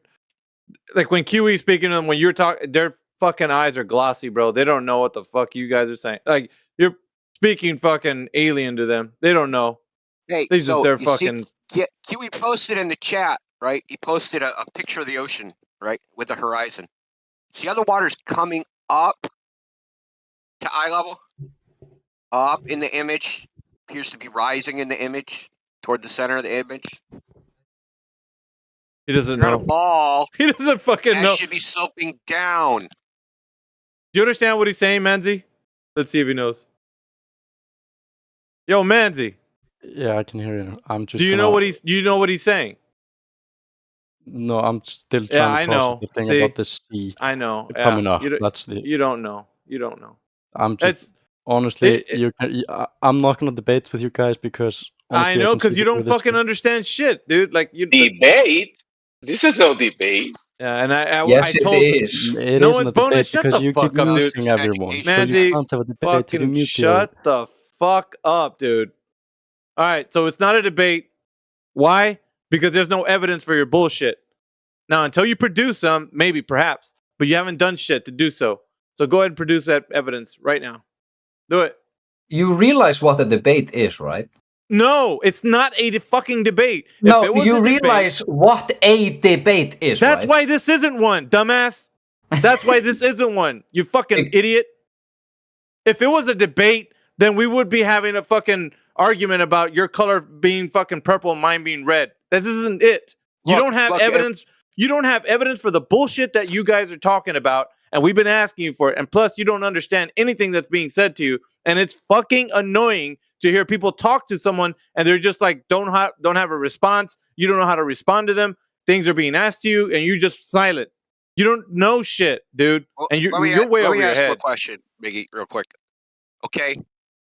like when QE's speaking to them, when you're talking, their fucking eyes are glossy, bro. They don't know what the fuck you guys are saying. Like you're speaking fucking alien to them. They don't know. Hey, They just so they're you fucking see, QE posted in the chat, right? He posted a picture of the ocean, right, with the horizon. See how the water's coming up to eye level? Up in the image. Appears to be rising in the image toward the center of the image. he doesn't You're on know. a ball. He doesn't fucking That know. should be sloping down. Do you understand what he's saying, Manzi? Let's see if he knows. Yo, Manzi. Yeah, I can hear you. I'm just. Do you know what he's saying? No, I'm still Yeah, trying I to process know. the thing See? about the sea. I know. Coming Yeah. up. That's the. You don't know. You don't know. I'm just honestly. I'm not gonna debate with you guys because honestly, I know can because see you don't through this fucking understand shit, dude. Like you Debate? This is no debate. Yeah, and I Yes, I it told is. It no isn't one a bonus. debate Shut because the you fuck keep up, dude. muting everyone. So you Manzi, can't have a debate if you fucking mute shut the fuck up, dude. All right, so it's not a debate. Why? Because there's no evidence for your bullshit. Now, until you produce some, maybe, perhaps, but you haven't done shit to do so. So go ahead and produce that evidence right now. Do it. You realize what a debate is, right? No, it's not a fucking debate. No, if it was you a debate, realize what a debate is, that's right? why this isn't one, dumbass. That's why this isn't one. You fucking idiot. If it was a debate, then we would be having a fucking argument about your color being fucking purple and mine being red. This isn't it. You don't have evidence. You don't have evidence for the bullshit that you guys are talking about, and we've been asking you for it. And plus, you don't understand anything that's being said to you, and it's fucking annoying to hear people talk to someone and they're just like don't have a response. You don't know how to respond to them. Things are being asked to you, and you're just silent. You don't know shit, dude, and you're way over your Let me ask you a head. question, Miggy, real quick. Okay,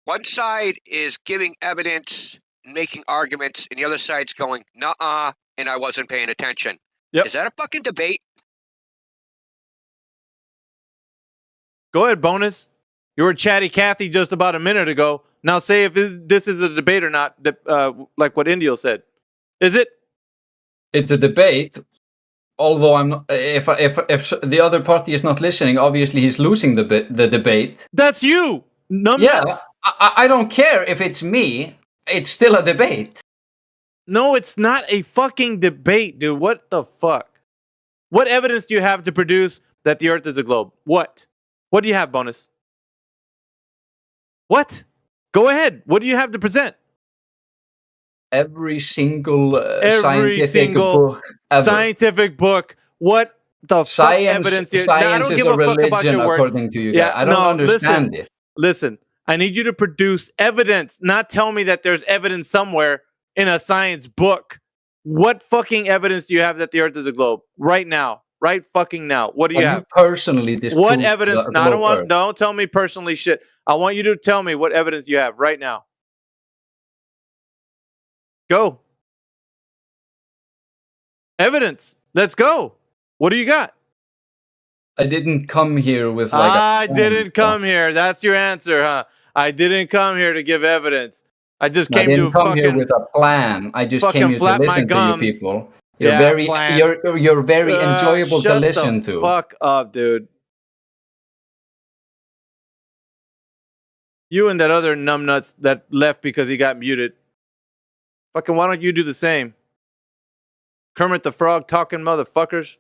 one side is giving evidence, making arguments, and the other side's going, "Nuh-uh," and I wasn't paying attention. Yep. Is that a fucking debate? Go ahead, bonus. You were chatty Cathy just about a minute ago. Now say if this is a debate or not, like what Indio said. Is it? It's a debate. Although I'm not, if the other party is not listening, obviously he's losing the debate. That's you. Yeah, I don't care if it's me. It's still a debate. No, it's not a fucking debate, dude. What the fuck? What evidence do you have to produce that the Earth is a globe? What? What do you have, bonus? What? Go ahead. What do you have to present? Every single book ever. Scientific book. What the fuck evidence? Science is a religion, according to you guys. I don't understand it. Listen, I need you to produce evidence, not tell me that there's evidence somewhere in a science book. What fucking evidence do you have that the Earth is a globe? Right now. Right fucking now. What do you have? Personally, what evidence? No, I don't want. Don't tell me personally shit. I want you to tell me what evidence you have right now. Go. Evidence. Let's go. What do you got? I didn't come here with like. I didn't come here. That's your answer, huh? I didn't come here to give evidence. I just came I didn't to come here with a plan. I just came here to listen to you people. You're You're very enjoyable to listen to. Fuck up, dude. You and that other numbnuts that left because he got muted. Fucking why don't you do the same? Kermit the Frog talking motherfuckers.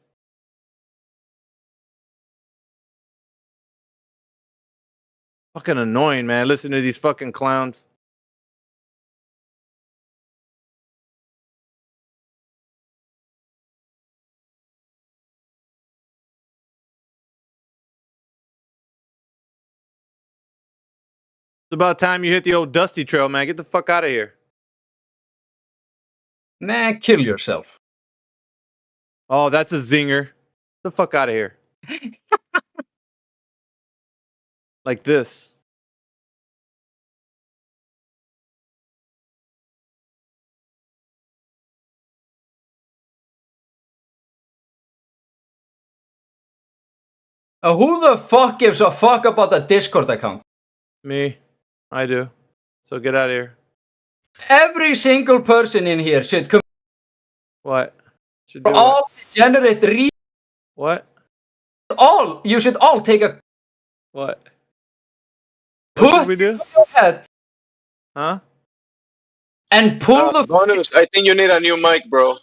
Fucking annoying, man. Listen to these fucking clowns. It's about time you hit the old dusty trail, man. Get the fuck out of here. Man, kill yourself. Oh, that's a zinger. Get the fuck out of here. Like this. Who the fuck gives a fuck about the Discord account? Me. I do. So get out of here. Every single person in here should come. What? Should do all generate What? All. You should all take a. What? What should we do? Huh? And pull the. Bonus, I think you need a new mic, bro.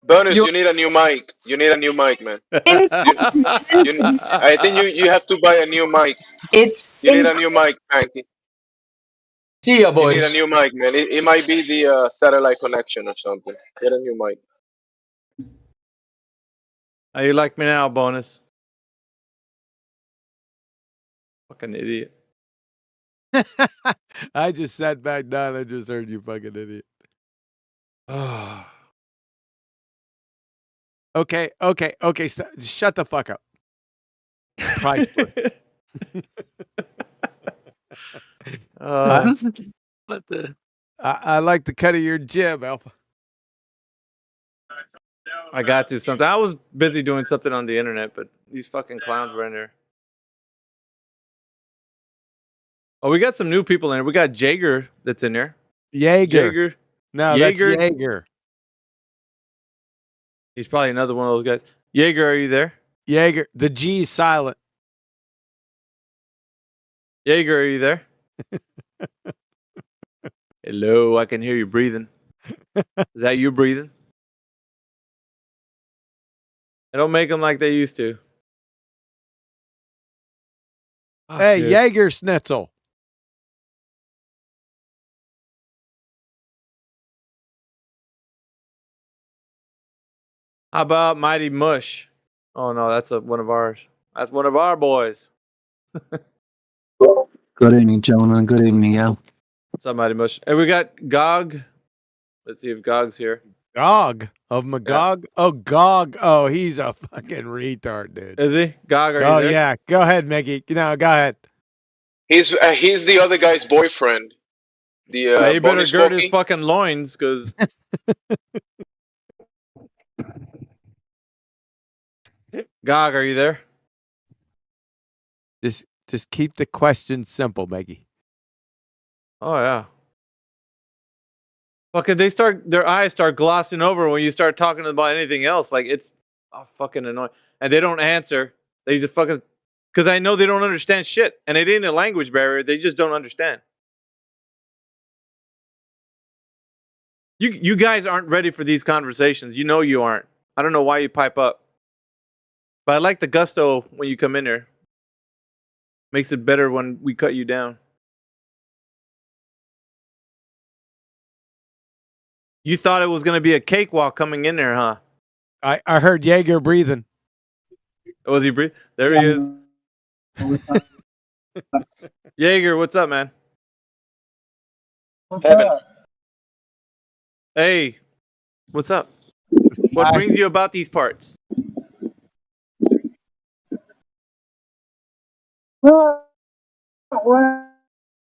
Bonus, you need a new mic. You need a new mic, man. I think you have to buy a new mic. You need a new mic, Frankie. See ya, boys. You need a new mic, man. It might be the satellite connection or something. Get a new mic. How you like me now, bonus? Fucking idiot. I just sat back down. I just heard you fucking idiot. Okay. Shut the fuck up. Priceless. What the? I like the cut of your jib, Alpha. I got to something. I was busy doing something on the internet, but these fucking clowns were in there. Oh, we got some new people in here. We got Jaeger that's in there. Jaeger. No, that's Jaeger. He's probably another one of those guys. Jaeger, are you there? Jaeger. The G is silent. Jaeger, are you there? Hello, I can hear you breathing. Is that you breathing? They don't make them like they used to. Oh, hey, dude. Jaeger Schnitzel. How about Mighty Mush? Oh no, that's one of ours. That's one of our boys. Good evening, gentlemen. Good evening, Al. What's up, Mighty Mush? Hey, we got Gog. Let's see if Gog's here. Gog of Magog? Yeah. Oh, Gog. Oh, he's a fucking retard, dude. Is he? Gog, are you there? Oh, yeah. Go ahead, Mickey. No, go ahead. He's the other guy's boyfriend. The he better gird his fucking loins, because... Gog, are you there? Just keep the question simple, Meggy. Oh yeah. Fucking their eyes start glossing over when you start talking about anything else. Like it's fucking annoying. And they don't answer. They just fucking because I know they don't understand shit. And it ain't a language barrier. They just don't understand. You guys aren't ready for these conversations. You know you aren't. I don't know why you pipe up. But I like the gusto when you come in there. Makes it better when we cut you down. You thought it was going to be a cakewalk coming in there, huh? I heard Jaeger breathing. Was he breathing? There he is. Jaeger, what's up, man? What's up? Hey, what's up? What brings you about these parts? Well,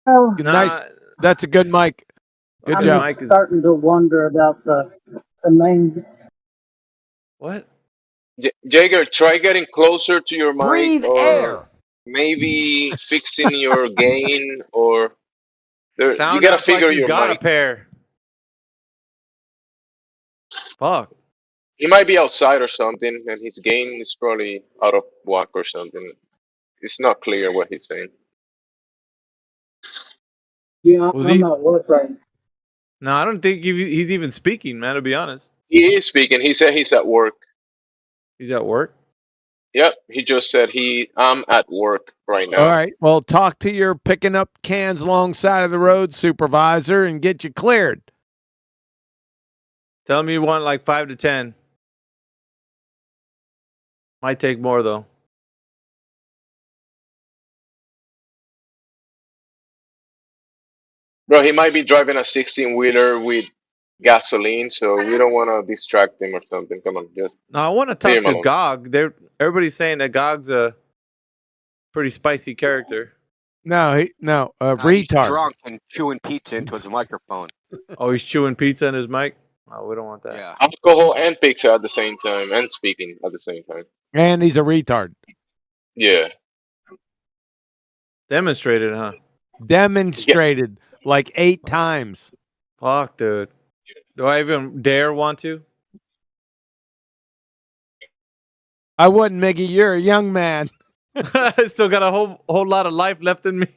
Nice. That's a good mic. Good I'm job. starting to wonder about the main. What? Jaeger, try getting closer to your mic, Breathe or air. maybe fixing your gain, or you Sounds gotta like figure you your got mic. a pair. Fuck. He might be outside or something, and his gain is probably out of whack or something. It's not clear what he's saying. Yeah, Was I'm he? not worth right. No, I don't think he's even speaking, man, to be honest. He is speaking. He said he's at work. He's at work? Yep, he just said I'm at work right now. All right. Well, talk to your picking up cans alongside of the road supervisor and get you cleared. Tell me you want like 5 to 10. Might take more, though. Bro, he might be driving a 16-wheeler with gasoline, so we don't want to distract him or something. Come on, just No, I want to leave talk him to alone. Gog. Everybody's saying that Gog's a pretty spicy character. No, He's retard. drunk and chewing pizza into his microphone. Oh, he's chewing pizza in his mic? Oh, we don't want that. Yeah. Alcohol and pizza at the same time, and speaking at the same time. And he's a retard. Yeah. Demonstrated, huh? Demonstrated like 8 times. Fuck, dude. Do I even dare want to? I wouldn't, Mickey. You're a young man. I still got a whole lot of life left in me.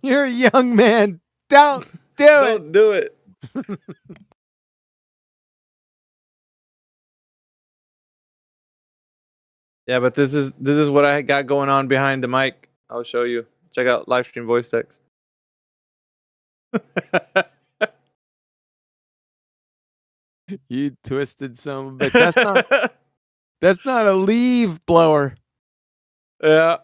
You're a young man. Don't do it. Don't do it. Yeah, but this is what I got going on behind the mic. I'll show you. Check out live stream voice text. You twisted son of a bitch. That's not a leaf blower. Yeah.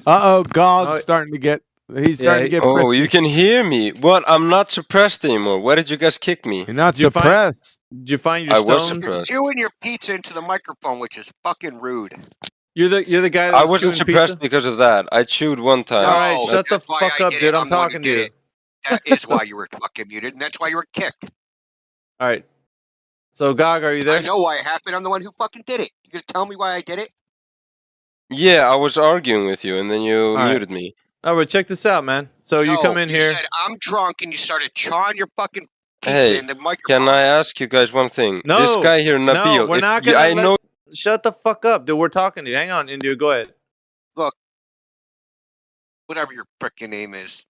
Gog's starting to get. He's starting to get. Oh, frisky. you can hear me. What? I'm not suppressed anymore. Why did you guys kick me? You're not suppressed. Did you find your I stones? was You're suppressed. chewing your pizza into the microphone, which is fucking rude. You're the guy that I was wasn't chewing suppressed pizza? because of that. I chewed one time. All right, No, shut the that's why fuck I up, did dude. it. I'm the one who talking to did you. it. That is why you were fucking muted, and that's why you were kicked. All right. So, Gog, are you there? I know why it happened. I'm the one who fucking did it. You gonna tell me why I did it? Yeah, I was arguing with you, and then you right. muted me. All right, check this out, man. So you come in here. You said I'm drunk, and you started chawing your fucking pizza Hey, in the microphone. can I ask you guys one thing? No, This guy here, Nabil. no, we're not gonna. I know. Shut the fuck up, dude. We're talking to you. Hang on, India. Go ahead. Look, whatever your frickin' name is,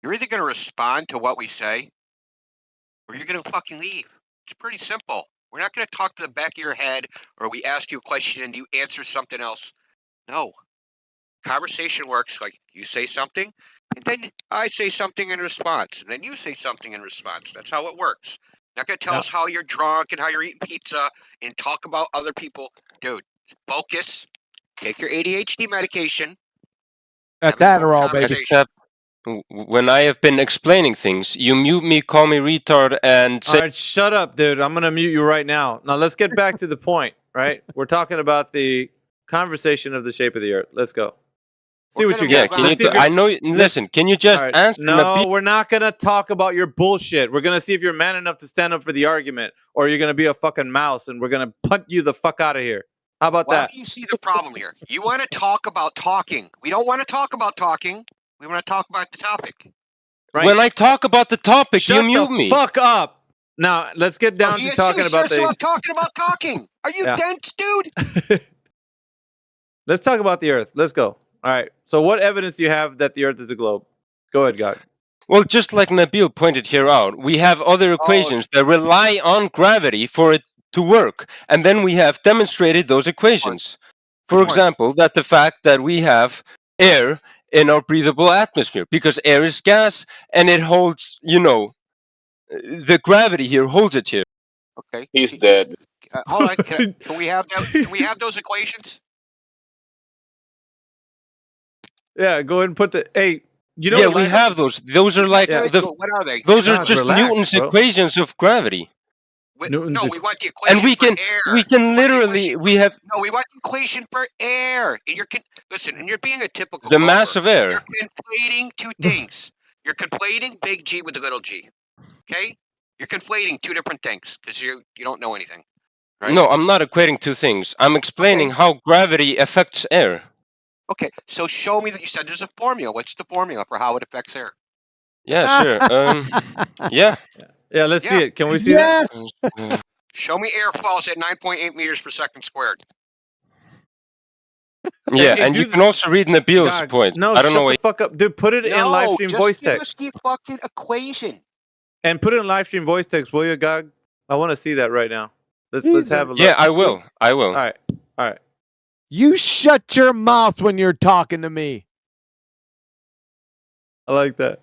you're either gonna respond to what we say, or you're gonna fucking leave. It's pretty simple. We're not gonna talk to the back of your head, or we ask you a question and you answer something else. No. Conversation works like you say something, and then I say something in response, and then you say something in response. That's how it works. Not gonna tell us how you're drunk and how you're eating pizza and talk about other people. Dude, focus. Take your ADHD medication. At that or all, baby. Except when I have been explaining things, you mute me, call me retard, and say. All right, shut up, dude. I'm gonna mute you right now. Now let's get back to the point. Right? We're talking about the conversation of the shape of the earth. Let's go. See what you Yeah, get. can Let's see you? if you're- I know. Listen, can you just All right. answer? No, Nabil? we're not gonna talk about your bullshit. We're gonna see if you're man enough to stand up for the argument, or you're gonna be a fucking mouse, and we're gonna punt you the fuck out of here. How about Well, that? you see the problem here. You want to talk about talking. We don't want to talk about talking. We want to talk about the topic. Right. When I talk about the topic, Shut you mute the me. fuck up. Now let's get down to You talking about seriously the. love talking about talking. Are you Yeah. dense, dude? Let's talk about the Earth. Let's go. All right. So, what evidence do you have that the Earth is a globe? Go ahead, God. Well, just like Nabil pointed here out, we have other equations that rely on gravity for it to work, and then we have demonstrated those equations. For example, that the fact that we have air in our breathable atmosphere, because air is gas and it holds, the gravity here holds it here. Okay. He's dead. Hold on. Can we have that? Can we have those equations? Yeah, go ahead and put the. Hey, you know. Yeah, what we last- have those. Those are like Yeah. What are they? those are Guys, just relax, Newton's bro. equations of gravity. Newton's we want the equation And we for can air. we can literally we have No, we want the equation for air. And listen, and you're being a typical the golfer. mass of air. You're conflating two things. You're conflating big G with the little g. Okay? You're conflating two different things because you don't know anything. Right? No, I'm not equating two things. I'm explaining how gravity affects air. Okay, so show me that you said there's a formula. What's the formula for how it affects air? Yeah, sure. Yeah. Yeah, let's see Yeah. it. Can we see that? Show me air falls at 9.8 meters per second squared. Yeah, Hey, and do you the- can also read Nabil's God, point. No, I don't know shut what. the fuck up, dude. Put it in live stream just voice give text us the fucking equation. and put it in live stream voice text, will you, God? I want to see that right now. Let's have a look. Yeah, I will. I will. All right. All right. You shut your mouth when you're talking to me. I like that.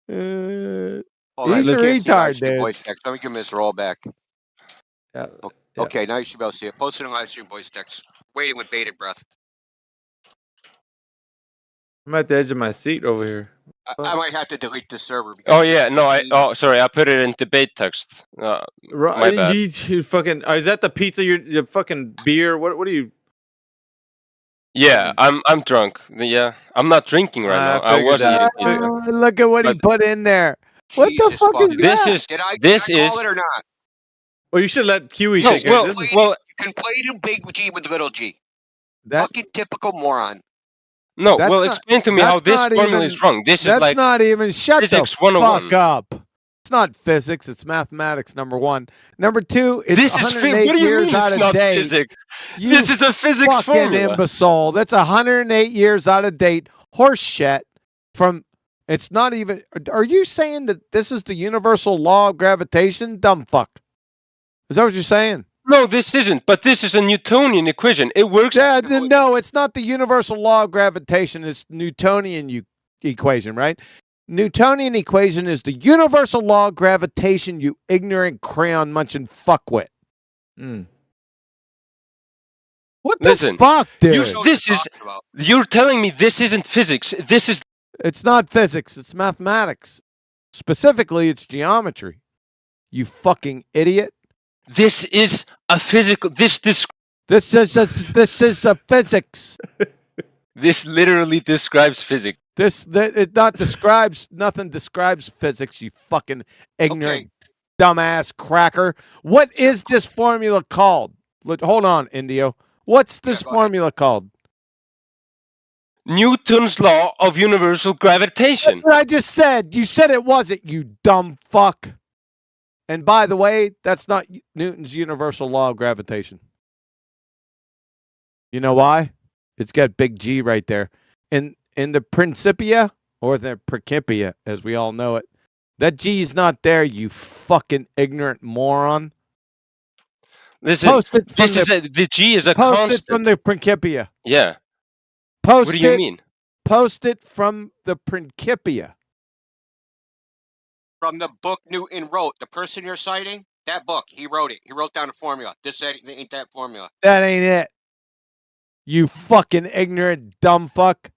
Hold on, He's a let's see live retard, stream dude. voice text. Let me give him his rollback. Yeah. Okay, now you should be able to see it. Post it in live stream voice text. Waiting with bated breath. I'm at the edge of my seat over here. I might have to delete the server. Oh yeah, no, sorry, I put it in debate text. My bad. You fucking. Is that the pizza? Your fucking beer? What are you? Yeah, I'm drunk. Yeah, I'm not drinking right now. I was eating pizza. Look at what he put in there. What the Jesus fuck is fucking- This that? is Did I this call is it or not? Well, you should let Kiwi no. take it. Well, This is- well, You conflated big G with little g. That- Fucking typical moron. no. That's Well, not- explain to me how that's this not formula even- is wrong. This is That's like not even shut physics the 101. fuck up. It's not physics. It's mathematics. Number one. Number two. It's This is 108 what do you years mean out it's of not date. physics? You This is a physics fucking formula. imbecile. That's 108 years out of date. Horse shit. From it's not even. Are you saying that this is the universal law of gravitation? Dumb fuck. Is that what you're saying? No, this isn't. But this is a Newtonian equation. It works. Yeah, no, it's not the universal law of gravitation. It's Newtonian equation, right? Newtonian equation is the universal law of gravitation, you ignorant crayon munching fuckwit. What the Listen, fuck, dude? You're telling me this isn't physics. This is. It's not physics. It's mathematics. Specifically, it's geometry. You fucking idiot. This is a physical. This is a physics. This literally describes physics. It not describes nothing. Describes physics. You fucking ignorant, dumbass cracker. What is this formula called? Hold on, Indio. What's this formula called? Newton's law of universal gravitation. That's what I just said. You said it wasn't, you dumb fuck. And by the way, that's not Newton's universal law of gravitation. You know why? It's got big G right there. In the Principia, or the Principia, as we all know it, that G is not there, you fucking ignorant moron. Listen, the G is a post constant. it from the Principia. Yeah. Post what do you it- mean? Post it from the Principia. From the book Newton wrote, the person you're citing, that book, he wrote it. He wrote down a formula. This ain't that formula. That ain't it. You fucking ignorant dumb fuck.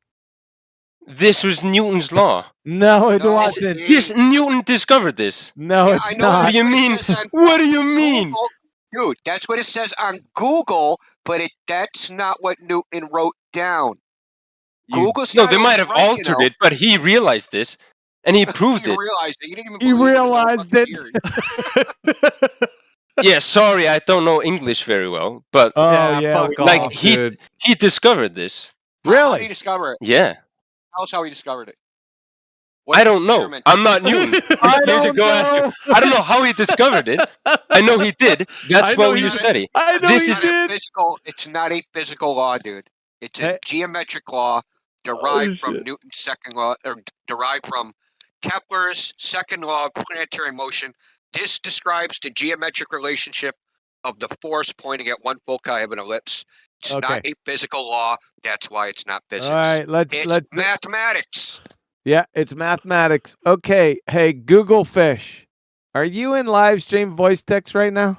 This was Newton's law. No, it wasn't. Yes, Newton discovered this. No, it's I know not. What do you mean? What do you mean? Dude, that's what it says on Google but that's not what Newton wrote down. No, Google's they not might have right, altered it, but he realized this, and he proved He it. realized it. He didn't even He believe in his own realized fucking it. theory. Yeah, sorry, I don't know English very well, but Oh yeah, like he discovered this. How did he discover it? Yeah, Tell us how he discovered it. What I don't know. experiment? I'm not Newton. I You should don't go ask him. know. I don't know how he discovered it. I know he did. That's what we study. I know This he is did. It's not a physical law, dude. It's a geometric law derived from Newton's second law, or derived from Kepler's second law of planetary motion. This describes the geometric relationship of the force pointing at one foci of an ellipse. It's not Okay. a physical law. That's why it's not physics. All right, It's mathematics. Yeah, it's mathematics. Okay, hey Google Fish, are you in live stream voice text right now?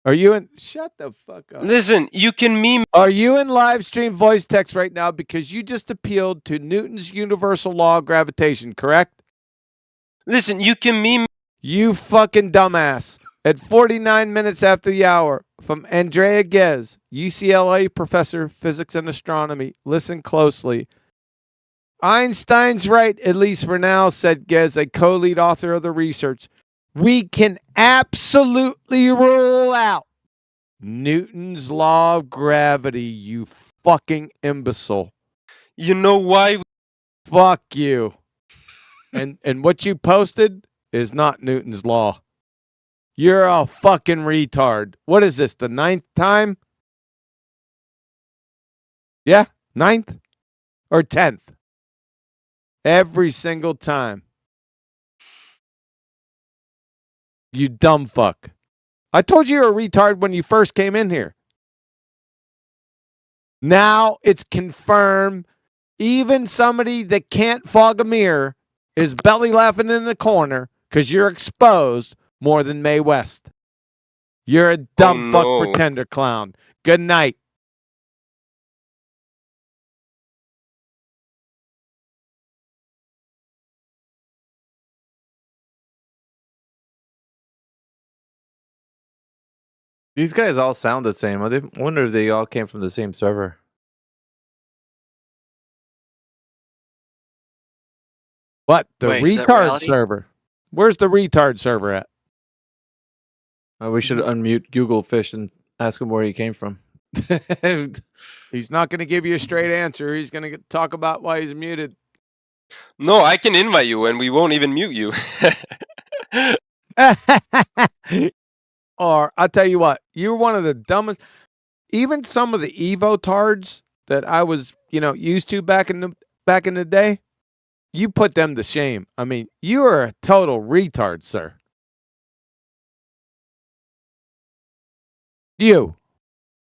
Are you in? Shut the fuck up. Listen, you can meme. Are you in live stream voice text right now because you just appealed to Newton's universal law of gravitation, correct? Listen, you can meme. You fucking dumbass. At 49 minutes after the hour, from Andrea Ghez, UCLA professor, physics and astronomy. Listen closely. Einstein's right, at least for now, said Ghez, a co-lead author of the research. We can absolutely rule out Newton's law of gravity, you fucking imbecile. You know why? Fuck you. And what you posted is not Newton's law. You're a fucking retard. What is this, the 9th time? Yeah, 9th or 10th? Every single time. You dumb fuck. I told you you're a retard when you first came in here. Now it's confirmed. Even somebody that can't fog a mirror is belly laughing in the corner because you're exposed more than Mae West. You're a dumb fuck pretender clown. Good night. These guys all sound the same. I wonder if they all came from the same server. What? The Wait, is that retard reality? server? Where's the retard server at? We should unmute Google Fish and ask him where he came from. He's not going to give you a straight answer. He's going to talk about why he's muted. No, I can invite you and we won't even mute you. Or I'll tell you what, you're one of the dumbest. Even some of the Evo tards that I was, used to back in the day, you put them to shame. I mean, you are a total retard, sir. You.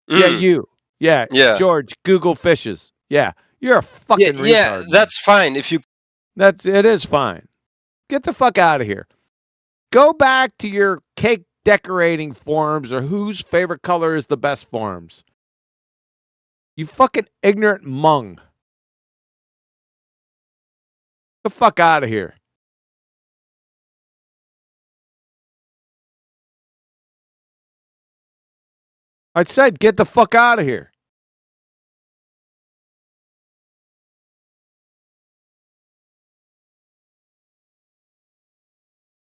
Yeah, you. Yeah. Yeah. George, Google Fishes. Yeah. You're a fucking retard. Yeah, that's fine if you. It is fine. Get the fuck out of here. Go back to your cake decorating forums or whose favorite color is the best forums. You fucking ignorant mung. Get the fuck out of here. I said get the fuck out of here.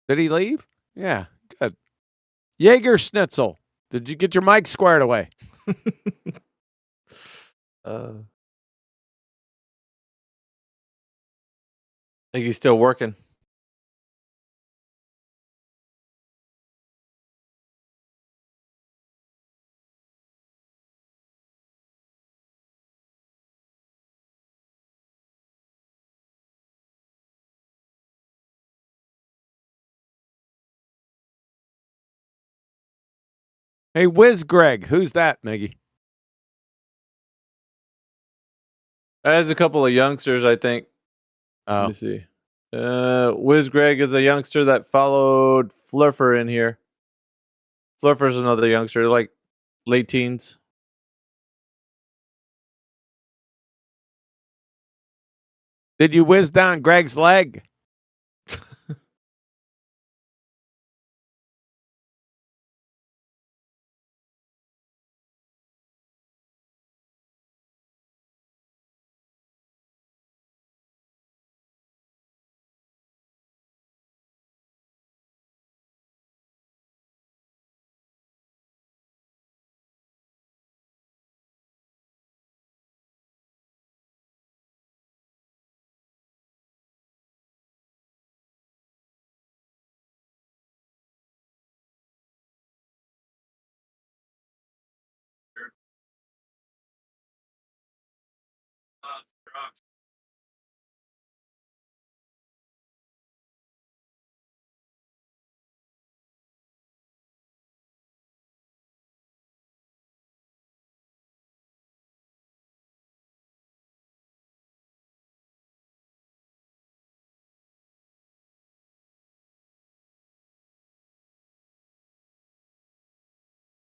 Did he leave? Yeah, good. Jaeger Schnitzel, did you get your mic squared away? I think he's still working. Hey, Whiz Greg, who's that, Miggy? There's a couple of youngsters, I think. Let me see. Wiz Greg is a youngster that followed Fluffer in here. Fluffer's another youngster, like late teens. Did you whiz down Greg's leg?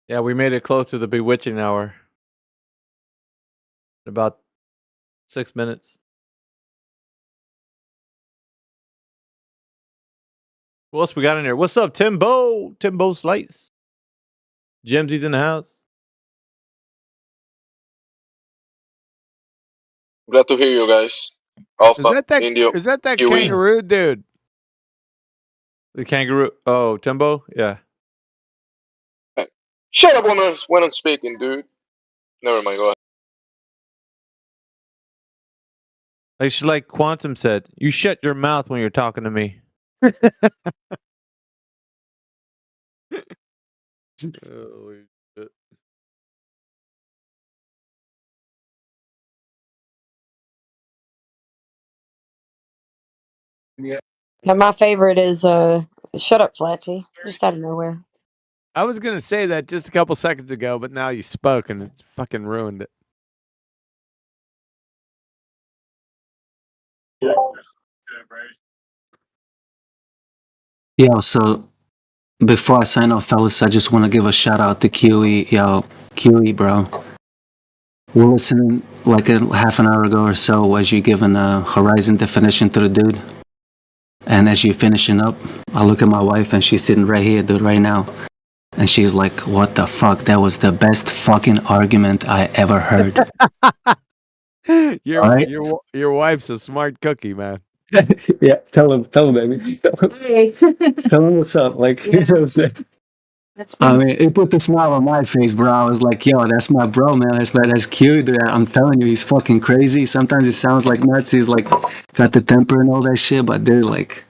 Yeah, we made it close to the bewitching hour. In about 6 minutes. Who else we got in here? What's up, Timbo? Timbo Slice. Jimsy's in the house. Glad to hear you guys. Alpha, Indio, Is that Kiwi. kangaroo dude? The kangaroo. Oh, Timbo? Yeah. Shut up when I'm speaking, dude. Never mind, go ahead. It's like Quantum said, you shut your mouth when you're talking to me. Holy shit. Now my favorite is "Shut Up, Flatsy," just out of nowhere. I was gonna say that just a couple seconds ago, but now you spoke and it fucking ruined it. Yo, so before I sign off, fellas, I just want to give a shout out to QE. Yo, QE, bro. We're listening like a half an hour ago or so as you giving a Horizon definition to the dude. And as you finishing up, I look at my wife and she's sitting right here, dude, right now. And she's like, what the fuck? That was the best fucking argument I ever heard. Your wife's a smart cookie, man. Yeah, tell him, baby. Tell him what's up. Like, you know what I'm saying? I mean, it put the smile on my face, bro. I was like, yo, that's my bro, man. That's cute, dude. I'm telling you, he's fucking crazy. Sometimes it sounds like nuts. He's like, got the temper and all that shit, but dude, like,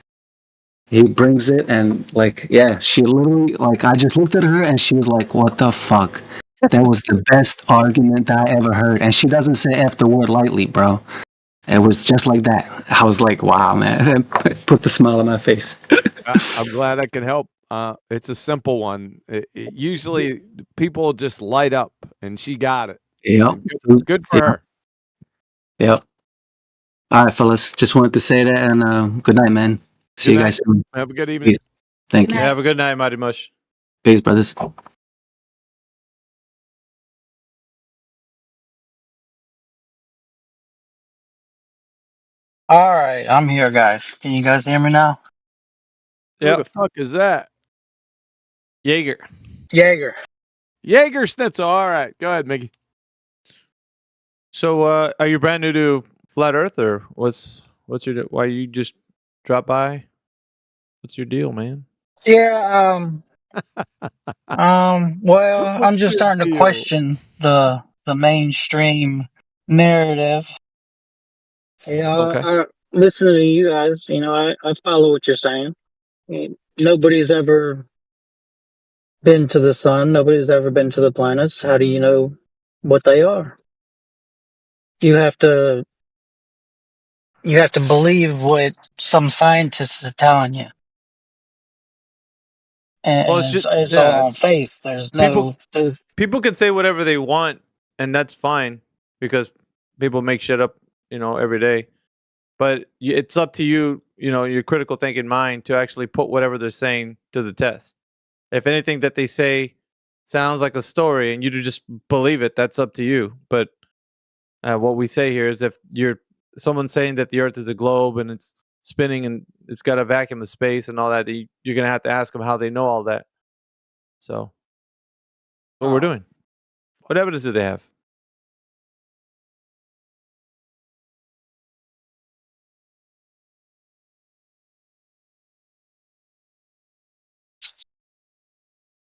he brings it and, like, yeah, she literally, like, I just looked at her and she was like, what the fuck? That was the best argument I ever heard. And she doesn't say F the word lightly, bro. It was just like that. I was like, wow, man. Put the smile on my face. I'm glad I can help. It's a simple one. Usually people just light up, and she got it. Yep. It's good for her. Yep. All right, fellas. Just wanted to say that, and good night, man. See you guys soon. Have a good evening. Peace. Thank you. Have a good night, Mighty Mush. Peace, brothers. All right, I'm here, guys. Can you guys hear me now? Who the fuck is that? Jaeger. Jaeger. Jaeger Schnitzel. All right, go ahead, Mickey. So, are you brand new to Flat Earth, or what's your why you just drop by? What's your deal, man? Yeah. Well, I'm just starting to question the mainstream narrative. I listen to you guys. I follow what you're saying. Nobody's ever been to the sun. Nobody's ever been to the planets. How do you know what they are? You have to believe what some scientists are telling you. And Well, it's all on faith. There's no people can say whatever they want, and that's fine because people make shit up, every day. But it's up to you, your critical thinking mind to actually put whatever they're saying to the test. If anything that they say sounds like a story and you just believe it, that's up to you. But what we say here is if someone saying that the Earth is a globe and it's spinning and it's got a vacuum of space and all that, you're going to have to ask them how they know all that. So, what we're doing. What evidence do they have?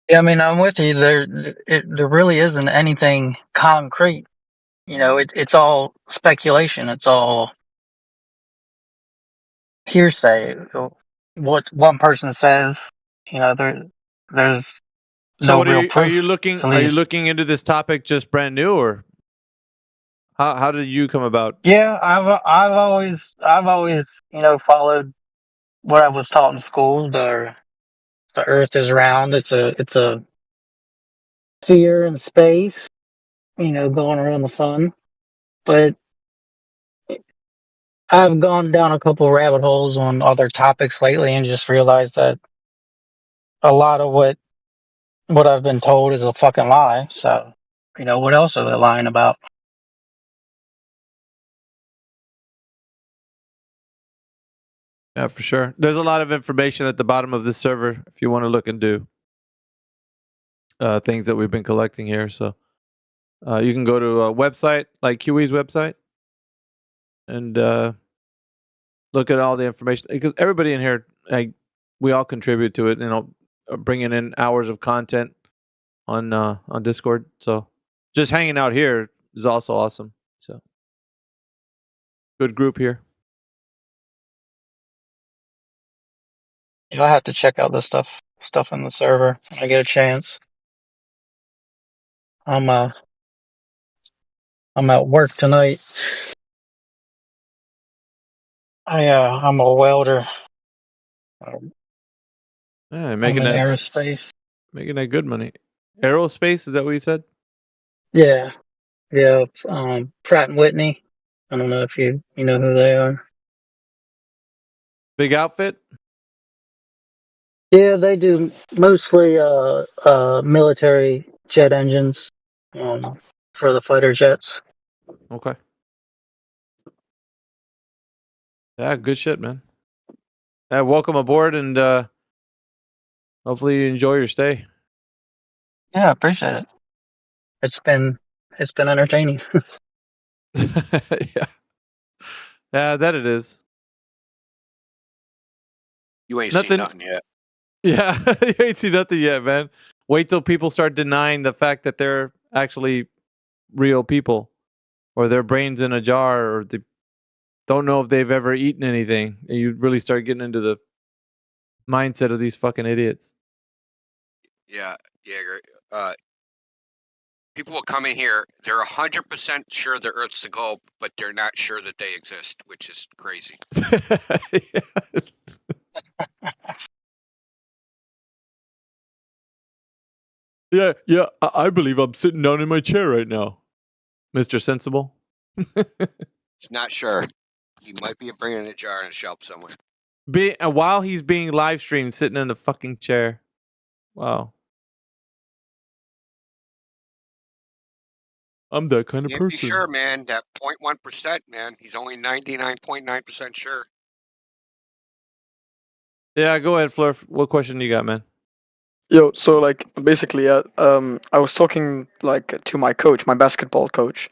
Yeah, I mean, I'm with you. There really isn't anything concrete. It's all speculation. It's all hearsay. What one person says, there's So, no real proof. are you looking into this topic just brand new, or How did you come about? Yeah, I've always followed what I was taught in school. The Earth is round. It's a sphere in space, going around the sun. But I've gone down a couple rabbit holes on other topics lately and just realized that a lot of what I've been told is a fucking lie. So, what else are they lying about? Yeah, for sure. There's a lot of information at the bottom of this server if you want to look and do things that we've been collecting here. So you can go to a website like QE's website and look at all the information, because everybody in here, we all contribute to it. Bringing in hours of content on Discord. So just hanging out here is also awesome. So good group here. I have to check out this stuff in the server when I get a chance. I'm at work tonight. I'm a welder. Yeah, I'm making in that aerospace. making that good money. Aerospace, is that what you said? Yeah, Pratt and Whitney. I don't know if you know who they are. Big outfit? Yeah, they do mostly military jet engines for the fighter jets. Okay. Yeah, good shit, man. Yeah, welcome aboard, and hopefully you enjoy your stay. Yeah, I appreciate it. It's been entertaining. Yeah. Yeah, that it is. You ain't seen nothing yet. Yeah, you ain't seen nothing yet, man. Wait till people start denying the fact that they're actually real people, or their brains in a jar, or they don't know if they've ever eaten anything. And you really start getting into the mindset of these fucking idiots. Yeah, Jaeger. People will come in here. They're 100% sure the Earth's the globe, but they're not sure that they exist, which is crazy. Yeah, I believe I'm sitting down in my chair right now, Mr. Sensible. He's not sure. He might be bringing a jar and a shelf somewhere. While he's being live streamed, sitting in the fucking chair. Wow. I'm that kind of Can't person. be sure, man. That 0.1%, man. He's only 99.9% sure. Yeah, go ahead, Fleur. What question you got, man? Yo, so like basically, I was talking like to my coach, my basketball coach,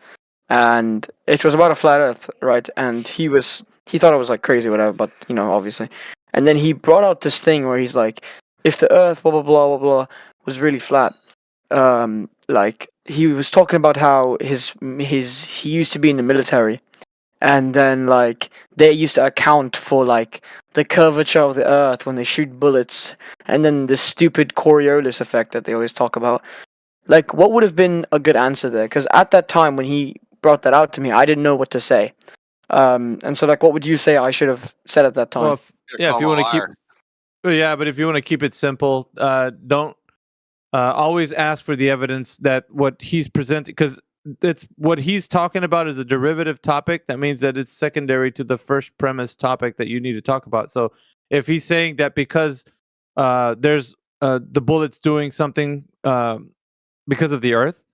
and it was about a flat Earth, right? And he thought I was like crazy, whatever, but obviously. And then he brought out this thing where he's like, if the Earth, blah blah blah blah blah, was really flat, like he was talking about how he used to be in the military, and then like they used to account for like the curvature of the Earth when they shoot bullets, and then the stupid Coriolis effect that they always talk about. Like, what would have been a good answer there? Because at that time when he brought that out to me, I didn't know what to say. And so like, what would you say I should have said at that time? Well, if you want to keep, but if you want to keep it simple, don't always ask for the evidence that what he's presenting, because it's what he's talking about is a derivative topic. That means that it's secondary to the first premise topic that you need to talk about. So if he's saying that because there's the bullets doing something because of the Earth,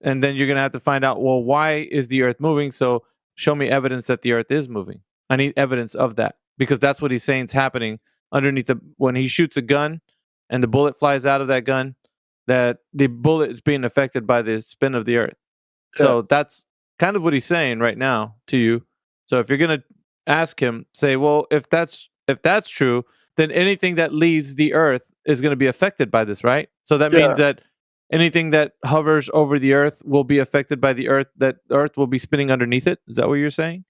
and then you're gonna have to find out, well, why is the Earth moving? So show me evidence that the Earth is moving. I need evidence of that, because that's what he's saying is happening underneath when he shoots a gun and the bullet flies out of that gun, that the bullet is being affected by the spin of the Earth. So that's kind of what he's saying right now to you. So if you're gonna ask him, say, well, if that's true, then anything that leaves the Earth is going to be affected by this, right? So that means that anything that hovers over the Earth will be affected by the Earth. That Earth will be spinning underneath it. Is that what you're saying?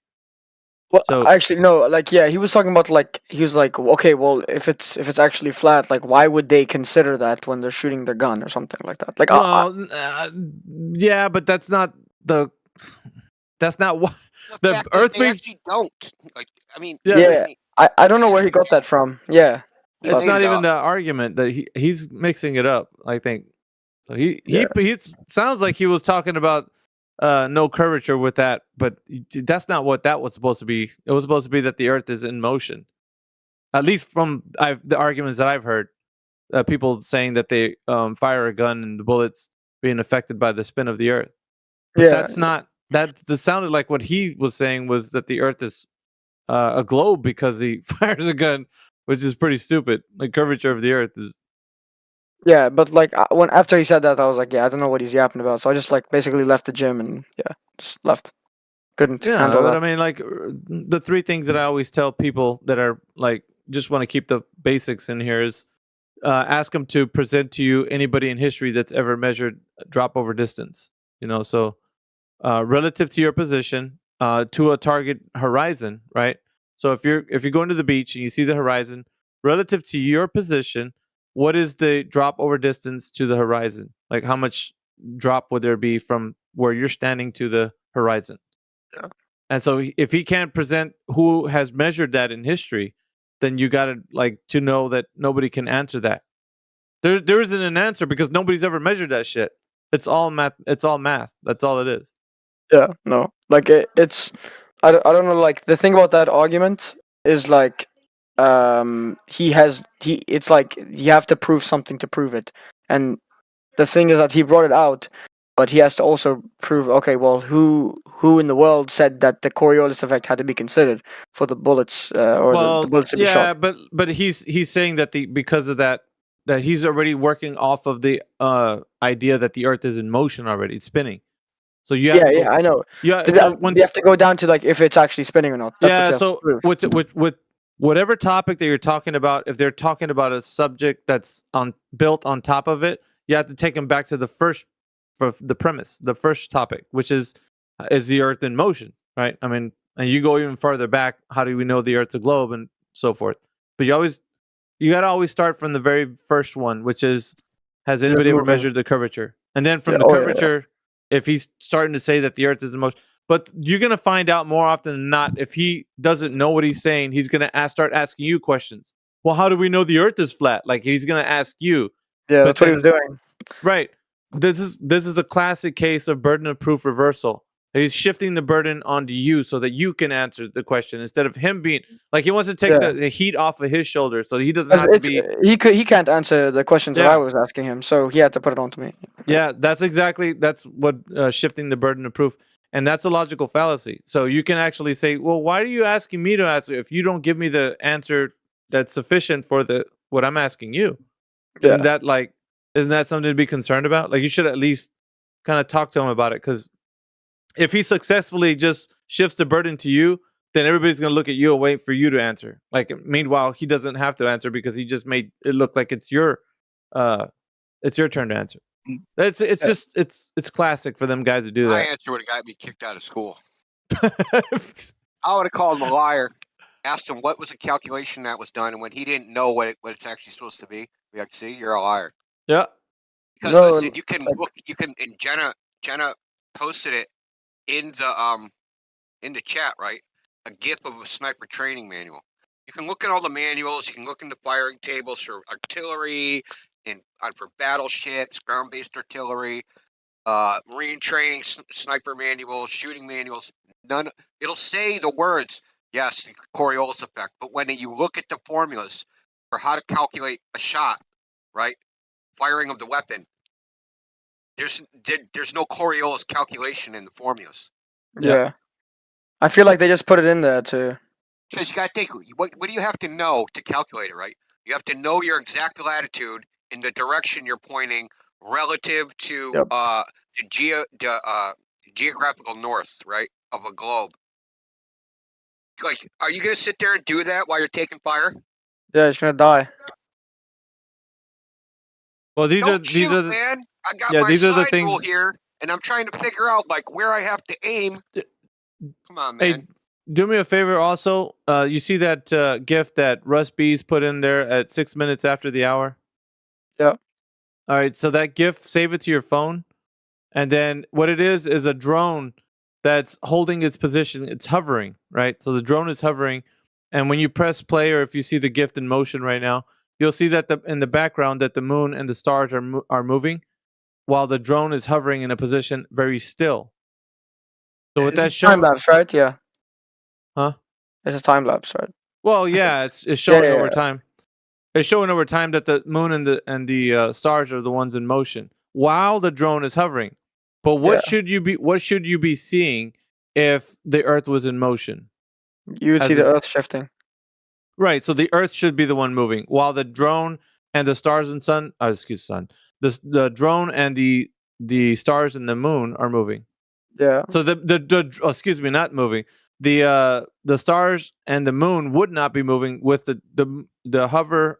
Well, actually, no. Like, yeah, he was talking about like he was like, okay, well, if it's actually flat, like, why would they consider that when they're shooting their gun or something like that? Like, yeah, but that's not the. That's not what The the fact is Earth they being. actually don't. Like, I mean, Yeah, Yeah, I don't know where he got that from. Yeah, It's but not even the argument that he's mixing it up. I think so. He sounds like he was talking about no curvature with that, but that's not what that was supposed to be. It was supposed to be that the Earth is in motion. At least from the arguments that I've heard, people saying that they fire a gun and the bullets being affected by the spin of the Earth. But Yeah. that's not that. Sounded like what he was saying was that the Earth is a globe because he fires a gun, which is pretty stupid. The curvature of the Earth is. yeah, but like when after he said that, I was like, yeah, I don't know what he's yapping about. So I just like basically left the gym and yeah, just left. Couldn't Yeah, handle but that. I mean, like the three things that I always tell people that are like just want to keep the basics in here is ask them to present to you anybody in history that's ever measured drop over distance. You know, so relative to your position to a target horizon, right? So if you're going to the beach and you see the horizon relative to your position, what is the drop over distance to the horizon? Like how much drop would there be from where you're standing to the horizon? Yeah. And so if he can't present who has measured that in history, then you got to like to know that nobody can answer that. There isn't an answer because nobody's ever measured that shit. It's all math. It's all math. That's all it is. Yeah, no, like it's I don't know. Like the thing about that argument is like it's like you have to prove something to prove it, and the thing is that he brought it out, but he has to also prove, okay, well, who in the world said that the Coriolis effect had to be considered for the bullets or the bullets to be yeah, shot? but he's saying that because of that he's already working off of the idea that the Earth is in motion already, it's spinning. So you have Yeah, to go, yeah, I know. Yeah, But so when you have to go down to like if it's actually spinning or not. That's what you have so to prove. with whatever topic that you're talking about, if they're talking about a subject that's built on top of it, you have to take them back to the first for the premise, the first topic, which is the Earth in motion, right? I mean, and you go even further back, how do we know the Earth's a globe and so forth? But you got to always start from the very first one, which is has anybody ever moving. measured the curvature? And then from Yeah, the oh, yeah, yeah. curvature, if he's starting to say that the Earth is in motion, but you're gonna find out more often than not if he doesn't know what he's saying, he's gonna start asking you questions. Well, how do we know the Earth is flat? Like he's gonna ask you. Yeah, But that's what he then- was doing. Right. This is a classic case of burden of proof reversal. He's shifting the burden onto you so that you can answer the question instead of him being like he wants to take Yeah. the heat off of his shoulders so he doesn't have to be. He can't answer the questions that Yeah. I was asking him, so he had to put it on to me. Yeah, that's what shifting the burden of proof, and that's a logical fallacy. So you can actually say, well, why are you asking me to answer if you don't give me the answer that's sufficient for what I'm asking you? Isn't that something to be concerned about? Like you should at least kind of talk to him about it, because if he successfully just shifts the burden to you, then everybody's gonna look at you and wait for you to answer. Like meanwhile, he doesn't have to answer because he just made it look like it's your turn to answer. It's classic for them guys to do My that. answer would have got me kicked out of school. I would have called him a liar, asked him what was the calculation that was done, and when he didn't know what it's actually supposed to be, we like, see, you're a liar. Yeah. Because listen, you can look, and Jenna posted it in the chat, right? A GIF of a sniper training manual. You can look at all the manuals. You can look in the firing tables for artillery and for battleships, ground-based artillery, marine training, sniper manuals, shooting manuals. It'll say the words, yes, the Coriolis effect. But when you look at the formulas for how to calculate a shot, right, firing of the weapon, there's no Coriolis calculation in the formulas. Yeah. I feel like they just put it in there to. Because you got to think, what do you have to know to calculate it, right? You have to know your exact latitude in the direction you're pointing relative to the geographical north, right, of a globe. Like, are you going to sit there and do that while you're taking fire? Yeah, he's gonna die. Well, these are the man. I got yeah, my these are the side rule things. here, and I'm trying to figure out like where I have to aim. Come on, man. Hey, do me a favor also. You see that GIF that Russ Bees put in there at 6 minutes after the hour? Yeah. All right, so that GIF, save it to your phone, and then what it is a drone that's holding its position. It's hovering, right? So the drone is hovering, and when you press play, or if you see the GIF in motion right now, you'll see that in the background that the moon and the stars are moving, while the drone is hovering in a position very still. So what It's that's a time showing, lapse, right? Yeah. huh? It's a time lapse, right? Well, yeah, it's showing yeah, over yeah. time. It's showing over time that the moon and the stars are the ones in motion while the drone is hovering. But what Yeah. should you be seeing if the Earth was in motion? You would As see the in- Earth shifting. Right. So the Earth should be the one moving, while the drone and the stars and sun, the drone and the stars and the moon are moving. Yeah. So excuse me, not moving. The stars and the moon would not be moving with the hover.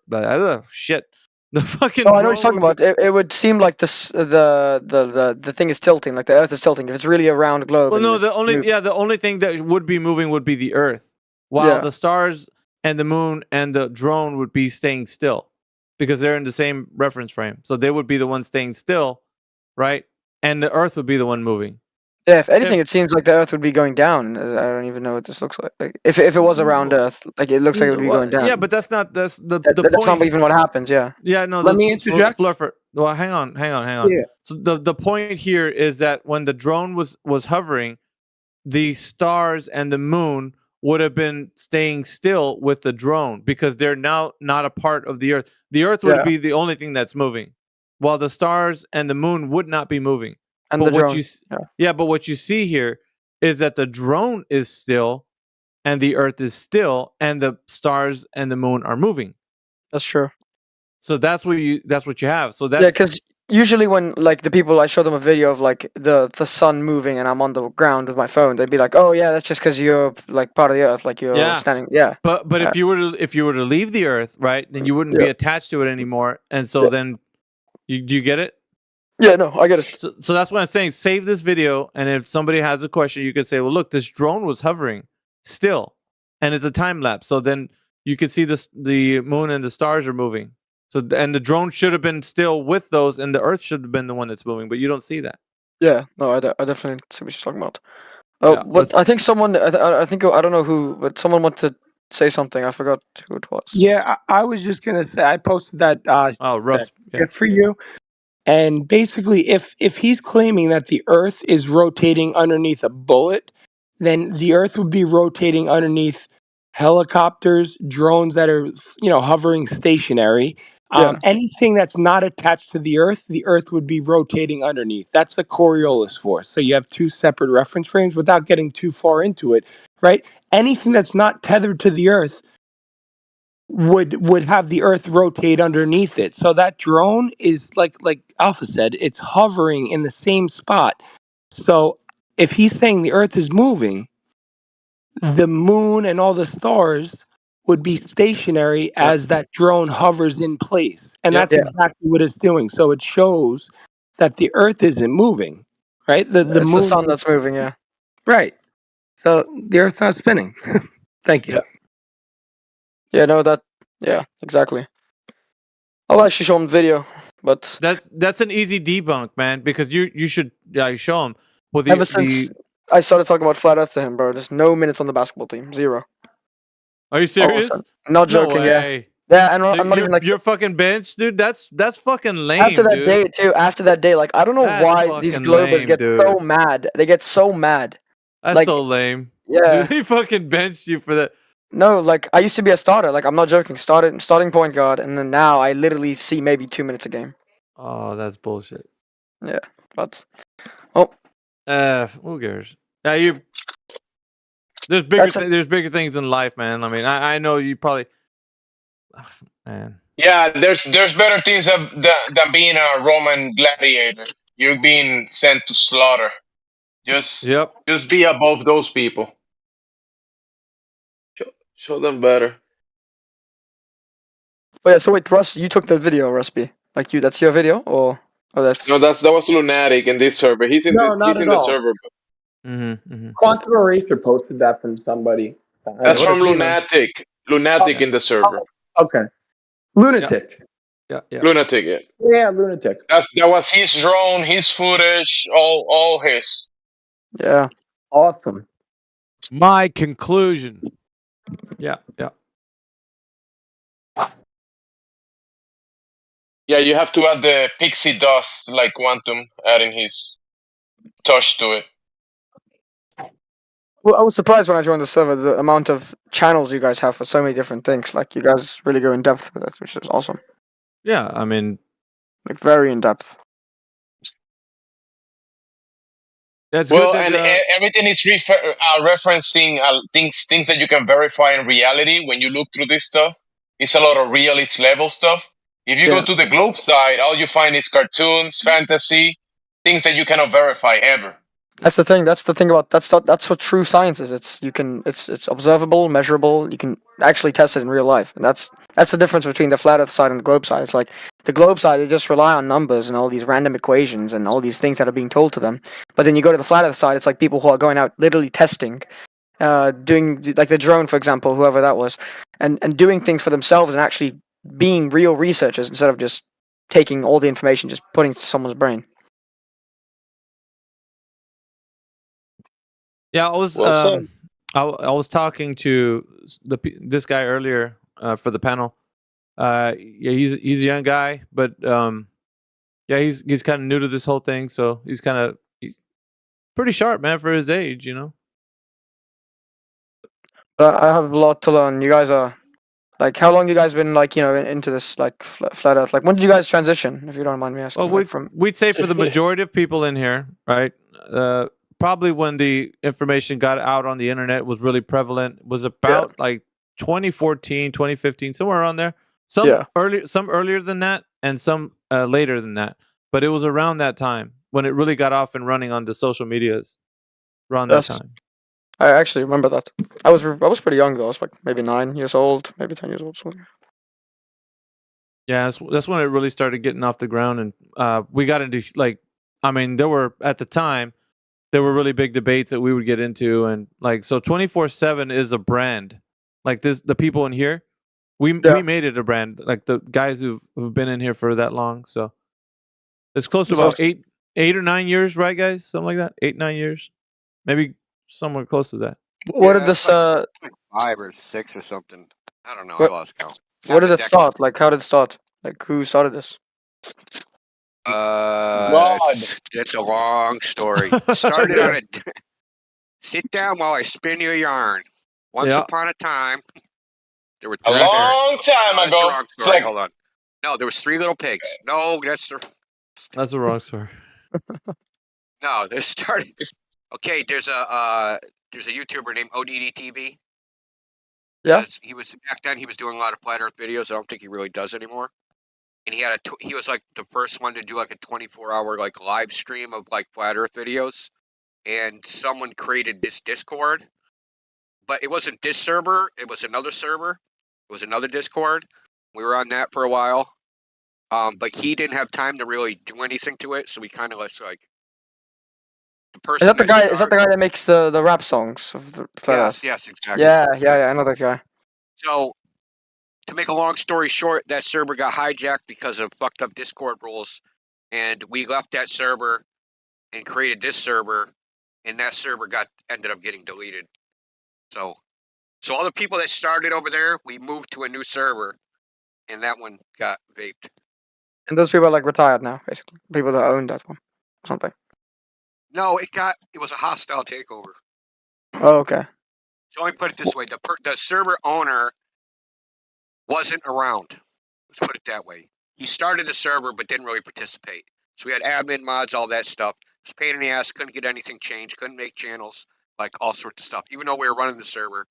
Shit. The fucking. Oh, I know what you're drone talking would be- about. It would seem like this the thing is tilting, like the Earth is tilting. If it's really a round globe. Well, and no, it's the only thing that would be moving would be the Earth, while Yeah. the stars and the moon and the drone would be staying still, because they're in the same reference frame. So they would be the ones staying still, right? And the Earth would be the one moving. Yeah, if anything, it seems like the Earth would be going down. I don't even know what this looks like. Like if it was a round Earth, like it looks like it would be Well, going down. Yeah, but that's the That's point. not even what happens. Yeah. Yeah, no. Let me interject. Fluffer. Well, hang on. Yeah. So the point here is that when the drone was hovering, the stars and the moon would have been staying still with the drone because they're now not a part of the Earth. The Earth would Yeah. be the only thing that's moving, while the stars and the moon would not be moving. And But the what drone. you but what you see here is that the drone is still, and the Earth is still, and the stars and the moon are moving. That's true. So that's what you have. So Yeah, that's because usually when like the people I show them a video of like the sun moving and I'm on the ground with my phone, they'd be like, "Oh yeah, that's just because you're like part of the Earth, like you're standing." Yeah. But if you were to leave the Earth, right, then you wouldn't be attached to it anymore, and so then do you get it? Yeah, no, I get it. So that's what I'm saying. Save this video, and if somebody has a question, you could say, "Well, look, this drone was hovering still, and it's a time lapse." So then you can see the moon and the stars are moving. So and the drone should have been still with those, and the Earth should have been the one that's moving, but you don't see that. Yeah, no, I definitely see what you're talking about. Oh, Yeah, but I think someone, I think I don't know who, but someone wanted to say something. I forgot who it was. Yeah, I was just gonna say I posted that Russ, that GIF for you, and basically, if he's claiming that the Earth is rotating underneath a bullet, then the Earth would be rotating underneath helicopters, drones that are hovering stationary. Anything that's not attached to the Earth would be rotating underneath. That's the Coriolis force. So you have two separate reference frames without getting too far into it, right? Anything that's not tethered to the Earth would have the Earth rotate underneath it. So that drone is like Alpha said, it's hovering in the same spot. So if he's saying the Earth is moving, the moon and all the stars would be stationary as that drone hovers in place. And that's exactly what it's doing. So it shows that the Earth isn't moving, right? The It's moon, the sun that's moving. Yeah. right. So the Earth's not spinning. Thank you. Yeah. No. Yeah. Exactly. I'll actually show him the video, but that's an easy debunk, man, because you should show him. Well, ever since I started talking about flat Earth to him, bro, there's no minutes on the basketball team. 0. Are you serious? Not joking. No Yeah. way. Yeah, and I'm not even like you're fucking bench, dude. That's fucking lame. after that dude. day too. After that day, like I don't know That's why these fucking Globers lame, get dude. so mad. They get so mad. That's like, so lame. Yeah. Dude, he fucking benched you for that. No, like I used to be a starter. Like I'm not joking. Starting point guard, and then now I literally see maybe 2 minutes a game. Oh, that's bullshit. Yeah, but who cares? Yeah, there's bigger things in life, man. I mean, I know you probably, man. Yeah, there's better things than being a Roman gladiator. You're being sent to slaughter. Just be above those people. Show them better. But yeah, so wait, Russ, you took that video, Rusby. Like that's your video, or that's No, that was Lunatic in this server. He's in No, the, not he's at in the all. server. Quantum Eraser posted that from somebody. That's What from a team. Lunatic. Lunatic in the server. Okay. Lunatic. Yeah. Lunatic. Yeah. Yeah, Lunatic. That was his drone, his footage, all his. Yeah. Awesome. My conclusion. Yeah. Yeah, you have to add the pixie dust like Quantum, adding his touch to it. Well, I was surprised when I joined the server the amount of channels you guys have for so many different things. Like you guys really go in depth with it, which is awesome. Yeah, I mean, like very in depth. That's well, good. and everything is referencing things that you can verify in reality. When you look through this stuff, it's a lot of realist level stuff. If you go to the Globe side, all you find is cartoons, fantasy, things that you cannot verify ever. That's the thing. That's the thing about that's what true science is. It's observable, measurable. You can actually test it in real life, and that's the difference between the flat Earth side and the globe side. It's like the globe side, they just rely on numbers and all these random equations and all these things that are being told to them. But then you go to the flat Earth side, it's like people who are going out literally testing, doing like the drone, for example, whoever that was, and doing things for themselves and actually being real researchers instead of just taking all the information, just putting it to someone's brain. Yeah, I was Well I was talking to this guy earlier for the panel. Yeah, he's a young guy, but yeah, he's kind of new to this whole thing, so he's pretty sharp, man, for his age, you know. I have a lot to learn. You guys are like, how long you guys been like, you know, into this like flat Earth? Like, when did you guys transition, if you don't mind me asking? Well, like, we'd say for the majority of people in here, right? Probably when the information got out on the internet was really prevalent was about like 2014, 2015, somewhere around there. Some earlier than that, and some later than that. But it was around that time when it really got off and running on the social medias. Around that time. I actually remember that. I was pretty young though. I was like maybe 9 years old, maybe 10 years old. Something. Yeah, that's when it really started getting off the ground, and we got into like, I mean, there were at the time. There were really big debates that we would get into, and like, so 24/7 is a brand. Like this, the people in here, we made it a brand. Like the guys who've been in here for that long, so it's close to about 8 or 9 years, right, guys? Something like that, 8, 9 years, maybe somewhere close to that. What did this? Like 5 or 6 or something. I don't know. I lost count. What did it start? Like, how did it start? Like, who started this? It's a long story. Started on a. Sit down while I spin you a yarn. Once upon a time, there were 3 a long time no, ago. That's a wrong story. Hold on. No, there was 3 little pigs. No, that's the wrong story. No, there started. Okay, there's a YouTuber named ODDTV. Yeah. He was back then. He was doing a lot of flat Earth videos. I don't think he really does anymore. And he was like the first one to do like a 24-hour like live stream of like flat Earth videos. And someone created this Discord, but it wasn't this server. It was another server. It was another Discord. We were on that for a while. But he didn't have time to really do anything to it, so we kind of like the person. Is that the guy? Is that the guy that makes the rap songs of the flat Earth? Yes, exactly. Yeah. I know that guy. So, to make a long story short, that server got hijacked because of fucked up Discord rules, and we left that server and created this server, and that server ended up getting deleted. So all the people that started over there, we moved to a new server, and that one got vaped. And those people are like retired now, basically. People that owned that one, or something. No, it was a hostile takeover. Oh, okay. So let me put it this way: the server owner wasn't around. Let's put it that way. He started the server but didn't really participate. So we had admin mods, all that stuff. It's a pain in the ass. Couldn't get anything changed. Couldn't make channels, like all sorts of stuff. Even though we were running the server,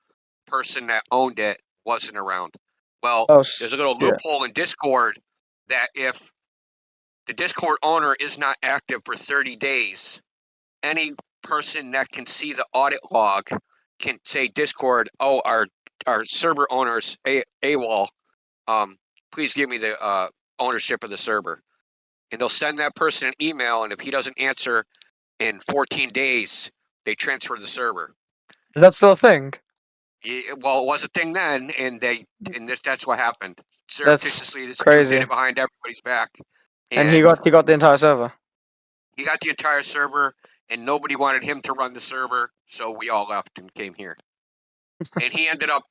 the person that owned it wasn't around. Well, there's a little loophole in Discord that if the Discord owner is not active for 30 days, any person that can see the audit log can say Discord, oh, our server owner's AWOL. Please give me the ownership of the server. And they'll send that person an email, and if he doesn't answer in 14 days, they transfer the server. Is that still a thing? Yeah, well, it was a thing then, and that's what happened. Surreptitiously, This crazy. dude did it behind everybody's back. And he got the entire server. He got the entire server, and nobody wanted him to run the server, so we all left and came here. And he ended up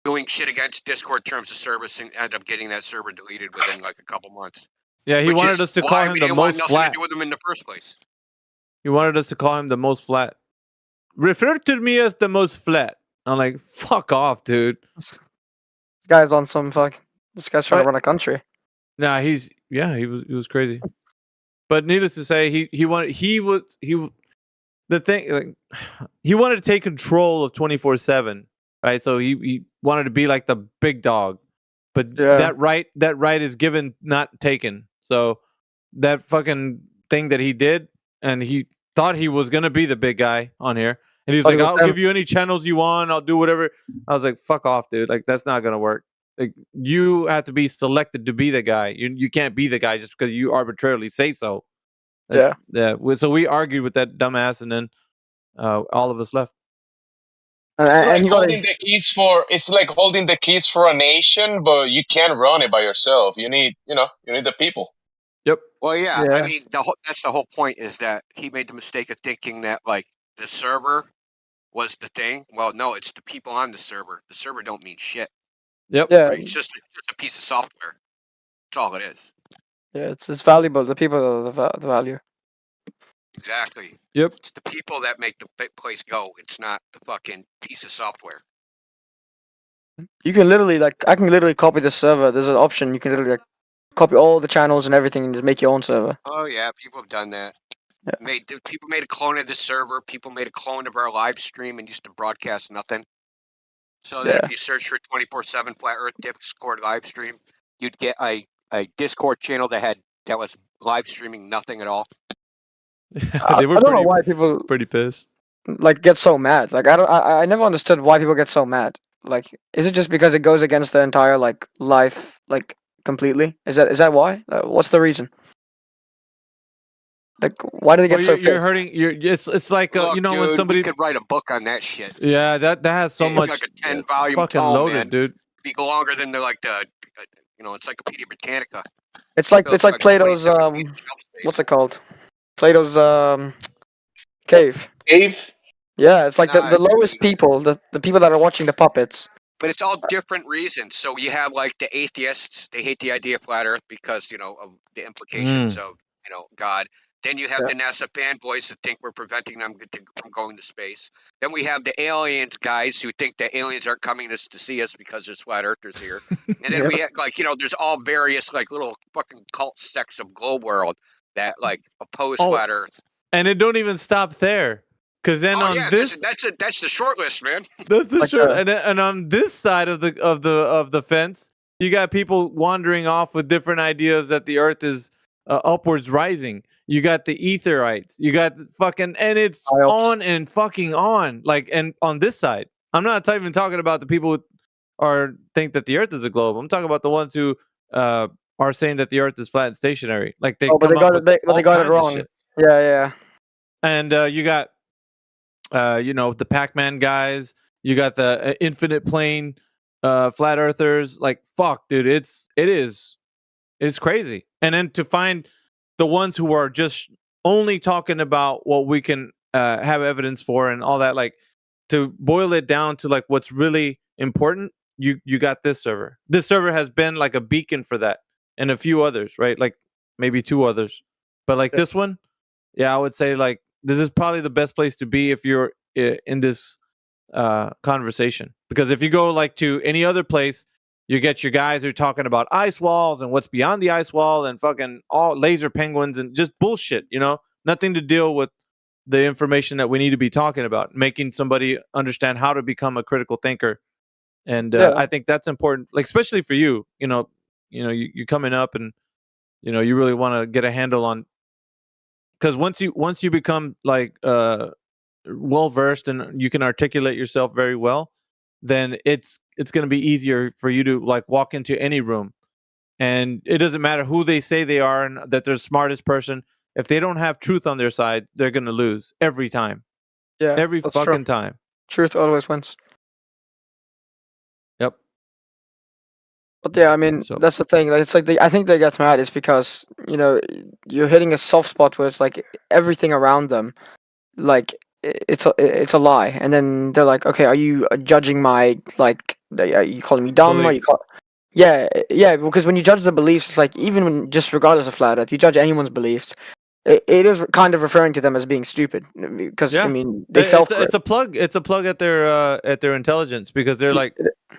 doing shit against Discord terms of service and ended up getting that server deleted within like a couple months. Yeah, he Which wanted is us to why call him we the didn't want most nothing flat. to do with him in the first place. He wanted us to call him the most flat. Refer to me as the most flat. I'm like, fuck off, dude. This guy's on some fuck. This guy's trying to run a country. Nah, he was crazy. But needless to say, he wanted the thing, like, he wanted to take control of 24/7, right? So he wanted to be like the big dog, but that right is given, not taken. So that fucking thing that he did, and he thought he was gonna be the big guy on here, and he's like, "I'll give you any channels you want. I'll do whatever." I was like, "Fuck off, dude! Like that's not gonna work. Like you have to be selected to be the guy. You can't be the guy just because you arbitrarily say so." Yeah. So we argued with that dumbass, and then all of us left. It's like holding the keys for. It's like holding the keys for a nation, but you can't run it by yourself. You need the people. Yep. Well, yeah. I mean, that's the whole point, is that he made the mistake of thinking that like the server was the thing. Well, no, it's the people on the server. The server don't mean shit. Yep. Yeah. Right? It's just a piece of software. That's all it is. Yeah, it's valuable. The people are the value. Exactly. Yep. It's the people that make the place go. It's not the fucking piece of software. You can literally I can literally copy the server. There's an option you can literally copy all the channels and everything and just make your own server. Oh yeah, people have done that. People made a clone of the server. People made a clone of our live stream and used to broadcast nothing. So that if you search for 24/7 Flat Earth Discord live stream, you'd get a Discord channel that was live streaming nothing at all. They were I don't know why people pretty pissed. like get so mad. Like I never understood why people get so mad. Like, is it just because it goes against the entire like life like completely? Is that why? What's the reason? Like, why do they get so? You're hurting. It's like Look, when dude, somebody we could write a book on that shit. Yeah, that has so It's much. like a it's 10-volume fucking tome, loaded, man. dude. Be longer than Encyclopedia Britannica. It's like Plato's what's it called? Plato's cave. Cave. Yeah, it's like the lowest people, the people that are watching the puppets. But it's all different reasons. So you have like the atheists; they hate the idea of flat Earth because of the implications of God. Then you have the NASA fanboys that think we're preventing them from going to space. Then we have the aliens guys who think that aliens aren't coming to see us because there's flat earthers here. And then we have there's all various like little fucking cult sects of globe world that like oppose flat Earth. And it don't even stop there, because then on this, that's the short list, man. that's the short. And on this side of the fence, you got people wandering off with different ideas that the Earth is upwards rising. You got the Etherites. You got fucking, and it's on and fucking on. Like, and on this side, I'm not even talking about the people who think that the Earth is a globe. I'm talking about the ones who are saying that the Earth is flat and stationary. Like they but they got it wrong. Yeah. And you got the Pac-Man guys. You got the infinite plane flat earthers. Like, fuck, dude, it's crazy. And then to find the ones who are just only talking about what we can have evidence for and all that, like, to boil it down to like what's really important, you got this server. This server has been like a beacon for that, and a few others, right? Like maybe 2 others, but like this one, I would say like this is probably the best place to be if you're in this conversation, because if you go like to any other place, you get your guys who are talking about ice walls and what's beyond the ice wall and fucking all laser penguins and just bullshit, nothing to deal with the information that we need to be talking about, making somebody understand how to become a critical thinker. And I think that's important, like especially for you, you coming up and you really want to get a handle on, because once you become like well versed and you can articulate yourself very well, then it's going to be easier for you to like walk into any room, and it doesn't matter who they say they are and that they're the smartest person. If they don't have truth on their side, they're going to lose every time. Yeah, every fucking true. time. Truth always wins. Yep. But yeah, I mean, that's the thing. Like, it's like I think they get mad is because you're hitting a soft spot where it's like everything around them like it's a lie, and then they're like, okay, are you judging my like? Are you calling me dumb? Are you yeah, yeah, because when you judge the beliefs, it's like even when just regardless of flat Earth, you judge anyone's beliefs. It is kind of referring to them as being stupid because I mean they fell for it's it. a plug. It's a plug at their intelligence because they're like,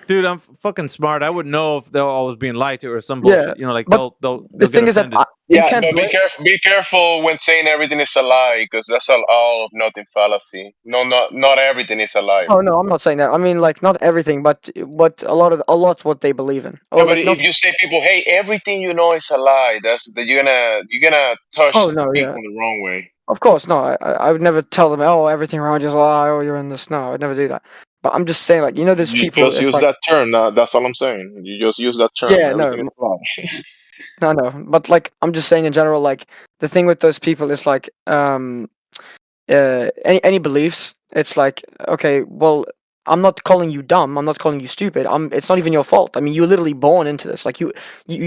dude, I'm fucking smart. I would know if they're always being lied to or some bullshit. Yeah, You know, like but they'll the get thing is that offended. you Yeah, can't. but be careful when saying everything is a lie, because that's all of nothing fallacy. No, not everything is a lie. Oh no, I'm not saying that. I mean, like not everything, but a lot what they believe in. Yeah, Or but like not. if you say people, hey, everything you know is a lie, that's that you're gonna touch Oh no, people yeah. the wrong way. Of course, no. I would never tell them, oh, everything around you is a lie. Oh, you're in this. No, I'd never do that. But I'm just saying, like there's You people. just It's use like that term. That's all I'm saying. You just use that term. yeah, Everything is no, a lie. no. But like I'm just saying in general, like the thing with those people is like any beliefs. It's like okay, well, I'm not calling you dumb. I'm not calling you stupid. It's not even your fault. I mean, you were literally born into this. Like you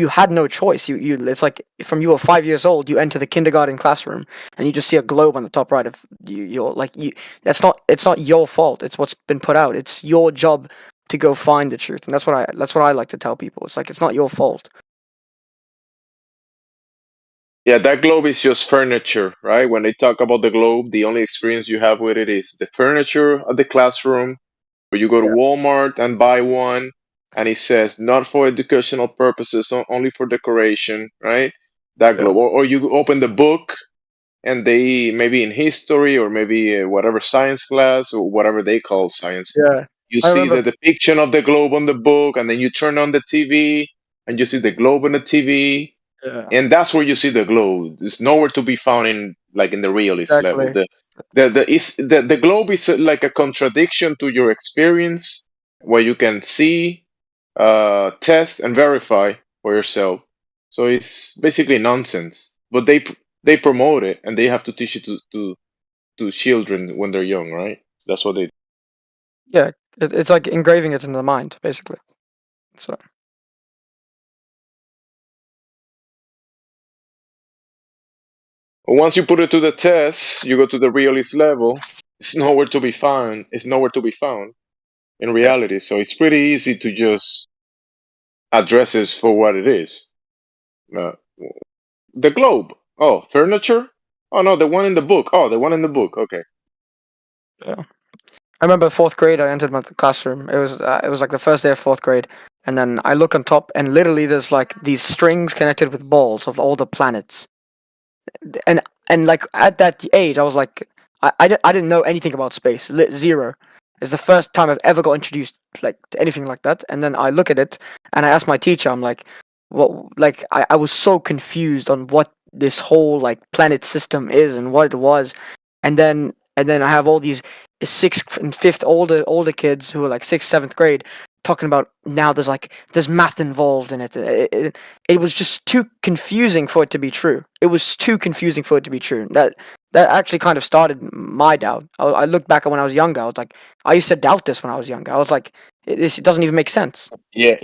had no choice. You. It's like from you were 5 years old, you enter the kindergarten classroom, and you just see a globe on the top right of you. You're like you. That's not. It's not your fault. It's what's been put out. It's your job to go find the truth, and that's what I like to tell people. It's like it's not your fault. Yeah, that globe is just furniture, right? When they talk about the globe, the only experience you have with it is the furniture of the classroom, where you go to Walmart and buy one, and it says not for educational purposes, only for decoration, right? That globe, or you open the book, and they maybe in history or maybe whatever science class or whatever they call science, Yeah, you I see the remember. depiction of the globe on the book, and then you turn on the TV and you see the globe on the TV, Yeah, and that's where you see the globe. It's nowhere to be found in like in the realist level. exactly. The globe is like a contradiction to your experience, where you can see, test, and verify for yourself. So it's basically nonsense. But they promote it, and they have to teach it to children when they're young, right? That's what they. Yeah, it's like engraving it in the mind, basically. So. But once you put it to the test, you go to the realist level. It's nowhere to be found. It's nowhere to be found in reality. So it's pretty easy to just address it for what it is. Uh, the globe. Oh, furniture. Oh no, the one in the book. Oh, the one in the book. Okay. Yeah. I remember fourth grade. I entered my classroom. It was like the first day of fourth grade, and then I look on top, and literally there's like these strings connected with balls of all the planets, and like at that age, I was like, I didn't know anything about space. Zero. It's the first time I've ever got introduced like to anything like that. And then I look at it, and I ask my teacher, I'm like, what? Like I was so confused on what this whole like planet system is and what it was, and then I have all these sixth and fifth older kids who are like sixth, seventh grade talking about now there's math involved in it. It was just too confusing for it to be true. It was too confusing for it to be true. That actually kind of started my doubt. I looked back at when I was younger. I was like, I used to doubt this when I was younger. I was like, it doesn't even make sense. Yeah.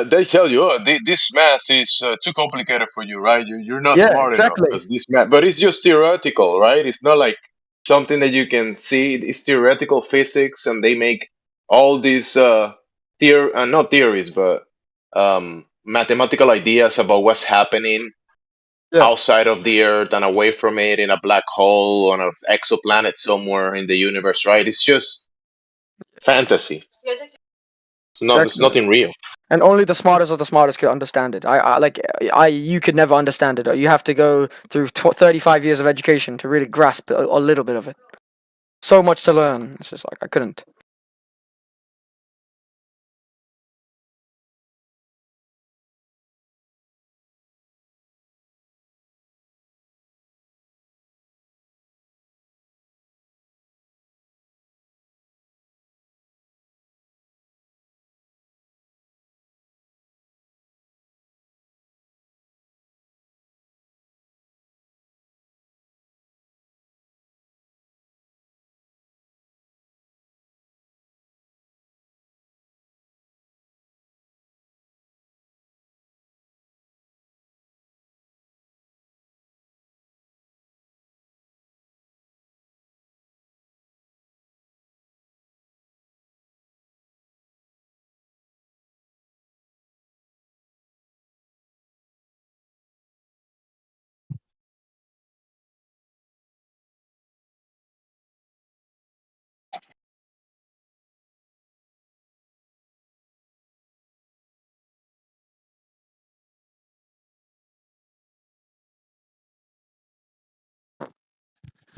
They tell you, oh, this math is too complicated for you, right? You're not Yeah, smart enough exactly. because this math. But it's just theoretical, right? It's not like something that you can see. It's theoretical physics, and they make all these not theories, but mathematical ideas about what's happening Yeah. outside of the Earth and away from it in a black hole on an exoplanet somewhere in the universe, right? It's just fantasy. It's Exactly. nothing real. And only the smartest of the smartest could understand it. You could never understand it. You have to go through 35 years of education to really grasp a little bit of it. So much to learn. It's just like I couldn't.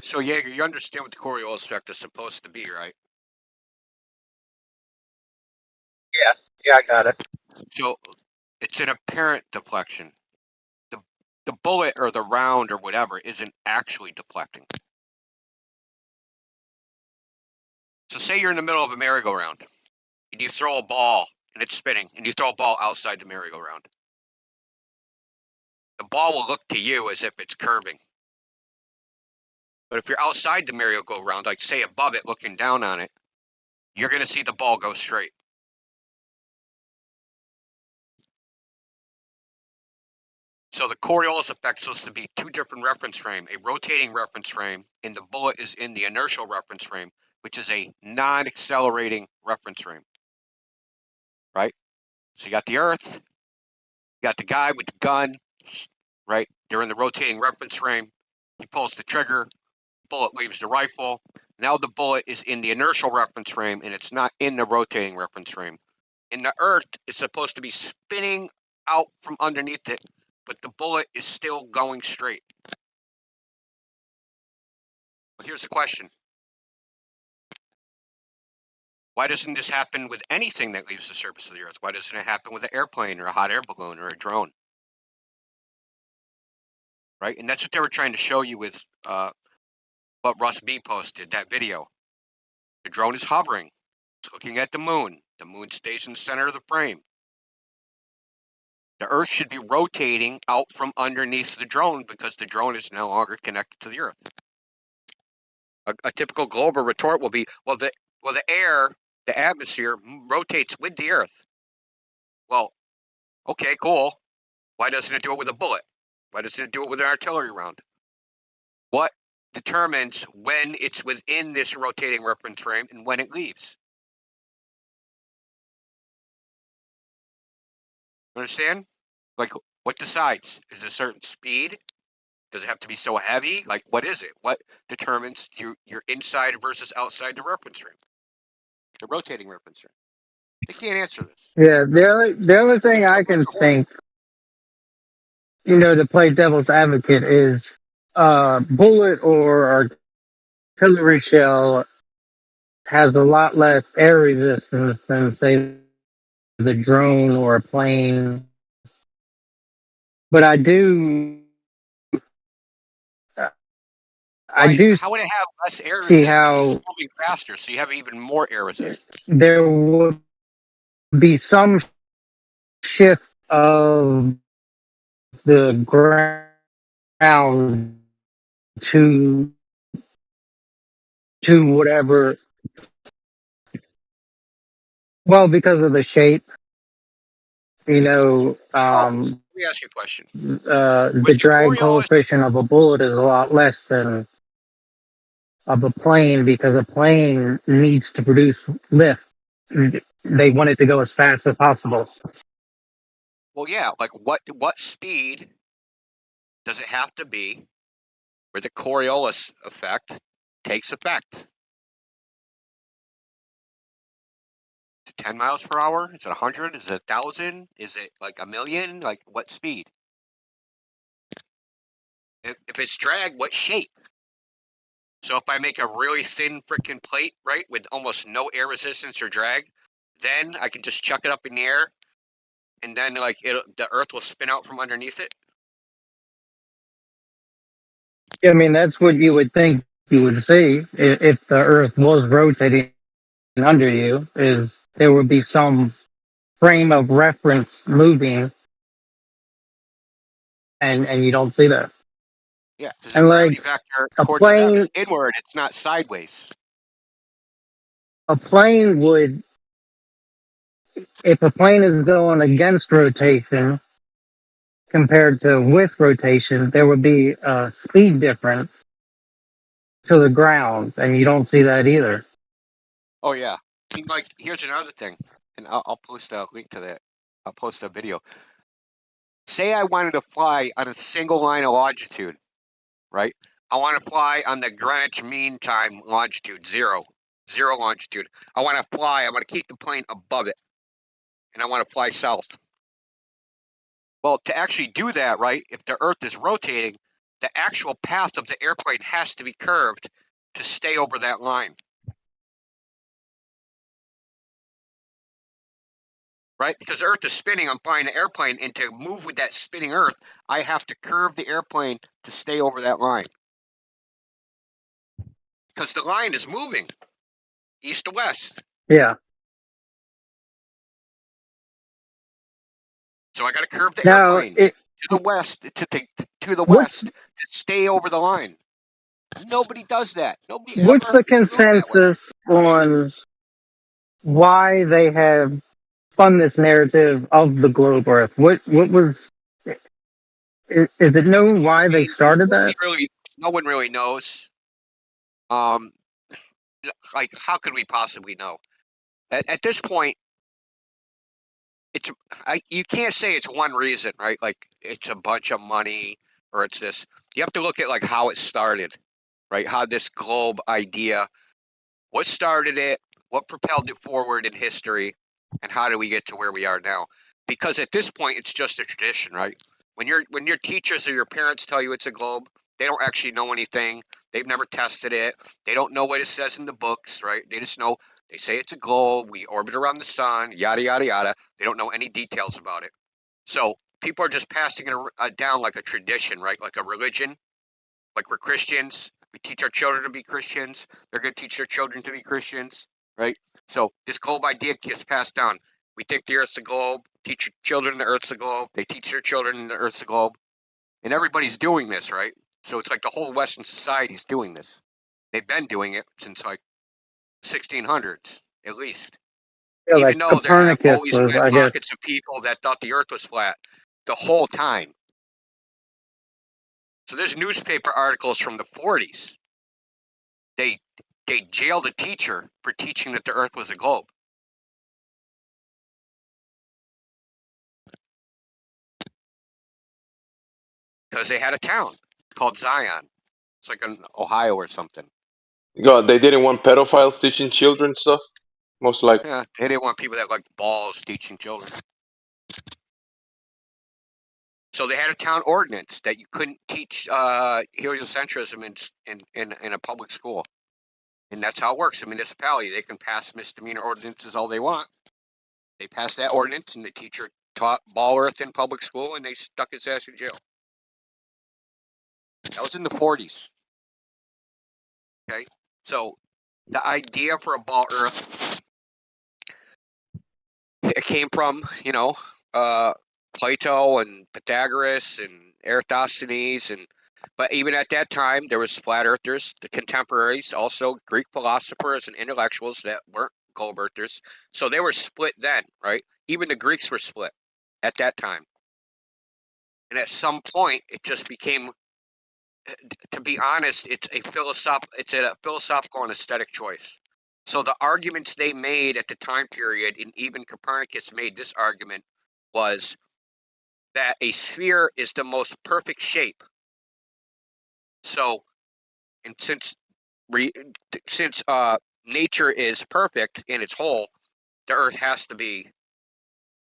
So Jaeger, you understand what the Coriolis effect is supposed to be, right? Yeah, I got it. So it's an apparent deflection. The bullet or the round or whatever isn't actually deflecting. So say you're in the middle of a merry-go-round and you throw a ball and it's spinning and you throw a ball outside the merry-go-round. The ball will look to you as if it's curving. But if you're outside the merry-go-round, like say above it looking down on it, you're going to see the ball go straight. So the Coriolis effect is supposed to be two different reference frame, a rotating reference frame, and the bullet is in the inertial reference frame, which is a non-accelerating reference frame, right? So you got the Earth, you got the guy with the gun, right? They're in the rotating reference frame. He pulls the trigger, bullet leaves the rifle. Now the bullet is in the inertial reference frame, and it's not in the rotating reference frame. And the Earth is supposed to be spinning out from underneath it, but the bullet is still going straight. Well, here's the question. Why doesn't this happen with anything that leaves the surface of the Earth? Why doesn't it happen with an airplane or a hot air balloon or a drone? Right? And that's what they were trying to show you with what Russ B posted, that video. The drone is hovering. It's looking at the moon. The moon stays in the center of the frame. The Earth should be rotating out from underneath the drone because the drone is no longer connected to the Earth. A typical global retort will be, well, the air, the atmosphere rotates with the Earth. Well, okay, cool. Why doesn't it do it with a bullet? Why doesn't it do it with an artillery round? What determines when it's within this rotating reference frame and when it leaves? Understand? Like, what decides? Is it a certain speed? Does it have to be so heavy? Like, what is it? What determines your inside versus outside the reference frame? The rotating reference frame. They can't answer this. Yeah, the only thing I can think, to play devil's advocate is bullet or artillery shell has a lot less air resistance than, say, the drone or a plane. But I do How would it have less air resistance? see how It's moving faster, so you have even more air resistance. there would be some shift of the ground to whatever. Well, because of the shape, Let me ask you a question. the drag coefficient of a bullet is a lot less than of a plane because a plane needs to produce lift. They want it to go as fast as possible. Well, yeah, like what speed does it have to be where the Coriolis effect takes effect? Is it 10 miles per hour? Is it 100? Is it 1,000? Is it like 1,000,000? Like what speed? If it's drag, what shape? So if I make a really thin freaking plate, right, with almost no air resistance or drag, then I can just chuck it up in the air, and then like the Earth will spin out from underneath it. I mean, that's what you would think you would see if the Earth was rotating under you. Is there would be some frame of reference moving, and you don't see that. Yeah, because the And gravity like vector, a according to them, plane, is inward. It's not sideways. a plane would, if a plane is going against rotation compared to with rotation, there would be a speed difference to the ground, and you don't see that either. Oh yeah. I mean, like, here's another thing, and I'll post a link to that. I'll post a video. Say I wanted to fly on a single line of longitude, right? I want to fly on the Greenwich Mean Time longitude, zero longitude. I want to keep the plane above it, and I want to fly south. Well, to actually do that, right, if the Earth is rotating, the actual path of the airplane has to be curved to stay over that line. Right? Because the Earth is spinning, I'm flying the airplane, and to move with that spinning Earth, I have to curve the airplane to stay over that line. Because the line is moving east to west. Yeah. So I got to curve the Now, airplane to the west, to the west, to stay over the line. Nobody does that. Nobody what's ever the consensus on why they have spun this narrative of the globe Earth? What was? Is it known why they started that? No one really knows. Like, how could we possibly know? At this point, you can't say it's one reason, right? Like it's a bunch of money or it's this. You have to look at like how it started, right? How this globe idea, what started it, what propelled it forward in history, and how do we get to where we are now? Because at this point, it's just a tradition, right? When your teachers or your parents tell you it's a globe, they don't actually know anything. They've never tested it. They don't know what it says in the books, right? They just know they say it's a globe. We orbit around the sun, yada yada yada. They don't know any details about it. So people are just passing it down like a tradition, right? Like a religion. Like we're Christians. We teach our children to be Christians. They're going to teach their children to be Christians, right? So this globe idea gets passed down. We think the Earth's a globe. Teach your children the Earth's a globe. They teach their children the Earth's a globe. And everybody's doing this, right? So it's like the whole Western society's doing this. They've been doing it since like 1600s, at least. Yeah, Even like though there have Copernicus always was, been I guess. pockets of people that thought the Earth was flat the whole time. So there's newspaper articles from the 40s. They jailed a teacher for teaching that the Earth was a globe. Because they had a town called Zion. It's like in Ohio or something. God, they didn't want pedophiles teaching children stuff. Most likely. Yeah, they didn't want people that like balls teaching children. So they had a town ordinance that you couldn't teach heliocentrism in a public school. And that's how it works. A municipality, they can pass misdemeanor ordinances all they want. They passed that ordinance and the teacher taught ball earth in public school and they stuck his ass in jail. That was in the 40s. Okay, so the idea for a ball earth, it came from, Plato and Pythagoras and Eratosthenes, but even at that time, there was flat earthers, the contemporaries, also Greek philosophers and intellectuals that weren't globe earthers. So they were split then, right? Even the Greeks were split at that time. And at some point, it just became, to be honest, it's a philosophical and aesthetic choice. So the arguments they made at the time period, and even Copernicus made this argument, was that a sphere is the most perfect shape. So, and since nature is perfect in its whole, the Earth has to be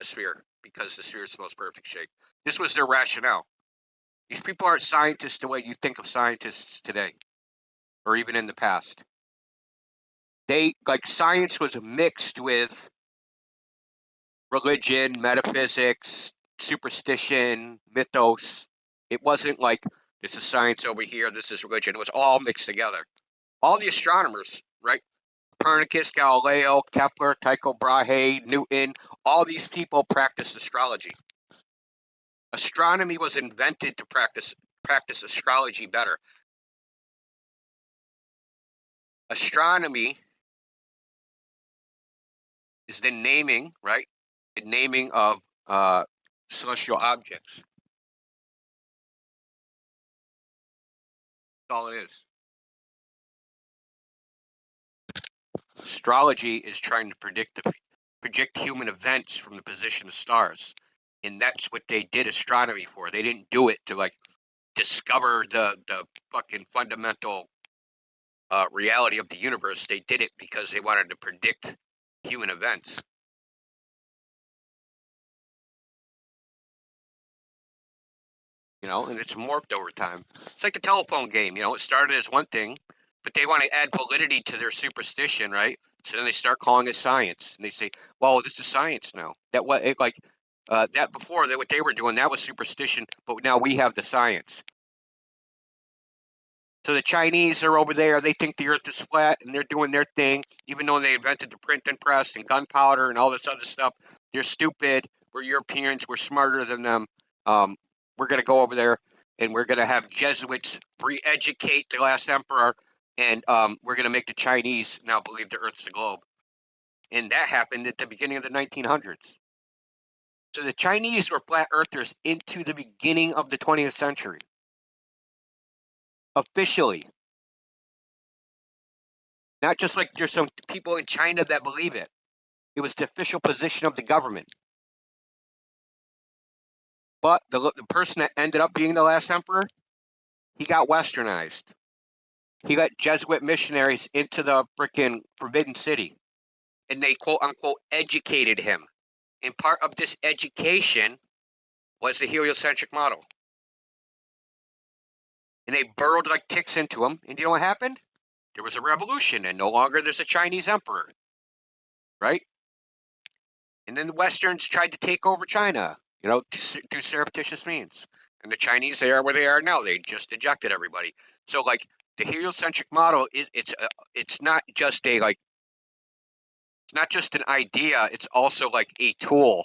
a sphere because the sphere is the most perfect shape. This was their rationale. These people aren't scientists the way you think of scientists today, or even in the past. Science was mixed with religion, metaphysics, superstition, mythos. It wasn't like this is science over here, this is religion. It was all mixed together. All the astronomers, right? Copernicus, Galileo, Kepler, Tycho Brahe, Newton, all these people practiced astrology. Astronomy was invented to practice astrology better. Astronomy is the naming, right? The naming of celestial objects. That's all it is. Astrology is trying to predict human events from the position of stars, and that's what they did astronomy for. They didn't do it to discover the fucking fundamental reality of the universe. They did it because they wanted to predict human events. You know, and it's morphed over time. It's like the telephone game. You know, it started as one thing, but they want to add validity to their superstition, right? So then they start calling it science, and they say, "Well, this is science now." That what it like that before that what they were doing that was superstition, but now we have the science. So the Chinese are over there. They think the Earth is flat, and they're doing their thing, even though they invented the printing press and gunpowder and all this other stuff. They're stupid. We're Europeans. We're smarter than them. We're gonna go over there, and we're gonna have Jesuits re-educate the last emperor, and we're gonna make the Chinese now believe the Earth's a globe. And that happened at the beginning of the 1900s. So the Chinese were flat earthers into the beginning of the 20th century. Officially. Not just like there's some people in China that believe it. It was the official position of the government. But the person that ended up being the last emperor, he got westernized. He got Jesuit missionaries into the freaking Forbidden City. And they quote unquote educated him. And part of this education was the heliocentric model. And they burrowed like ticks into him. And you know what happened? There was a revolution, and no longer there's a Chinese emperor. Right? And then the Westerns tried to take over China, you know, through surreptitious means. And the Chinese, they are where they are now. They just ejected everybody. So, like, the heliocentric model it's not just a like, it's not just an idea. It's also like a tool.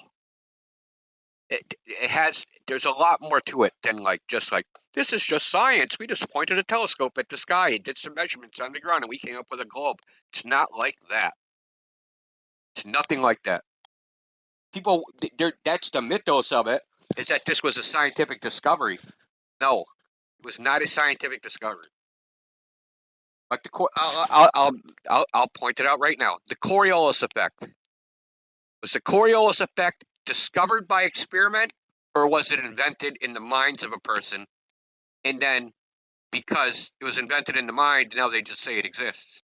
There's a lot more to it than like just like this is just science. We just pointed a telescope at the sky and did some measurements on the ground, and we came up with a globe. It's not like that. It's nothing like that. People, that's the mythos of it, is that this was a scientific discovery. No, it was not a scientific discovery. Like I'll point it out right now. The Coriolis effect. Was the Coriolis effect discovered by experiment, or was it invented in the minds of a person? And then, because it was invented in the mind, now they just say it exists.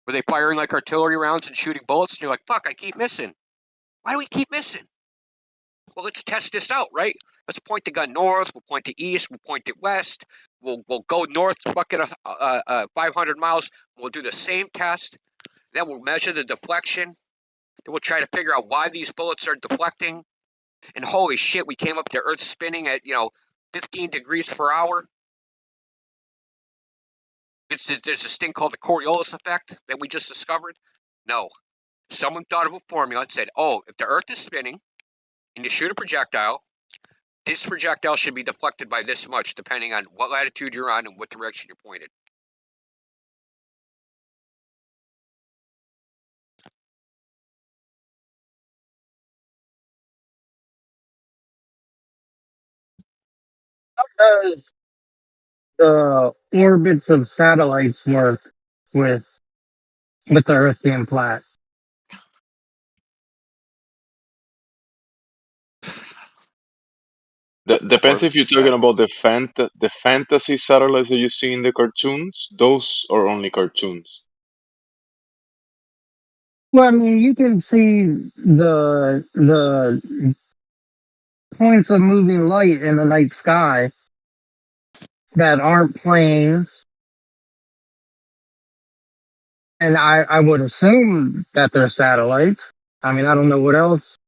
Were they firing like artillery rounds and shooting bullets? And you're like, fuck, I keep missing. Why do we keep missing? Well, let's test this out, right? Let's point the gun north. We'll point it east. We'll point it west. We'll go north, fucking 500 miles. We'll do the same test. Then we'll measure the deflection. Then we'll try to figure out why these bullets are deflecting. And holy shit, we came up to Earth spinning at 15 degrees per hour. There's this thing called the Coriolis effect that we just discovered. No, someone thought of a formula and said, "Oh, if the Earth is spinning, and you shoot a projectile, this projectile should be deflected by this much, depending on what latitude you're on and what direction you're pointed." How does the orbits of satellites work with the Earth being flat? Depends if you're talking about the fantasy satellites that you see in the cartoons. Those are only cartoons. Well, I mean, you can see the points of moving light in the night sky that aren't planes, and I would assume that they're satellites. I mean, I don't know what else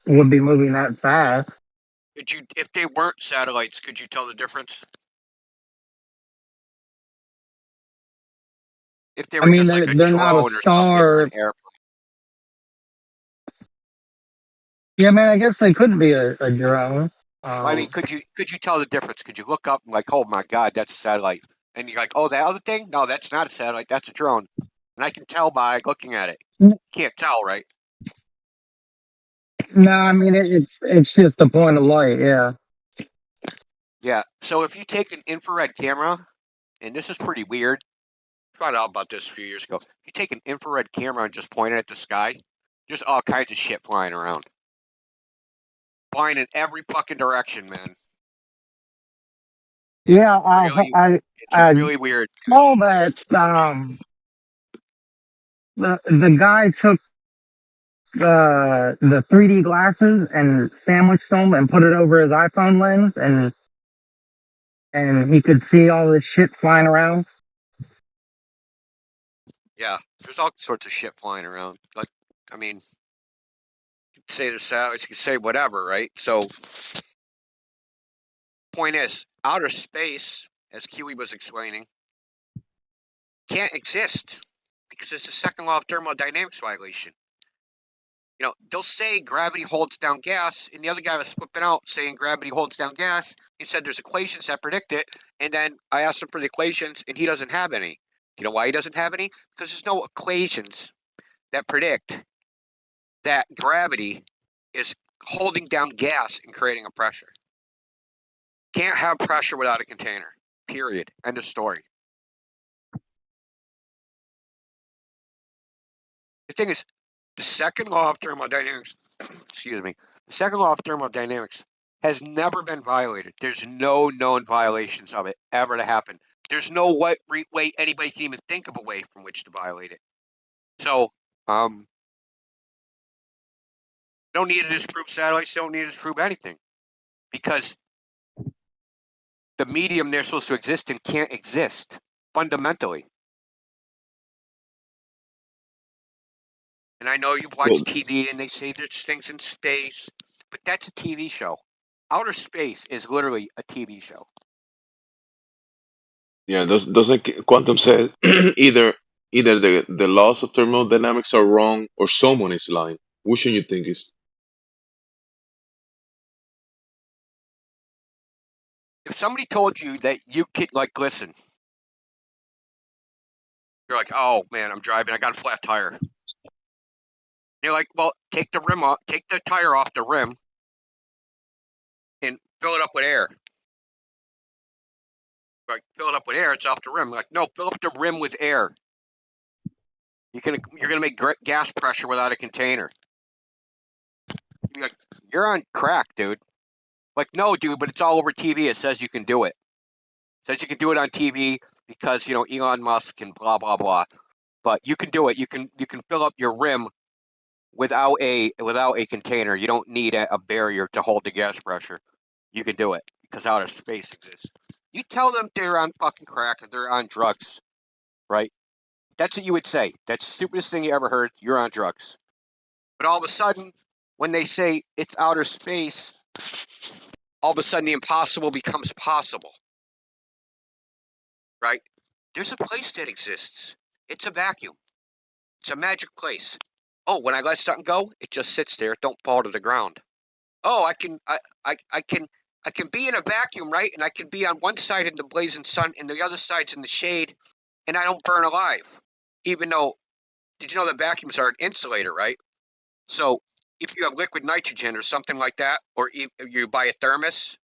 would be moving that fast. If they weren't satellites, could you tell the difference? If they were just like a they're not drone a or something, star. or an airplane. Yeah, man, I guess they could be a drone. I mean, could you tell the difference? Could you look up and like, oh my god, that's a satellite, and you're like, oh, that other thing? No, that's not a satellite. That's a drone, and I can tell by looking at it. You can't tell, right? No, I mean it's just a point of light. Yeah. Yeah. So if you take an infrared camera, and this is pretty weird. I found out about this a few years ago. If you take an infrared camera and just point it at the sky, there's all kinds of shit flying around. Flying in every fucking direction, man. Yeah, It's really weird. Know that the guy took the 3D glasses and sandwiched them and put it over his iPhone lens, and he could see all this shit flying around. Yeah, there's all sorts of shit flying around. Like, I mean, you could say the satellites, you could say whatever, right? So, point is, outer space, as Kiwi was explaining, can't exist because it's a second law of thermodynamics violation. You know, they'll say gravity holds down gas, and the other guy was flipping out saying gravity holds down gas. He said there's equations that predict it, and then I asked him for the equations, and he doesn't have any. You know why he doesn't have any? Because there's no equations that predict that gravity is holding down gas and creating a pressure. Can't have pressure without a container. Period. End of story. The thing is, the second law of thermodynamics, excuse me, the second law of thermodynamics has never been violated. There's no known violations of it ever to happen. There's no way anybody can even think of a way from which to violate it. So, don't need to disprove satellites, don't need to disprove anything. Because the medium they're supposed to exist in can't exist, fundamentally. And I know you've watched TV and they say there's things in space, but that's a TV show. Outer space is literally a TV show. Yeah, doesn't Quantum say either the laws of thermodynamics are wrong or someone is lying? Which one you think is? If somebody told you that you could, like, listen, you're like, oh man, I'm driving, I got a flat tire. You're like, well, take the rim off, take the tire off the rim, and fill it up with air. Like, fill it up with air, it's off the rim. Like, no, fill up the rim with air. You're gonna make gas pressure without a container. You're like, you're on crack, dude. Like, no, dude, but it's all over TV. It says you can do it. It says you can do it on TV because, you know, Elon Musk and blah blah blah. But you can do it. You can fill up your rim without a container. You don't need a barrier to hold the gas pressure. You can do it because outer space exists. You tell them they're on fucking crack or they're on drugs, right? That's what you would say. That's the stupidest thing you ever heard. You're on drugs. But all of a sudden, when they say it's outer space, all of a sudden the impossible becomes possible, right? There's a place that exists. It's a vacuum. It's a magic place. Oh, when I let something go, it just sits there. It don't fall to the ground. Oh, I can be in a vacuum, right? And I can be on one side in the blazing sun and the other side's in the shade, and I don't burn alive. Even though, did you know that vacuums are an insulator, right? So if you have liquid nitrogen or something like that, or you buy a thermos,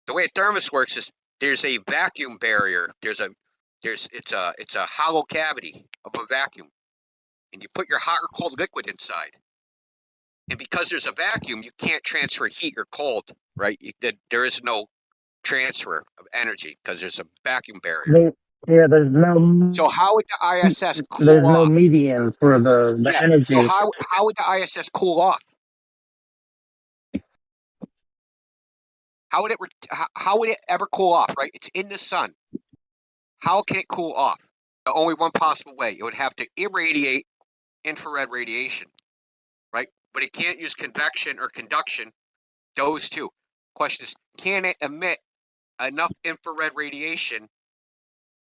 the way a thermos works is there's a vacuum barrier. It's a hollow cavity of a vacuum, and you put your hot or cold liquid inside. And because there's a vacuum, you can't transfer heat or cold, right? There is no transfer of energy because there's a vacuum barrier. There's no. So how would the ISS cool There's off? no median for the energy. So how would the ISS cool off? How would it ever cool off, right? It's in the sun. How can it cool off? Only one possible way. It would have to irradiate infrared radiation, right? But it can't use convection or conduction, those two. Question is, can it emit enough infrared radiation,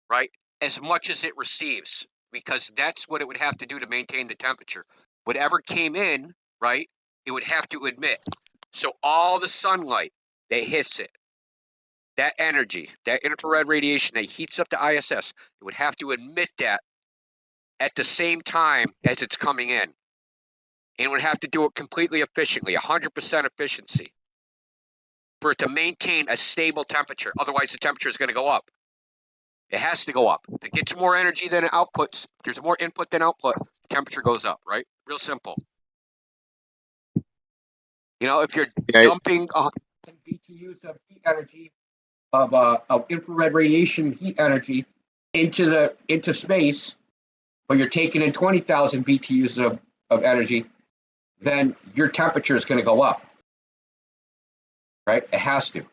right, as much as it receives? Because that's what it would have to do to maintain the temperature. Whatever came in, right, it would have to emit. So all the sunlight that hits it, that energy, that infrared radiation that heats up the ISS, it would have to emit that at the same time as it's coming in. And it would have to do it completely efficiently, 100% efficiency, for it to maintain a stable temperature. Otherwise, the temperature is going to go up. It has to go up. If it gets more energy than it outputs, if there's more input than output, the temperature goes up, right? Real simple. You know, if you're dumping 1,000 BTUs of heat energy, of infrared radiation heat energy into space, but you're taking in 20,000 BTUs of energy, then your temperature is going to go up, right? It has to.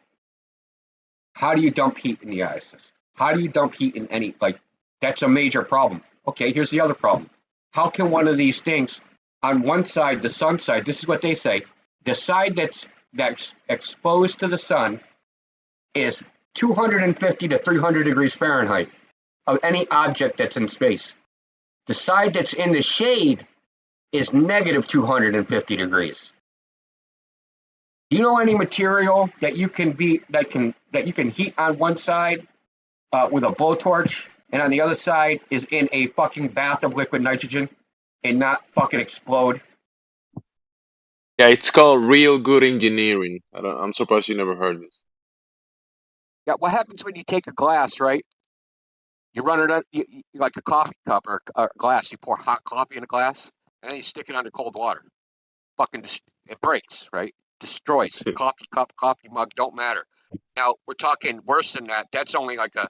How do you dump heat in the ISS? How do you dump heat in any, like, that's a major problem. Okay, here's the other problem. How can one of these things, on one side, the sun side, this is what they say, the side that's exposed to the sun is 250 to 300 degrees Fahrenheit of any object that's in space. The side that's in the shade is negative 250 degrees. Do you know any material that you can heat on one side with a blowtorch, and on the other side is in a fucking bath of liquid nitrogen and not fucking explode? Yeah, it's called real good engineering. I'm surprised you never heard this. Yeah, what happens when you take a glass, right? You run it on, like a coffee cup or a glass. You pour hot coffee in a glass, and then you stick it under cold water. Fucking, it breaks, right? Destroys. Coffee cup, coffee mug, don't matter. Now, we're talking worse than that. That's only like a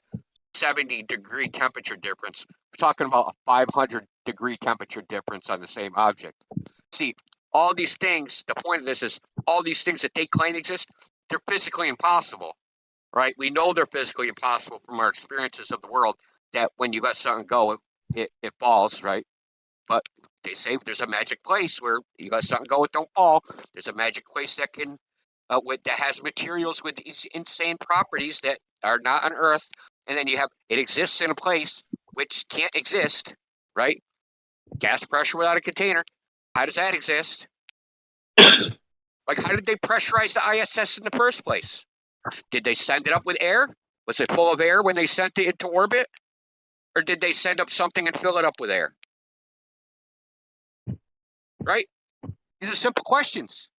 70-degree temperature difference. We're talking about a 500-degree temperature difference on the same object. See, all these things, the point of this is all these things that they claim exist, they're physically impossible, right? We know they're physically impossible from our experiences of the world, that when you let something go, it falls, right? But they say there's a magic place where you let something go, it don't fall. There's a magic place that can, that has materials with these insane properties that are not on Earth, and then it exists in a place which can't exist, right? Gas pressure without a container. How does that exist? Like, how did they pressurize the ISS in the first place? Did they send it up with air? Was it full of air when they sent it into orbit? Or did they send up something and fill it up with air? Right? These are simple questions.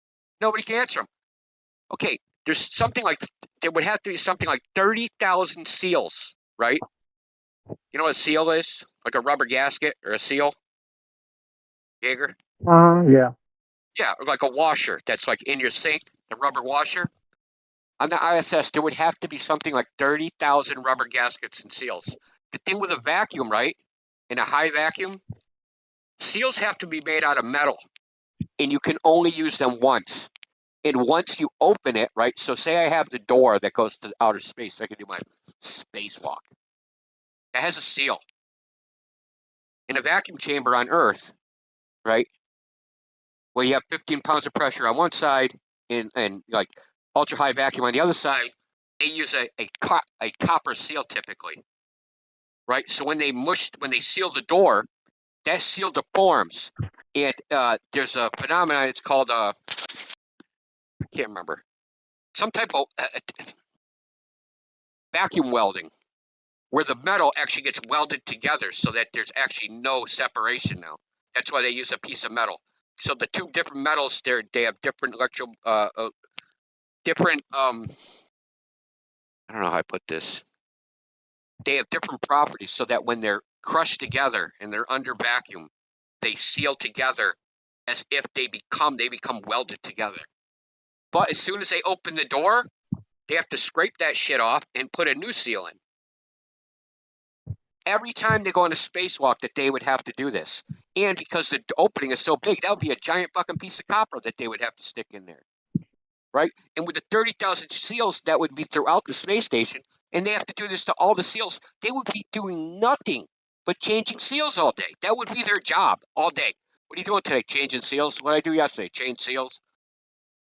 Nobody can answer them. Okay, there would have to be something like 30,000 seals, right? You know what a seal is? Like a rubber gasket or a seal? Jaeger? Yeah. Yeah, or like a washer that's like in your sink, the rubber washer. On the ISS, there would have to be something like 30,000 rubber gaskets and seals. The thing with a vacuum, right? In a high vacuum, seals have to be made out of metal, and you can only use them once. And once you open it, right? So say I have the door that goes to outer space. I can do my spacewalk. It has a seal. In a vacuum chamber on Earth, right? Where you have 15 pounds of pressure on one side and like ultra high vacuum on the other side, they use a copper seal typically, right? So when they seal the door, that seal deforms, and there's a phenomenon. It's called I can't remember, some type of vacuum welding, where the metal actually gets welded together so that there's actually no separation now. That's why they use a piece of metal. So the two different metals, they have different I don't know how I put this. They have different properties so that when they're crushed together and they're under vacuum, they seal together as if they become welded together. But as soon as they open the door, they have to scrape that shit off and put a new seal in. Every time they go on a spacewalk, that they would have to do this. And because the opening is so big, that would be a giant fucking piece of copper that they would have to stick in there. Right? And with the 30,000 seals that would be throughout the space station, and they have to do this to all the seals, they would be doing nothing but changing seals all day. That would be their job all day. What are you doing today? Changing seals? What did I do yesterday? Change seals?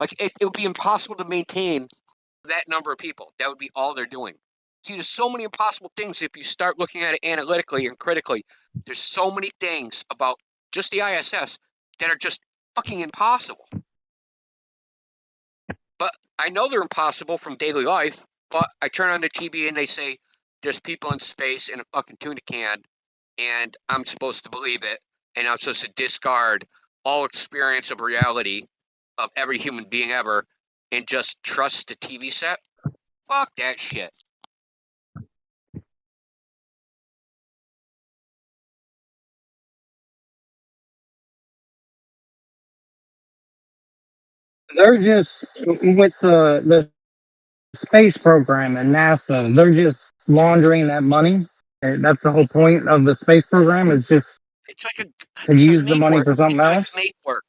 Like, it would be impossible to maintain that number of people. That would be all they're doing. See, there's so many impossible things if you start looking at it analytically and critically. There's so many things about just the ISS that are just fucking impossible. But I know they're impossible from daily life, but I turn on the TV and they say there's people in space in a fucking tuna can, and I'm supposed to believe it, and I'm supposed to discard all experience of reality of every human being ever and just trust the TV set? Fuck that shit. They're just with the space program and NASA. They're just laundering that money. And that's the whole point of the space program. Is just It's like to use the money for something else. Network.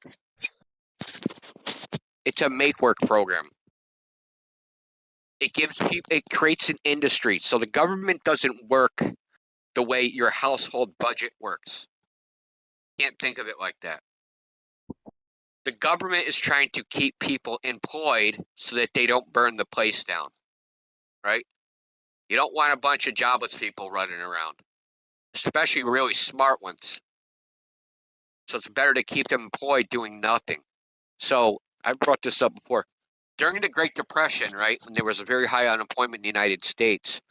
It's a make work program. It gives people, it creates an industry. So the government doesn't work the way your household budget works. Can't think of it like that. The government is trying to keep people employed so that they don't burn the place down, right? You don't want a bunch of jobless people running around, especially really smart ones. So it's better to keep them employed doing nothing. So I brought this up before. During the Great Depression, right, when there was a very high unemployment in the United States,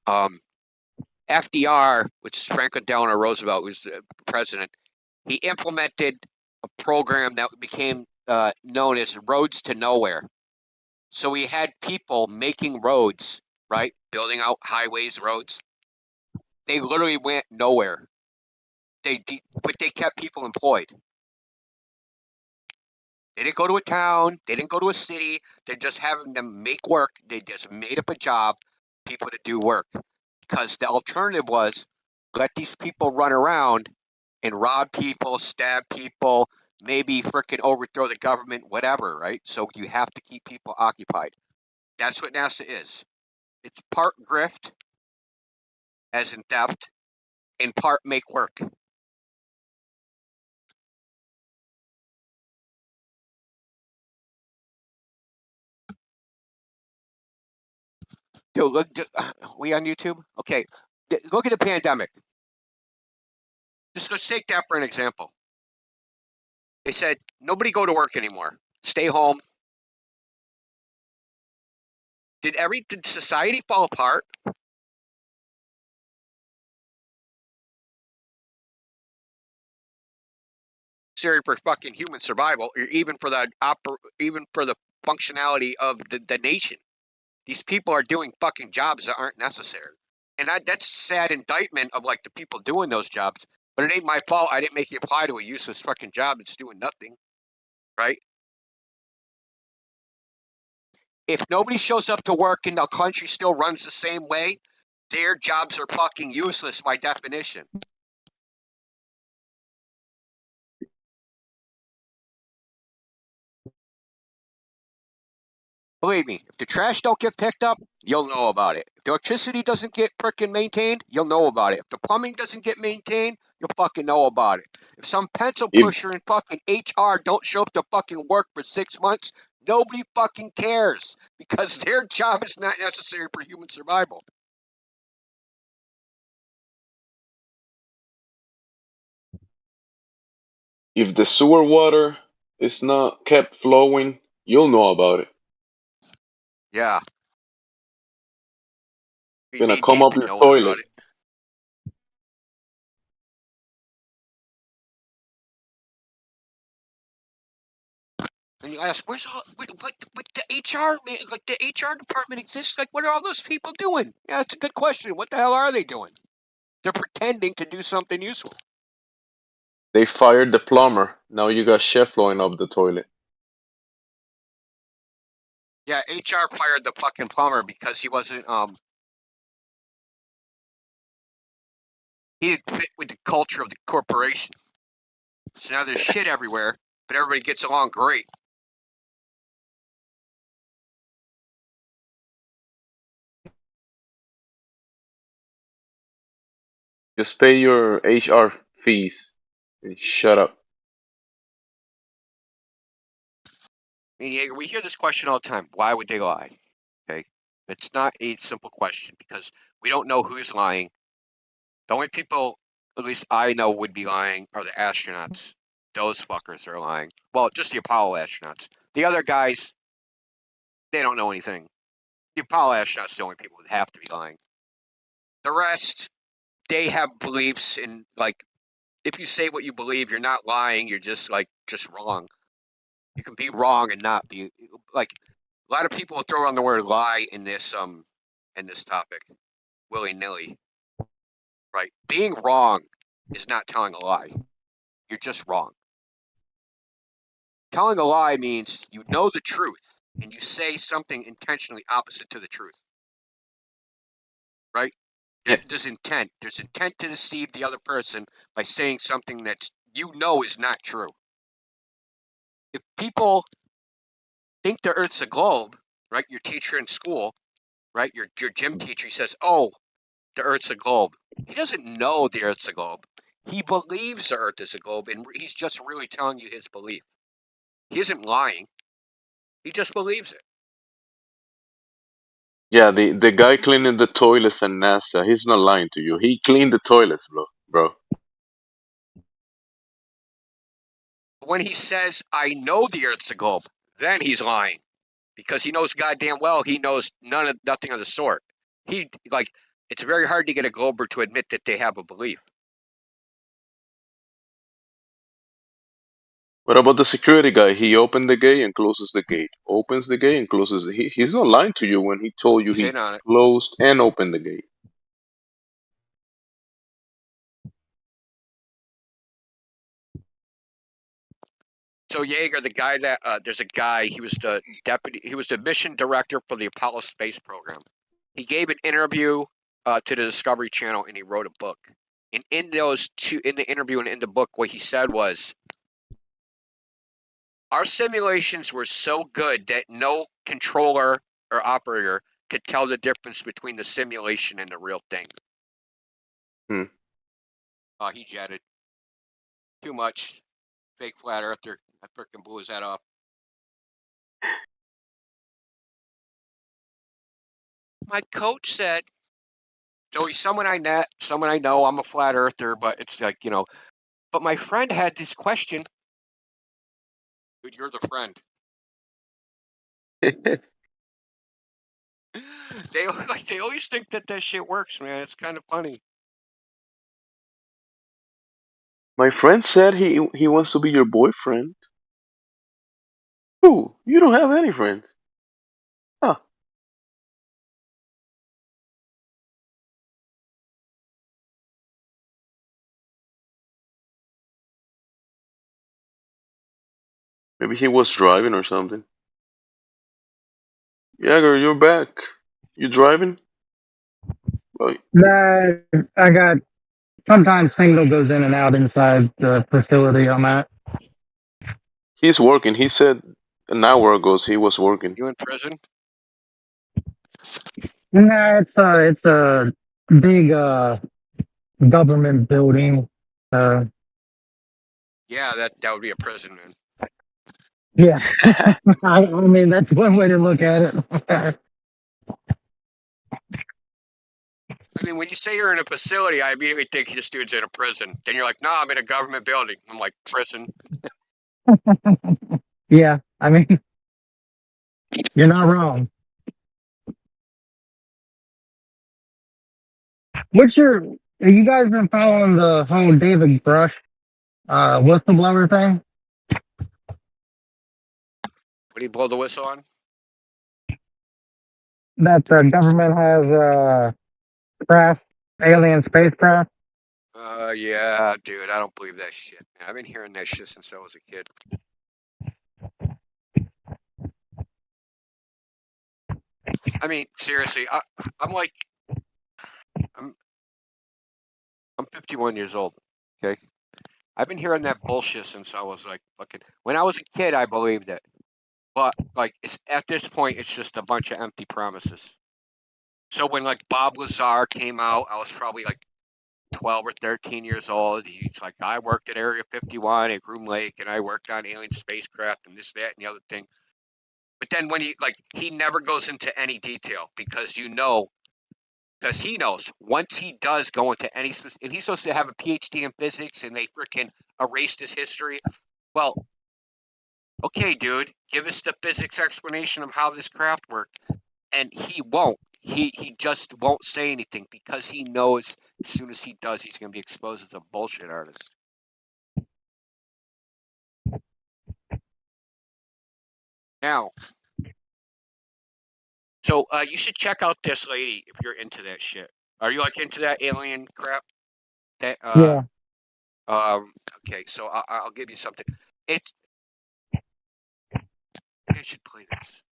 FDR, which is Franklin Delano Roosevelt, was the president, he implemented a program that became known as Roads to Nowhere. So we had people making roads, right, building out highways, roads. They literally went nowhere. But they kept people employed. They didn't go to a town. They didn't go to a city. They're just having them make work. They just made up a job, people to do work. Because the alternative was let these people run around and rob people, stab people, maybe freaking overthrow the government, whatever, right? So you have to keep people occupied. That's what NASA is. It's part grift, as in theft, and part make work. Dude, look, we on YouTube? Okay, look at the pandemic. Just let's take that for an example. They said, nobody go to work anymore. Stay home. Did society fall apart? Necessary for fucking human survival, or even for the functionality of the nation. These people are doing fucking jobs that aren't necessary. And that's sad indictment of like the people doing those jobs. But it ain't my fault. I didn't make you apply to a useless fucking job that's doing nothing. Right? If nobody shows up to work and the country still runs the same way, their jobs are fucking useless by definition. Believe me, if the trash don't get picked up, you'll know about it. If the electricity doesn't get frickin' maintained, you'll know about it. If the plumbing doesn't get maintained, you'll fucking know about it. If some pencil pusher in fucking HR don't show up to fucking work for 6 months, nobody fucking cares because their job is not necessary for human survival. If the sewer water is not kept flowing, you'll know about it. Yeah. Gonna come up your toilet. And you ask, what the HR, like the HR department exists? Like, what are all those people doing? Yeah, it's a good question. What the hell are they doing? They're pretending to do something useful. They fired the plumber. Now you got chef blowing up the toilet. Yeah, HR fired the fucking plumber because he wasn't he didn't fit with the culture of the corporation. So now there's shit everywhere, but everybody gets along great. Just pay your HR fees and shut up. I mean, Jaeger, we hear this question all the time. Why would they lie? Okay. It's not a simple question because we don't know who's lying. The only people, at least I know, would be lying are the astronauts. Those fuckers are lying. Well, just the Apollo astronauts. The other guys, they don't know anything. The Apollo astronauts are the only people that have to be lying. The rest, they have beliefs in, like, if you say what you believe, you're not lying. You're just wrong. You can be wrong and not be like. A lot of people throw around the word lie in this topic, willy nilly. Right? Being wrong is not telling a lie. You're just wrong. Telling a lie means you know the truth and you say something intentionally opposite to the truth. Right? There's intent. There's intent to deceive the other person by saying something that you know is not true. If people think the Earth's a globe, right? Your teacher in school, right? Your gym teacher says, "Oh, the Earth's a globe." He doesn't know the Earth's a globe. He believes the Earth is a globe, and he's just really telling you his belief. He isn't lying. He just believes it. Yeah, the guy cleaning the toilets at NASA, he's not lying to you. He cleaned the toilets, bro. When he says, "I know the Earth's a globe," then he's lying, because he knows goddamn well he knows nothing of the sort. It's very hard to get a glober to admit that they have a belief. What about the security guy? He opened the gate and closes the gate. Opens the gate and closes the He's not lying to you when he told you He's he in on it. closed and opened the gate. So Yeager, the guy that there's a guy, he was the mission director for the Apollo space program. He gave an interview to the Discovery Channel, and he wrote a book. And in the interview and in the book, what he said was, our simulations were so good that no controller or operator could tell the difference between the simulation and the real thing. He jetted. Too much. Fake flat earther. I freaking blew his head off. My coach said, so he's someone I know. I'm a flat earther, but it's like, but my friend had this question. Dude, you're the friend. They always think that shit works, man. It's kind of funny. My friend said he wants to be your boyfriend. Ooh, you don't have any friends. Huh. Maybe he was driving or something. Jagger, you're back. You driving? Oh, Nah, I got sometimes signal goes in and out inside the facility I'm at. he's working. He said an hour ago he was working. You in prison? Nah, it's a big government building. Yeah, that would be a prison, man. Yeah, I mean that's one way to look at it. I mean, when you say you're in a facility, I immediately think this dude's in a prison. Then you're like, "No, I'm in a government building." I'm like, "Prison." Yeah, I mean, you're not wrong. Have you guys been following the whole David Brush whistleblower thing? What do you blow the whistle on? That the government has alien spacecraft. Yeah, dude, I don't believe that shit, man. I've been hearing that shit since I was a kid. I mean, seriously, I'm 51 years old. Okay, I've been hearing that bullshit since I was like fucking. When I was a kid, I believed it, but like it's at this point, it's just a bunch of empty promises. So when like Bob Lazar came out, I was probably like 12 or 13 years old. He's like, I worked at Area 51 at Groom Lake, and I worked on alien spacecraft and this, that, and the other thing. But then when he never goes into any detail because he knows once he does go into any specific, and he's supposed to have a PhD in physics, and they freaking erased his history. Well, okay, dude, give us the physics explanation of how this craft worked, and he won't. He just won't say anything because he knows as soon as he does, he's going to be exposed as a bullshit artist. Now, so you should check out this lady if you're into that shit. Are you like into that alien crap? That Yeah. Okay, so I'll give you something. I should play this.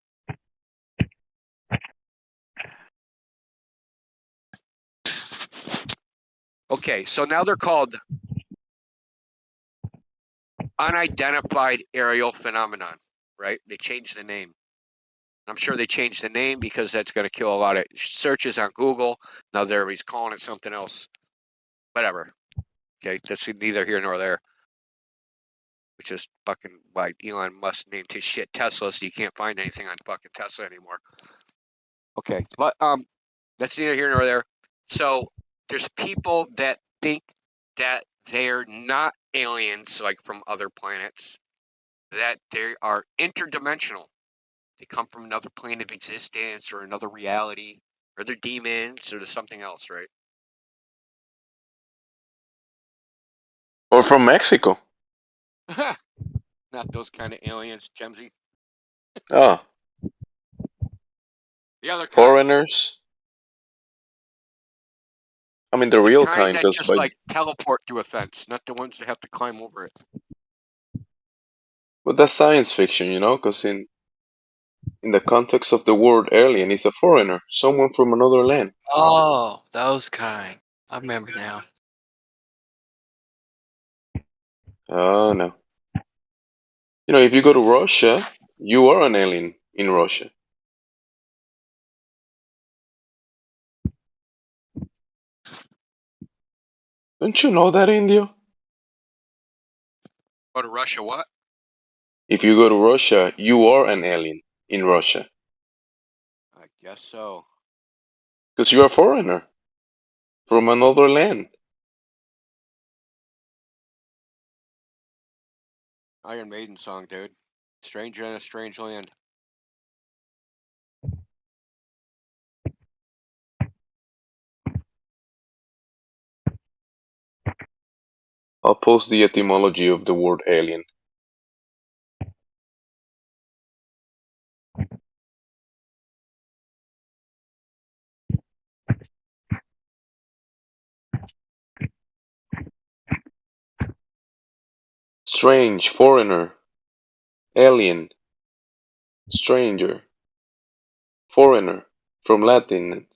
Okay, so now they're called unidentified aerial phenomenon, right? They changed the name. I'm sure they changed the name because that's going to kill a lot of searches on Google. Now everybody's calling it something else. Whatever. Okay, that's neither here nor there. Which is fucking why Elon Musk named his shit Tesla, so you can't find anything on fucking Tesla anymore. Okay, but that's neither here nor there. So there's people that think that they're not aliens, like from other planets, that they are interdimensional. They come from another plane of existence or another reality, or they're demons, or there's something else, right? Or from Mexico. Not those kind of aliens, Gemsy. Oh, The other kind. foreigners. I mean, the real kind, that because just like teleport through a fence, not the ones that have to climb over it. but that's science fiction, you know, because in the context of the word alien, is a foreigner, someone from another land. Oh, those kind. I remember now. Oh no. You know, if you go to Russia, you are an alien in Russia. Don't you know that, Indio? Go to Russia, what? If you go to Russia, you are an alien in Russia. I guess so. Because you're a foreigner from another land. Iron Maiden song, dude. Stranger in a Strange Land. I'll post the etymology of the word alien. Strange, foreigner, alien, stranger, foreigner, from Latin,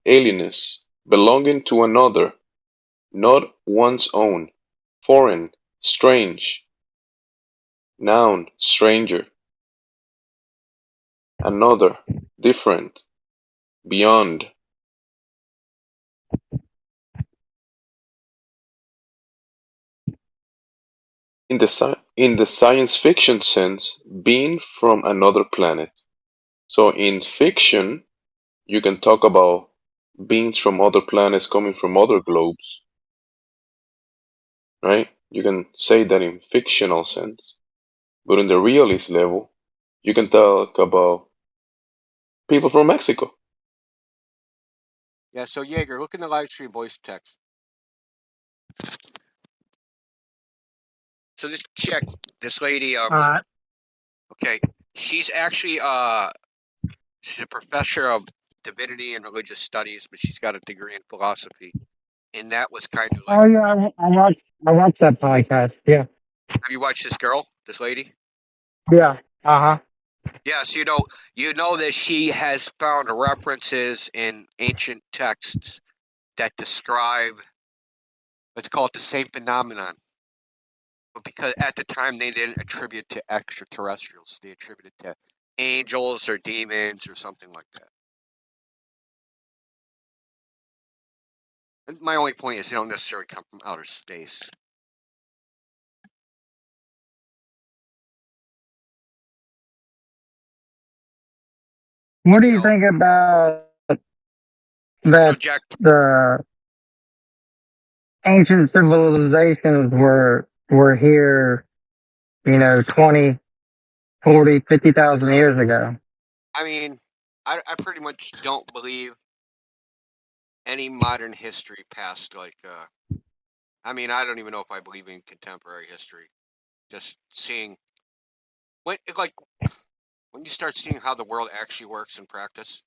alienus, belonging to another, not one's own, foreign, strange. Noun, stranger. Another, different, beyond. In the science fiction sense, being from another planet. So in fiction, you can talk about beings from other planets coming from other globes, right? You can say that in fictional sense. But in the realist level, you can talk about people from Mexico. Yeah, so Jaeger, look in the live stream voice text. So this chick, this lady, okay, she's actually she's a professor of divinity and religious studies, but she's got a degree in philosophy, and that was kind of like. Oh yeah, I watched that podcast. Yeah. Have you watched this girl, this lady? Yeah. Uh-huh. Yes, you know that she has found references in ancient texts that describe, let's call it the same phenomenon. But because at the time they didn't attribute to extraterrestrials, they attributed to angels or demons or something like that. And my only point is they don't necessarily come from outer space. What do you think about that? Jack, The ancient civilizations were here, 20, 40, 50,000 years ago. I mean, I pretty much don't believe any modern history past like I mean, I don't even know if I believe in contemporary history. Just seeing when you start seeing how the world actually works in practice.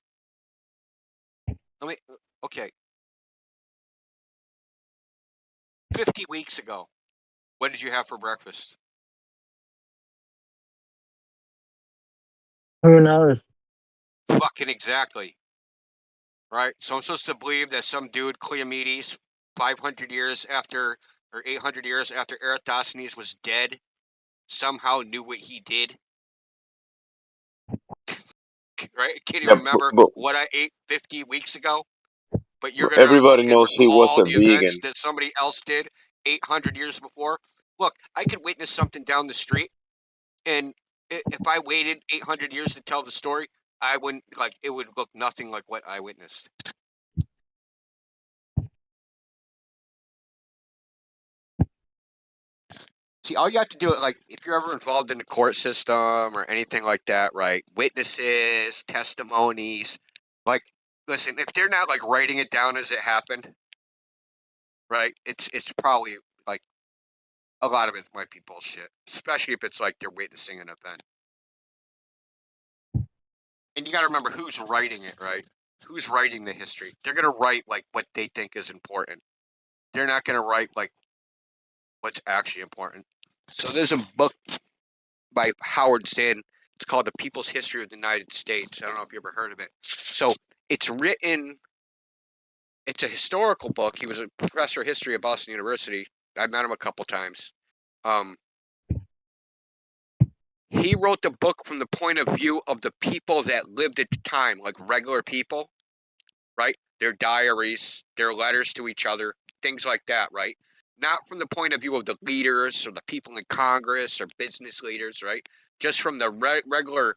Okay. 50 weeks ago, what did you have for breakfast? Who knows? Fucking exactly. Right? So I'm supposed to believe that some dude, Cleomedes, 500 years after, or 800 years after Eratosthenes was dead, somehow knew what he did? sick, right? I can't Yeah, even remember what I ate 50 weeks ago. But you're gonna everybody fucking knows he was recall a the events vegan. that somebody else did 800 years before. Look, I could witness something down the street, and if I waited 800 years to tell the story, I wouldn't like it would look nothing like what I witnessed. See, all you have to do, like, if you're ever involved in the court system or anything like that, right? Witnesses, testimonies, like, listen, if they're not like writing it down as it happened, right? It's probably like a lot of it might be bullshit, especially if it's like they're witnessing an event. And you got to remember who's writing it, right? Who's writing the history? They're gonna write like what they think is important. They're not gonna write like what's actually important. So there's a book by Howard Zinn. It's called The People's History of the United States. I don't know if you ever heard of it. So it's written. It's a historical book. He was a professor of history at Boston University. I met him a couple times. He wrote the book from the point of view of the people that lived at the time, like regular people, right? Their diaries, their letters to each other, things like that, right? Not from the point of view of the leaders or the people in Congress or business leaders, right? Just from the regular,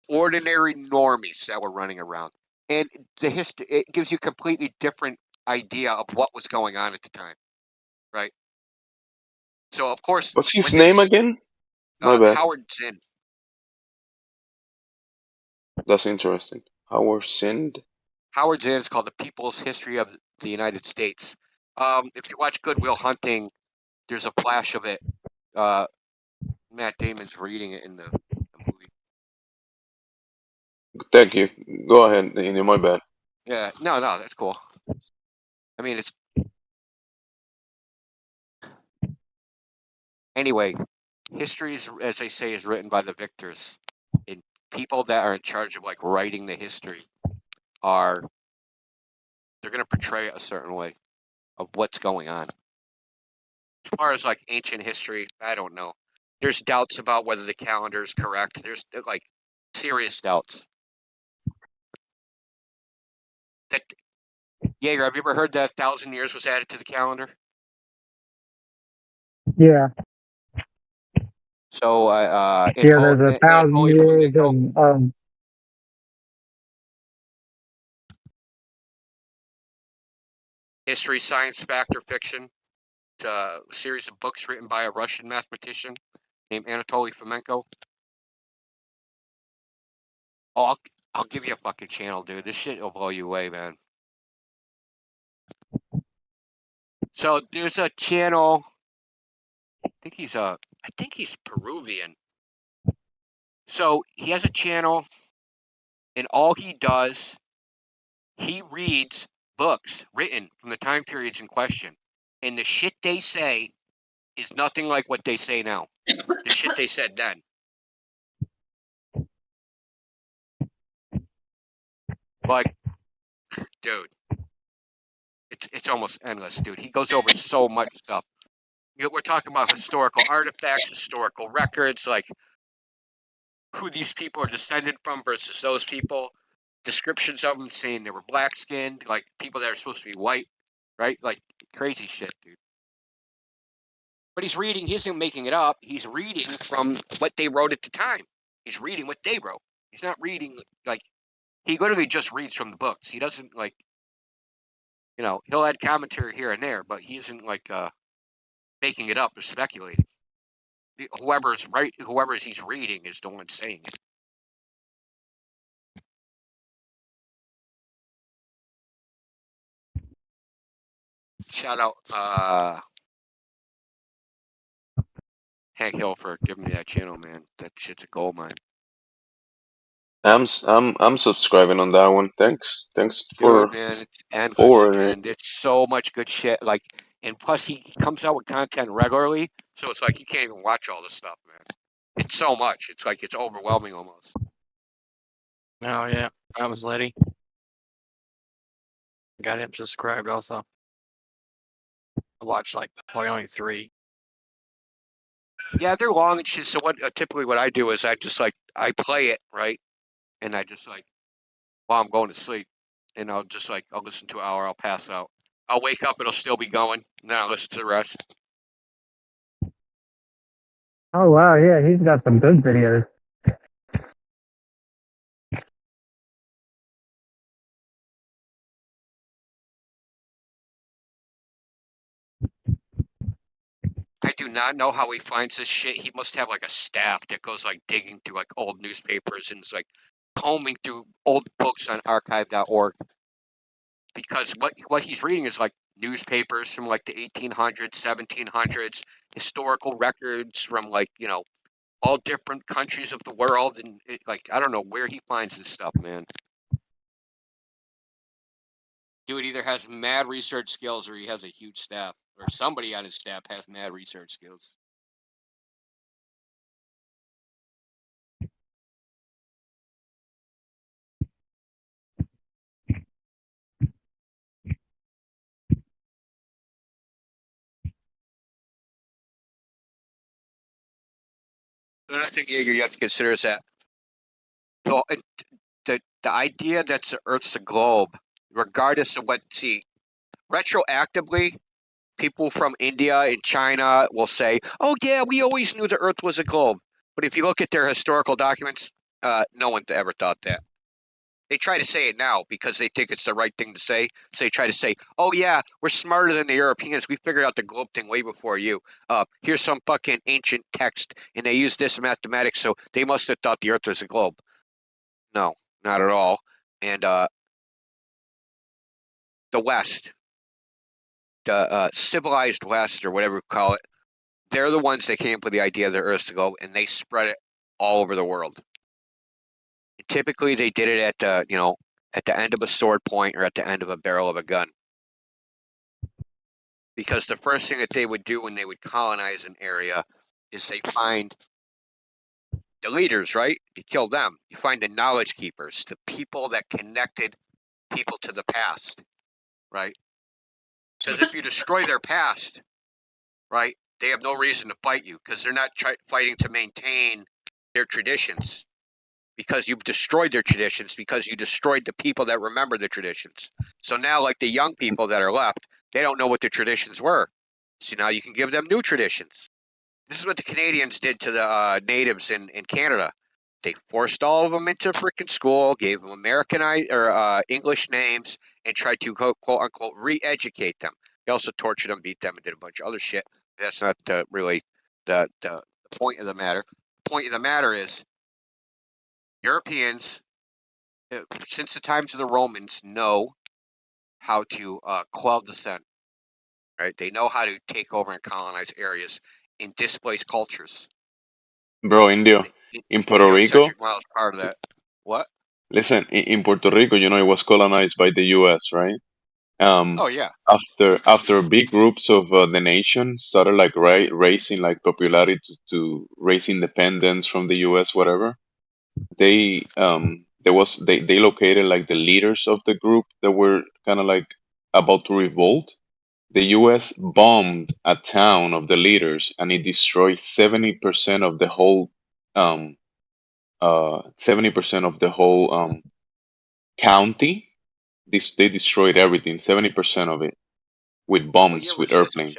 ordinary normies that were running around. And the history, it gives you a completely different idea of what was going on at the time, right? So, of course, What's his name again? My bad. Howard Zinn. That's interesting. Howard Zinn. Howard Zinn is called The People's History of the United States. If you watch Good Will Hunting, there's a flash of it. Matt Damon's reading it in the movie. Thank you. Go ahead, Daniel. My bad. Yeah, no, that's cool. I mean, it's anyway. History, as they say, is written by the victors, and people that are in charge of like writing the history they're going to portray it a certain way of what's going on. As far as like ancient history, I don't know. There's doubts about whether the calendar is correct. There's like serious doubts. That Jaeger, have you ever heard that 1,000 years was added to the calendar? Yeah. So There's 1,000 years of history, science, fact, or fiction. It's a series of books written by a Russian mathematician named Anatoly Fomenko. Oh, I'll give you a fucking channel, dude. This shit will blow you away, man. So there's a channel. I think he's Peruvian. So he has a channel, and all he does, he reads books written from the time periods in question, and the shit they say is nothing like what they say now. The shit they said then. Like, dude, it's almost endless, dude. He goes over so much stuff. You know, we're talking about historical artifacts, historical records, like who these people are descended from versus those people. Descriptions of them saying they were black skinned, like people that are supposed to be white, right? Like crazy shit, dude. But he's reading, he isn't making it up. He's reading from what they wrote at the time. He's reading what they wrote. He's not reading like he literally just reads from the books. He doesn't like, you know, he'll add commentary here and there, but he isn't like making it up or speculating. Whoever's he's reading is the one saying it. Shout out Hank Hill for giving me that channel, man. That shit's a gold mine. I'm subscribing on that one. Thanks for Dude, man, it's endless, forwarding it. and it's so much good shit. Like, and plus he comes out with content regularly, so it's like you can't even watch all this stuff, man. It's so much. It's like it's overwhelming almost. Oh yeah, that was Letty. Got him subscribed also. I watched like probably only 3. Yeah, they're long and shit. So what typically what I do is I just like I play it, right? and I just like, while I'm going to sleep, and I'll just like, I'll listen to an hour, I'll pass out. I'll wake up, it'll still be going, and then I'll listen to the rest. Oh wow, yeah, he's got some good videos. I do not know how he finds this shit. He must have like a staff that goes like digging through like old newspapers and is like combing through old books on archive.org. Because what he's reading is like newspapers from like the 1800s, 1700s, historical records from like, you know, all different countries of the world, and like I don't know where he finds this stuff, man. Dude either has mad research skills or he has a huge staff, or somebody on his staff has mad research skills. Another thing you have to consider is that the idea that the Earth's a globe, regardless of what, see, retroactively, people from India and China will say, "Oh yeah, we always knew the Earth was a globe." But if you look at their historical documents, no one ever thought that. They try to say it now because they think it's the right thing to say. So they try to say, "Oh yeah, we're smarter than the Europeans. We figured out the globe thing way before you. Here's some fucking ancient text, and they use this mathematics, so they must have thought the Earth was a globe." No, not at all. And the West, the civilized West, or whatever we call it, they're the ones that came up with the idea of the Earth's a globe, and they spread it all over the world. And typically, they did it at at the end of a sword point or at the end of a barrel of a gun. Because the first thing that they would do when they would colonize an area is they find the leaders, right? You kill them. You find the knowledge keepers, the people that connected people to the past, right? Because if you destroy their past, right, they have no reason to fight you because they're not fighting to maintain their traditions. Because you've destroyed their traditions, because you destroyed the people that remember the traditions. So now, like the young people that are left, they don't know what the traditions were. So now you can give them new traditions. This is what the Canadians did to the natives in Canada. They forced all of them into freaking school, gave them Americanized or English names, and tried to quote unquote re-educate them. They also tortured them, beat them, and did a bunch of other shit. That's not really the point of the matter. The point of the matter is Europeans, since the times of the Romans, know how to quell dissent. Right? They know how to take over and colonize areas and displace cultures. Bro, Indio, in Puerto Rico, is part of that. What? Listen, in Puerto Rico, you know, it was colonized by the U.S., right? Oh yeah. After big groups of the nation started like raising like popularity to raise independence from the U.S., whatever, they they located like the leaders of the group that were kind of like about to revolt. The U.S. bombed a town of the leaders, and it destroyed 70% of the whole 70% of the whole county. They destroyed everything, 70% of it, with bombs, with airplanes.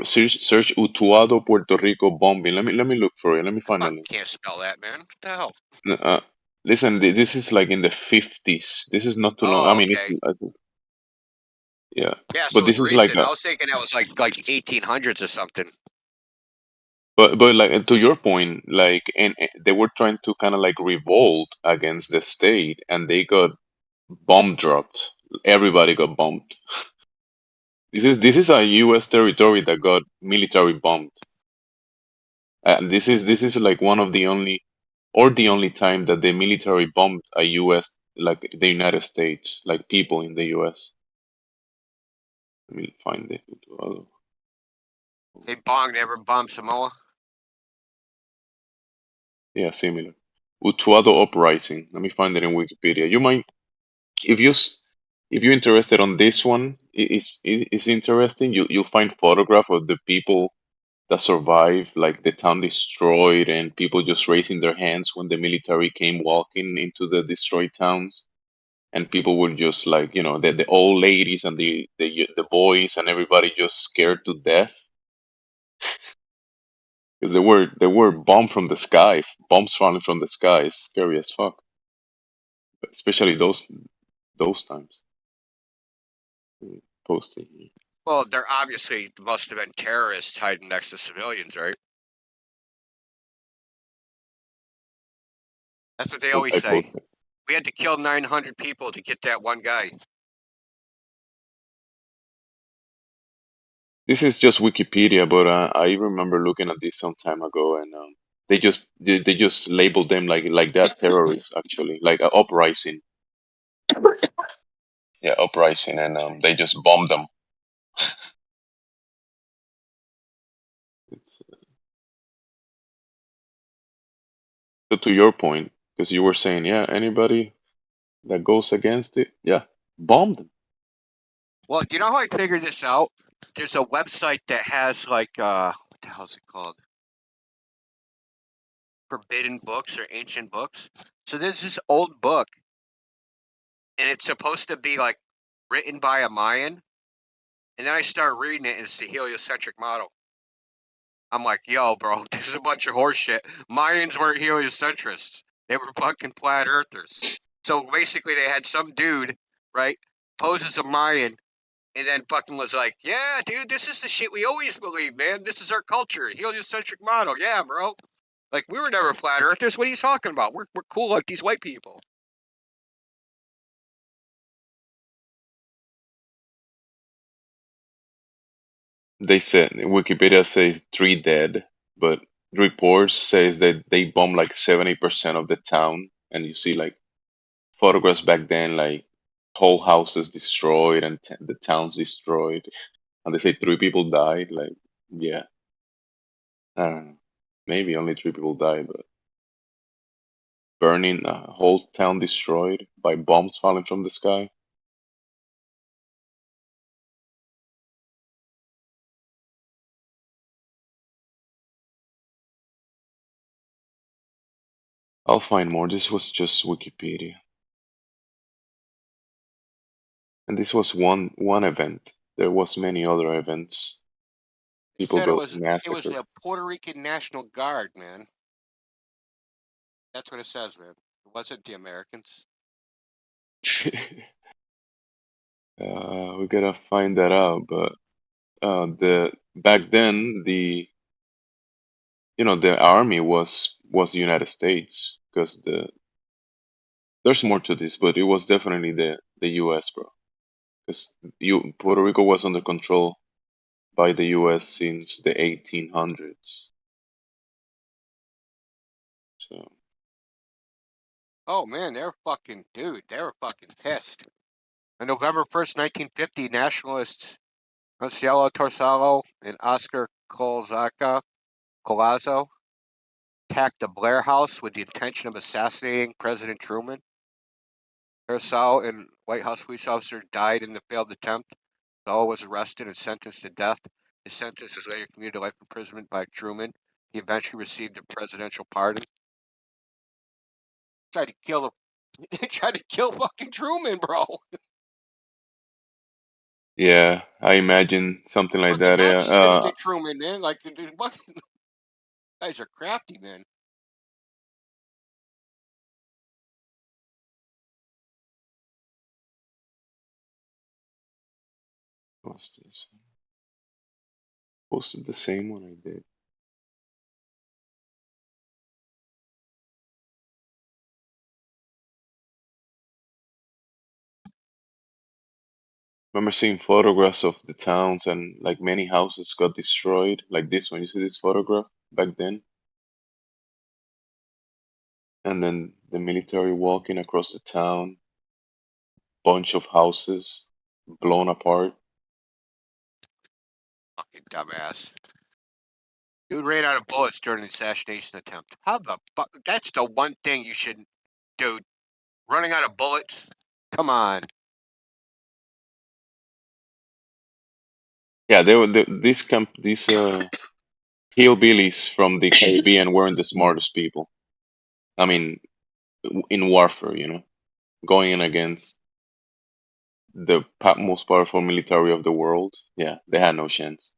Search Utuado, Puerto Rico bombing. Let me look for it. Let me find the link. Can't spell that, man. What the hell? Listen, this is like in the 50s. This is not too long. I mean, it's, yeah. Yeah, but so this it's is like recent. I was thinking that was like 1800s or something. But like to your point, like and they were trying to kind of like revolt against the state, and they got bomb dropped. Everybody got bombed. This is a U.S. territory that got military bombed. And this is like one of the only, or the only time that the military bombed a U.S. like the United States, like people in the U.S. Let me find it. They never bombed Samoa. Yeah, similar. Utuado uprising. Let me find it in Wikipedia. You might, if you're interested on this one, it's interesting. You'll find photograph of the people that survived, like the town destroyed and people just raising their hands when the military came walking into the destroyed towns, and people were just like, you know, the old ladies and the boys and everybody just scared to death because they were bombed from the sky, bombs falling from the sky. It's scary as fuck, especially those times. Posting. Well, there obviously must have been terrorists hiding next to civilians, right? That's what they always I say. posted. We had to kill 900 people to get that one guy. This is just Wikipedia, but I remember looking at this some time ago, and they just labeled them like that terrorists actually, like uprising. Yeah, uprising, and they just bombed them. So to your point, because you were saying, yeah, anybody that goes against it, yeah, bomb them. Well, do you know how I figured this out? There's a website that has like what the hell is it called? Forbidden books or ancient books. So there's this old book, and it's supposed to be like written by a Mayan. And then I start reading it, and it's the heliocentric model. I'm like, yo, bro, this is a bunch of horseshit. Mayans weren't heliocentrists. They were fucking flat earthers. So basically, they had some dude, right, pose as a Mayan, and then fucking was like, yeah, dude, this is the shit we always believe, man. This is our culture. Heliocentric model. Yeah, bro. Like, we were never flat earthers. What are you talking about? We're cool like these white people. They said Wikipedia says 3 dead, but reports says that they bombed like 70% of the town, and you see like photographs back then, like whole houses destroyed and the towns destroyed, and they say 3 people died. Like, yeah, I don't know, maybe only 3 people died, but burning a whole town destroyed by bombs falling from the sky. I'll find more. This was just Wikipedia. And this was one event. There was many other events. People Said it got was massacred. the Puerto Rican National Guard, man. That's what it says, man. It wasn't the Americans. We gotta find that out. But the back then the army was the United States, because there's more to this, but it was definitely the U.S., bro. Because Puerto Rico was under control by the U.S. since the 1800s. So. Oh man, they were fucking pissed. On November 1st, 1950, nationalists Marcelo Torsalo and Oscar Collazo attacked the Blair House with the intention of assassinating President Truman. Torsalo and White House police officers died in the failed attempt. Torsalo was arrested and sentenced to death. His sentence was later commuted to life imprisonment by Truman. He eventually received a presidential pardon. Tried to kill fucking Truman, bro. Yeah, I imagine something like that. Nazis Yeah. gonna get Truman, man. Like, fucking guys are crafty, man. What's this? Posted the same one I did. Remember seeing photographs of the towns, and like many houses got destroyed, like this one. You see this photograph back then? And then the military walking across the town, bunch of houses blown apart. Fucking dumbass. Dude ran out of bullets during the assassination attempt. How the fuck? That's the one thing you shouldn't, dude. Running out of bullets? Come on. Yeah, they were these hillbillies from the Caribbean weren't the smartest people. I mean, in warfare, you know, going in against the most powerful military of the world. Yeah, they had no chance.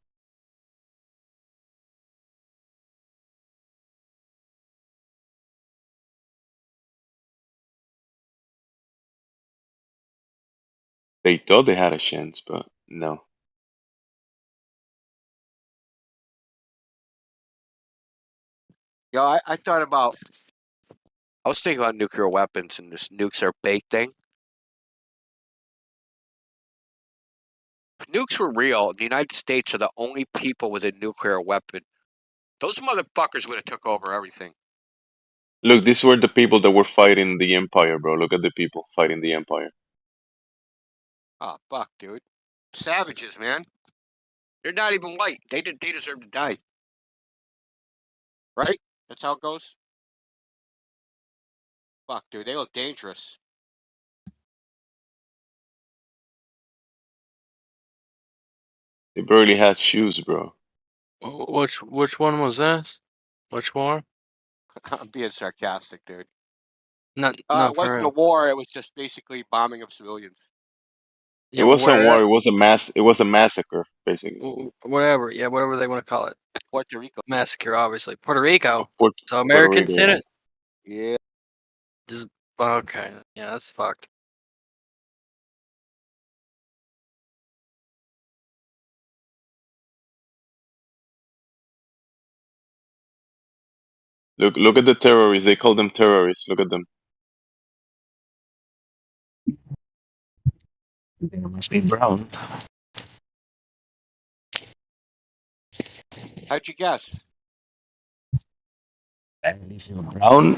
They thought they had a chance, but no. Yeah, I thought about. I was thinking about nuclear weapons and this nukes are big thing. If nukes were real, the United States are the only people with a nuclear weapon. Those motherfuckers would have took over everything. Look, these were the people that were fighting the Empire, bro. Look at the people fighting the Empire. Oh, fuck, dude. Savages, man. They're not even white. They deserve to die. Right? That's how it goes? Fuck, dude. They look dangerous. They barely had shoes, bro. Which one was this? Which war? I'm being sarcastic, dude. Not It for wasn't a real. war. It was just basically bombing of civilians. It wasn't war. It was a It was a massacre, basically. Whatever. Yeah, whatever they want to call it. Puerto Rico. Massacre, obviously. Puerto Rico. Puerto So Americans Rico, in yeah. it. Yeah. Just okay. Yeah, that's fucked. Look at the terrorists. They call them terrorists. Look at them. They must be brown. How'd you guess? Brown.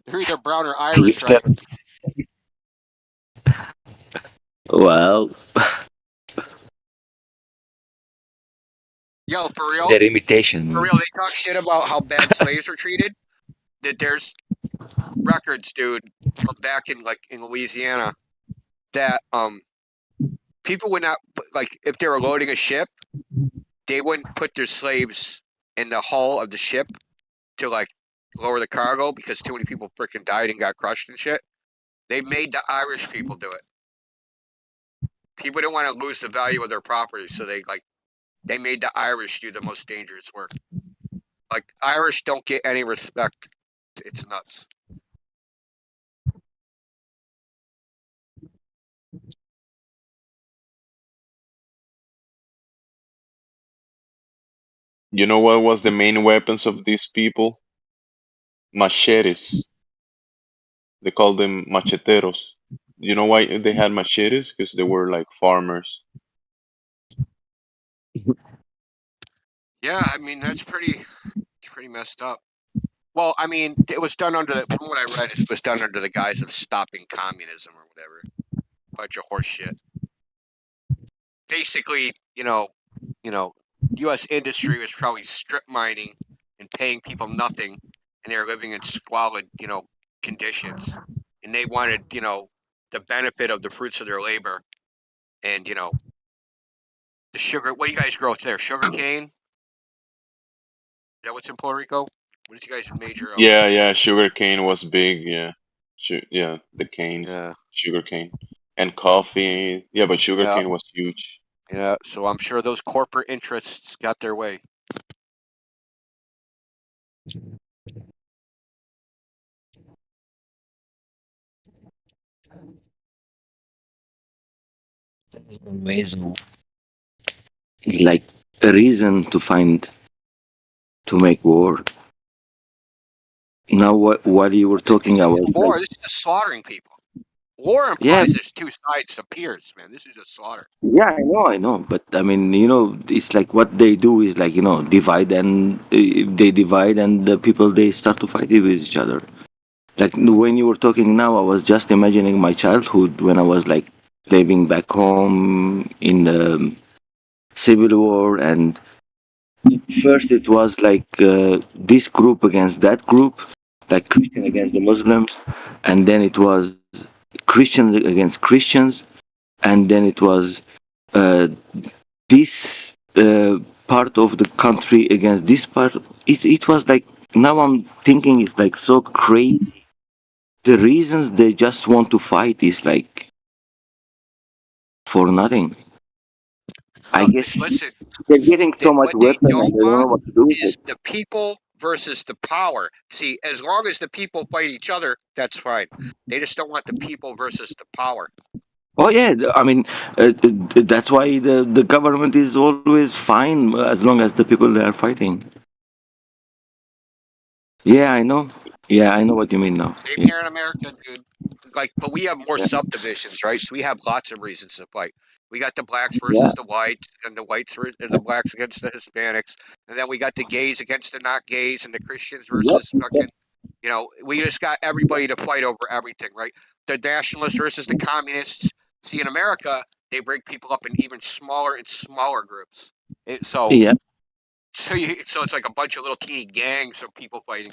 They're either brown or Irish, right? Well, Yo, for real? their imitation. For real, they talk shit about how bad slaves were treated. That there's records, dude, from back in Louisiana, that people would not if they were loading a ship, they wouldn't put their slaves in the hull of the ship to lower the cargo because too many people freaking died and got crushed and shit. They made the Irish people do it. People didn't want to lose the value of their property, so they made the Irish do the most dangerous work. Irish don't get any respect. It's nuts. You know what was the main weapons of these people? Machetes. They called them macheteros. You know why they had machetes? Because they were like farmers. Yeah, I mean that's pretty messed up. Well, I mean, it was done from what I read, it was done under the guise of stopping communism or whatever. Bunch of horse shit. Basically, U.S. industry was probably strip mining and paying people nothing, and they were living in squalid, conditions, and they wanted, the benefit of the fruits of their labor, and the sugar. What do you guys grow there? Sugar cane? Is that what's in Puerto Rico? What did you guys major? Yeah, sugar cane was big. Yeah, yeah, the cane. Yeah, sugar cane and coffee. Yeah, but sugar cane was huge. Yeah, so I'm sure those corporate interests got their way. There's always like a reason to make war. Now, what you were talking about? War. This is just slaughtering people. War implies there's two sides to peers, man. This is just slaughter. Yeah, I know, but I mean, it's like what they do is like, divide and they divide, and the people they start to fight with each other. Like when you were talking now, I was just imagining my childhood when I was like living back home in the Civil War, and first it was like this group against that group, like Christian against the Muslims, and then it was Christians against Christians, and then it was this part of the country against this part. It was like, now I'm thinking it's like so crazy. The reasons they just want to fight is like for nothing. I guess Listen, they're getting so much what they weapon and don't they don't know want what to do with is it. the people versus the power. See, as long as the people fight each other, that's fine. They just don't want the people versus the power. Oh yeah, I mean, that's why the government is always fine as long as the people they are fighting. Yeah, I know. Yeah, I know what you mean now. Same Yeah. here in America, dude. Like, but we have more subdivisions, right? So we have lots of reasons to fight. We got the blacks versus the whites, and the whites and the blacks against the Hispanics, and then we got the gays against the not gays, and the Christians versus fucking. You know, we just got everybody to fight over everything, right? The nationalists versus the communists. See, in America, they break people up in even smaller and smaller groups. Yeah. So it's like a bunch of little teeny gangs of people fighting.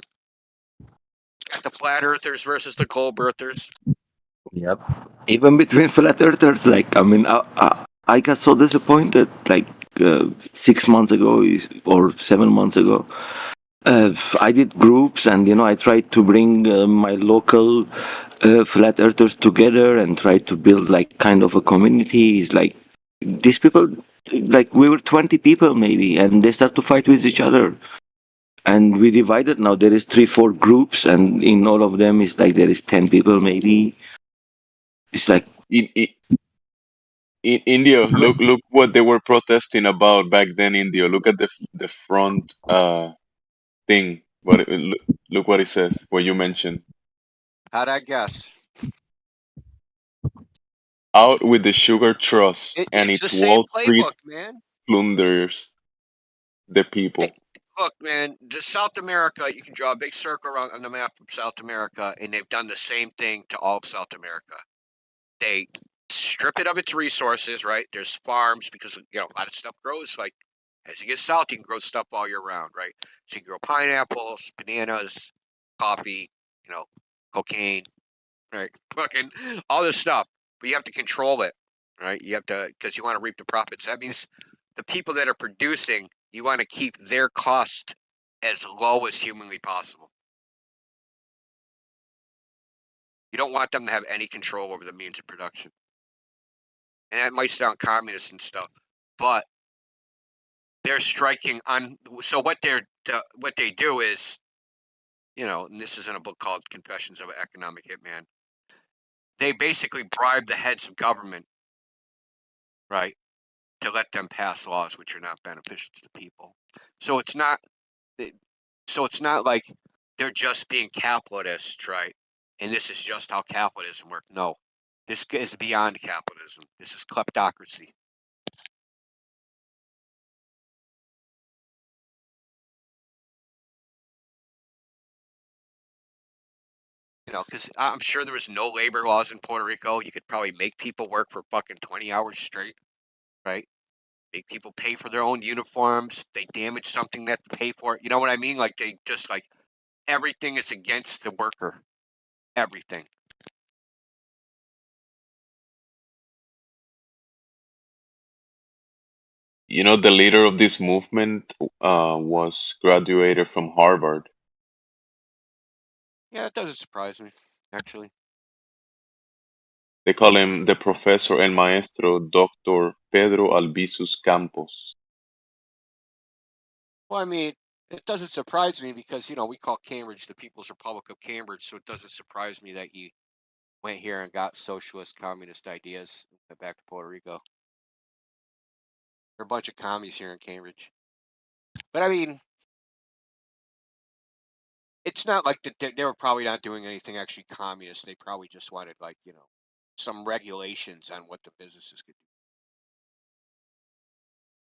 Got the flat earthers versus the globe earthers. Yep. Even between flat earthers, like, I mean, I got so disappointed like 6 months ago or 7 months ago. I did groups, and I tried to bring my local flat earthers together and try to build like kind of a community. It's like these people, like we were 20 people maybe, and they start to fight with each other. And we divided now. There is 3-4 groups, and in all of them, it's like there is 10 people maybe. It's like In India, look what they were protesting about back then. India, look at the front thing. Look what it says. What you mentioned. How'd I guess? Out with the sugar trust and It's the its same Wall Street playbook, man. plunders the people. Look, man, just South America, you can draw a big circle around on the map of South America, and they've done the same thing to all of South America. They strip it of its resources, right? There's farms because a lot of stuff grows. Like as you get south, you can grow stuff all year round, right? So you can grow pineapples, bananas, coffee, cocaine, right? Fucking all this stuff, but you have to control it, right? You have to because you want to reap the profits. That means the people that are producing, you want to keep their cost as low as humanly possible. You don't want them to have any control over the means of production. And that might sound communist and stuff, but they're striking on. So what they do is, and this is in a book called Confessions of an Economic Hitman. They basically bribe the heads of government, right, to let them pass laws which are not beneficial to the people. So it's not. So it's not like they're just being capitalists, right? And this is just how capitalism works. No, this is beyond capitalism. This is kleptocracy. Because I'm sure there was no labor laws in Puerto Rico. You could probably make people work for fucking 20 hours straight, right? Make people pay for their own uniforms. They damage something, they have to pay for it. You know what I mean? Like they just like everything is against the worker. Everything. The leader of this movement was graduated from Harvard. Yeah, it doesn't surprise me, actually. They call him the Professor El Maestro, Dr. Pedro Albizus Campos. Well, I mean, it doesn't surprise me because, we call Cambridge the People's Republic of Cambridge, so it doesn't surprise me that he went here and got socialist, communist ideas and went back to Puerto Rico. There are a bunch of commies here in Cambridge. But, I mean, it's not like they were probably not doing anything actually communist. They probably just wanted, like, some regulations on what the businesses could do.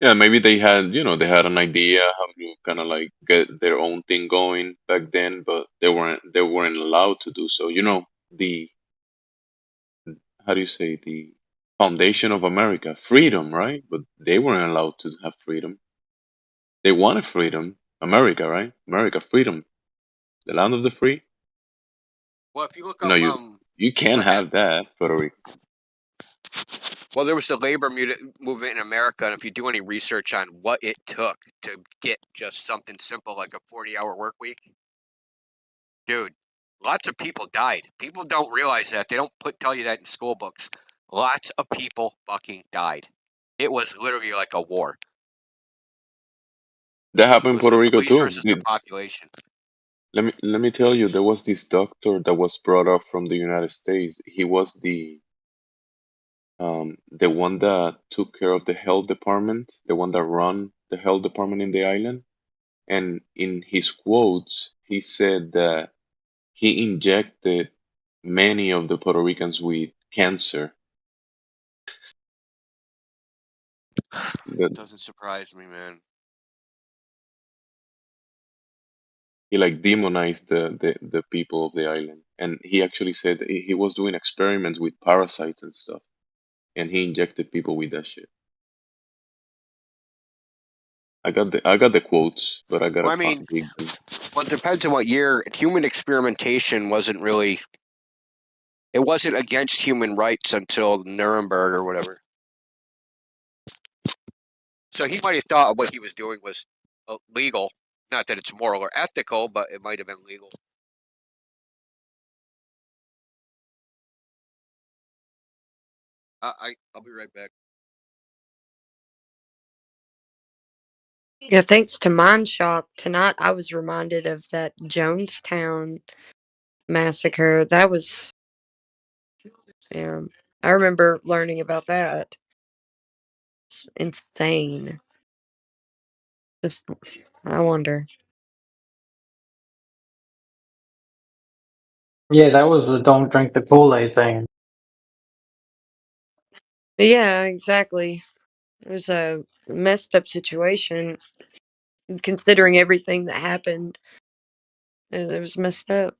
Yeah, maybe they had, they had an idea how to kind of like get their own thing going back then, but they weren't allowed to do so. The how do you say, the foundation of America, freedom, right? But they weren't allowed to have freedom. They wanted freedom, America, right? America, freedom, the land of the free. Well, if you look No, up, you can't have that, Puerto Rico. Well, there was the labor movement in America, and if you do any research on what it took to get just something simple like a 40-hour work week, dude, lots of people died. People don't realize that. They don't tell you that in school books. Lots of people fucking died. It was literally like a war. That happened in Puerto Rico Police too. versus the population. Let me tell you, there was this doctor that was brought up from the United States. He was the one that took care of the health department, the one that run the health department in the island. And in his quotes, he said that he injected many of the Puerto Ricans with cancer. That doesn't surprise me, man. He like demonized the people of the island, and he actually said that he was doing experiments with parasites and stuff, and he injected people with that shit. I got the quotes, but I gotta Well, I mean, dig them. well, it depends on what year. Human experimentation wasn't really. It wasn't against human rights until Nuremberg or whatever. So he might have thought what he was doing was legal. Not that it's moral or ethical, but it might have been legal. I'll be right back. Yeah, thanks to Mineshaft tonight, I was reminded of that Jonestown massacre. That was, yeah, I remember learning about that. It's insane. Just, I wonder. Yeah, that was the don't drink the Kool-Aid thing. Yeah, exactly. It was a messed up situation, considering everything that happened. It was messed up.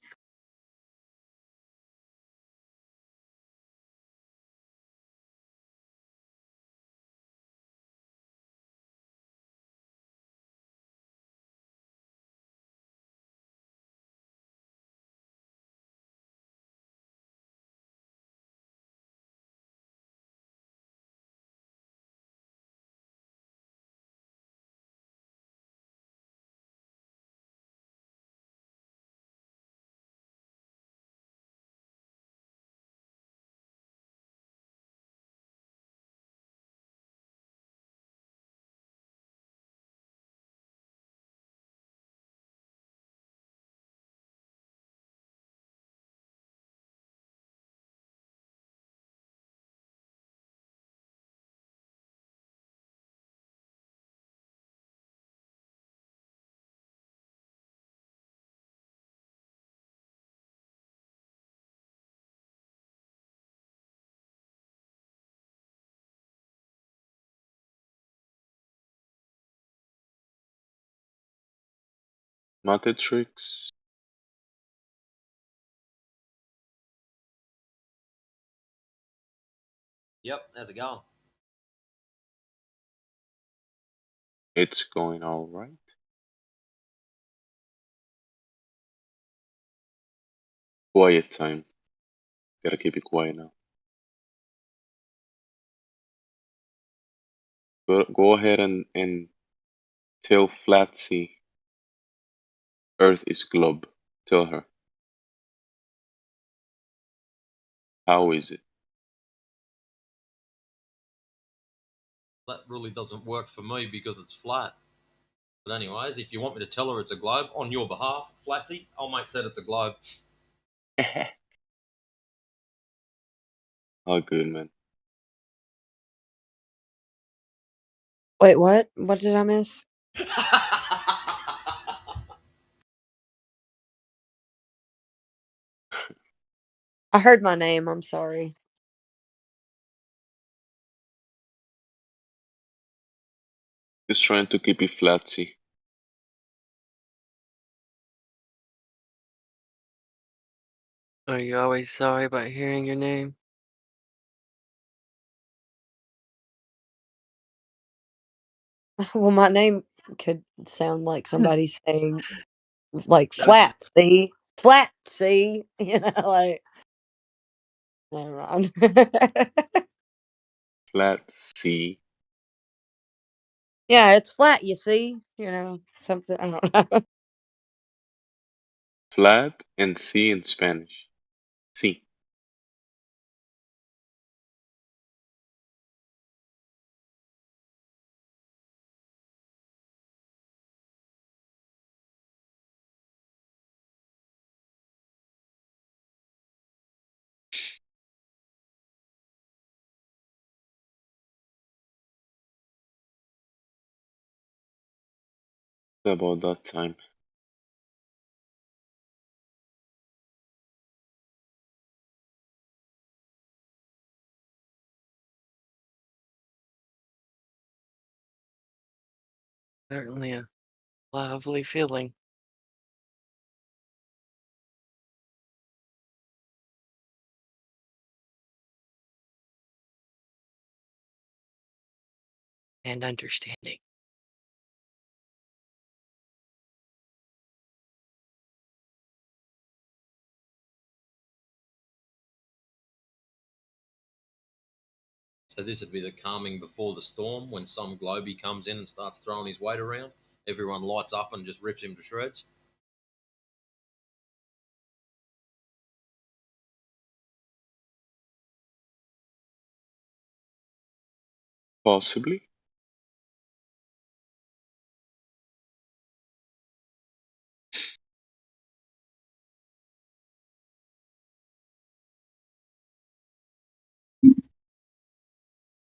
Matrix. Yep, how's it going? It's going all right. Quiet time. Gotta keep it quiet now. Go ahead and tell Flatsy Earth is globe. Tell her. How is it? That really doesn't work for me because it's flat. But anyways, if you want me to tell her it's a globe on your behalf, Flatsy, I'll make said it's a globe. Oh, good, man. Wait, what? What did I miss? I heard my name. I'm sorry. Just trying to keep it Flatsy. Are you always sorry about hearing your name? Well, my name could sound like somebody saying, like, Flatsy. Flatsy. You know, like, never mind. Flat C. Yeah, it's flat, you see. You know, something, I don't know. Flat and C in Spanish. C. About that time. Certainly a lovely feeling. And understanding. So this would be the calming before the storm when some globey comes in and starts throwing his weight around. Everyone lights up and just rips him to shreds. Possibly.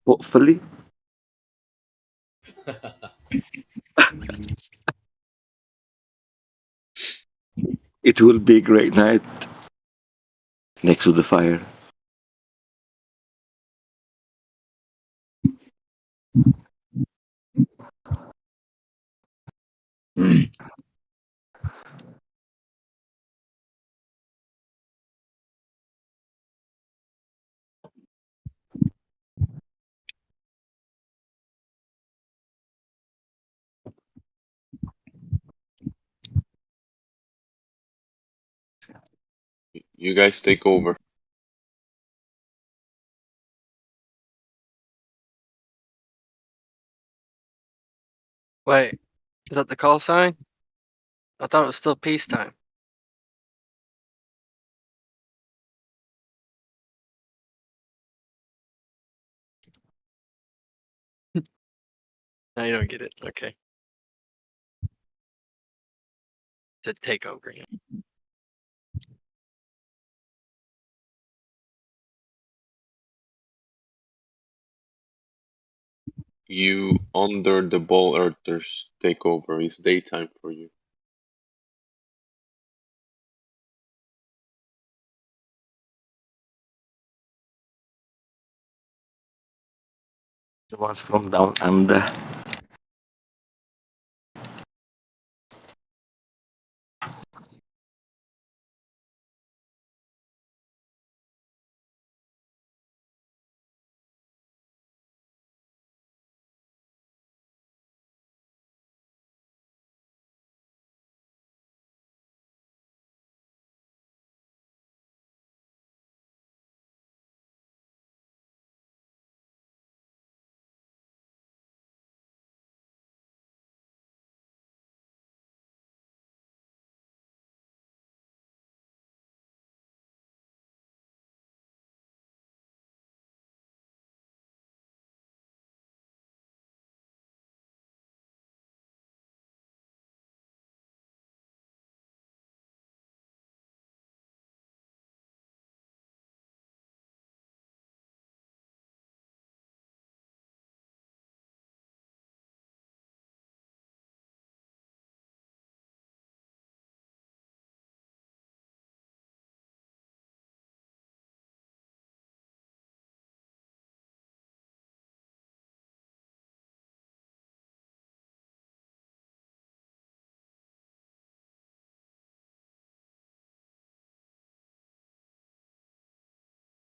Hopefully. It will be a great night next to the fire. You guys take over. Wait, is that the call sign? I thought it was still peacetime. Now you don't get it. Okay. It's a takeover. You under the ball earthers take over. It's daytime for you. The ones from down under.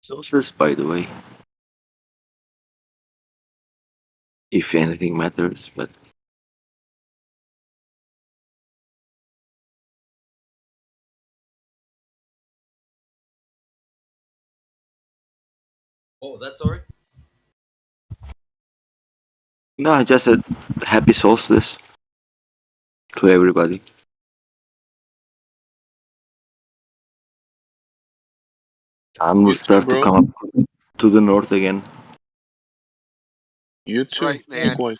Sources, by the way. If anything matters, but What was that, sorry? No, just a happy solstice to everybody. Sun will You too, start to bro. come up to the north again. You That's too. right, man. Likewise.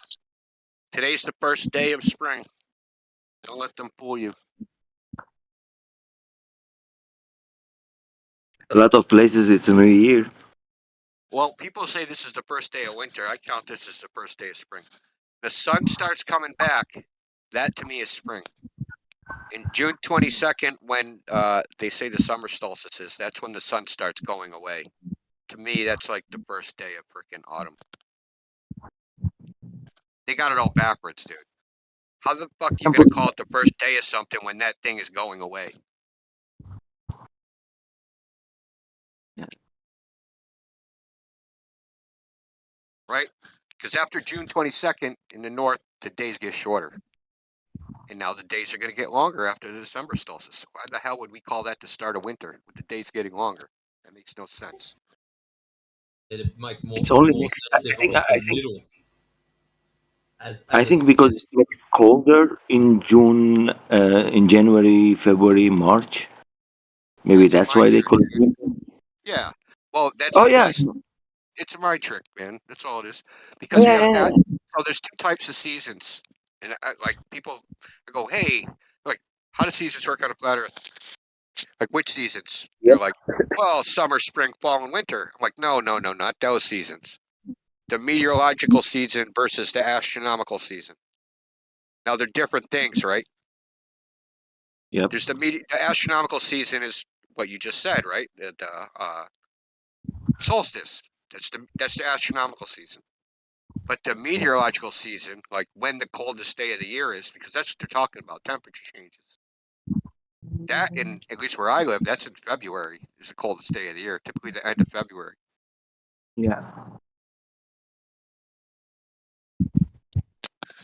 Today's the first day of spring. Don't let them fool you. A lot of places it's a new year. Well, people say this is the first day of winter. I count this as the first day of spring. The sun starts coming back. That to me is spring. In June 22nd, when they say the summer solstice is, that's when the sun starts going away. To me, that's like the first day of freaking autumn. They got it all backwards, dude. How the fuck you gonna call it the first day of something when that thing is going away? Right? Because after June 22nd in the north, the days get shorter. And now the days are going to get longer after the December solstice. Why the hell would we call that the start of winter with the days getting longer? That makes no sense. It'd make It's only more next. sense if it was the middle. I think because it gets colder in June, in January, February, March. Maybe that's why they call it winter. Yeah. Well, that's Oh yeah. because it's my trick, man. That's all it is. Because we have so there's two types of seasons, and like people go, hey, like how do seasons work on a flat Earth? Like which seasons? They're like, well, summer, spring, fall, and winter. I'm like, no, not those seasons. The meteorological season versus the astronomical season. Now they're different things, right? Yep. There's the astronomical season is what you just said, right? The solstice. That's the astronomical season. But the meteorological season, like when the coldest day of the year is, because that's what they're talking about, temperature changes. That, in at least where I live, that's in February. Is the coldest day of the year, typically the end of February. Yeah.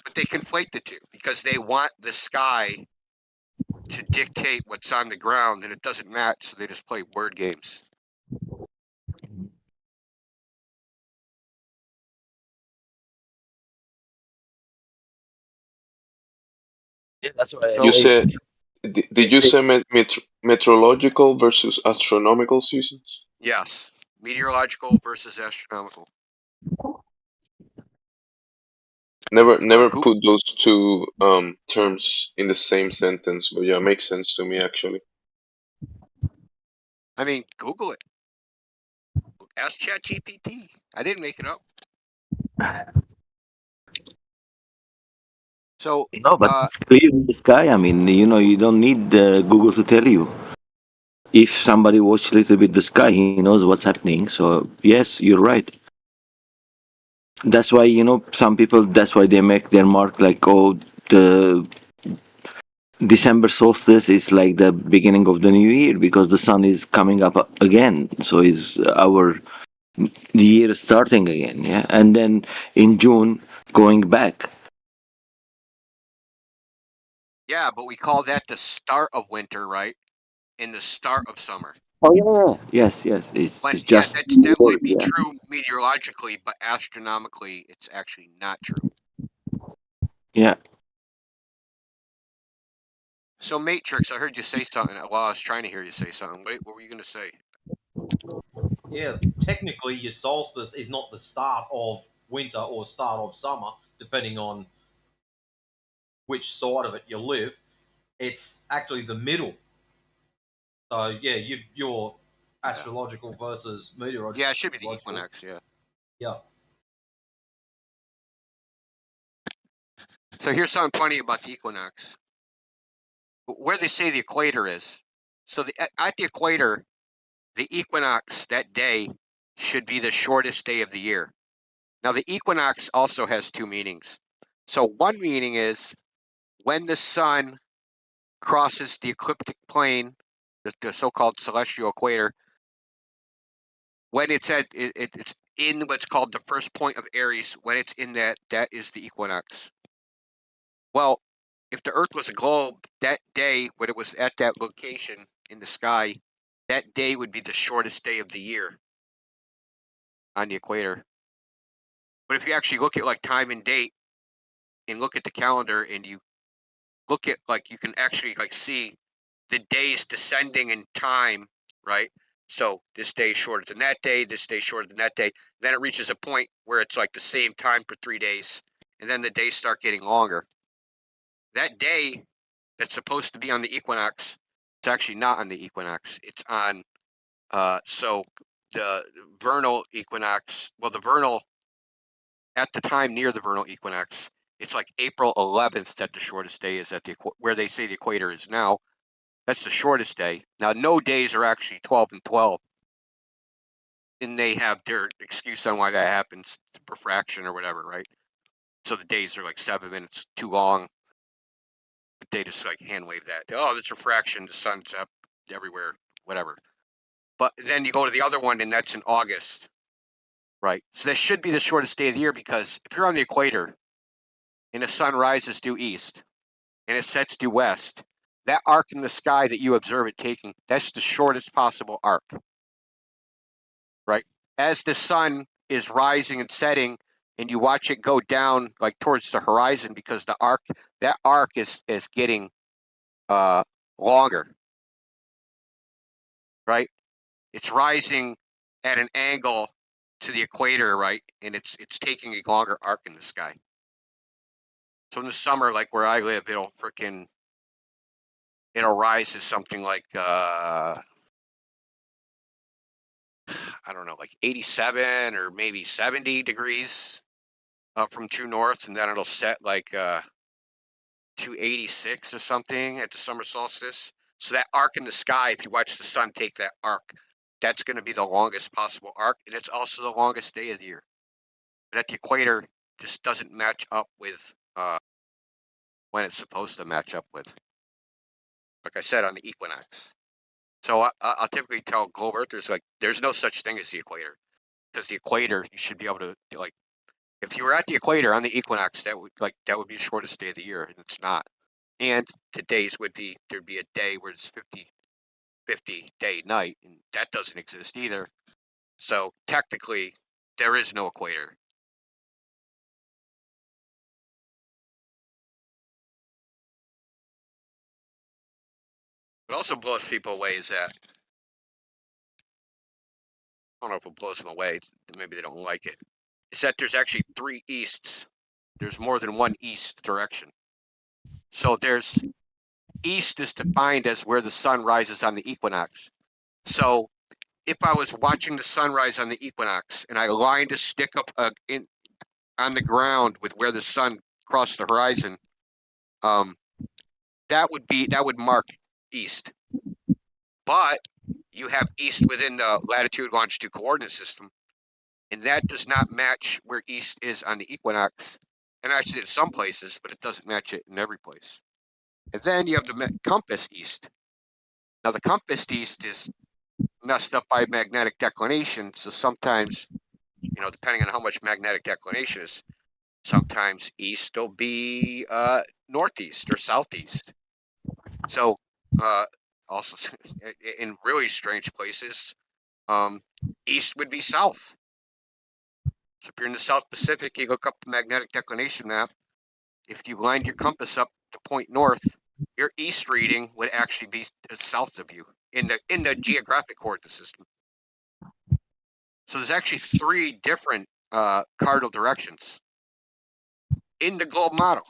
But they conflate the two because they want the sky to dictate what's on the ground, and it doesn't match, so they just play word games. Yeah, that's why So I You say. said. Did you say meteorological versus astronomical seasons? yes, meteorological versus astronomical. Never put those two terms in the same sentence, but yeah, it makes sense to me actually. I mean, Google it. Ask ChatGPT. I didn't make it up. So No, but it's clear in the sky. I mean, you don't need Google to tell you. If somebody watched a little bit the sky, he knows what's happening. So yes, you're right. That's why some people. That's why they make their mark like, oh, the December solstice is like the beginning of the new year because the sun is coming up again. So it's our year starting again. Yeah, and then in June going back. yeah, but we call that the start of winter, right? And the start of summer. Oh yeah. Yes. But It's yeah, just that might be yeah. true meteorologically, but astronomically, it's actually not true. Yeah. So Matrix, I heard you say something. Well, I was trying to hear you say something. What were you going to say? Yeah, technically, your solstice is not the start of winter or start of summer, depending on which side of it you live. It's actually the middle. So yeah, your astrological versus meteorological. Yeah, it should be the equinox. Yeah. Yeah. So here's something funny about the equinox. Where they say the equator is. So at the equator, the equinox that day should be the shortest day of the year. Now, the equinox also has two meanings. So one meaning is when the sun crosses the ecliptic plane, the so-called celestial equator, when it's it's in what's called the first point of Aries, when it's in that is the equinox. Well, if the Earth was a globe, that day when it was at that location in the sky, that day would be the shortest day of the year on the equator. But if you actually look at like time and date and look at the calendar and you look at like, you can actually like see the days descending in time, right? So this day is shorter than that day, this day is shorter than that day. Then it reaches a point where it's like the same time for 3 days. And then the days start getting longer. That day that's supposed to be on the equinox, it's actually not on the equinox. It's on, so the vernal equinox, well, the vernal, at the time near the vernal equinox, it's like April 11th that the shortest day is at the, where they say the equator is now. That's the shortest day. Now, no days are actually 12 and 12. And they have their excuse on why that happens, refraction or whatever, right? So the days are like 7 minutes too long. But they just like hand wave that. Oh, that's refraction. The sun's up everywhere, whatever. But then you go to the other one, and that's in August, right? So that should be the shortest day of the year, because if you're on the equator and the sun rises due east and it sets due west, that arc in the sky that you observe it taking, that's the shortest possible arc, right? As the sun is rising and setting, and you watch it go down like towards the horizon, because the arc, that arc is getting longer, right? It's rising at an angle to the equator, right? And it's taking a longer arc in the sky. So in the summer, like where I live, it'll rise to something like I don't know, like 87 or maybe 70 degrees from true north, and then it'll set like 286 or something at the summer solstice. So that arc in the sky, if you watch the sun take that arc, that's going to be the longest possible arc, and it's also the longest day of the year. But at the equator, just doesn't match up with when it's supposed to match up with. Like I said, on the equinox. So I'll typically tell globe earthers, like, there's no such thing as the equator, because the equator, you should be able to, like, if you were at the equator on the equinox, that would be the shortest day of the year, and it's not. And the days would be, there'd be a day where it's 50 day night, and that doesn't exist either. So technically, there is no equator. What also blows people away is that, I don't know if it blows them away, maybe they don't like it, is that there's actually 3 easts. There's more than one east direction. So there's, east is defined as where the sun rises on the equinox. So if I was watching the sunrise on the equinox and I lined a stick up on the ground with where the sun crossed the horizon, that would mark east. But you have east within the latitude longitude coordinate system, and that does not match where east is on the equinox. It matches it in some places, but it doesn't match it in every place. And then you have the compass east. Now the compass east is messed up by magnetic declination, so sometimes, depending on how much magnetic declination is, sometimes east will be northeast or southeast. So also in really strange places, east would be south. So if you're in the South Pacific, you look up the magnetic declination map. If you lined your compass up to point north, your east reading would actually be south of you in the geographic coordinate system. So there's actually 3 different cardinal directions in the globe model.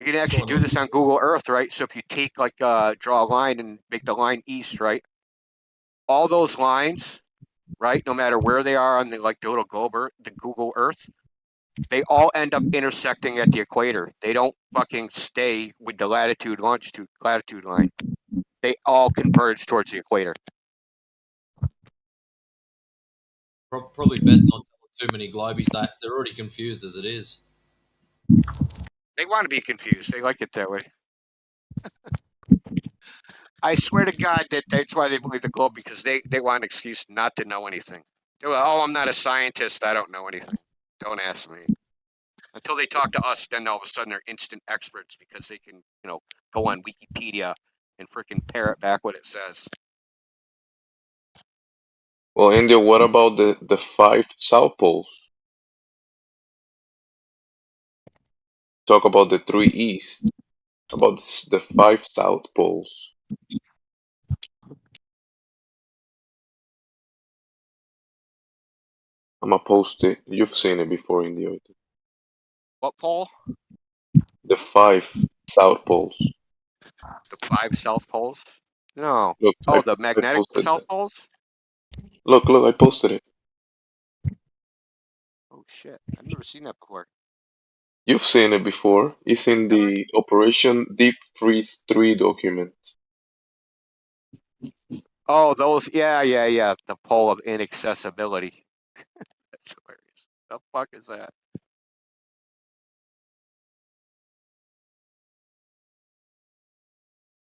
You can actually do this on Google Earth, right? So if you take like draw a line and make the line east, right? All those lines, right? No matter where they are on the total globe, the Google Earth, they all end up intersecting at the equator. They don't fucking stay with the latitude line. They all converge towards the equator. Probably best not tell too many globies that they're already confused as it is. They want to be confused. They like it that way. I swear to God that's why they believe the globe, because they want an excuse not to know anything. They're like, oh, I'm not a scientist. I don't know anything. Don't ask me. Until they talk to us, then all of a sudden they're instant experts because they can, go on Wikipedia and freaking parrot back what it says. Well, India, what about the 5 south poles? Talk about the 3 east. About the 5 south poles. I'm gonna post it. You've seen it before, India. What pole? The 5 south poles. The 5 south poles? No. Look, Oh, the I magnetic posted south that. poles? Look, I posted it. Oh shit! I've never seen that before. You've seen it before. It's in the Operation Deep Freeze 3 document. Oh, those. Yeah. The pole of inaccessibility. That's hilarious. The fuck is that?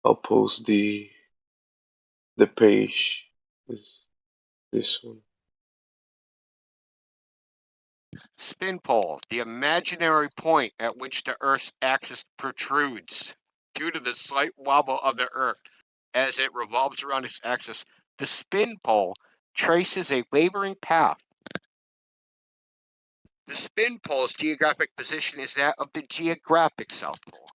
I'll post the page. This one. Spin pole, the imaginary point at which the Earth's axis protrudes due to the slight wobble of the Earth as it revolves around its axis. The spin pole traces a wavering path. The spin pole's geographic position is that of the geographic South Pole.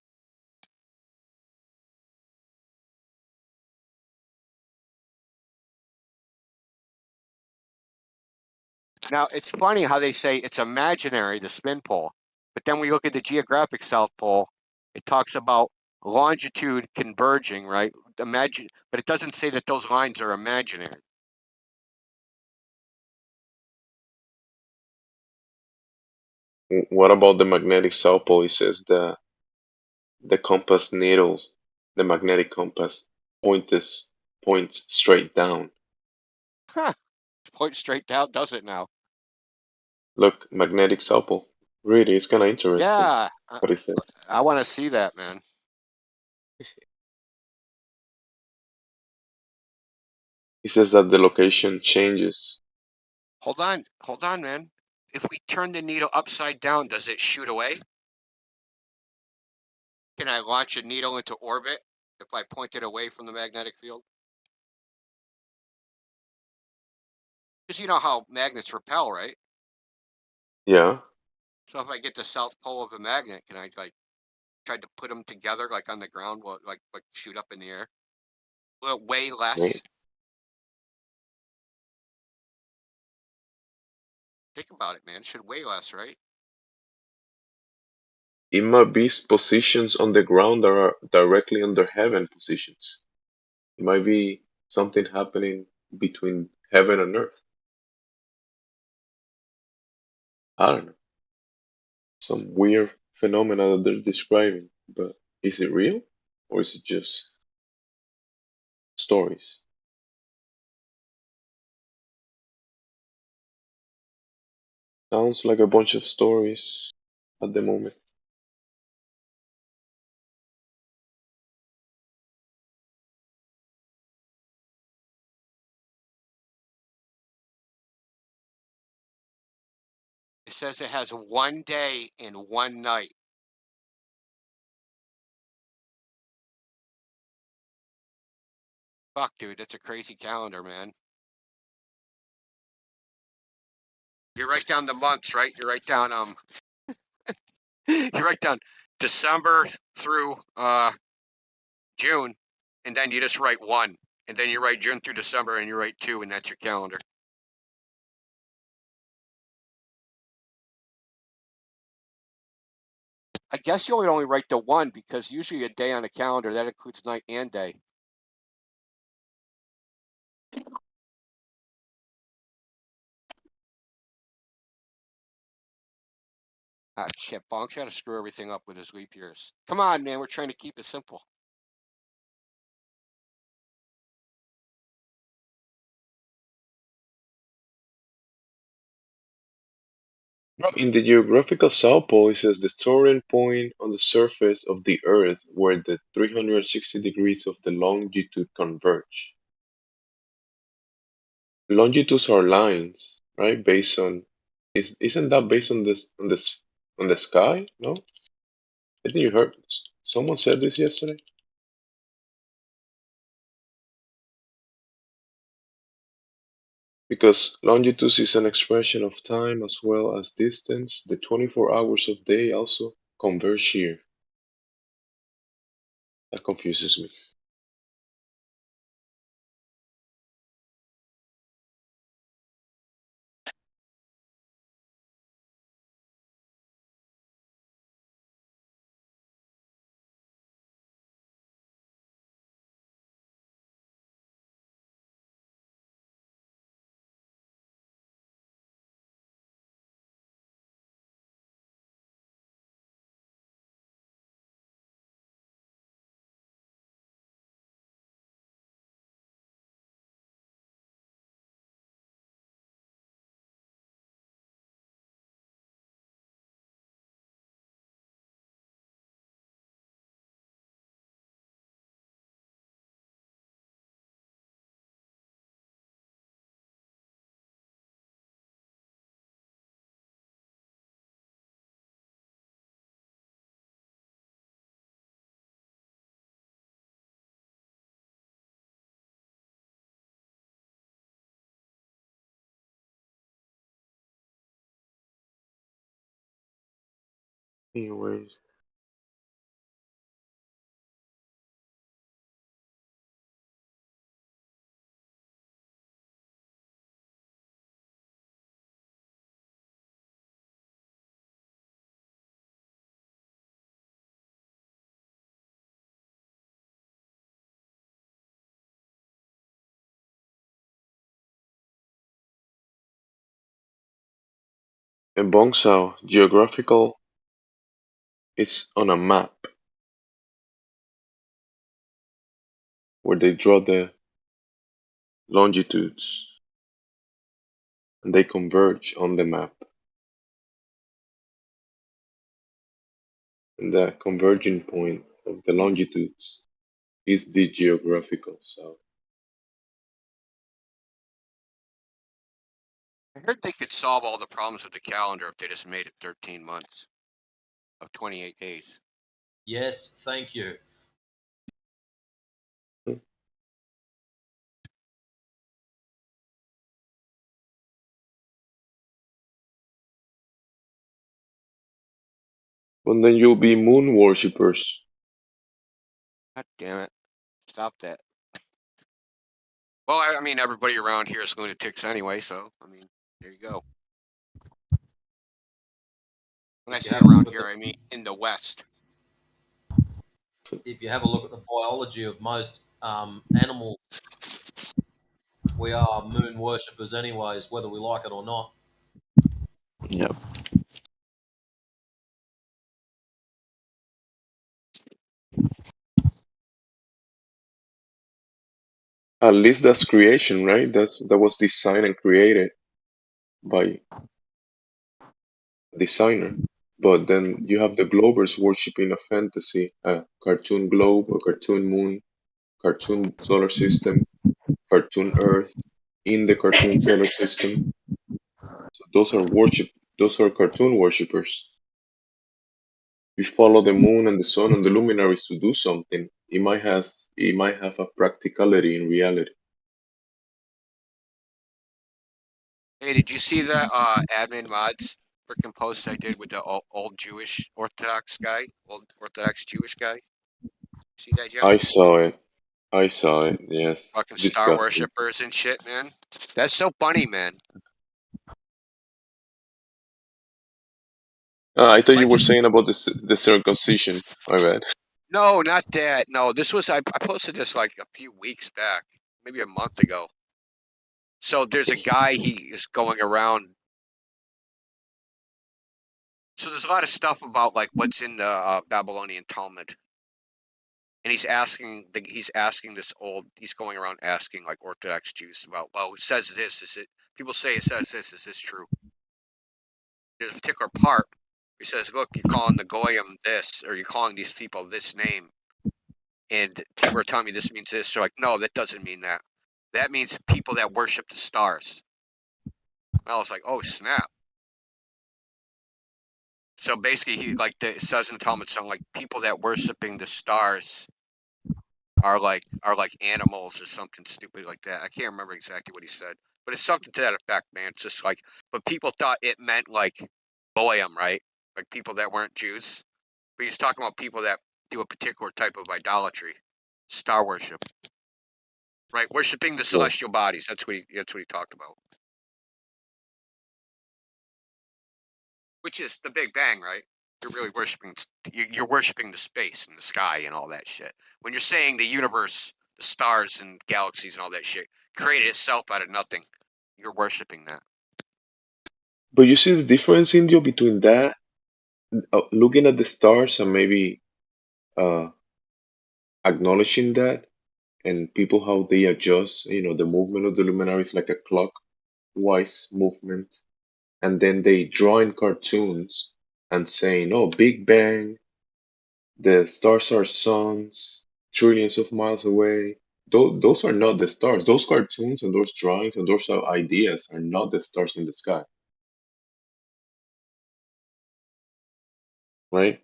Now, it's funny how they say it's imaginary, the spin pole, but then we look at the geographic South Pole, it talks about longitude converging, right? Imagine, but it doesn't say that those lines are imaginary. What about the magnetic south pole? It says the compass needles, the magnetic compass points straight down. Huh. Point straight down, does it now? Look, magnetic south pole. Really, it's kind of interesting. Yeah. What it says. I want to see that, man. It says that the location changes. Hold on, man. If we turn the needle upside down, does it shoot away? Can I launch a needle into orbit if I point it away from the magnetic field? Because you know how magnets repel, right? Yeah. So if I get the south pole of a magnet, can I like try to put them together like on the ground? Will it like shoot up in the air? Will it weigh less? Right. Think about it, man. It should weigh less, right? It might be positions on the ground that are directly under heaven positions. It might be something happening between heaven and earth. I don't know. Some weird phenomena that they're describing, but is it real or is it just stories? Sounds like a bunch of stories at the moment. It says it has 1 day and 1 night. Fuck, dude, that's a crazy calendar, man. You write down the months, right? You write down you write down December through June, and then you just write 1, and then you write June through December, and you write 2, and that's your calendar. I guess you would only write the 1 because usually a day on a calendar that includes night and day. Ah, shit, Bonk's got to screw everything up with his leap years. Come on, man, we're trying to keep it simple. In the geographical south pole, it says the storing point on the surface of the Earth where the 360 degrees of the longitude converge. Longitudes are lines, right? Based on isn't that based on the sky? No, I think you heard someone said this yesterday. Because longitude is an expression of time as well as distance. The 24 hours of day also converge here. That confuses me. Anyways. In Bongao, geographical is on a map where they draw the longitudes and they converge on the map. And the converging point of the longitudes is the geographical south. I heard they could solve all the problems with the calendar if they just made it 13 months of 28 days. Yes, thank you. But then you'll be moon worshippers. God damn it. Stop that. Well, I mean, everybody around here is lunatics anyway, so, I mean, there you go. When I say around here, I mean in the West. If you have a look at the biology of most animals, we are moon worshippers anyways, whether we like it or not. Yep. At least that's creation, right? That was designed and created by a designer. But then you have the Globers worshipping a fantasy, a cartoon globe, a cartoon moon, cartoon solar system, cartoon Earth in the cartoon solar system. So those are cartoon worshippers. We follow the moon and the sun and the luminaries to do something. It might have a practicality in reality. Hey, did you see that admin mods freaking post I did with the old Jewish Orthodox guy? Old Orthodox Jewish guy? See that, Jeff? I saw it. Yes. Fucking Disgusting. star worshippers and shit, man. That's so funny, man. I thought you were saying about the circumcision. My bad. No, not that. No, this was I posted this like a few weeks back, maybe a month ago. So there's a guy, he is going around. So there's a lot of stuff about like what's in the Babylonian Talmud, and he's going around asking like Orthodox Jews about, well, it says this, is it? People say it says this, is this true? There's a particular part. He says, look, you're calling the Goyim this, or you're calling these people this name, and people are telling me this means this. They're like, no, that doesn't mean that. That means people that worship the stars. And I was like, oh snap. So basically, it says in the Talmud song, like people that worshiping the stars are like animals or something stupid like that. I can't remember exactly what he said, But it's something to that effect, man. It's just like, but people thought it meant like goyim, right? Like people that weren't Jews. But he's talking about people that do a particular type of idolatry, star worship, right? Worshipping the celestial bodies. That's what he talked about. Which is the Big Bang, right? You're really worshiping. You're worshiping the space and the sky and all that shit. When you're saying the universe, the stars and galaxies and all that shit created itself out of nothing, you're worshiping that. But you see the difference, Indio, between that, looking at the stars and maybe acknowledging that, and people how they adjust, the movement of the luminaries like a clockwise movement, and then they draw in cartoons and saying, "Oh, Big Bang, the stars are suns, trillions of miles away." Those are not the stars. Those cartoons and those drawings and those ideas are not the stars in the sky, right?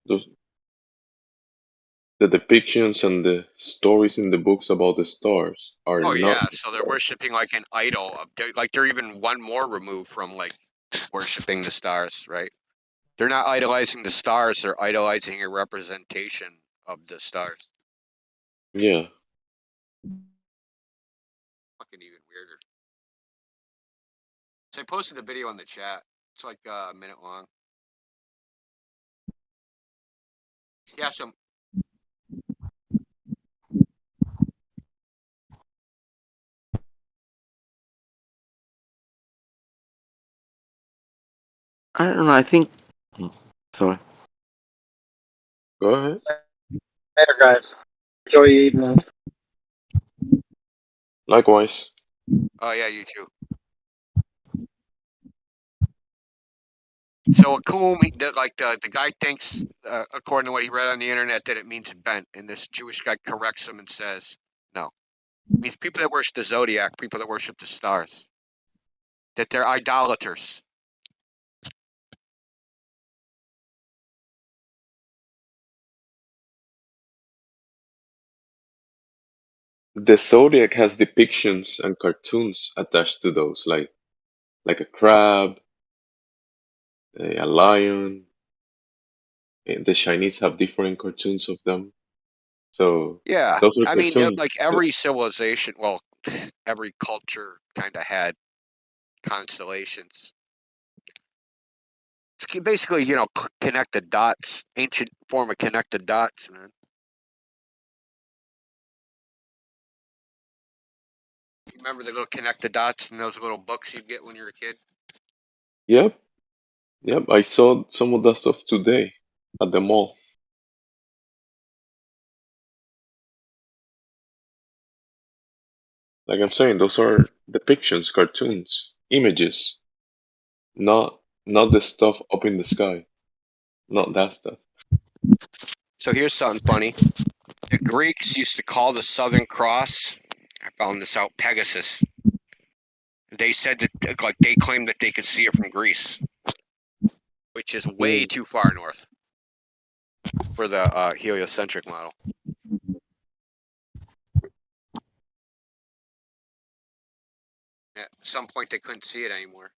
The depictions and the stories in the books about the stars are Oh not. yeah, so they're worshiping like an idol. They're even one more removed from like worshiping the stars, right? They're not idolizing the stars; they're idolizing a representation of the stars. Yeah. Fucking even weirder. So I posted the video in the chat. It's like a minute long. Yeah, some. I don't know. I think. Sorry. Go ahead. Later, guys. Enjoy your evening. Likewise. Oh yeah, you too. So Akum, the guy thinks, according to what he read on the internet, that it means bent, and this Jewish guy corrects him and says, no, it means people that worship the zodiac, people that worship the stars, that they're idolaters. The zodiac has depictions and cartoons attached to those, like a crab, a lion. The Chinese have different cartoons of them. So Yeah, those are I mean, cartoons. like every civilization, well, every culture kind of had constellations. It's basically, connect the dots, ancient form of connect the dots, man. Remember the little connect the dots and those little books you'd get when you were a kid? Yep. I saw some of that stuff today at the mall. Like I'm saying, those are depictions, cartoons, images, not the stuff up in the sky, not that stuff. So here's something funny. The Greeks used to call the Southern Cross, I found this out, Pegasus. They said that, like, they claimed that they could see it from Greece, which is way too far north for the heliocentric model. At some point, they couldn't see it anymore.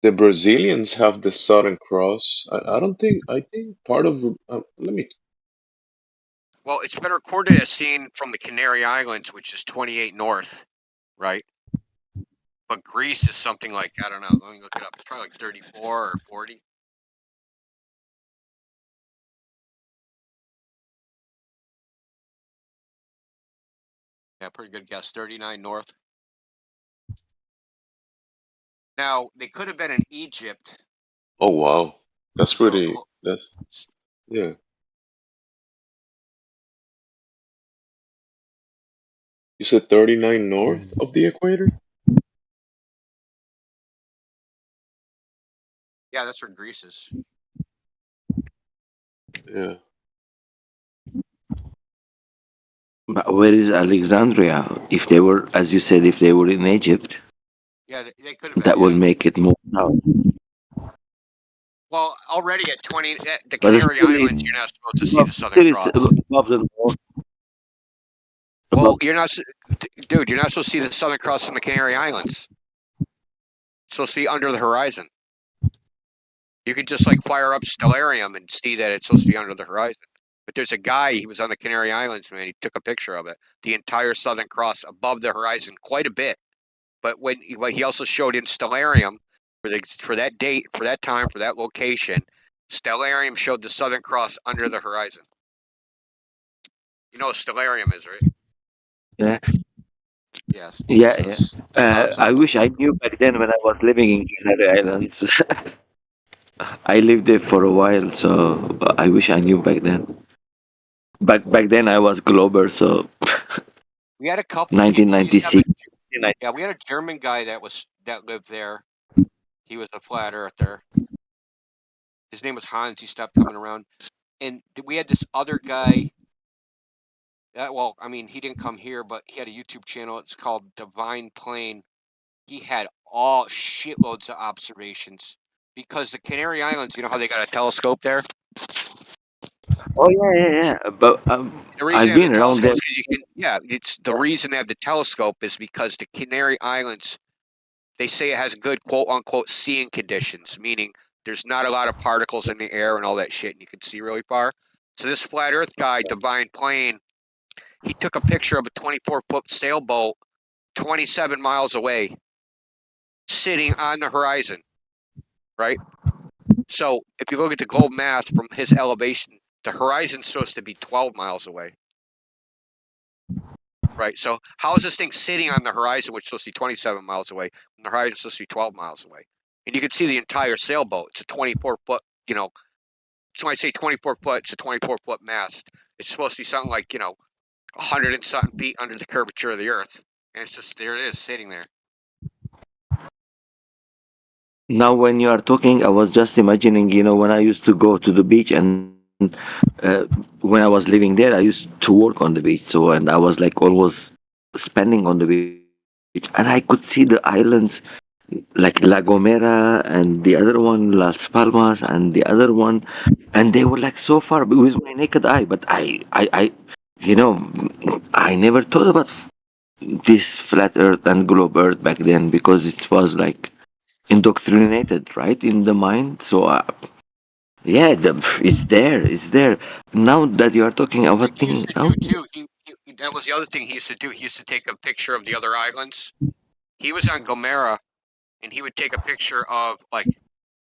The Brazilians have the Southern Cross. I think part of let me. Well, it's been recorded as seen from the Canary Islands, which is 28 north, right? But Greece is something like, I don't know, let me look it up. It's probably like 34 or 40. Yeah, pretty good guess. 39 north. Now, they could have been in Egypt. Oh wow, that's pretty. Yeah. You said 39 north of the equator? Yeah, that's where Greece is. Yeah. But where is Alexandria? If they were, as you said, if they were in Egypt, Yeah, they could have been. that will make it more south. Well, already at 20, at the But Canary Islands, you're not supposed to see the Southern Cross. Above the north. Well, you're not, dude. You're not supposed to see the Southern Cross in the Canary Islands. It's supposed to be under the horizon. You could just like fire up Stellarium and see that it's supposed to be under the horizon. But there's a guy. He was on the Canary Islands, man. He took a picture of it. The entire Southern Cross above the horizon, quite a bit. But when he also showed in Stellarium for that date, for that time, for that location, Stellarium showed the Southern Cross under the horizon. You know what Stellarium is, right? Yeah. Yes. Yeah, So yeah. I wish I knew back then when I was living in Canary Islands. I lived there for a while, so I wish I knew back then. Back then I was Glober, so we had a couple people. 1996. Yeah, we had a German guy that lived there. He was a flat earther. His name was Hans. He stopped coming around. And we had this other guy. Well, I mean, he didn't come here, but he had a YouTube channel. It's called Divine Plane. He had all shitloads of observations because the Canary Islands, you know how they got a telescope there? Oh yeah. But The reason I've they have been the around telescope there. is because you can, it's the reason they have the telescope is because the Canary Islands, they say it has good quote unquote seeing conditions, meaning there's not a lot of particles in the air and all that shit, and you can see really far. So this flat Earth guy, Divine Plane, he took a picture of a 24-foot sailboat 27 miles away, sitting on the horizon, right? So if you look at the globe mass from his elevation, the horizon's supposed to be 12 miles away. Right, so how is this thing sitting on the horizon, which is supposed to be 27 miles away, when the horizon's supposed to be 12 miles away? And you can see the entire sailboat. It's a 24-foot, so when I say 24 foot, it's a 24-foot mast. It's supposed to be something like, 100 and something feet under the curvature of the Earth. And it's just, there it is, sitting there. Now when you are talking, I was just imagining, when I used to go to the beach and when I was living there, I used to work on the beach. So, and I was like always spending on the beach, and I could see the islands like La Gomera and the other one Las Palmas and the other one, and they were like so far with my naked eye. But I never thought about this flat Earth and globe Earth back then because it was like indoctrinated right in the mind. So yeah, it's there. Now that you are talking, I was He used thinking, to do, too, that was the other thing he used to do. He used to take a picture of the other islands. He was on Gomera, and he would take a picture of, like,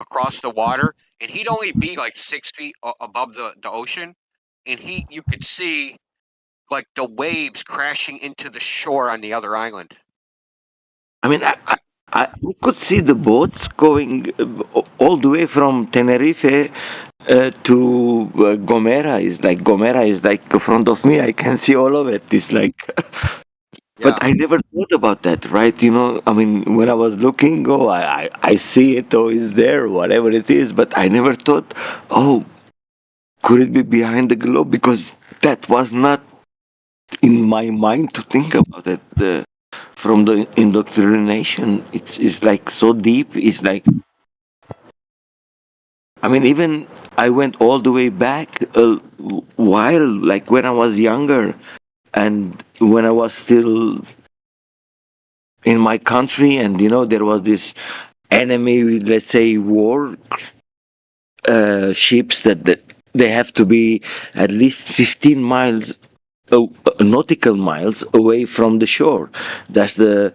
across the water, and he'd only be, like, 6 feet above the ocean, and you could see, like, the waves crashing into the shore on the other island. I mean, I could see the boats going all the way from Tenerife to Gomera. Gomera is like in front of me. I can see all of it. It's like, but I never thought about that, right? I mean, when I was looking, I see it, or it's there, whatever it is. But I never thought, oh, could it be behind the globe? Because that was not in my mind to think about it. From the indoctrination, it's like so deep. It's like, I mean, even I went all the way back a while, like when I was younger, and when I was still in my country, and there was this enemy, let's say, war ships that they have to be at least 15 miles nautical miles away from the shore. That's the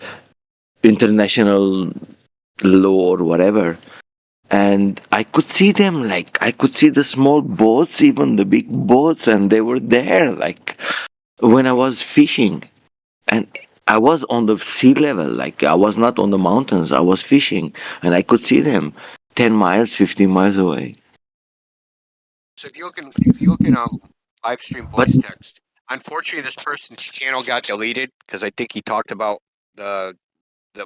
international law or whatever. And I could see them, like I could see the small boats, even the big boats, and they were there, like when I was fishing. And I was on the sea level, like I was not on the mountains. I was fishing, and I could see them 10 miles, 15 miles away. So if you look in live stream voice text, unfortunately this person's channel got deleted because I think he talked about the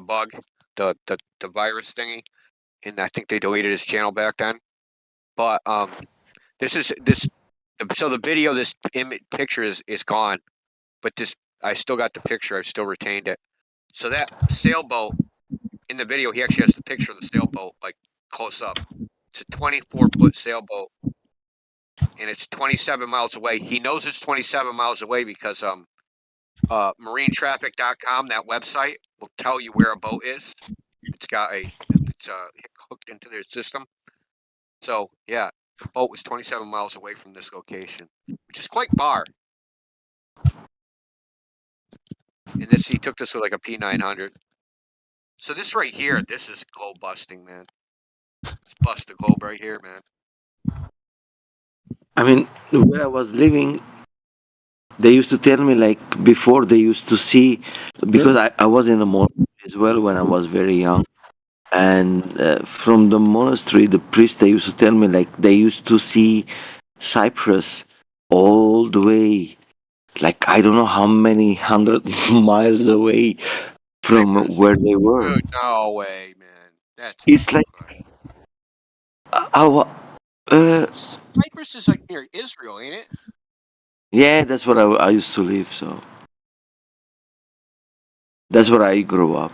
bug, the virus thingy, and I think they deleted his channel back then. But so the video, this picture is gone, but I still got the picture. I still retained it. So that sailboat in the video, he actually has the picture of the sailboat like close up. It's a 24-foot sailboat, and it's 27 miles away. He knows it's 27 miles away because marinetraffic.com, that website will tell you where a boat is. It's hooked into their system. So yeah, the boat was 27 miles away from this location, which is quite far. And he took this with like a P900. So this right here, this is globe busting, man. Let's bust the globe right here, man. I mean, where I was living, they used to tell me, like, before they used to see, because I was in a monastery as well when I was very young. And from the monastery, the priest, they used to tell me, like, they used to see Cyprus all the way, like, I don't know how many 100 miles away from where they were. Dude, no way, man. It's like, Cyprus is like near Israel, ain't it? yeah, that's where I used to live, so that's where I grew up.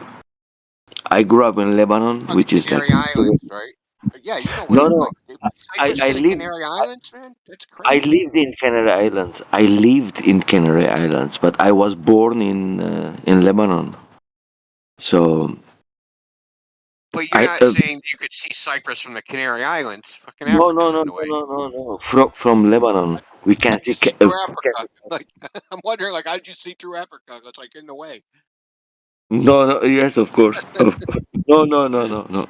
I grew up in Lebanon, which is like... Canary Islands, right? Yeah, you know what? No, Cyprus to the Canary Islands, man. That's I crazy. lived in Canary Islands. I lived in Canary Islands, but I was born in Lebanon. So... But you're not saying you could see Cyprus from the Canary Islands. Fucking Africa's in the way. No. From Lebanon, we can't see. Through Africa. Like, I'm wondering, like, how did you see through Africa? It's like in the way. No. Yes, of course. No. No.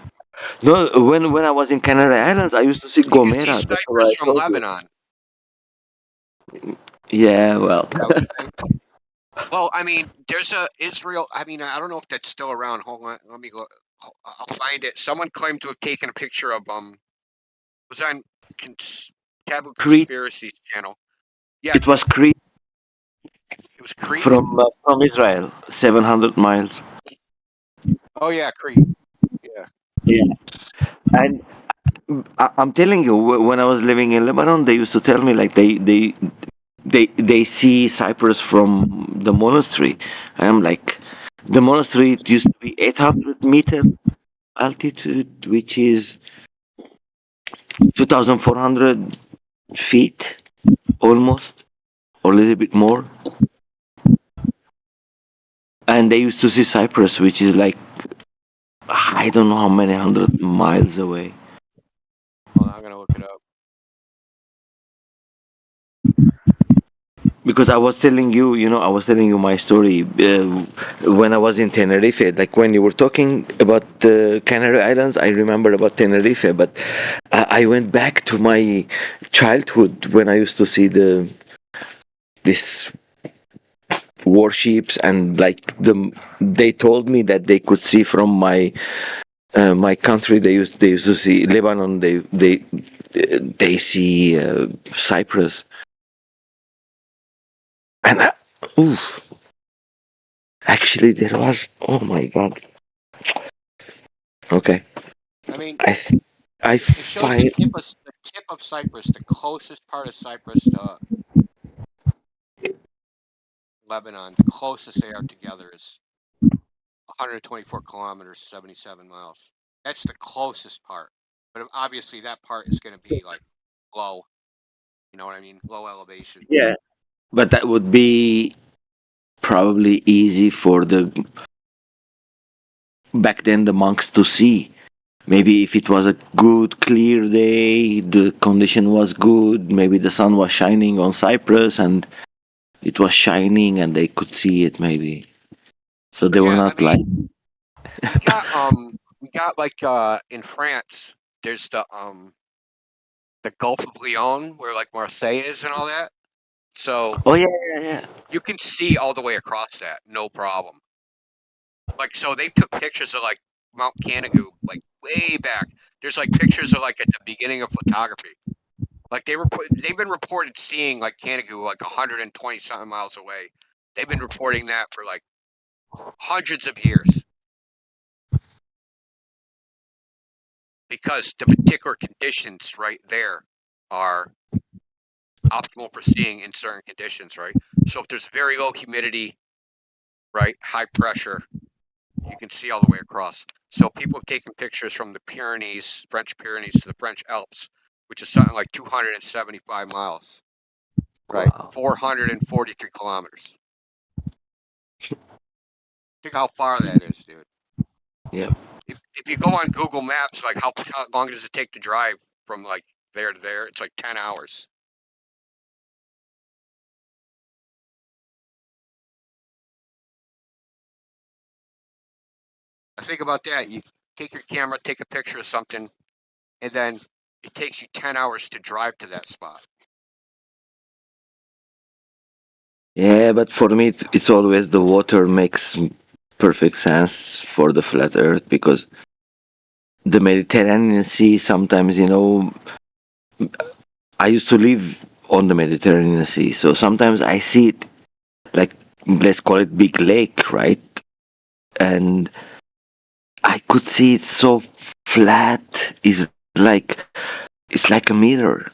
When I was in Canary Islands, I used to see Gomera. You can see Cyprus from Lebanon. Yeah, well. Well, I mean, there's a Israel. I mean, I don't know if that's still around. Hold on, let me go. I'll find it. Someone claimed to have taken a picture of was on Taboo Conspiracy's channel. Yeah, it was Crete. It was Crete from Israel, 700 miles. Oh yeah, Crete. Yeah, and I'm telling you, when I was living in Lebanon, they used to tell me, like, they see Cyprus from the monastery. And I'm like, the monastery used to be 800-meter altitude, which is 2,400 feet, almost, or a little bit more. And they used to see Cyprus, which is like, I don't know how many 100 miles away. Hold on, I'm gonna look it up. Because I was telling you, I was telling you my story when I was in Tenerife. Like, when you were talking about the Canary Islands, I remember about Tenerife. But I went back to my childhood when I used to see these warships, and like they told me that they could see from my country. They used to see Lebanon. They see Cyprus. And actually, there was. Oh my God. Okay. I mean, I it shows the tip of Cyprus, the closest part of Cyprus to Lebanon. The closest they are together is 124 kilometers, 77 miles. That's the closest part. But obviously, that part is going to be like low. You know what I mean? Low elevation. Yeah. But that would be probably easy for back then the monks to see. Maybe if it was a good, clear day, the condition was good, maybe the sun was shining on Cyprus and it was shining and they could see it, maybe. So they were not like... We got like in France, there's the Gulf of Lyon where like Marseille is and all that. So oh yeah. You can see all the way across that, no problem. Like, so they took pictures of like Mount Canigou, like way back. There's like pictures of like at the beginning of photography. Like they've been reported seeing like Canigou like 120 something miles away. They've been reporting that for like hundreds of years. Because the particular conditions right there are optimal for seeing in certain conditions, right? So if there's very low humidity, right, high pressure, you can see all the way across. So people have taken pictures from the Pyrenees, French Pyrenees to the French Alps, which is something like 275 miles, right? Wow. 443 kilometers. Think how far that is, dude. Yeah. If you go on Google Maps, like how long does it take to drive from like there to there? It's like 10 hours. Think about that. You take your camera, take a picture of something, and then it takes you 10 hours to drive to that spot. Yeah, but for me, it's always the water makes perfect sense for the flat Earth because the Mediterranean Sea sometimes, I used to live on the Mediterranean Sea, so sometimes I see it like, let's call it big lake, right? And I could see it so flat, it's like a mirror.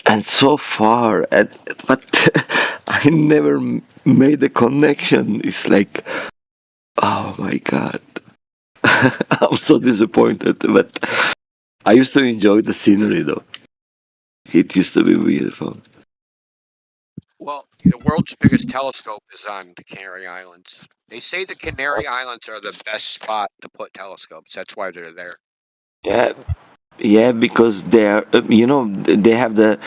And so far, but I never made the connection. It's like, oh my god, I'm so disappointed. But I used to enjoy the scenery, though. It used to be beautiful. Well, the world's biggest telescope is on the Canary Islands. They say the Canary Islands are the best spot to put telescopes. That's why they're there. Yeah, yeah, because they are, they have the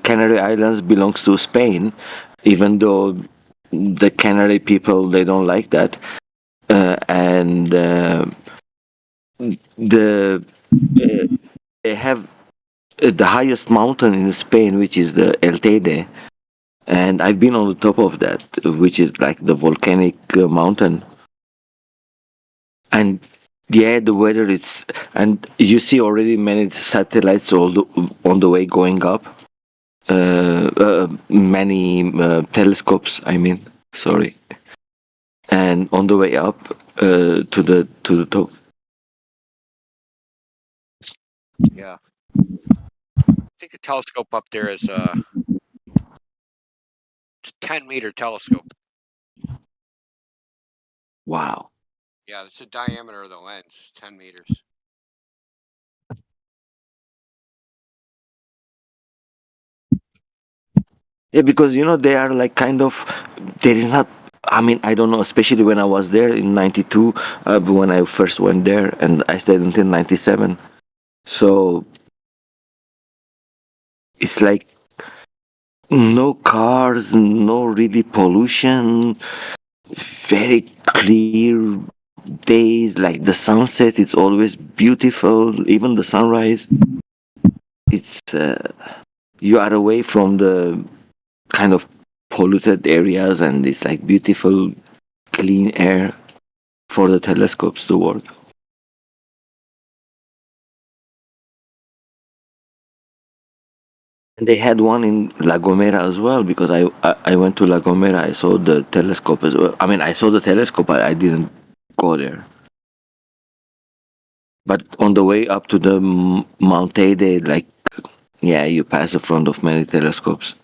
Canary Islands belongs to Spain, even though the Canary people they don't like that, and they have the highest mountain in Spain, which is the El Teide, and I've been on the top of that, which is like the volcanic mountain, and yeah, the weather and you see already many satellites on the way going up, many telescopes. I mean, sorry, and on the way up to the top. Yeah. I think a telescope up there is it's a 10-meter telescope. Wow. Yeah, it's the diameter of the lens, 10 meters. Yeah, because they are like kind of, there is not. I mean, I don't know, especially when I was there in '92, when I first went there, and I stayed until '97. So it's like no cars, no really pollution, very clear days. Like the sunset, it's always beautiful. Even the sunrise, it's you are away from the kind of polluted areas, and it's like beautiful, clean air for the telescopes to work. And they had one in La Gomera as well, because I went to La Gomera. I saw the telescope as well. I mean, I saw the telescope. I didn't go there. But on the way up to the Mount Teide, like, yeah, you pass in front of many telescopes.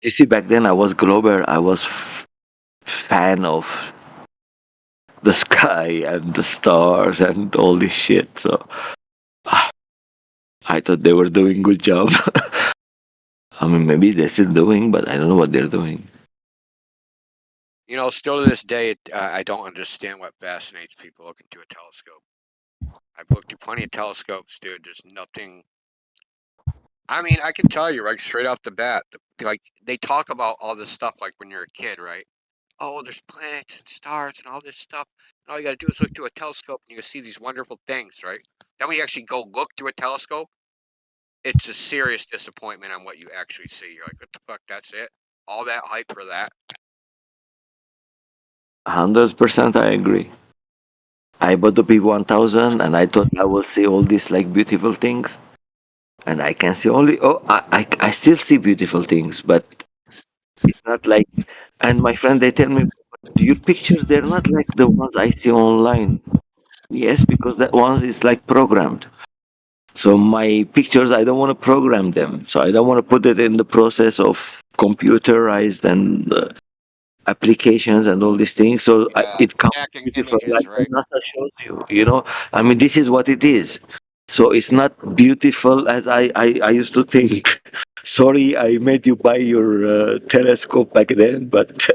You see, back then I was Glober. I was fan of the sky and the stars and all this shit. So I thought they were doing good job. I mean, maybe they're still doing, but I don't know what they're doing. Still to this day, I don't understand what fascinates people looking through a telescope. I've looked through plenty of telescopes, dude. There's nothing. I mean, I can tell you right straight off the bat, like they talk about all this stuff like when you're a kid, right? Oh, there's planets and stars and all this stuff. And all you got to do is look through a telescope and you see these wonderful things, right? Then when you actually go look through a telescope, it's a serious disappointment on what you actually see. You're like, what the fuck? That's it? All that hype for that? 100% I agree. I bought the P1000 and I thought I will see all these like beautiful things, and I can see only I still see beautiful things, but it's not like. And my friend, they tell me your pictures they're not like the ones I see online. Yes, because that ones is like programmed. So my pictures I don't want to program them. So I don't want to put it in the process of computerized and applications and all these things. So it comes beautiful, like NASA shows you. I mean, this is what it is. So it's not beautiful as I used to think. Sorry, I made you buy your telescope back then, but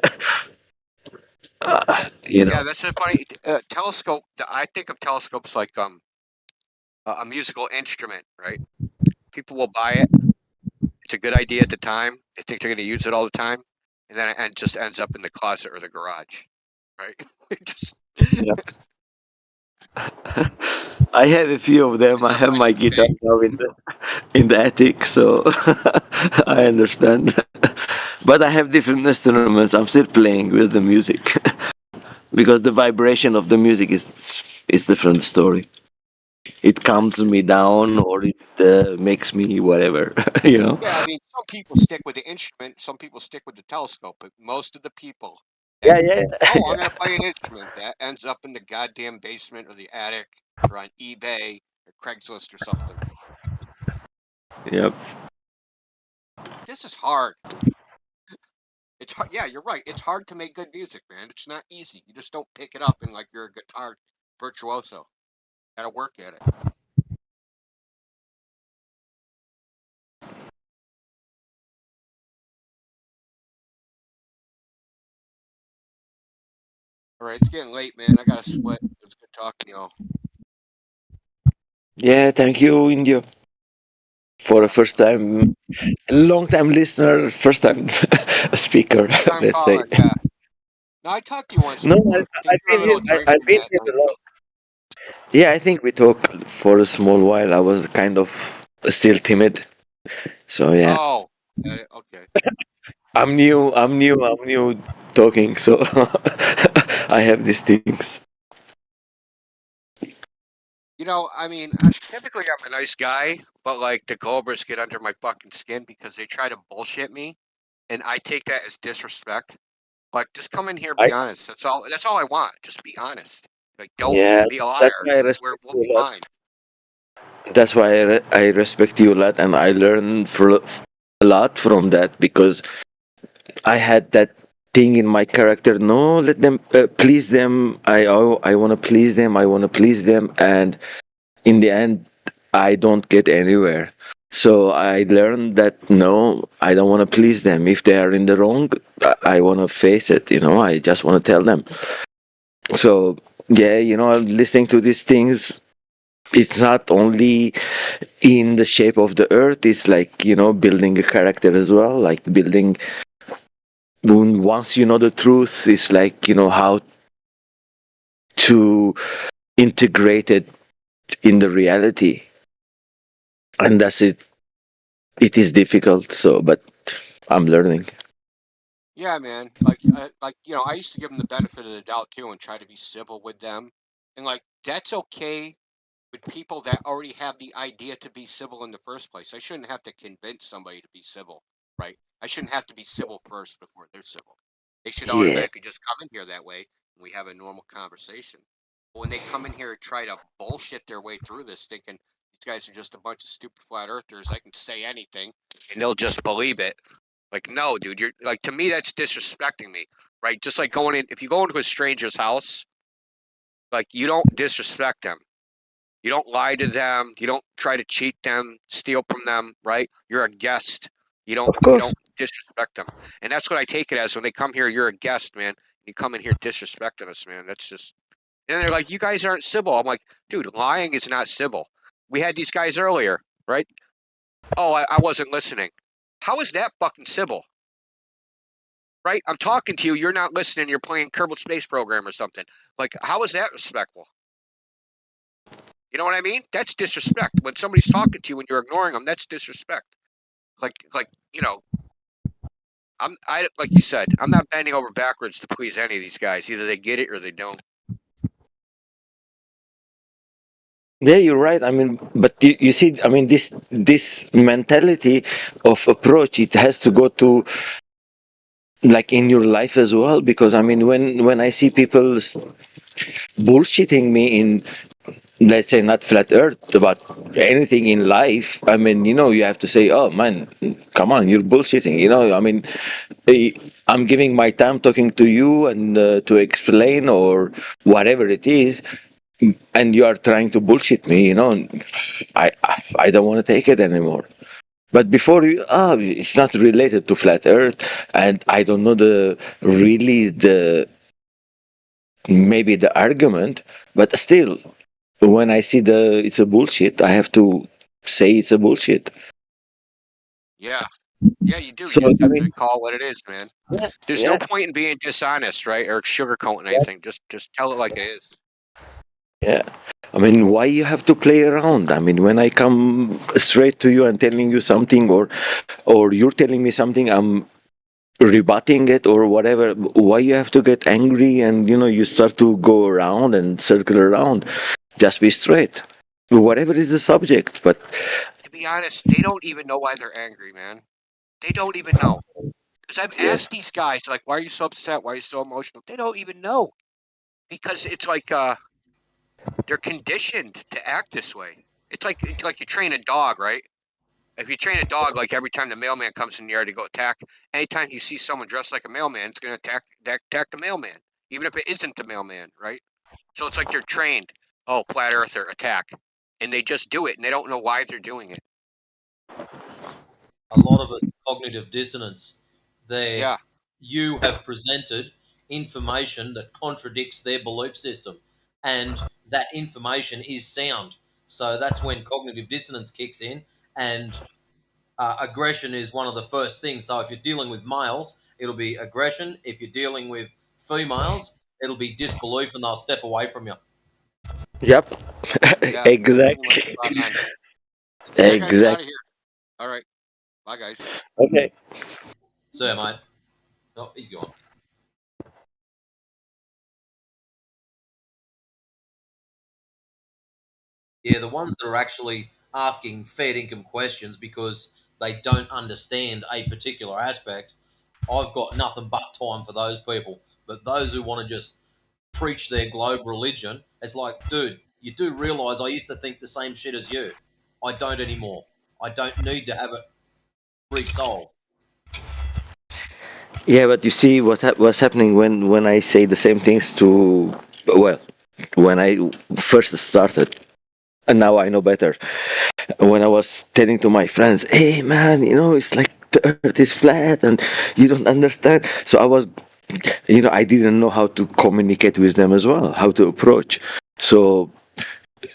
you know. Yeah, that's a funny telescope. I think of telescopes like a musical instrument, right? People will buy it. It's a good idea at the time. They think they're going to use it all the time, and then it just ends up in the closet or the garage, right? Just Yeah. I have a few of them. I have my guitar now in the attic, so I understand. But I have different instruments. I'm still playing with the music because the vibration of the music is different story. It calms me down or it makes me whatever, you know. Yeah, I mean, some people stick with the instrument, some people stick with the telescope, but most of the people, Yeah, I'm gonna play an instrument, that ends up in the goddamn basement or the attic or on eBay or Craigslist or something. Yep. This is hard. It's hard. Yeah, you're right. It's hard to make good music, man. It's not easy. You just don't pick it up and like you're a guitar virtuoso. Gotta work at it. All right, it's getting late, man. I gotta sweat. It's good talking to y'all. Yeah, thank you, Indio, for a first time, long time listener, first time speaker. Time Let's say. caller, yeah. No, I talked to you once No, before. I've been here. I've been here a lot. Yeah, I think we talked for a small while. I was kind of still timid, so yeah. Oh, okay. I'm new talking, so I have these things. You know, I mean, typically I'm a nice guy, but like the Cobras get under my fucking skin because they try to bullshit me, and I take that as disrespect. Like, just come in here, be honest. That's all. That's all I want. Just be honest. Like, don't Yeah, be a liar. that's why I respect We'll you be a lot. fine. That's why I respect you a lot, and I learn a lot from that because I had that thing in my character. No, let them please them. I want to please them. I want to please them, and in the end, I don't get anywhere. So I learned that no, I don't want to please them. If they are in the wrong, I want to face it. You know, I just want to tell them. So yeah, you know, listening to these things, it's not only in the shape of the earth. It's like, you know, building a character as well. Like building. Once you know the truth, it's like, you know, how to integrate it in the reality, and that's it. It is difficult, so but I'm learning. Yeah, man. Like you know, I used to give them the benefit of the doubt too, and try to be civil with them, and like that's okay with people that already have the idea to be civil in the first place. I shouldn't have to convince somebody to be civil, right? I shouldn't have to be civil first before they're civil. They should Yeah. automatically just come in here that way, and we have a normal conversation. But when they come in here and try to bullshit their way through this, thinking these guys are just a bunch of stupid flat earthers, I can say anything, and they'll just believe it. Like, no, dude, you're like, to me, that's disrespecting me, right? Just like going in, if you go into a stranger's house, like, you don't disrespect them. You don't lie to them. You don't try to cheat them, steal from them, right? You're a guest. You don't disrespect them. And that's what I take it as when they come here, you're a guest, man. You come in here disrespecting us, man. That's just, and they're like, you guys aren't civil. I'm like, dude, lying is not civil. We had these guys earlier, right? Oh, I wasn't listening. How is that fucking civil? Right? I'm talking to you. You're not listening. You're playing Kerbal Space Program or something. Like, how is that respectful? You know what I mean? That's disrespect. When somebody's talking to you and you're ignoring them, that's disrespect. Like you know, like you said, I'm not bending over backwards to please any of these guys. Either they get it or they don't. Yeah, you're right. I mean, but you see, I mean, this mentality of approach, it has to go to like in your life as well. Because I mean, when I see people bullshitting me in, let's say, not flat earth, about anything in life, I mean, you know, you have to say, oh man, come on, you're bullshitting. You know, I mean, I'm giving my time talking to you and to explain or whatever it is, and you are trying to bullshit me, you know, I don't want to take it anymore. But before you, it's not related to flat Earth, and I don't know maybe the argument, but still, when I see it's a bullshit, I have to say it's a bullshit. Yeah. Yeah, you do. So, You just I have to mean, call what it is, man. There's yeah. no point in being dishonest, right? Or sugarcoating anything. Just tell it like it is. Yeah. I mean, why you have to play around? I mean, when I come straight to you and telling you something, or you're telling me something, I'm rebutting it or whatever. Why you have to get angry and you start to go around and circle around? Just be straight. Whatever is the subject, but To be honest, they don't even know why they're angry, man. They don't even know. Because I've asked these guys, like, why are you so upset? Why are you so emotional? They don't even know. Because it's like they're conditioned to act this way. It's like you train a dog, right? If you train a dog, like every time the mailman comes in the yard to go attack, anytime you see someone dressed like a mailman, it's going to attack the mailman, even if it isn't the mailman, right? So it's like they're trained. Oh, flat earther, attack. And they just do it, and they don't know why they're doing it. A lot of it cognitive dissonance. Yeah. You have presented information that contradicts their belief system, and that information is sound. So that's when cognitive dissonance kicks in, and aggression is one of the first things. So if you're dealing with males, it'll be aggression. If you're dealing with females, it'll be disbelief, and they'll step away from you. Yep. Yeah, Exactly. Yeah, guys, get out of Exactly. here. All right. Bye, guys. Okay. See ya, mate. Oh, he's gone. Yeah, the ones that are actually asking fair income questions because they don't understand a particular aspect, I've got nothing but time for those people. But those who want to just preach their globe religion, it's like, dude, you do realize I used to think the same shit as you. I don't anymore. I don't need to have it resolved. Yeah, but you see what's happening when I say the same things to, well, when I first started, and now I know better. When I was telling to my friends, hey man, it's like the earth is flat and you don't understand. So I didn't know how to communicate with them as well, how to approach. So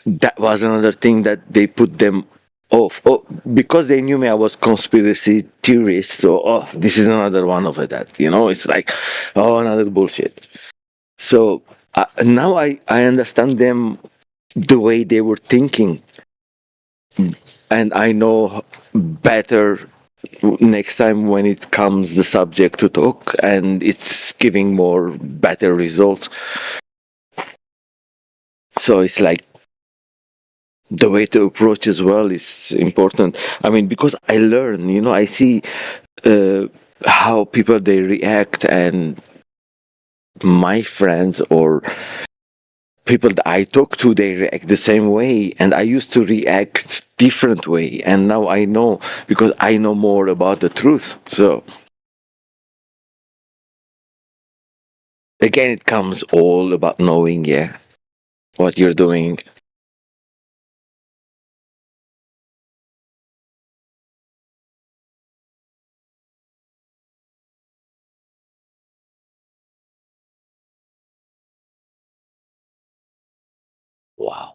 that was another thing that they put them off. Oh, because they knew me, I was conspiracy theorist. So, this is another one of that. It's like, another bullshit. So now I understand them the way they were thinking, and I know better next time when it comes the subject to talk, and it's giving more better results. So it's like the way to approach as well is important. I mean, because I learn, I see how people they react, and my friends or people that I talk to, they react the same way, and I used to react different way, and now I know because I know more about the truth. So again, it comes all about knowing, what you're doing. Wow.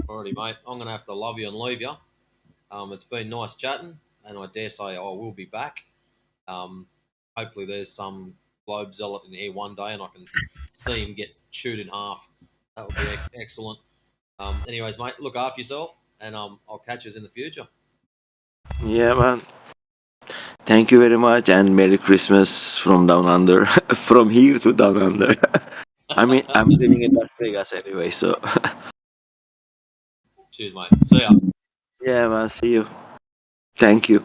Alrighty, mate. I'm going to have to love you and leave you. It's been nice chatting, and I dare say I will be back. Hopefully there's some globe zealot in here one day, and I can see him get chewed in half. That would be excellent. Anyways, mate, look after yourself, and I'll catch us in the future. Yeah, man. Thank you very much, and Merry Christmas from down under, from here to down under. I mean, I'm living in Las Vegas anyway, so. Cheers, mate. See ya. Yeah, man. See you. Thank you.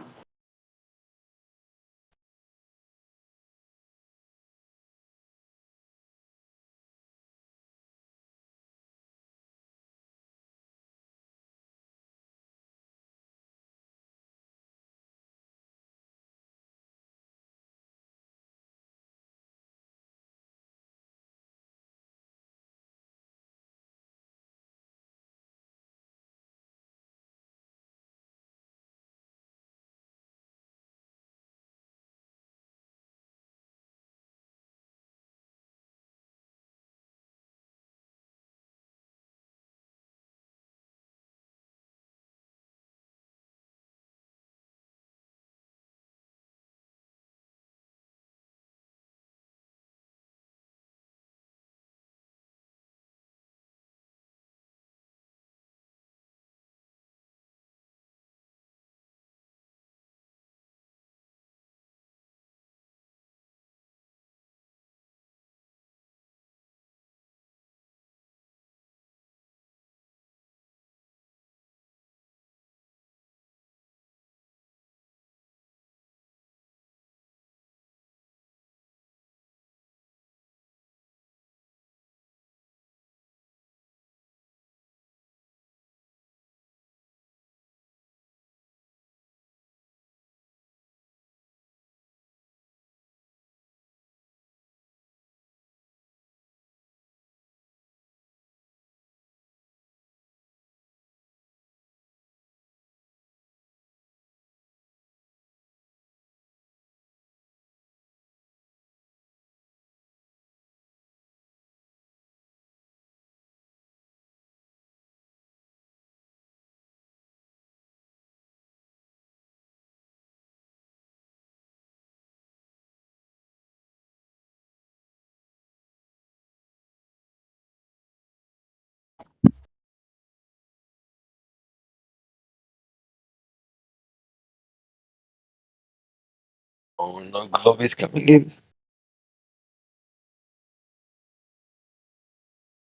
Oh no, Globe is coming in.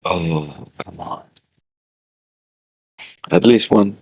Oh, come on. At least one.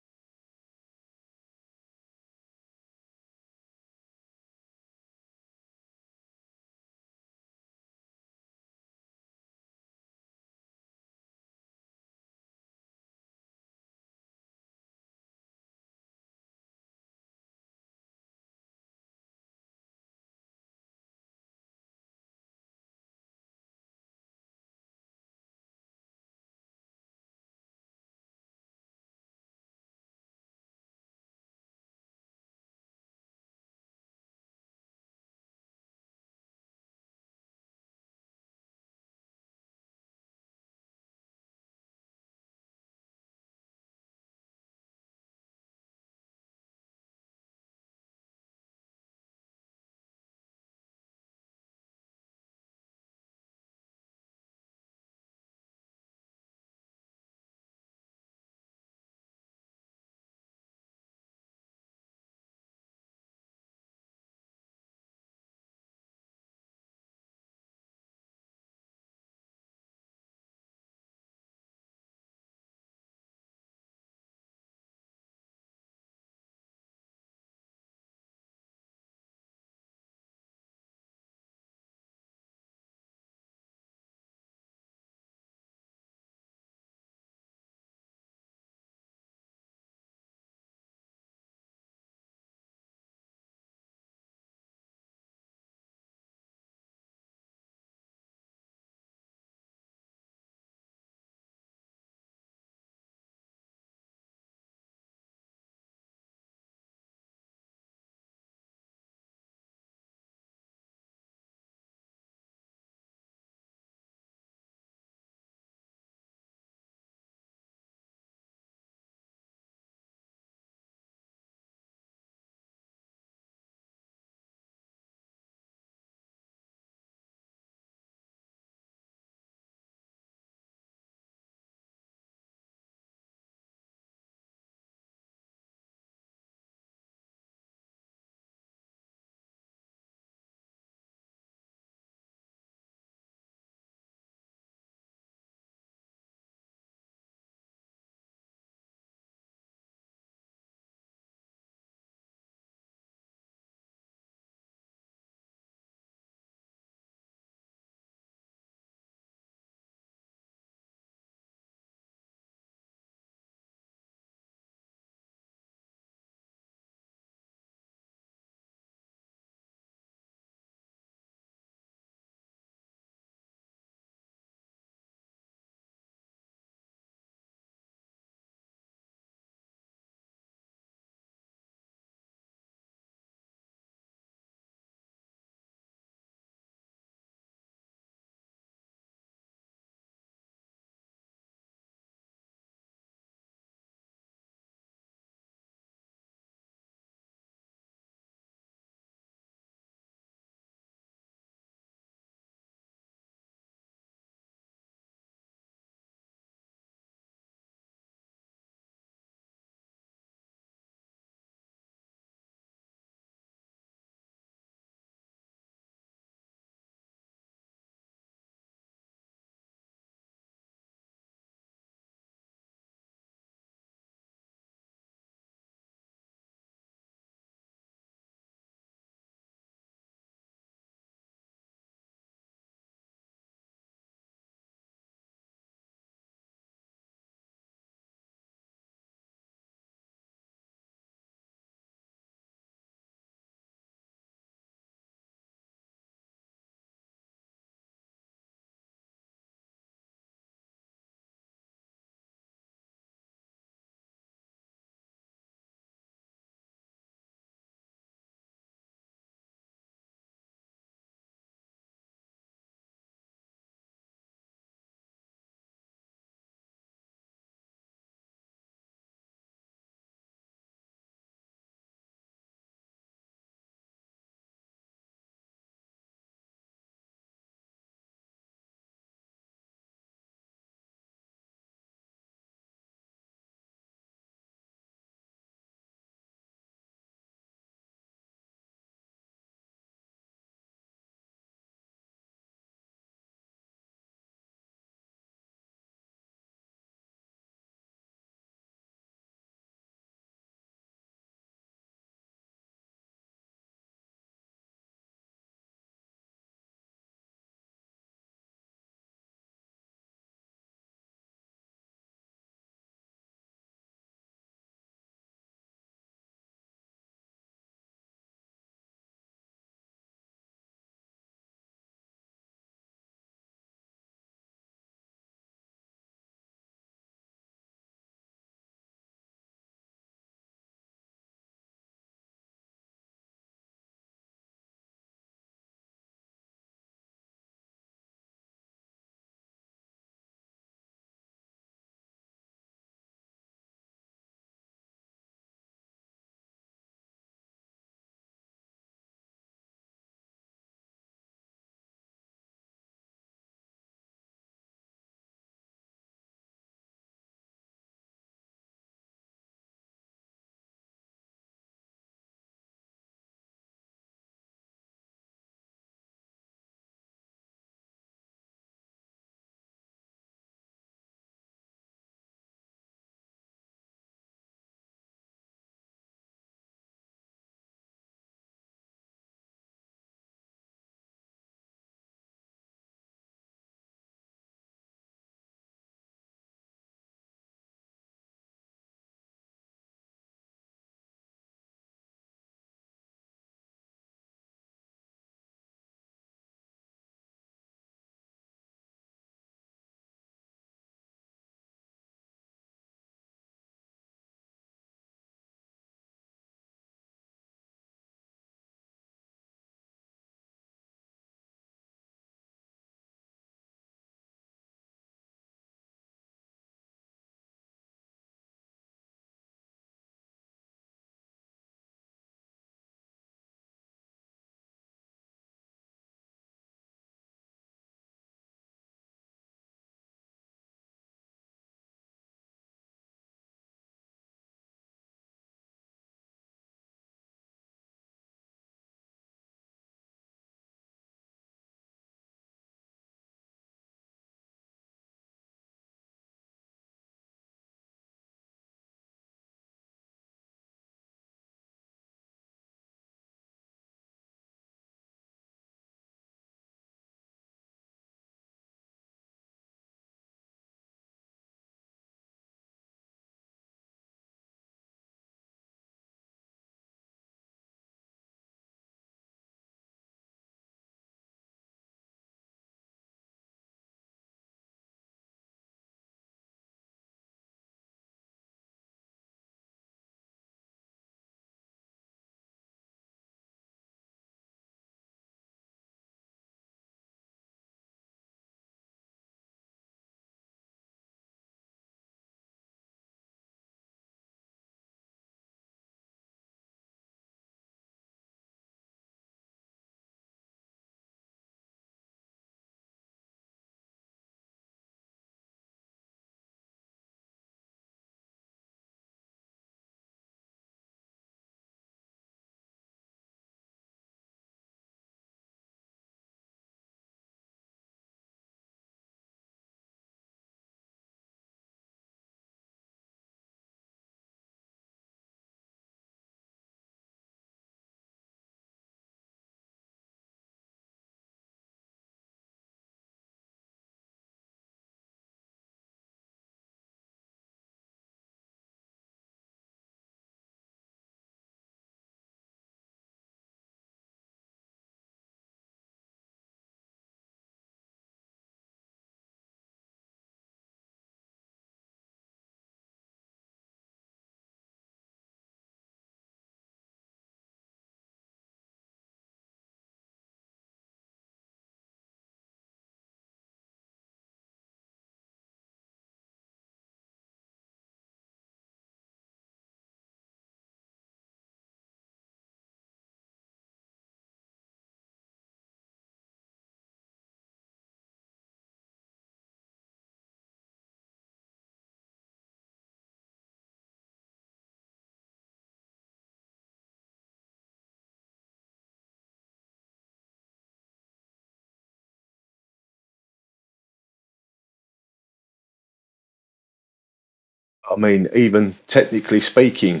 I mean, even technically speaking,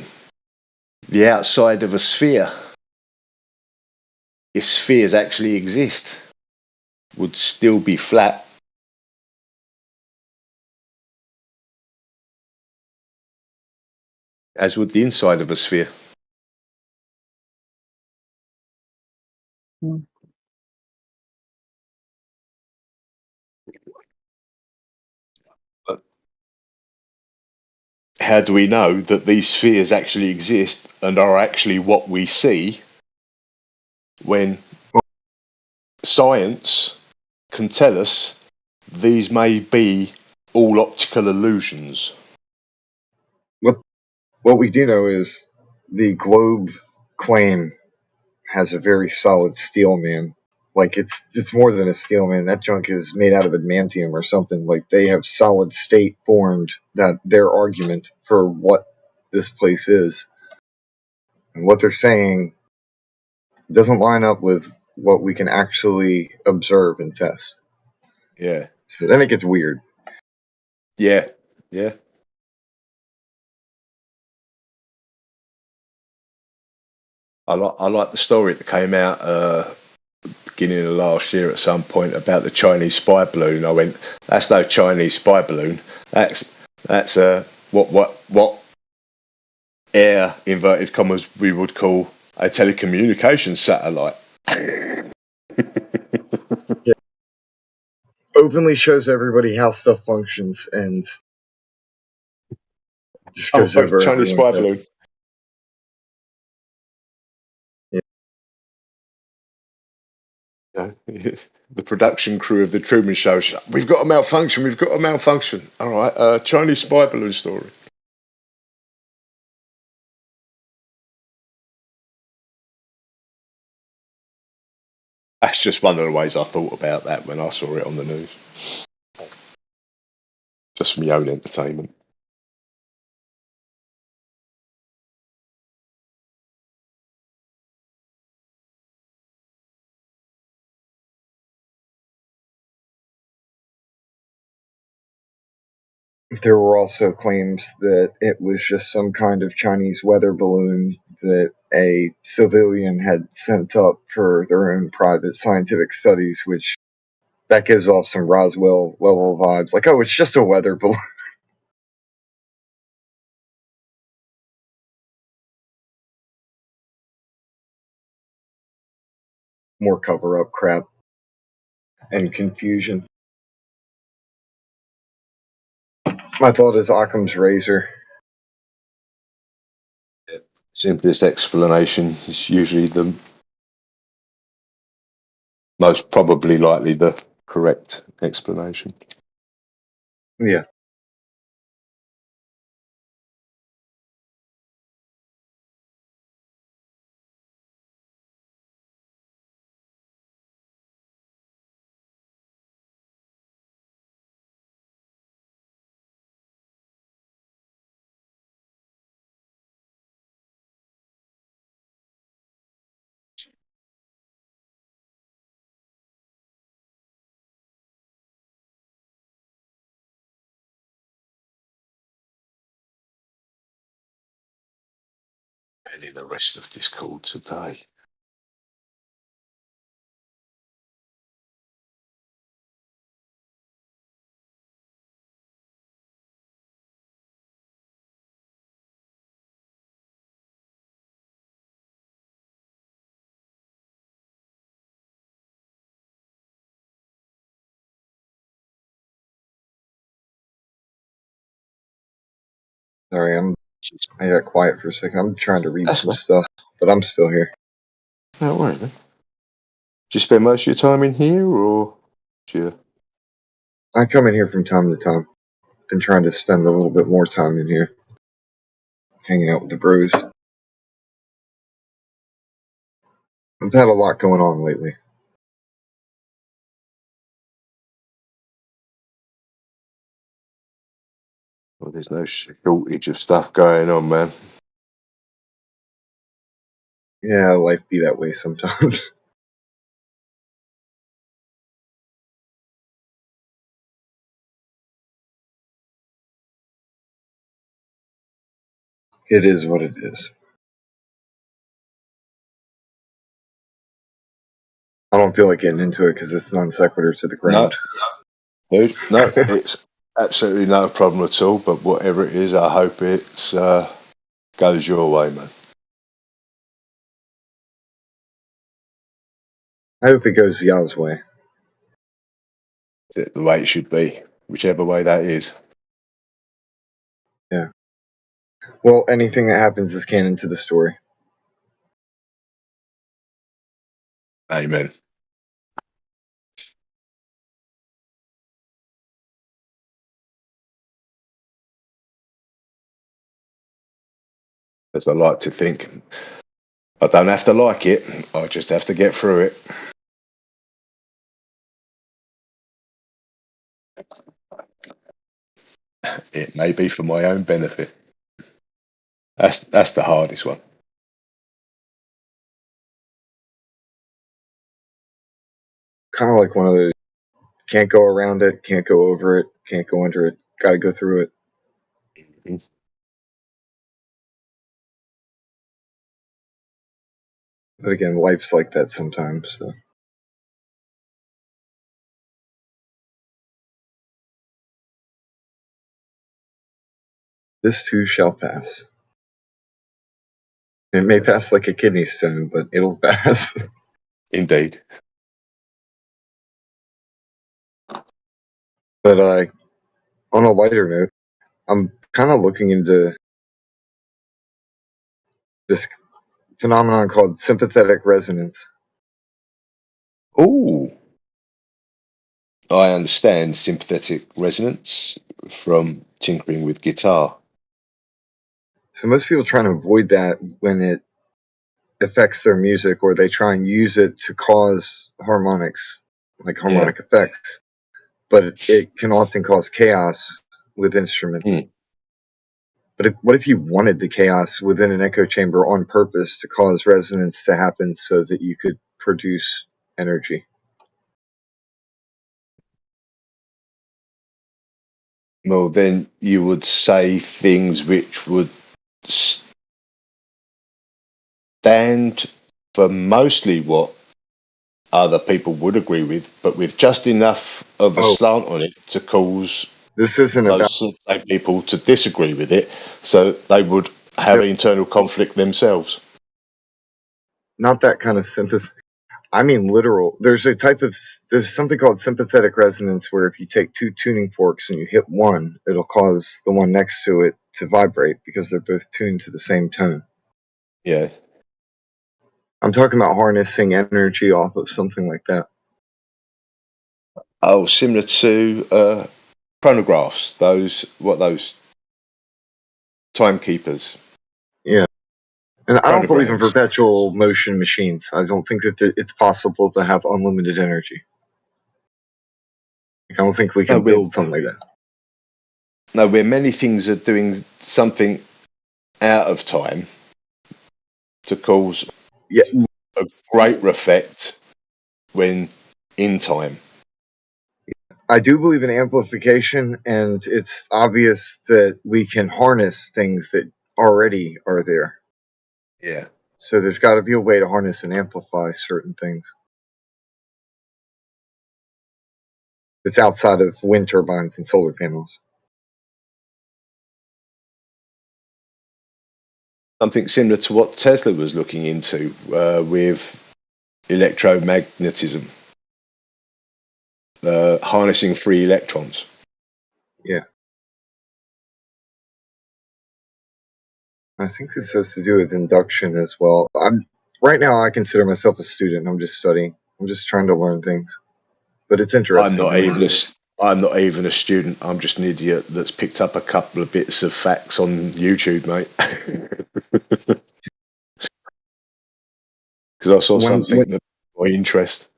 the outside of a sphere, if spheres actually exist, would still be flat. As would the inside of a sphere. But how do we know that these spheres actually exist and are actually what we see when science can tell us these may be all optical illusions? What we do know is the globe claim has a very solid steel, man. Like it's more than a steel, man. That junk is made out of adamantium or something. Like they have solid state formed that their argument for what this place is and what they're saying doesn't line up with what we can actually observe and test. Yeah. So then it gets weird. Yeah. Yeah. I like the story that came out beginning of last year at some point about the Chinese spy balloon. I went, that's no Chinese spy balloon. That's what air inverted commas we would call a telecommunications satellite. Yeah. Openly shows everybody how stuff functions and just goes over Chinese spy everyone's head. balloon. The production crew of the Truman Show. We've got a malfunction. We've got a malfunction. All right. Chinese spy balloon story. That's just one of the ways I thought about that when I saw it on the news. Just for my own entertainment. There were also claims that it was just some kind of Chinese weather balloon that a civilian had sent up for their own private scientific studies, which that gives off some Roswell level vibes. Like, oh, it's just a weather balloon. More cover-up crap and confusion. My thought is Occam's razor. Simplest explanation is usually the most probably likely the correct explanation. Yeah. And in the rest of Discord today. Sorry, I got quiet for a second. I'm trying to read That's some fine. stuff, but I'm still here. No worries, then. Do you spend most of your time in here, or do you? I come in here from time to time. Been trying to spend a little bit more time in here, hanging out with the bros. I've had a lot going on lately. Well, there's no shortage of stuff going on, man. Yeah, life be that way sometimes. It is what it is. I don't feel like getting into it because it's non sequitur to the ground. No, dude, no, it's absolutely no problem at all. But whatever it is, I hope it's goes your way, man. I hope it goes Ya's way. The way it should be, whichever way that is. Yeah. Well, anything that happens is canon to the story. Amen. As I like to think, I don't have to like it. I just have to get through it. It may be for my own benefit. That's the hardest one. Kind of like one of those, can't go around it, can't go over it, can't go under it, gotta go through it. Mm-hmm. But again, life's like that sometimes. So. This too shall pass. It may pass like a kidney stone, but it'll pass. Indeed. But on a lighter note, I'm kind of looking into this phenomenon called sympathetic resonance. Ooh. I understand sympathetic resonance from tinkering with guitar. So most people try to avoid that when it affects their music, or they try and use it to cause harmonics, like harmonic effects. But it can often cause chaos with instruments. But what if you wanted the chaos within an echo chamber on purpose to cause resonance to happen so that you could produce energy? Well, then you would say things which would stand for mostly what other people would agree with, but with just enough of a slant on it to cause this isn't those people to disagree with it, so they would have internal conflict themselves. Not that kind of sympathy. I mean literal. There's something called sympathetic resonance where if you take two tuning forks and you hit one, it'll cause the one next to it to vibrate because they're both tuned to the same tone. Yeah. I'm talking about harnessing energy off of something like that. Oh, similar to chronographs, those timekeepers. Yeah. And I don't believe in perpetual motion machines. I don't think that it's possible to have unlimited energy. I don't think we can build something like that. No, where many things are doing something out of time to cause a greater effect when in time. I do believe in amplification, and it's obvious that we can harness things that already are there. Yeah. So there's got to be a way to harness and amplify certain things. It's outside of wind turbines and solar panels. Something similar to what Tesla was looking into with electromagnetism, harnessing free electrons. Yeah. I think this has to do with induction as well. Right now I consider myself a student. I'm just studying. I'm just trying to learn things. But it's interesting. I'm not even a student. I'm just an idiot that's picked up a couple of bits of facts on YouTube, mate. Because I saw something that my interest.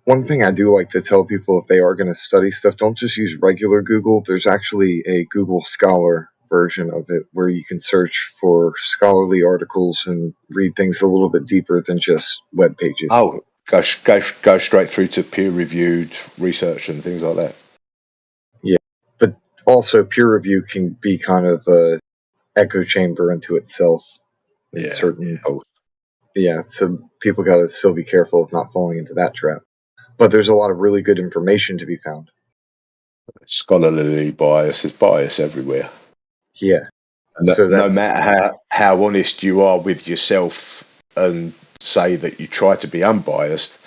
One thing I do like to tell people if they are going to study stuff, don't just use regular Google. There's actually a Google Scholar version of it where you can search for scholarly articles and read things a little bit deeper than just web pages. Oh, go straight through to peer-reviewed research and things like that. Yeah, but also peer review can be kind of echo chamber into itself in certain. Yeah, so people got to still be careful of not falling into that trap. But there's a lot of really good information to be found. Scholarly bias, there's bias everywhere. Yeah. No matter how honest you are with yourself and say that you try to be unbiased,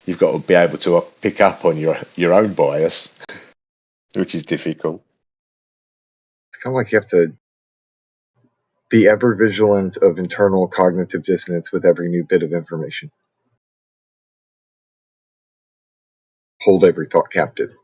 you've got to be able to pick up on your own bias, which is difficult. It's kind of like you have to be ever vigilant of internal cognitive dissonance with every new bit of information. Hold every thought captive.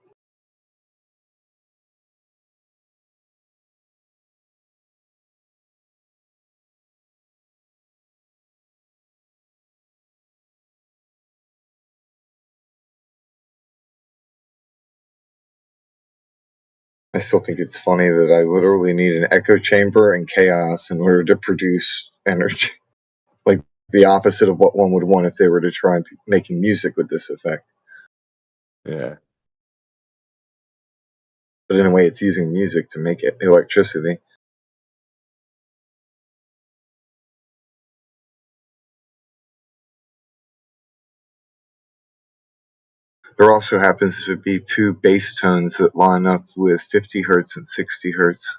I still think it's funny that I literally need an echo chamber and chaos in order to produce energy. Like the opposite of what one would want if they were to try making music with this effect. Yeah. But in a way, it's using music to make it electricity. There also happens to be two bass tones that line up with 50 hertz and 60 hertz.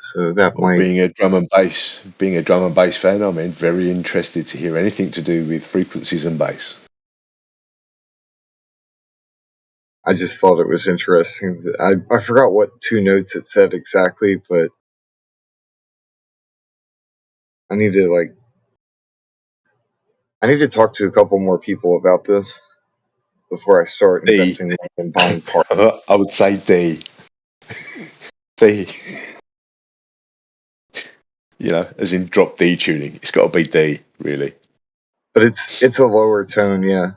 So that might... Being a drum and bass fan, I'm very interested to hear anything to do with frequencies and bass. I just thought it was interesting. I forgot what two notes it said exactly, but I need to talk to a couple more people about this before I start investing in buying parts. I would say D. D. You know, as in drop D tuning. It's got to be D, really. But it's a lower tone, yeah.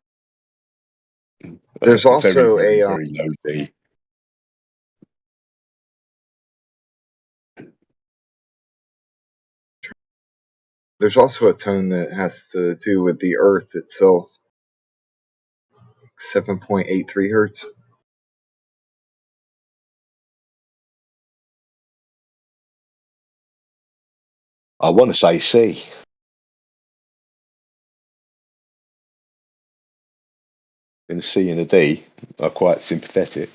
There's also very low D. There's also a tone that has to do with the earth itself. 7.83 hertz. I want to say C. And a C and a D are quite sympathetic.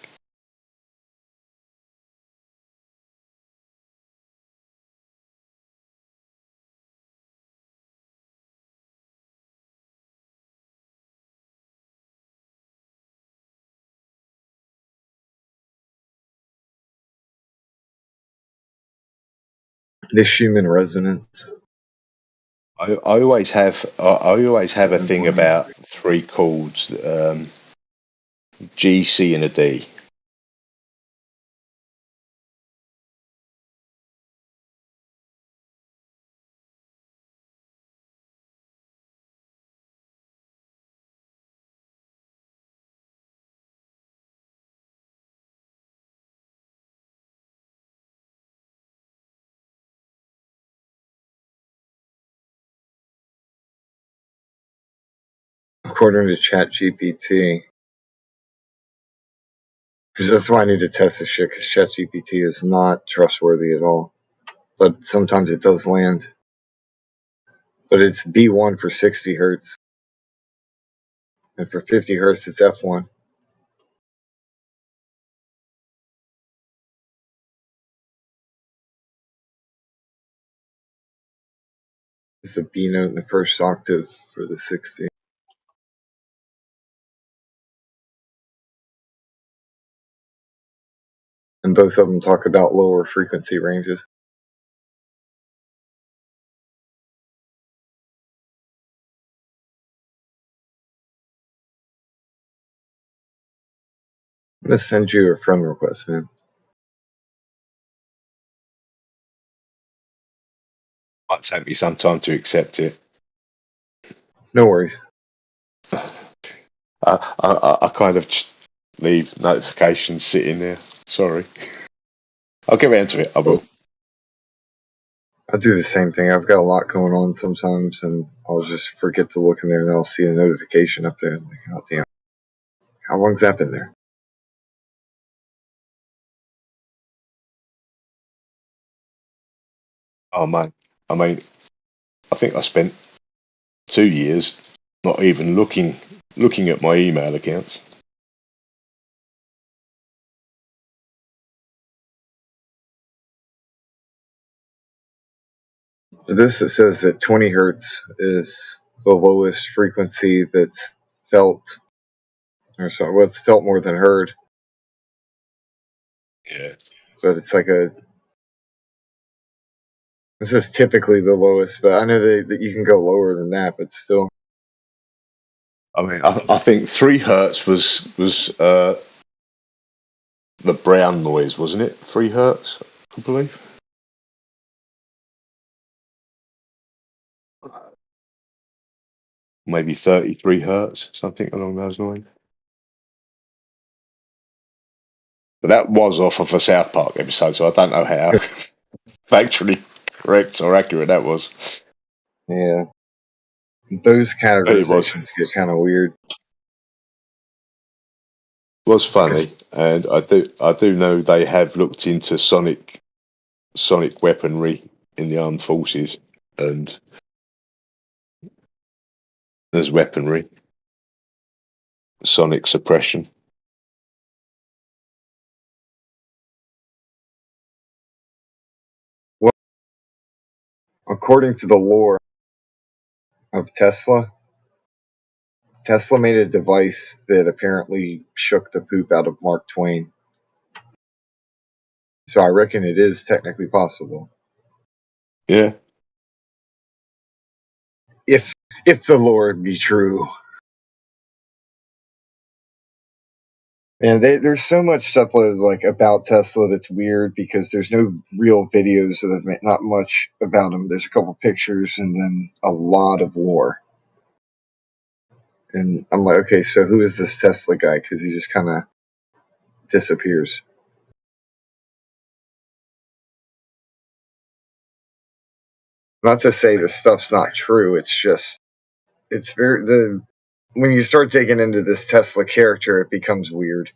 The Schumann resonance. I always have a thing about three chords, G, C, and a D. According to ChatGPT, that's why I need to test this shit, because ChatGPT is not trustworthy at all. But sometimes it does land. But it's B1 for 60 hertz. And for 50 hertz, it's F1. It's a B note in the first octave for the 60. And both of them talk about lower frequency ranges. I'm going to send you a friend request, man. Might take me some time to accept it. No worries. I kind of leave notifications sitting there. Sorry. I'll get around to it. I will. I do the same thing. I've got a lot going on sometimes, and I'll just forget to look in there, and I'll see a notification up there. I'm like, oh, damn. How long's that been there? Oh man, I mean, I think I spent 2 years not even looking at my email accounts. For this, it says that 20 hertz is the lowest frequency that's felt, or so. Well, it's felt more than heard. Yeah. But it's like this is typically the lowest, but I know that you can go lower than that, but still. I mean, I think 3 hertz was the brown noise, wasn't it? 3 hertz, I believe. Maybe 33 hertz, something along those lines. But that was off of a South Park episode, so I don't know how factually correct or accurate that was. Yeah. Those categorizations get kind of weird. It was funny, and I do know they have looked into sonic weaponry in the armed forces, and there's weaponry, sonic suppression. Well, according to the lore of Tesla made a device that apparently shook the poop out of Mark Twain. So I reckon it is technically possible. Yeah. If the lore be true. And there's so much stuff like about Tesla that's weird because there's no real videos of them, not much about them. There's a couple pictures and then a lot of lore. And I'm like, okay, so who is this Tesla guy? Because he just kind of disappears. Not to say the stuff's not true. It's just, it's when you start digging into this Tesla character, it becomes weird.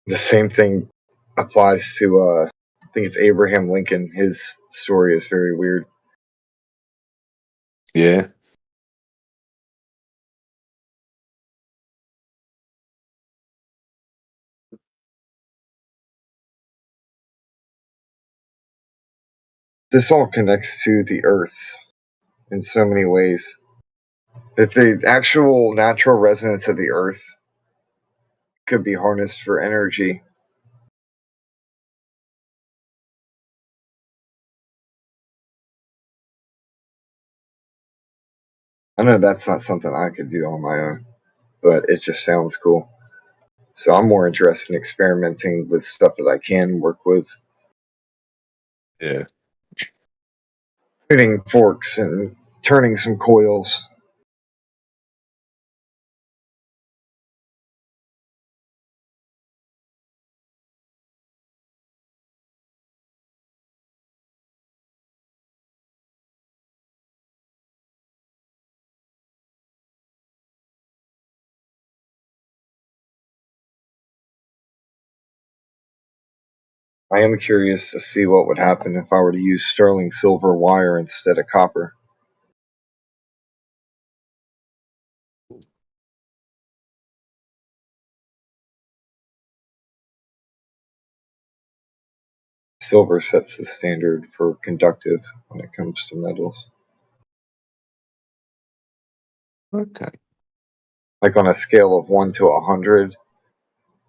The same thing applies to, I think it's Abraham Lincoln. His story is very weird. Yeah. This all connects to the Earth in so many ways. That the actual natural resonance of the Earth could be harnessed for energy. I know that's not something I could do on my own, but it just sounds cool. So I'm more interested in experimenting with stuff that I can work with. Yeah. Tuning forks and turning some coils. I am curious to see what would happen if I were to use sterling silver wire instead of copper. Silver sets the standard for conductive when it comes to metals. Okay. Like on a scale of 1 to 100,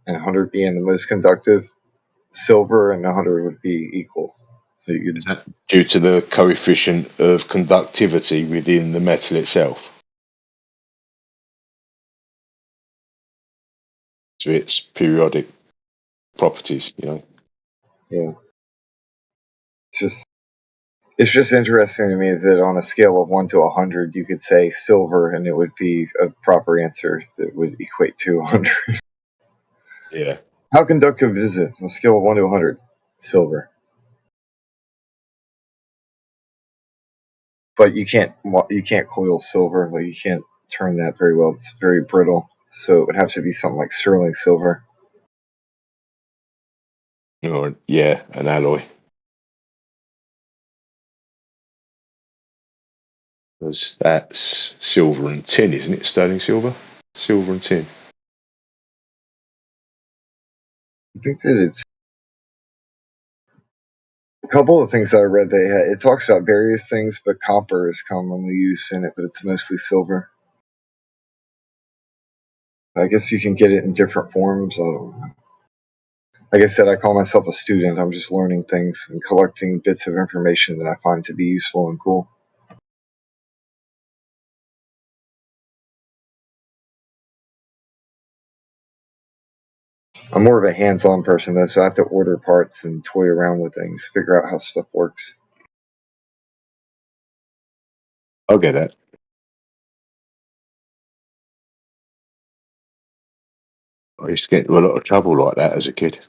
and 100 being the most conductive, silver and 100 would be equal. So Is that due to the coefficient of conductivity within the metal itself? So its periodic properties, you know? Yeah. It's just interesting to me that on a scale of 1 to 100, you could say silver and it would be a proper answer that would equate to 100. Yeah. How conductive is it on a scale of 1 to 100? Silver. But you can't coil silver. Like you can't turn that very well. It's very brittle. So it would have to be something like sterling silver. Or, yeah, an alloy. Because that's silver and tin, isn't it? Sterling silver? Silver and tin. I think that it's a couple of things I read. It talks about various things, but copper is commonly used in it, but it's mostly silver. I guess you can get it in different forms. I don't know. Like I said, I call myself a student. I'm just learning things and collecting bits of information that I find to be useful and cool. I'm more of a hands-on person, though, so I have to order parts and toy around with things, figure out how stuff works. I'll get that. I used to get into a lot of trouble like that as a kid.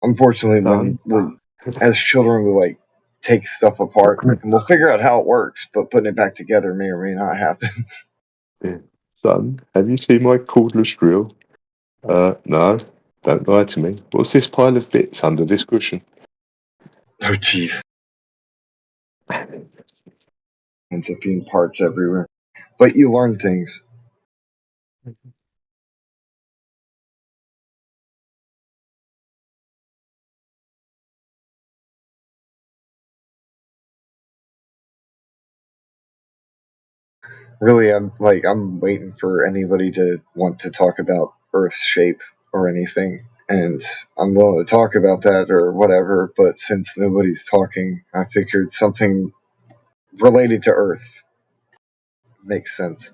Unfortunately, as children, we like take stuff apart and we'll figure out how it works, but putting it back together may or may not happen. Yeah. Son, have you seen my cordless drill? No. Don't lie to me. What's this pile of bits under this cushion? Oh, jeez. Ends up being parts everywhere. But you learn things. Really, I'm waiting for anybody to want to talk about Earth's shape or anything. And I'm willing to talk about that or whatever, but since nobody's talking, I figured something related to Earth makes sense.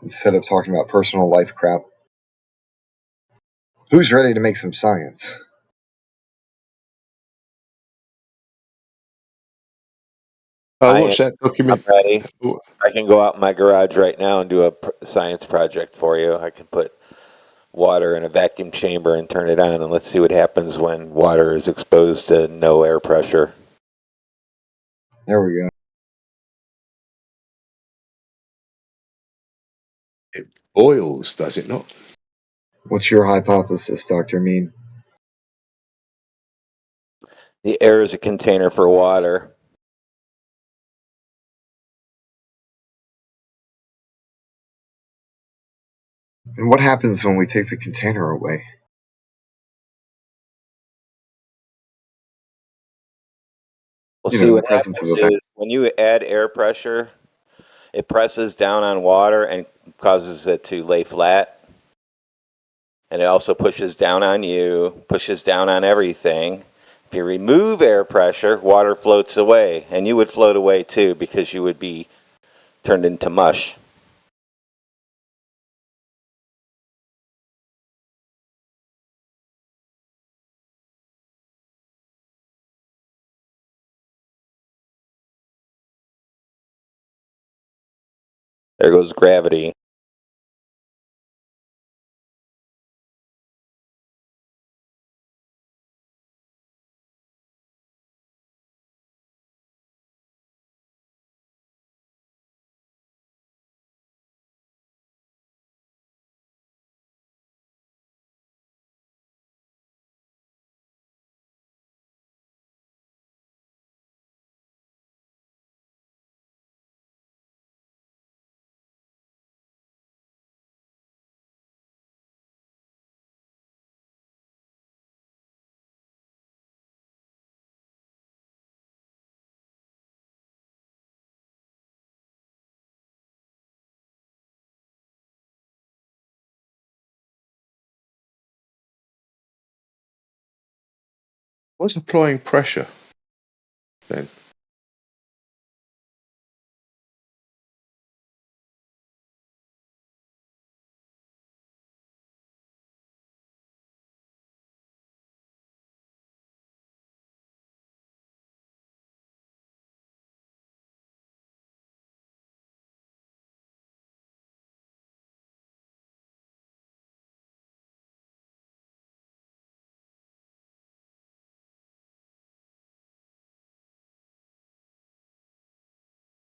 Instead of talking about personal life crap. Who's ready to make some science? What's that document? I'm ready. I can go out in my garage right now and do a science project for you. I can put water in a vacuum chamber and turn it on, and let's see what happens when water is exposed to no air pressure. There we go. It boils, does it not? What's your hypothesis, Dr. Mean? The air is a container for water. And what happens when we take the container away? Well, see, what happens is when you add air pressure, it presses down on water and causes it to lay flat. And it also pushes down on you, pushes down on everything. If you remove air pressure, water floats away, and you would float away too because you would be turned into mush. There goes gravity. What's applying pressure then?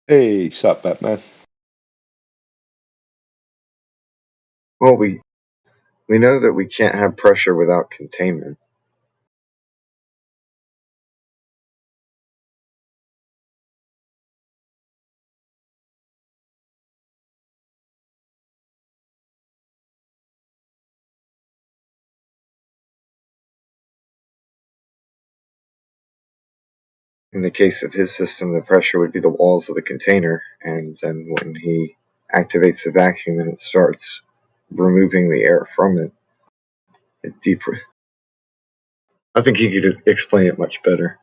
Hey, sup, Batman? Well, we know that we can't have pressure without containment. In the case of his system, the pressure would be the walls of the container, and then when he activates the vacuum and it starts removing the air from it, I think he could explain it much better.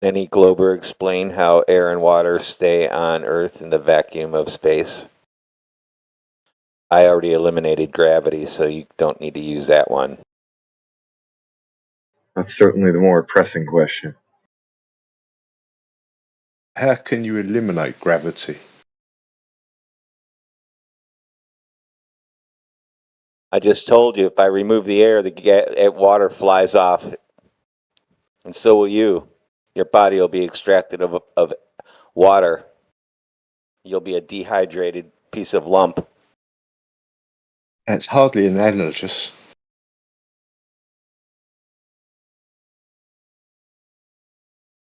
Any Glober explain how air and water stay on Earth in the vacuum of space? I already eliminated gravity, so you don't need to use that one. That's certainly the more pressing question. How can you eliminate gravity? I just told you, if I remove the air, the water flies off. And so will you. Your body will be extracted of water. You'll be a dehydrated piece of lump. That's hardly analogous.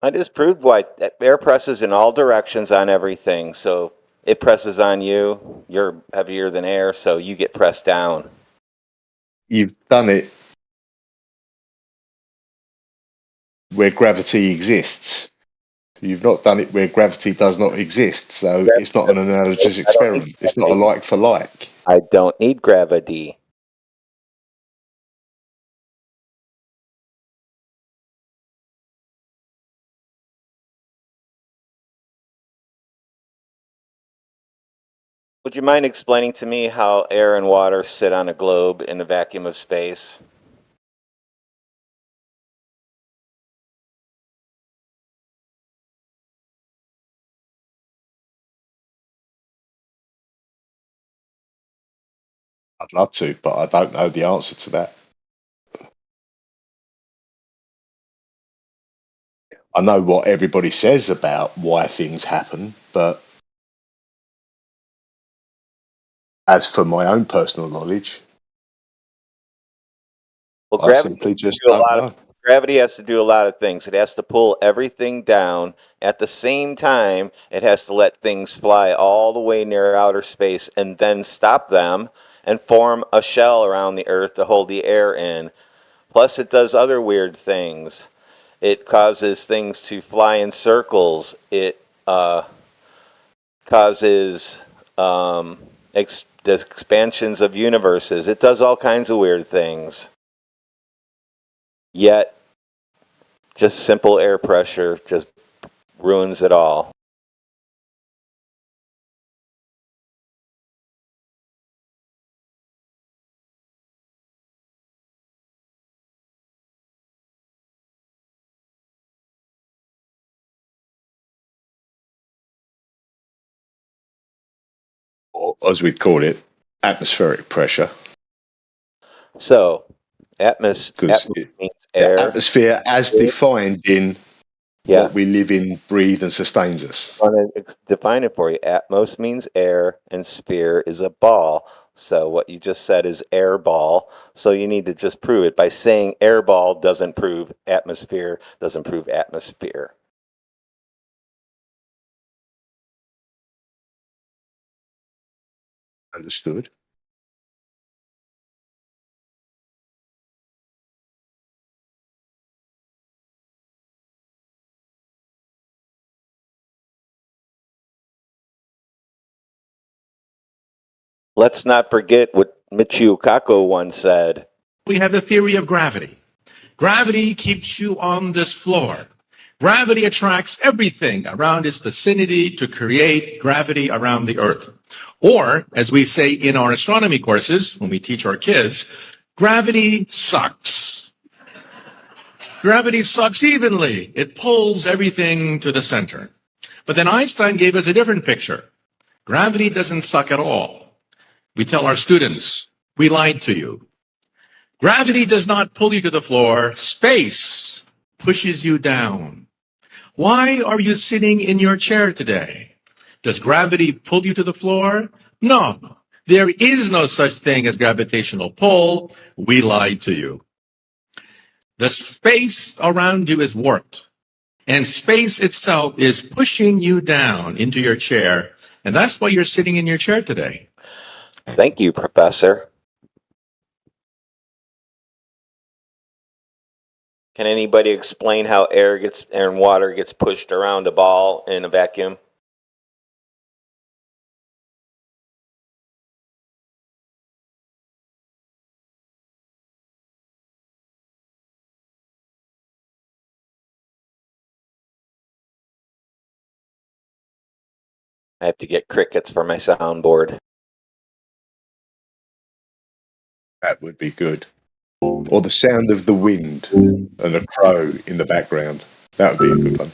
I just proved why air presses in all directions on everything. So it presses on you. You're heavier than air, so you get pressed down. You've done it where gravity exists. You've not done it where gravity does not exist. So it's not an analogous experiment. It's not a like for like. I don't need gravity. Would you mind explaining to me how air and water sit on a globe in the vacuum of space? I'd love to, but I don't know the answer to that. I know what everybody says about why things happen, but as for my own personal knowledge, Well, I simply just don't know. Gravity has to do a lot of things. It has to pull everything down. At the same time, it has to let things fly all the way near outer space and then stop them and form a shell around the Earth to hold the air in. Plus, it does other weird things. It causes things to fly in circles. It causes the expansions of universes. It does all kinds of weird things. Yet, just simple air pressure just ruins it all. Or as we'd call it, atmospheric pressure. So, atmosphere means air. The atmosphere as defined in what we live in, breathe, and sustains us. I want to define it for you. Atmos means air, and sphere is a ball. So what you just said is air ball. So you need to just prove it by saying air ball doesn't prove atmosphere, doesn't prove atmosphere. Understood. Let's not forget what Michio Kaku once said. We have the theory of gravity. Gravity keeps you on this floor. Gravity attracts everything around its vicinity to create gravity around the Earth. Or, as we say in our astronomy courses, when we teach our kids, gravity sucks. Gravity sucks evenly. It pulls everything to the center. But then Einstein gave us a different picture. Gravity doesn't suck at all. We tell our students, We lied to you. Gravity does not pull you to the floor. Space pushes you down. Why are you sitting in your chair today? Does gravity pull you to the floor? No. There is no such thing as gravitational pull. We lied to you. The space around you is warped, and space itself is pushing you down into your chair, and that's why you're sitting in your chair today. Thank you, Professor. Can anybody explain how air and water gets pushed around a ball in a vacuum? I have to get crickets for my soundboard. That would be good. Or the sound of the wind and a crow in the background. That would be a good one.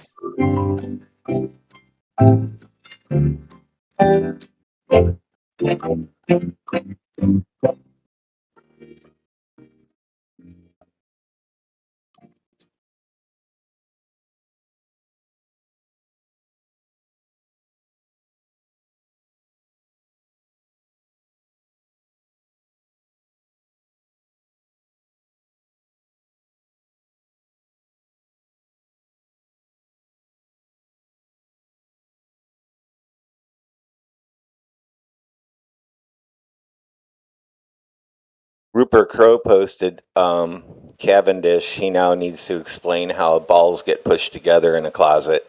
Rupert Crow posted Cavendish. He now needs to explain how balls get pushed together in a closet.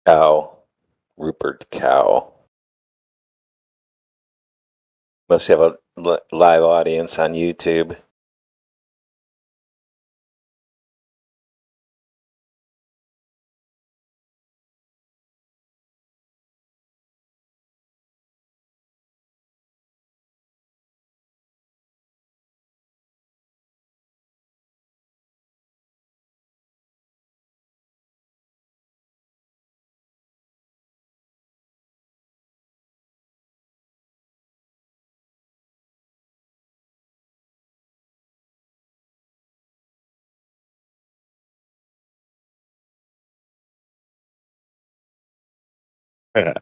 Cow. Rupert Cow. Must have a live audience on YouTube. Yeah.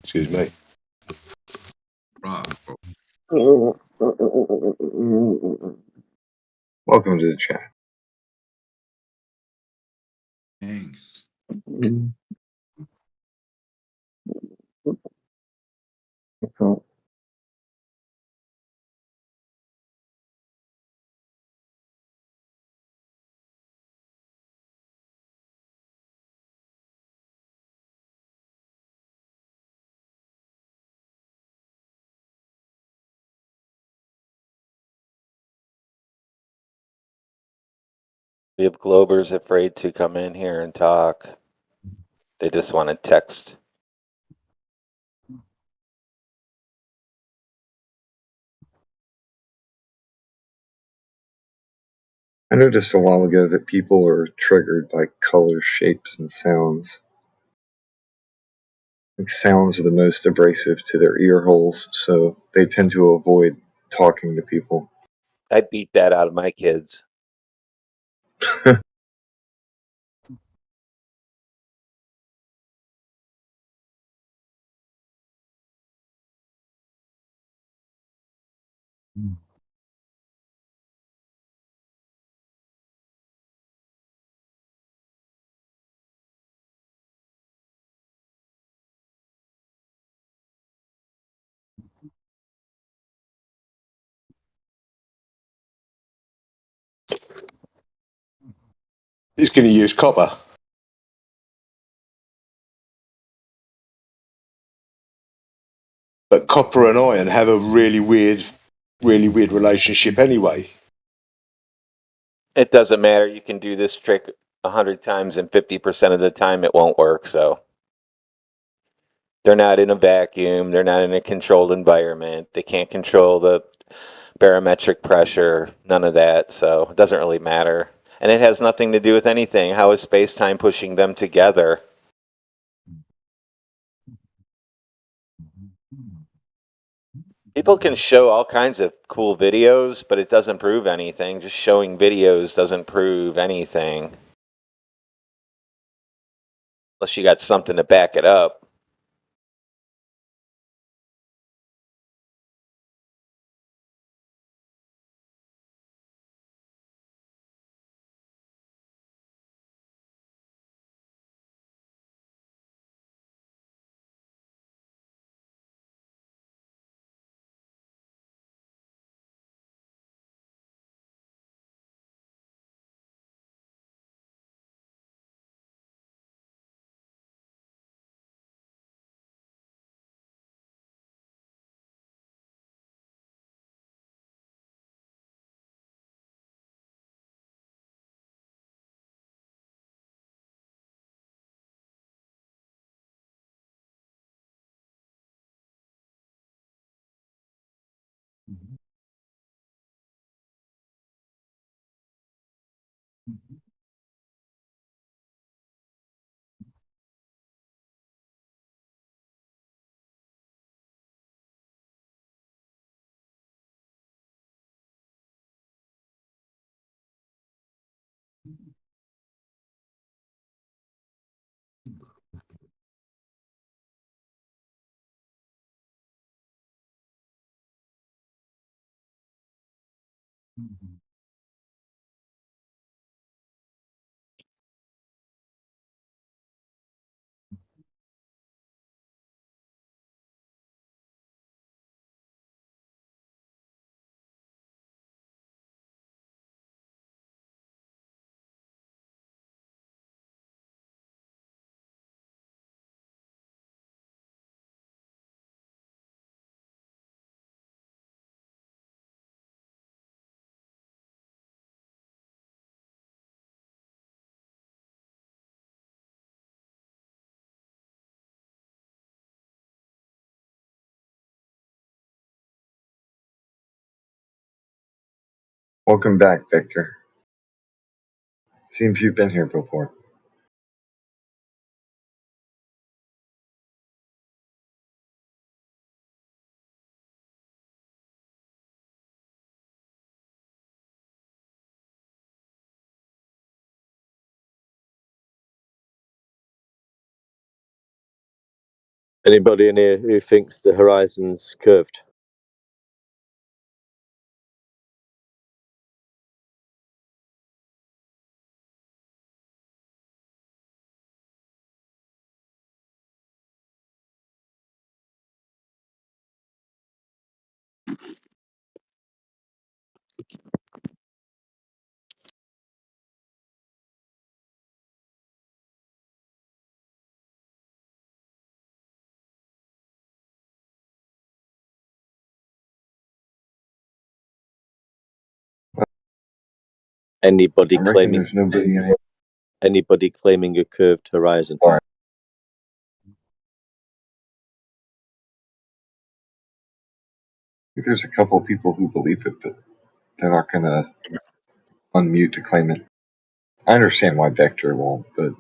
Excuse me. Welcome to the chat. Thanks. We have Globers afraid to come in here and talk. They just want to text. I noticed a while ago that people are triggered by color, shapes, and sounds. Like sounds are the most abrasive to their ear holes, so they tend to avoid talking to people. I beat that out of my kids. It's going to use copper. But copper and iron have a really weird relationship anyway. It doesn't matter. You can do this trick 100 times and 50% of the time it won't work. So they're not in a vacuum. They're not in a controlled environment. They can't control the barometric pressure, none of that. So it doesn't really matter. And it has nothing to do with anything. How is space-time pushing them together? People can show all kinds of cool videos, but it doesn't prove anything. Just showing videos doesn't prove anything. Unless you got something to back it up. Welcome back, Victor. Seems you've been here before. Anybody in here who thinks the horizon's curved? Anybody claiming there's nobody in here. Anybody claiming a curved horizon? All right. I think there's a couple of people who believe it, but they're not going to unmute to claim it. I understand why Vector won't, but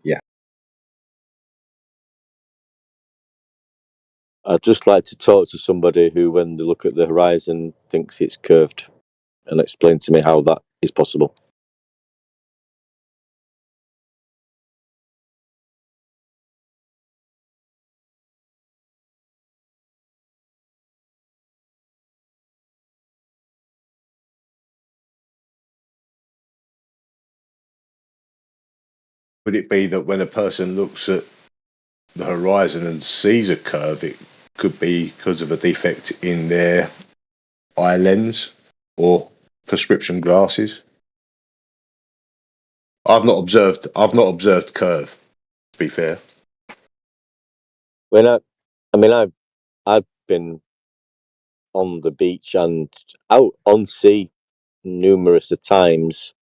yeah. I'd just like to talk to somebody who, when they look at the horizon, thinks it's curved, and explain to me how that is possible. Would it be that when a person looks at the horizon and sees a curve, it could be because of a defect in their eye lens or prescription glasses? I've not observed curve, to be fair. When I've been on the beach and out on sea numerous of times,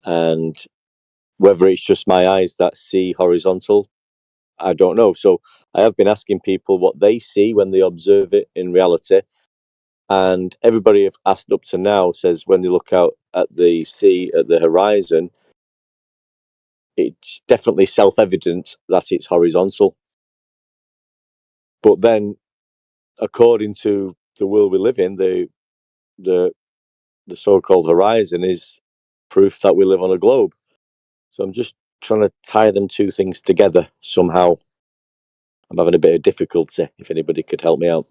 and whether it's just my eyes that see horizontal, I don't know. So I have been asking people what they see when they observe it in reality, and everybody I've asked up to now says when they look out at the sea, at the horizon, it's definitely self-evident that it's horizontal. But then, according to the world we live in, the so-called horizon is proof that we live on a globe. So I'm just trying to tie them two things together somehow. I'm having a bit of difficulty. If anybody could help me out.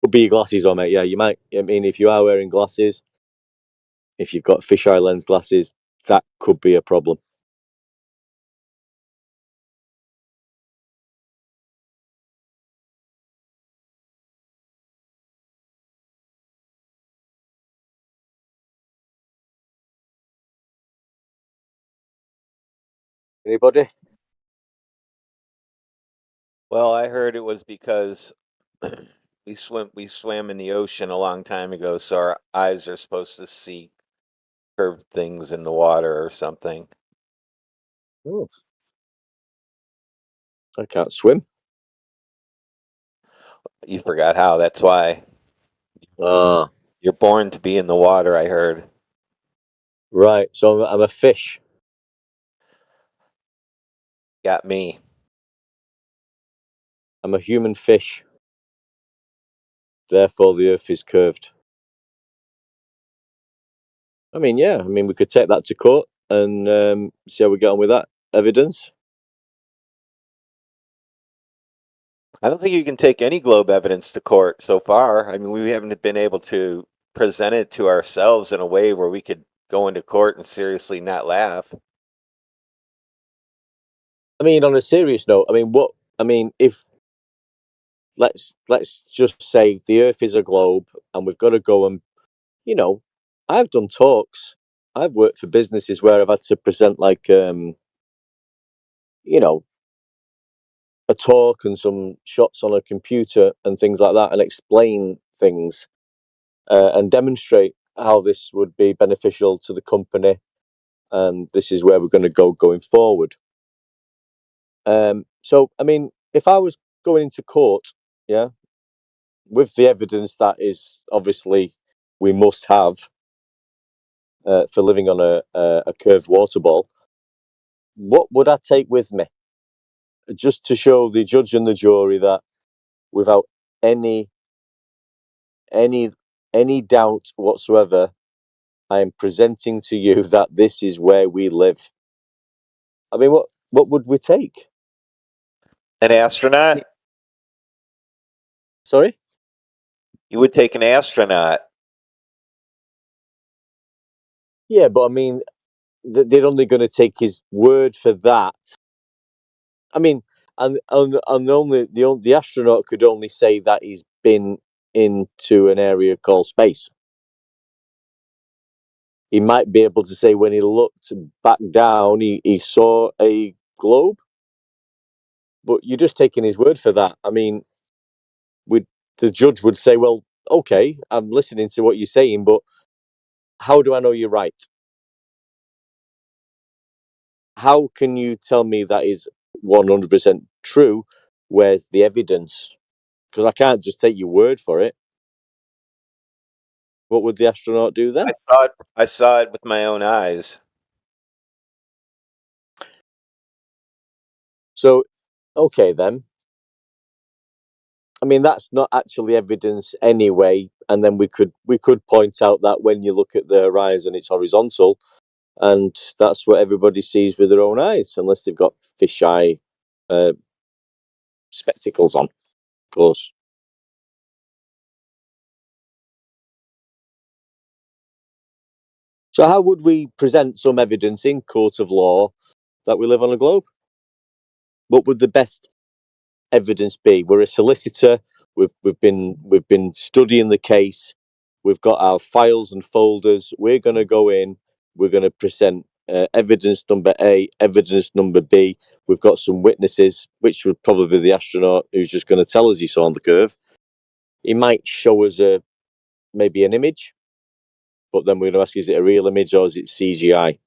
Could be your glasses on, mate. Yeah, you might. I mean, if you are wearing glasses, if you've got fisheye lens glasses, that could be a problem. Anybody? Well, I heard it was because we swam in the ocean a long time ago, so our eyes are supposed to see curved things in the water or something. Oh. I can't swim. You forgot how, that's why. You're born to be in the water, I heard. Right, so I'm a fish. Got me. I'm a human fish. Therefore, the earth is curved. I mean, yeah. I mean, we could take that to court and see how we get on with that evidence. I don't think you can take any globe evidence to court so far. I mean, we haven't been able to present it to ourselves in a way where we could go into court and seriously not laugh. I mean, on a serious note, if let's just say the Earth is a globe and we've got to go and, I've done talks. I've worked for businesses where I've had to present a talk and some shots on a computer and things like that and explain things and demonstrate how this would be beneficial to the company and this is where we're going to go going forward. So, I mean, if I was going into court, yeah, with the evidence that is obviously we must have for living on a curved water ball, what would I take with me? Just to show the judge and the jury that without any doubt whatsoever, I am presenting to you that this is where we live. I mean, what would we take? An astronaut? Sorry? You would take an astronaut. Yeah, but I mean, they're only going to take his word for that. I mean, and only the astronaut could only say that he's been into an area called space. He might be able to say when he looked back down, he saw a globe. But you're just taking his word for that. I mean, the judge would say, well, okay, I'm listening to what you're saying, but how do I know you're right? How can you tell me that is 100% true? Where's the evidence? Because I can't just take your word for it. What would the astronaut do then? I saw it with my own eyes. So, okay then. I mean, that's not actually evidence anyway. And then we could point out that when you look at the horizon, it's horizontal, and that's what everybody sees with their own eyes, unless they've got fisheye spectacles on, of course. So how would we present some evidence in court of law that we live on a globe? What would the best evidence be? We're a solicitor. We've been studying the case. We've got our files and folders. We're going to go in. We're going to present evidence number A, evidence number B. We've got some witnesses, which would probably be the astronaut who's just going to tell us he saw on the curve. He might show us maybe an image, but then we're going to ask, is it a real image or is it CGI?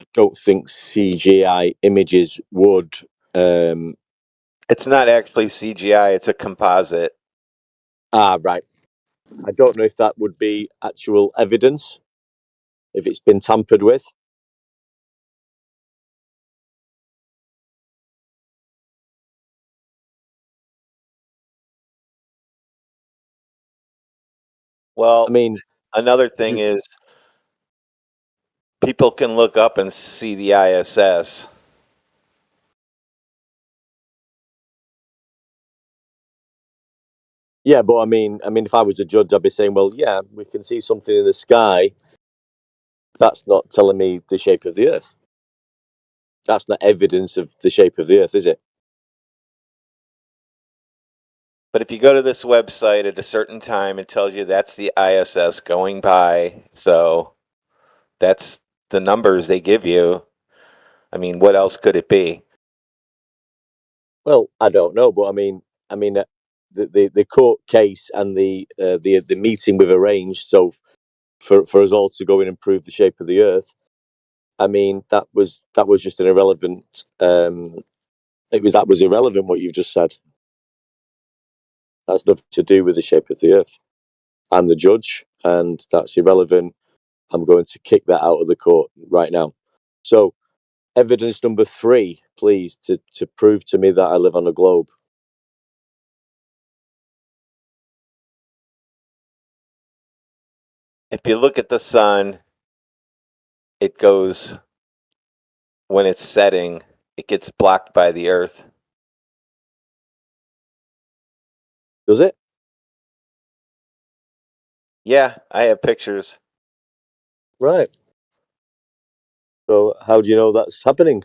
I don't think CGI images would. It's not actually CGI, it's a composite. Right. I don't know if that would be actual evidence, if it's been tampered with. Well, I mean, another thing is people can look up and see the ISS. Yeah, but I mean, if I was a judge, I'd be saying, well, yeah, we can see something in the sky. That's not telling me the shape of the Earth. That's not evidence of the shape of the Earth, is it? But if you go to this website at a certain time, it tells you that's the ISS going by. So that's the numbers they give you. I mean, what else could it be? Well, I don't know, but I mean, the court case and the meeting we've arranged, so for us all to go in and prove the shape of the Earth. I mean, that was just an irrelevant. That was irrelevant what you've just said. That's nothing to do with the shape of the Earth. I'm the judge, and that's irrelevant. I'm going to kick that out of the court right now. So, evidence number 3, please, to prove to me that I live on a globe. If you look at the sun, it goes, when it's setting, it gets blocked by the Earth. Does it? Yeah, I have pictures. Right. So, how do you know that's happening?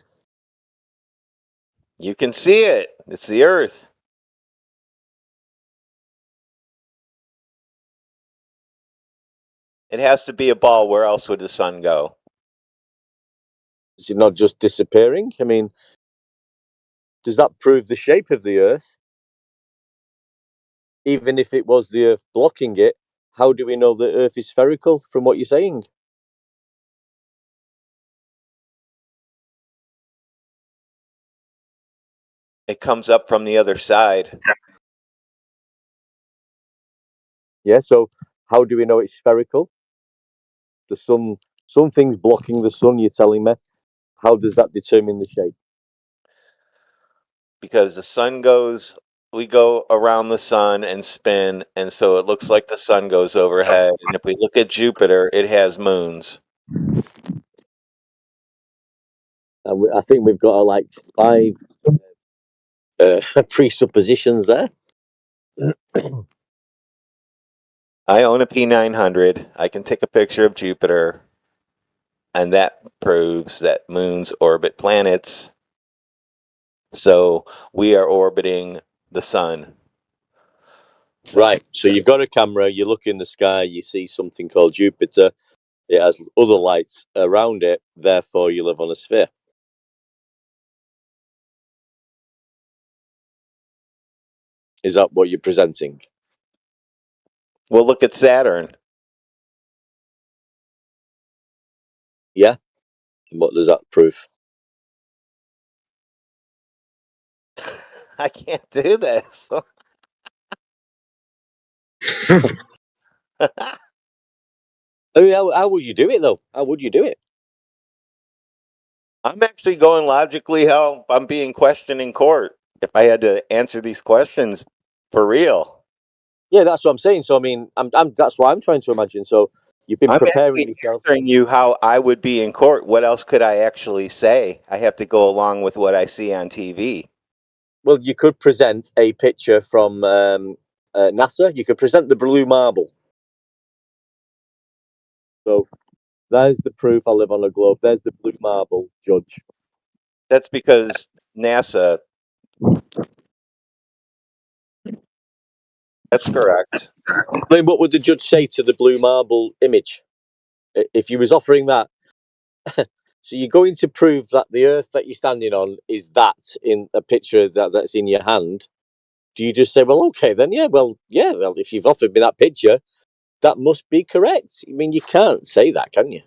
You can see it. It's the Earth. It has to be a ball. Where else would the sun go? Is it not just disappearing? I mean, does that prove the shape of the Earth? Even if it was the Earth blocking it, how do we know the Earth is spherical from what you're saying? It comes up from the other side. Yeah, so how do we know it's spherical? The sun, something's blocking the sun, you're telling me. How does that determine the shape? Because the sun we go around the sun and spin, and so it looks like the sun goes overhead. And if we look at Jupiter, it has moons. I think we've got like 5 presuppositions there. I own a P900. I can take a picture of Jupiter, and that proves that moons orbit planets. So we are orbiting the sun. Right. So you've got a camera, you look in the sky, you see something called Jupiter. It has other lights around it, therefore you live on a sphere. Is that what you're presenting? Well, look at Saturn. Yeah. What does that prove? I can't do this. I mean, how would you do it, though? How would you do it? I'm actually going logically how I'm being questioned in court. If I had to answer these questions for real. Yeah, that's what I'm saying. So, I mean, that's what I'm trying to imagine. So, you've been preparing yourself. I'm answering you how I would be in court. What else could I actually say? I have to go along with what I see on TV. Well, you could present a picture from NASA. You could present the blue marble. So, there's the proof I live on a globe. There's the blue marble, Judge. That's because NASA. That's correct. I mean, what would the judge say to the blue marble image if you was offering that? So you're going to prove that the Earth that you're standing on is that in a picture that's in your hand. Do you just say, well, okay, then well, if you've offered me that picture, that must be correct. I mean, you can't say that, can you?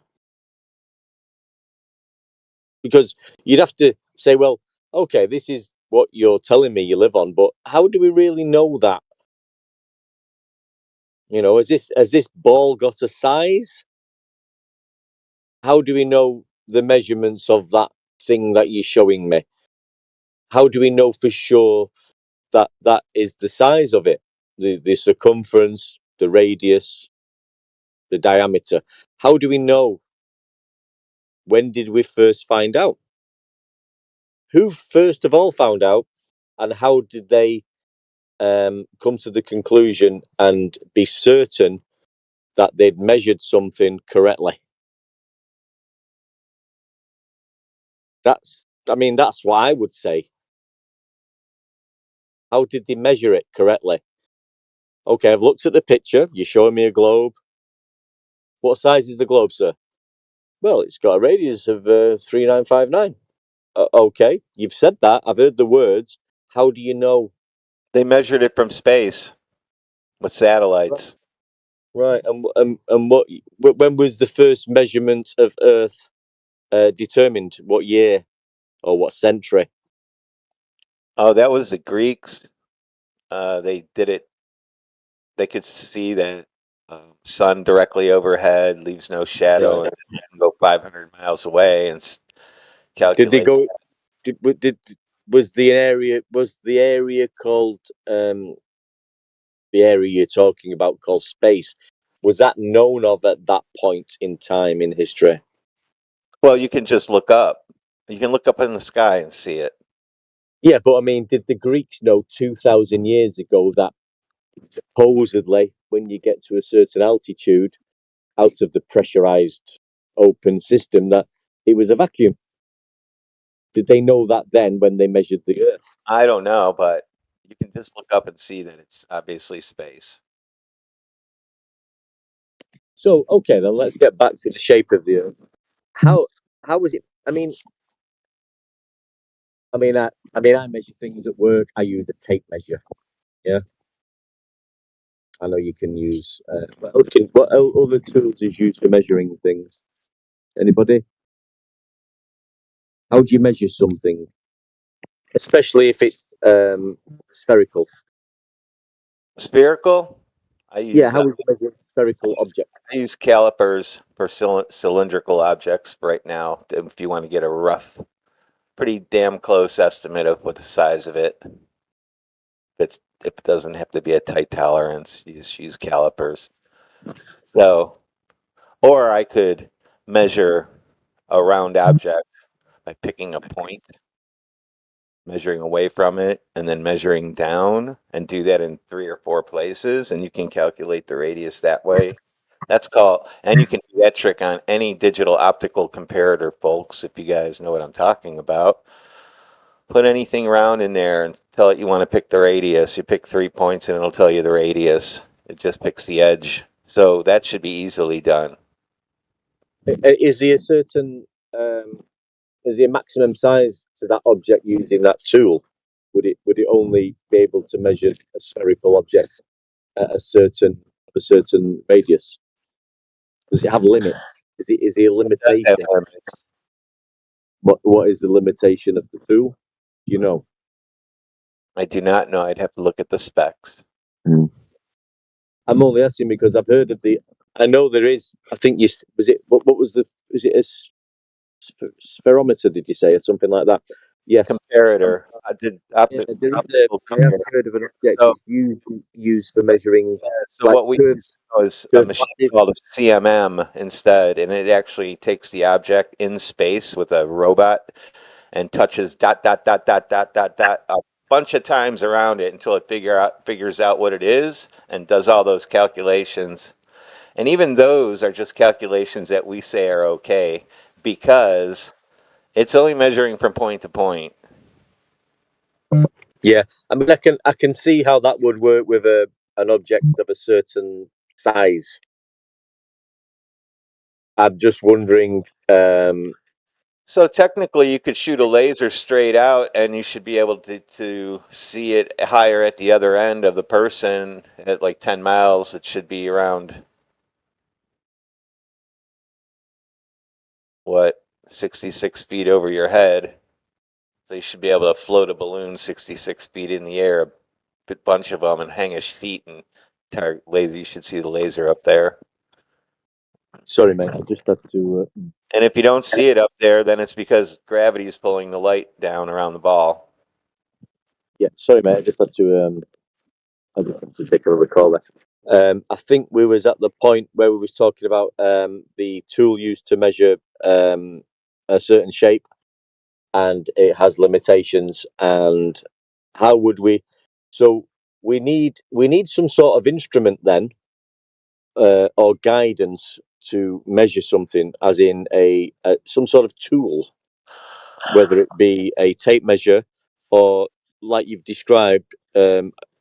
Because you'd have to say, well, okay, this is what you're telling me you live on, but how do we really know that? You know, has this ball got a size? How do we know the measurements of that thing that you're showing me? How do we know for sure that that is the size of it? The circumference, the radius, the diameter. How do we know? When did we first find out? Who first of all found out, and how did they come to the conclusion and be certain that they'd measured something correctly? That's what I would say. How did they measure it correctly? Okay, I've looked at the picture. You're showing me a globe. What size is the globe, sir? Well, it's got a radius of 3959. Okay, you've said that. I've heard the words. How do you know? They measured it from space with satellites. Right, and when was the first measurement of Earth determined? What year or what century? Oh, that was the Greeks. They did it. They could see the sun directly overhead, leaves no shadow, Right. and go 500 miles away and calculate. Did they go? Was the area called the area you're talking about called space? Was that known of at that point in time in history? Well, you can just look up. You can look up in the sky and see it. Yeah, but I mean, did the Greeks know 2,000 years ago that supposedly when you get to a certain altitude out of the pressurized open system that it was a vacuum? Did they know that then when they measured the Earth? I don't know, but you can just look up and see that it's obviously space. So, okay, then let's get back to the shape of the Earth. How was it? I mean, I measure things at work. I use a tape measure. Yeah. I know you can use. What other tools is used for measuring things? Anybody? How do you measure something? Especially if spherical? Spherical? I use How would you measure a spherical object? I use calipers for cylindrical objects right now. If you want to get a rough, pretty damn close estimate of what the size of it. If it doesn't have to be a tight tolerance, you just use calipers. So, or I could measure a round object by picking a point, measuring away from it, and then measuring down, and do that in 3 or 4 places, and you can calculate the radius that way. That's called, and you can do that trick on any digital optical comparator, folks, if you guys know what I'm talking about. Put anything round in there and tell it you want to pick the radius. You pick 3 points and it'll tell you the radius. It just picks the edge. So that should be easily done. Is there a certain is there a maximum size to that object using that tool? Would it only be able to measure a spherical object at a certain radius? Does it have limits? Is there a limitation? What is the limitation of the tool? Do you know? I do not know. I'd have to look at the specs. I'm only asking because I've heard of I know there is. I think what was the? Was it a spherometer? Did you say or something like that? Yes. Comparator. I did. I have heard of an object that's used for measuring. So what we use is a machine called a CMM instead, and it actually takes the object in space with a robot and touches ... a bunch of times around it until it figures out what it is and does all those calculations. And even those are just calculations that we say are okay because it's only measuring from point to point. Yeah, I mean, I can see how that would work with an object of a certain size. I'm just wondering. So technically, you could shoot a laser straight out, and you should be able to see it higher at the other end of the person at like 10 miles. It should be around 66 feet over your head. So you should be able to float a balloon 66 feet in the air, a bunch of them, and hang a sheet and target laser. You should see the laser up there. Sorry, mate. I just had to. And if you don't see it up there, then it's because gravity is pulling the light down around the ball. Yeah, sorry, mate. I just had to take a recall there. I think we was at the point where we was talking about the tool used to measure a certain shape, and it has limitations. And how would we? So we need some sort of instrument then, or guidance to measure something, as in some sort of tool, whether it be a tape measure or, like you've described,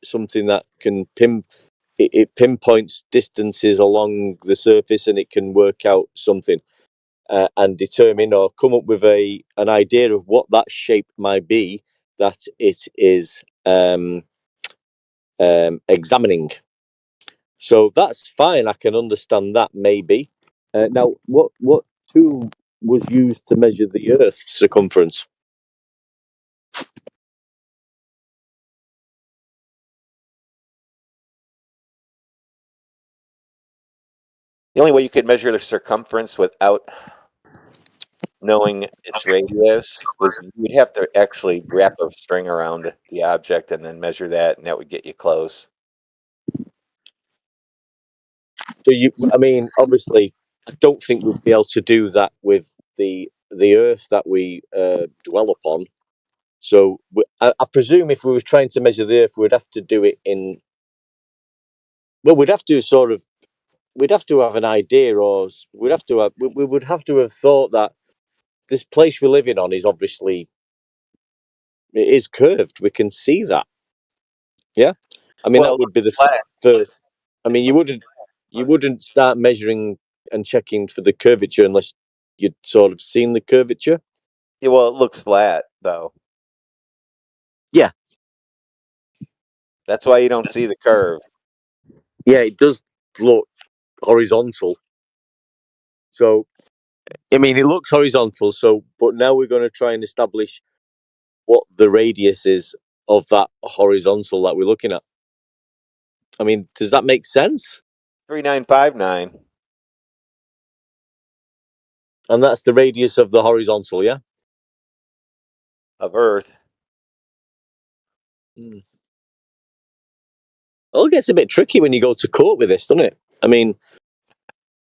something that can pinpoints distances along the surface, and it can work out something and determine or come up with an idea of what that shape might be that it is examining. So that's fine. I can understand that maybe. Now, what tool was used to measure the Earth's circumference? The only way you could measure the circumference without knowing its radius was you'd have to actually wrap a string around the object and then measure that, and that would get you close. So I mean, obviously, I don't think we'd be able to do that with the Earth that we dwell upon. So I presume if we were trying to measure the Earth, we'd have to do it in. Well, we'd have to have an idea, or we would have to have thought that this place we're living on is obviously, it is curved. We can see that. Yeah, I mean, that would be the first. I mean, you wouldn't start measuring and checking for the curvature unless you'd sort of seen the curvature. Yeah, well, it looks flat though. Yeah, that's why you don't see the curve. Yeah, it does look horizontal. So, I mean, it looks horizontal. So, but now we're going to try and establish what the radius is of that horizontal that we're looking at. I mean, does that make sense? 3959. And that's the radius of the horizontal, yeah? Of Earth. Well, it gets a bit tricky when you go to court with this, doesn't it? I mean,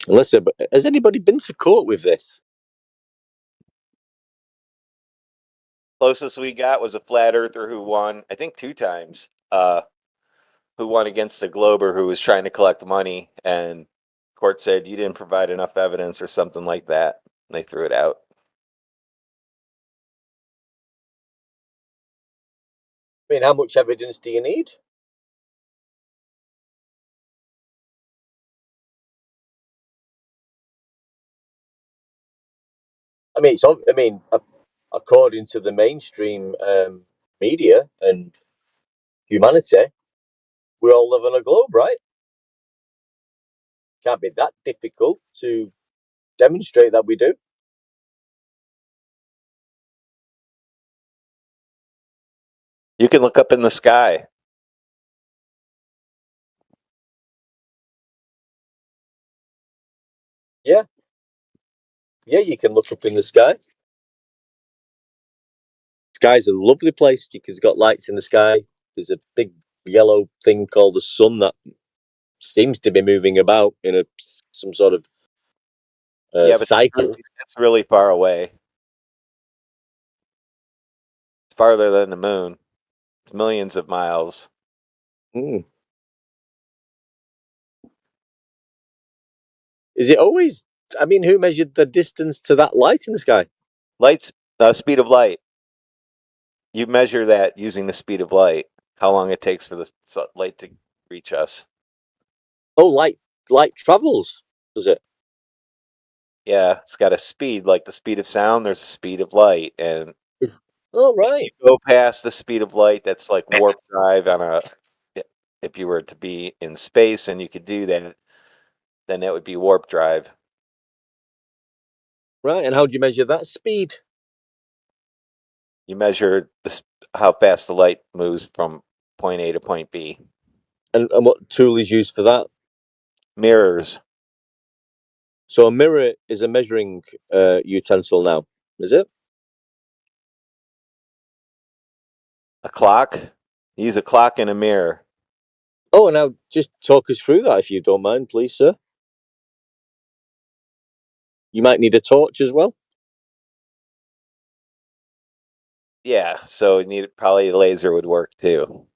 has anybody been to court with this? Closest we got was a flat earther who won, I think 2 times, who won against a glober who was trying to collect money, and court said you didn't provide enough evidence or something like that. And they threw it out. I mean, how much evidence do you need? I mean, according to the mainstream media and humanity, we all live on a globe, right? Can't be that difficult to demonstrate that we do. You can look up in the sky. Yeah. Yeah, you can look up in the sky. Sky's a lovely place because it's got lights in the sky. There's a big yellow thing called the sun that seems to be moving about in some sort of But cycle. it's really far away. It's farther than the moon. It's millions of miles. Is it always? I mean, who measured the distance to that light in the sky? Light's speed of light. You measure that using the speed of light. How long it takes for the light to reach us. Oh, light travels, does it? Yeah, it's got a speed like the speed of sound. There's a speed of light, and right. If you go past the speed of light, that's like warp drive on a. If you were to be in space and you could do that, then that would be warp drive. Right, and how do you measure that speed? You measure how fast the light moves from point A to point B. And what tool is used for that? Mirrors. So a mirror is a measuring utensil now, is it? A clock? You use a clock and a mirror. Oh, and now just talk us through that if you don't mind, please, sir. You might need a torch as well. Yeah, so you need probably a laser would work too.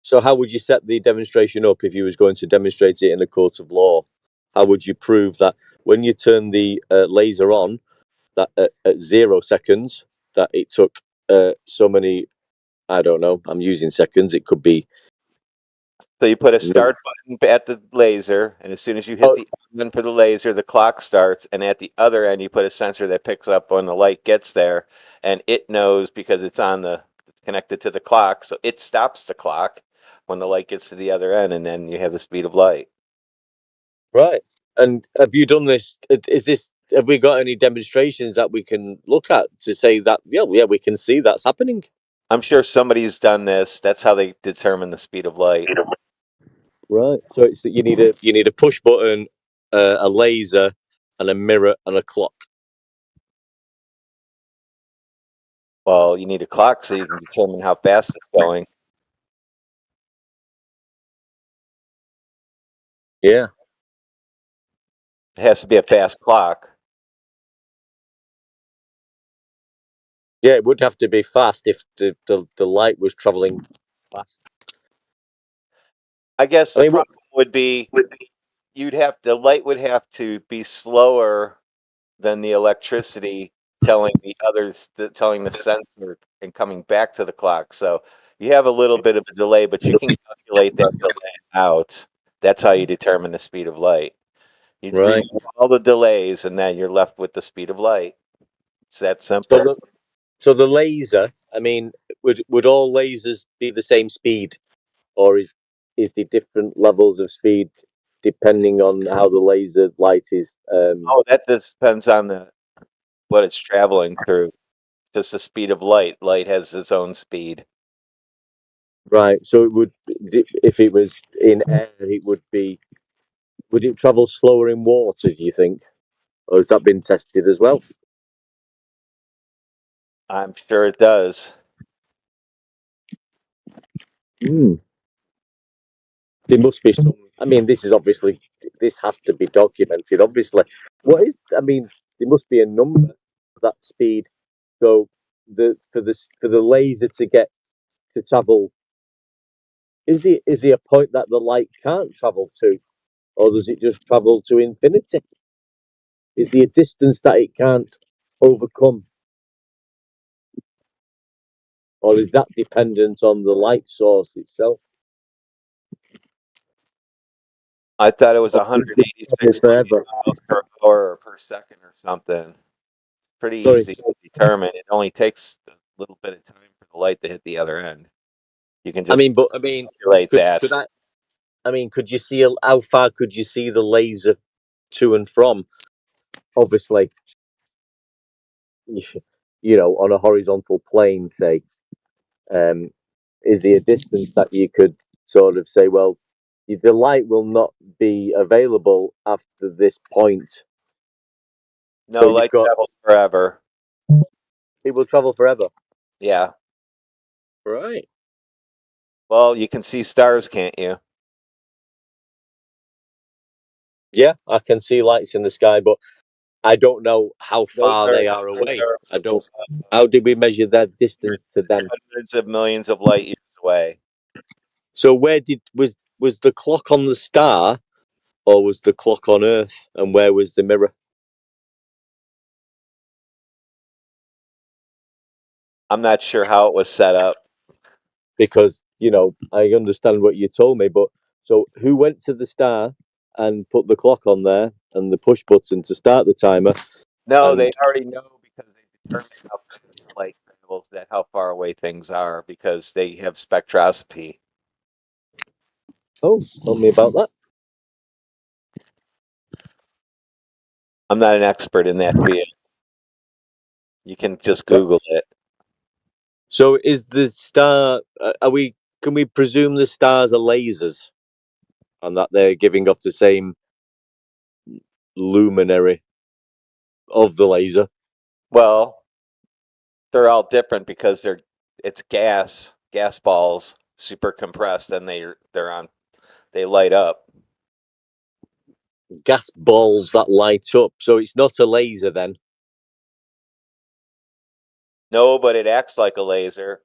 So how would you set the demonstration up if you was going to demonstrate it in a court of law? How would you prove that when you turn the laser on, that at 0 seconds, that it took so many, I don't know, I'm using seconds, it could be. So you put a start button at the laser, and as soon as you hit the button for the laser, the clock starts, and at the other end you put a sensor that picks up when the light gets there, and it knows because it's connected to the clock, so it stops the clock when the light gets to the other end, and then you have the speed of light. Right. And have you done this? Have we got any demonstrations that we can look at to say that, yeah, we can see that's happening? I'm sure somebody's done this. That's how they determine the speed of light. Right. So it's that you need a push button, a laser, and a mirror and a clock. Well, you need a clock so you can determine how fast it's going. Yeah. It has to be a fast clock. Yeah, it would have to be fast if the light was traveling fast. I guess the problem would be the light would have to be slower than the electricity telling the sensor and coming back to the clock. So you have a little bit of a delay, but you can calculate that delay out. That's how you determine the speed of light. You remove all the delays, and then you're left with the speed of light. It's that simple. So the laser, I mean, would all lasers be the same speed, or is the different levels of speed depending on how the laser light is? Oh, that just depends on what it's traveling through. Just the speed of light. Light has its own speed. Right. So it would, if it was in air, it would be. Would it travel slower in water? Do you think, or has that been tested as well? I'm sure it does. There must be some. I mean, this has to be documented. Obviously, what is? I mean, there must be a number for that speed. So for the laser to get to travel, is there a point that the light can't travel to, or does it just travel to infinity? Is there a distance that it can't overcome, or is that dependent on the light source itself? I thought it was Or does it 186 travel forever? miles per hour or per second or something. Pretty Sorry. easy to determine. It only takes a little bit of time for the light to hit the other end. You can just calculate that. Could you see how far could you see the laser to and from? Obviously, on a horizontal plane, say, is there a distance that you could sort of say, well, the light will not be available after this point? No, So light travels forever. It will travel forever. Yeah. Right. Well, you can see stars, can't you? Yeah, I can see lights in the sky, but I don't know how far they are away. I don't. How did we measure that distance to them? Hundreds of millions of light years away. So where was the clock on the star, or was the clock on Earth? And where was the mirror? I'm not sure how it was set up. Because I understand what you told me, but so who went to the star and put the clock on there and the push button to start the timer? No, they already know because they determine how fast the light travels, that how far away things are, because they have spectroscopy. Oh, tell me about that. I'm not an expert in that field. You can just Google it. So is the star? Can we presume the stars are lasers, and that they're giving off the same luminary of the laser? Well, they're all different because it's gas balls, super compressed, and they light up. Gas balls that light up. So it's not a laser then. No, but it acts like a laser.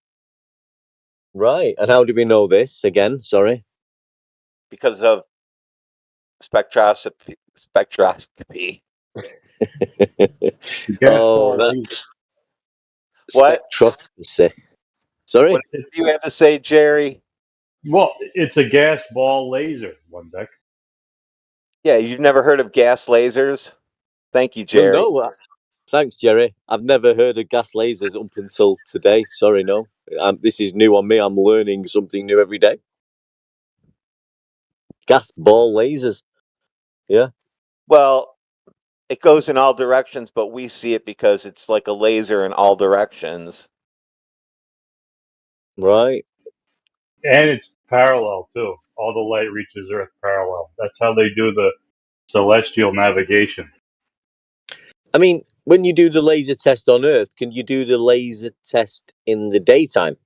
Right. And how do we know this? Again, sorry. Because of spectroscopy. What? Spectroscopy. Sorry. What did you have to say, Jerry? Well, it's a gas ball laser, one deck. Yeah, you've never heard of gas lasers? Thank you, Jerry. Well, no. Thanks, Jerry. I've never heard of gas lasers up until today. Sorry, no. This is new on me. I'm learning something new every day. Gas ball lasers. Yeah. Well, it goes in all directions, but we see it because it's like a laser in all directions. Right. And it's parallel, too. All the light reaches Earth parallel. That's how they do the celestial navigation. I mean, when you do the laser test on Earth, can you do the laser test in the daytime?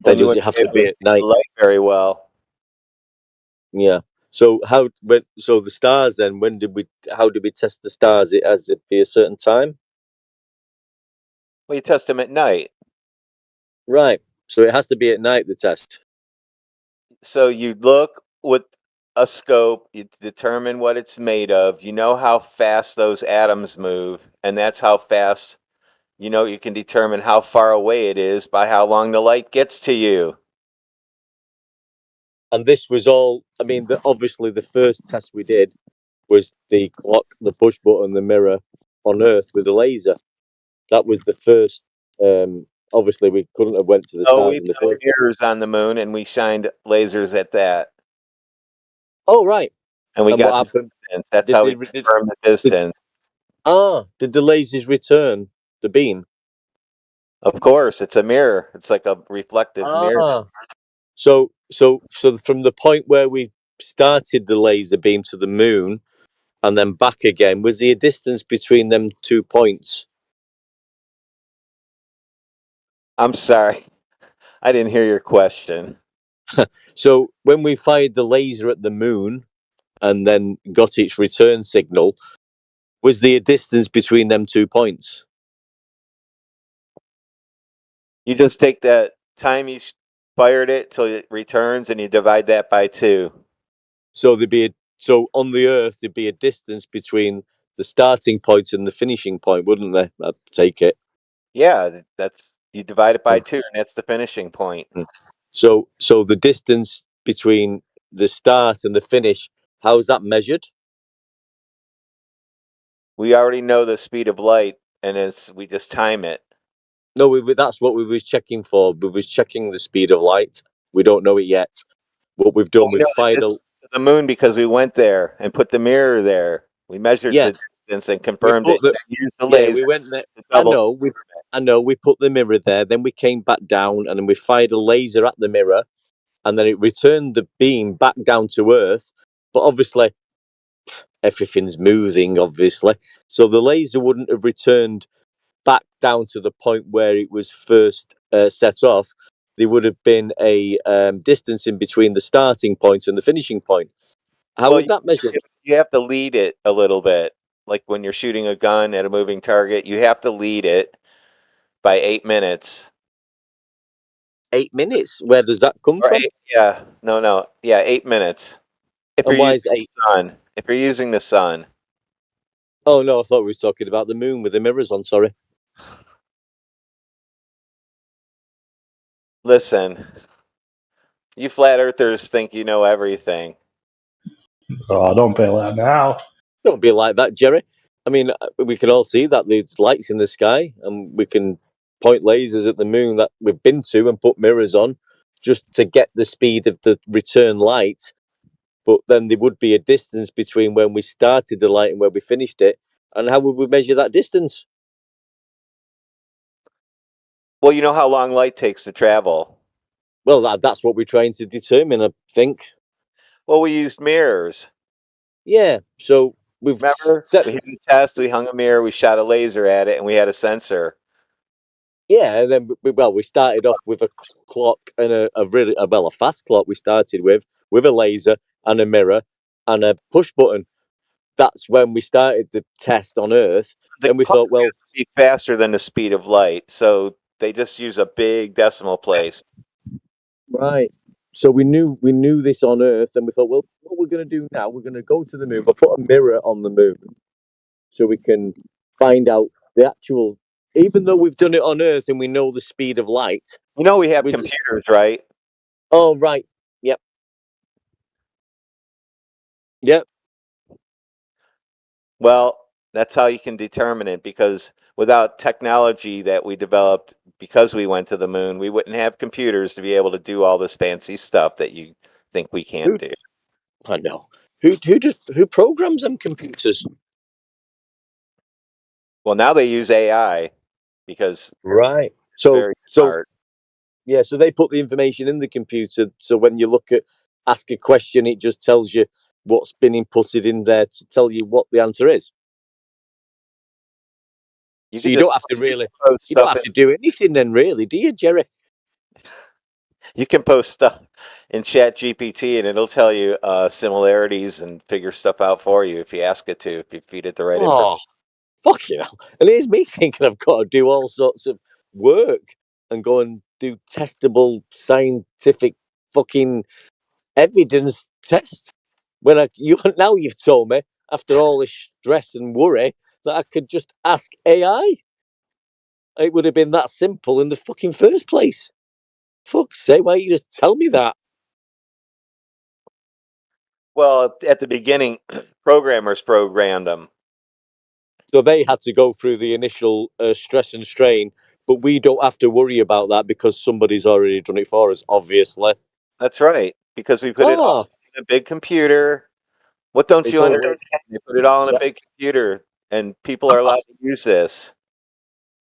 Or Then you does it have to be at night? Light very well. Yeah. So so the stars then? How did we test the stars? Has it be a certain time? Well, you test them at night. Right. So it has to be at night, the test. So you look with a scope, you determine what it's made of, you know how fast those atoms move, and that's how fast, you can determine how far away it is by how long the light gets to you. And this was all, obviously the first test we did was the clock, the push button, the mirror on Earth with a laser. That was the first. Obviously, we couldn't have went to the stars We in the put first. mirrors on the moon, and we shined lasers at that. Oh, right. And we got what happened? That's how we confirmed the distance. Did the lasers return the beam? Of course, it's a mirror. It's like a reflective mirror. So from the point where we started the laser beam to the moon and then back again, was there a distance between them 2 points? I'm sorry, I didn't hear your question. So when we fired the laser at the moon and then got its return signal, was there a distance between them 2 points? You just take that time you fired it till it returns, and you divide that by 2. So so on the Earth there'd be a distance between the starting point and the finishing point, wouldn't there? I'd take it. Yeah, that's you divide it by 2, and that's the finishing point. So the distance between the start and the finish, how is that measured? We already know the speed of light, and we just time it. No, that's what we was checking for. We was checking the speed of light. We don't know it yet. What we've done, we've fired the moon because we went there and put the mirror there. We measured the distance and confirmed it. Used the laser. We went there. I know. We put the mirror there. Then we came back down, and then we fired a laser at the mirror, and then it returned the beam back down to Earth. But obviously, everything's moving. Obviously, so the laser wouldn't have returned back down to the point where it was first set off. There would have been a distance in between the starting point and the finishing point. How is that measured? You have to lead it a little bit. Like when you're shooting a gun at a moving target, you have to lead it by 8 minutes. 8 minutes? Where does that come from? Yeah, no. Yeah, 8 minutes. And why is 8? Sun, if you're using the sun. Oh, no, I thought we were talking about the moon with the mirrors on, sorry. Listen, you flat earthers think you know everything. Oh, don't be like that now. Don't be like that, Jerry. I mean, we can all see that there's lights in the sky, and we can point lasers at the moon that we've been to and put mirrors on just to get the speed of the return light. But then there would be a distance between when we started the light and where we finished it. And how would we measure that distance? Well, you know how long light takes to travel. Well, that's what we're trying to determine, I think. Well, we used mirrors. Yeah, so we've remember we had a test. We hung a mirror. We shot a laser at it, and we had a sensor. Yeah, and then we started off with a clock and a fast clock. We started with a laser and a mirror and a push button. That's when we started the test on Earth. Then we thought, well, be faster than the speed of light, so they just use a big decimal place. Right. So we knew this on Earth, and we thought, well, what we're going to do now, we're going to go to the moon. We'll put a mirror on the moon so we can find out the actual. Even though we've done it on Earth and we know the speed of light, you know we have computers, right? Oh, right. Yep. Yep. Well, that's how you can determine it, because without technology that we developed because we went to the moon, we wouldn't have computers to be able to do all this fancy stuff that you think we can't do. I know. Who programs them computers? Well, now they use AI because right. So very smart. Yeah, so they put the information in the computer. So when you ask a question, it just tells you what's been inputted in there to tell you what the answer is. So you don't have to do anything then, really, do you, Jerry? You can post stuff in Chat GPT and it'll tell you similarities and figure stuff out for you if you ask it to, if you feed it the right information. Fuck you know. And here's me thinking I've got to do all sorts of work and go and do testable scientific fucking evidence tests. When you've told me after all this stress and worry that I could just ask AI. It would have been that simple in the fucking first place. Fuck's sake, why don't you just tell me that? Well, at the beginning, programmers programmed them. So they had to go through the initial stress and strain, but we don't have to worry about that because somebody's already done it for us, obviously. That's right, because we put it all in a big computer. What don't you understand? They put it all in a big computer, and people are allowed to use this.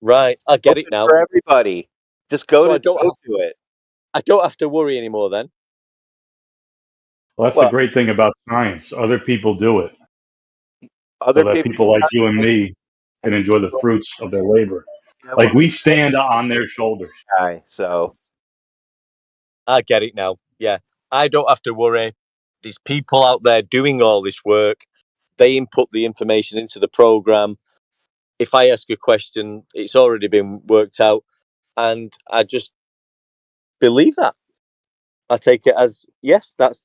Right, I get it now. For everybody. Just go So I to don't go have, to it. I don't have to worry anymore then. Well, that's Well, the great thing about science. Other people do it, Other so that people people like you and me can enjoy the fruits of their labor. Like we stand on their shoulders. So I get it now. Yeah, I don't have to worry. There's people out there doing all this work. They input the information into the program. If I ask a question, it's already been worked out, and I just believe that. I take it as yes, that's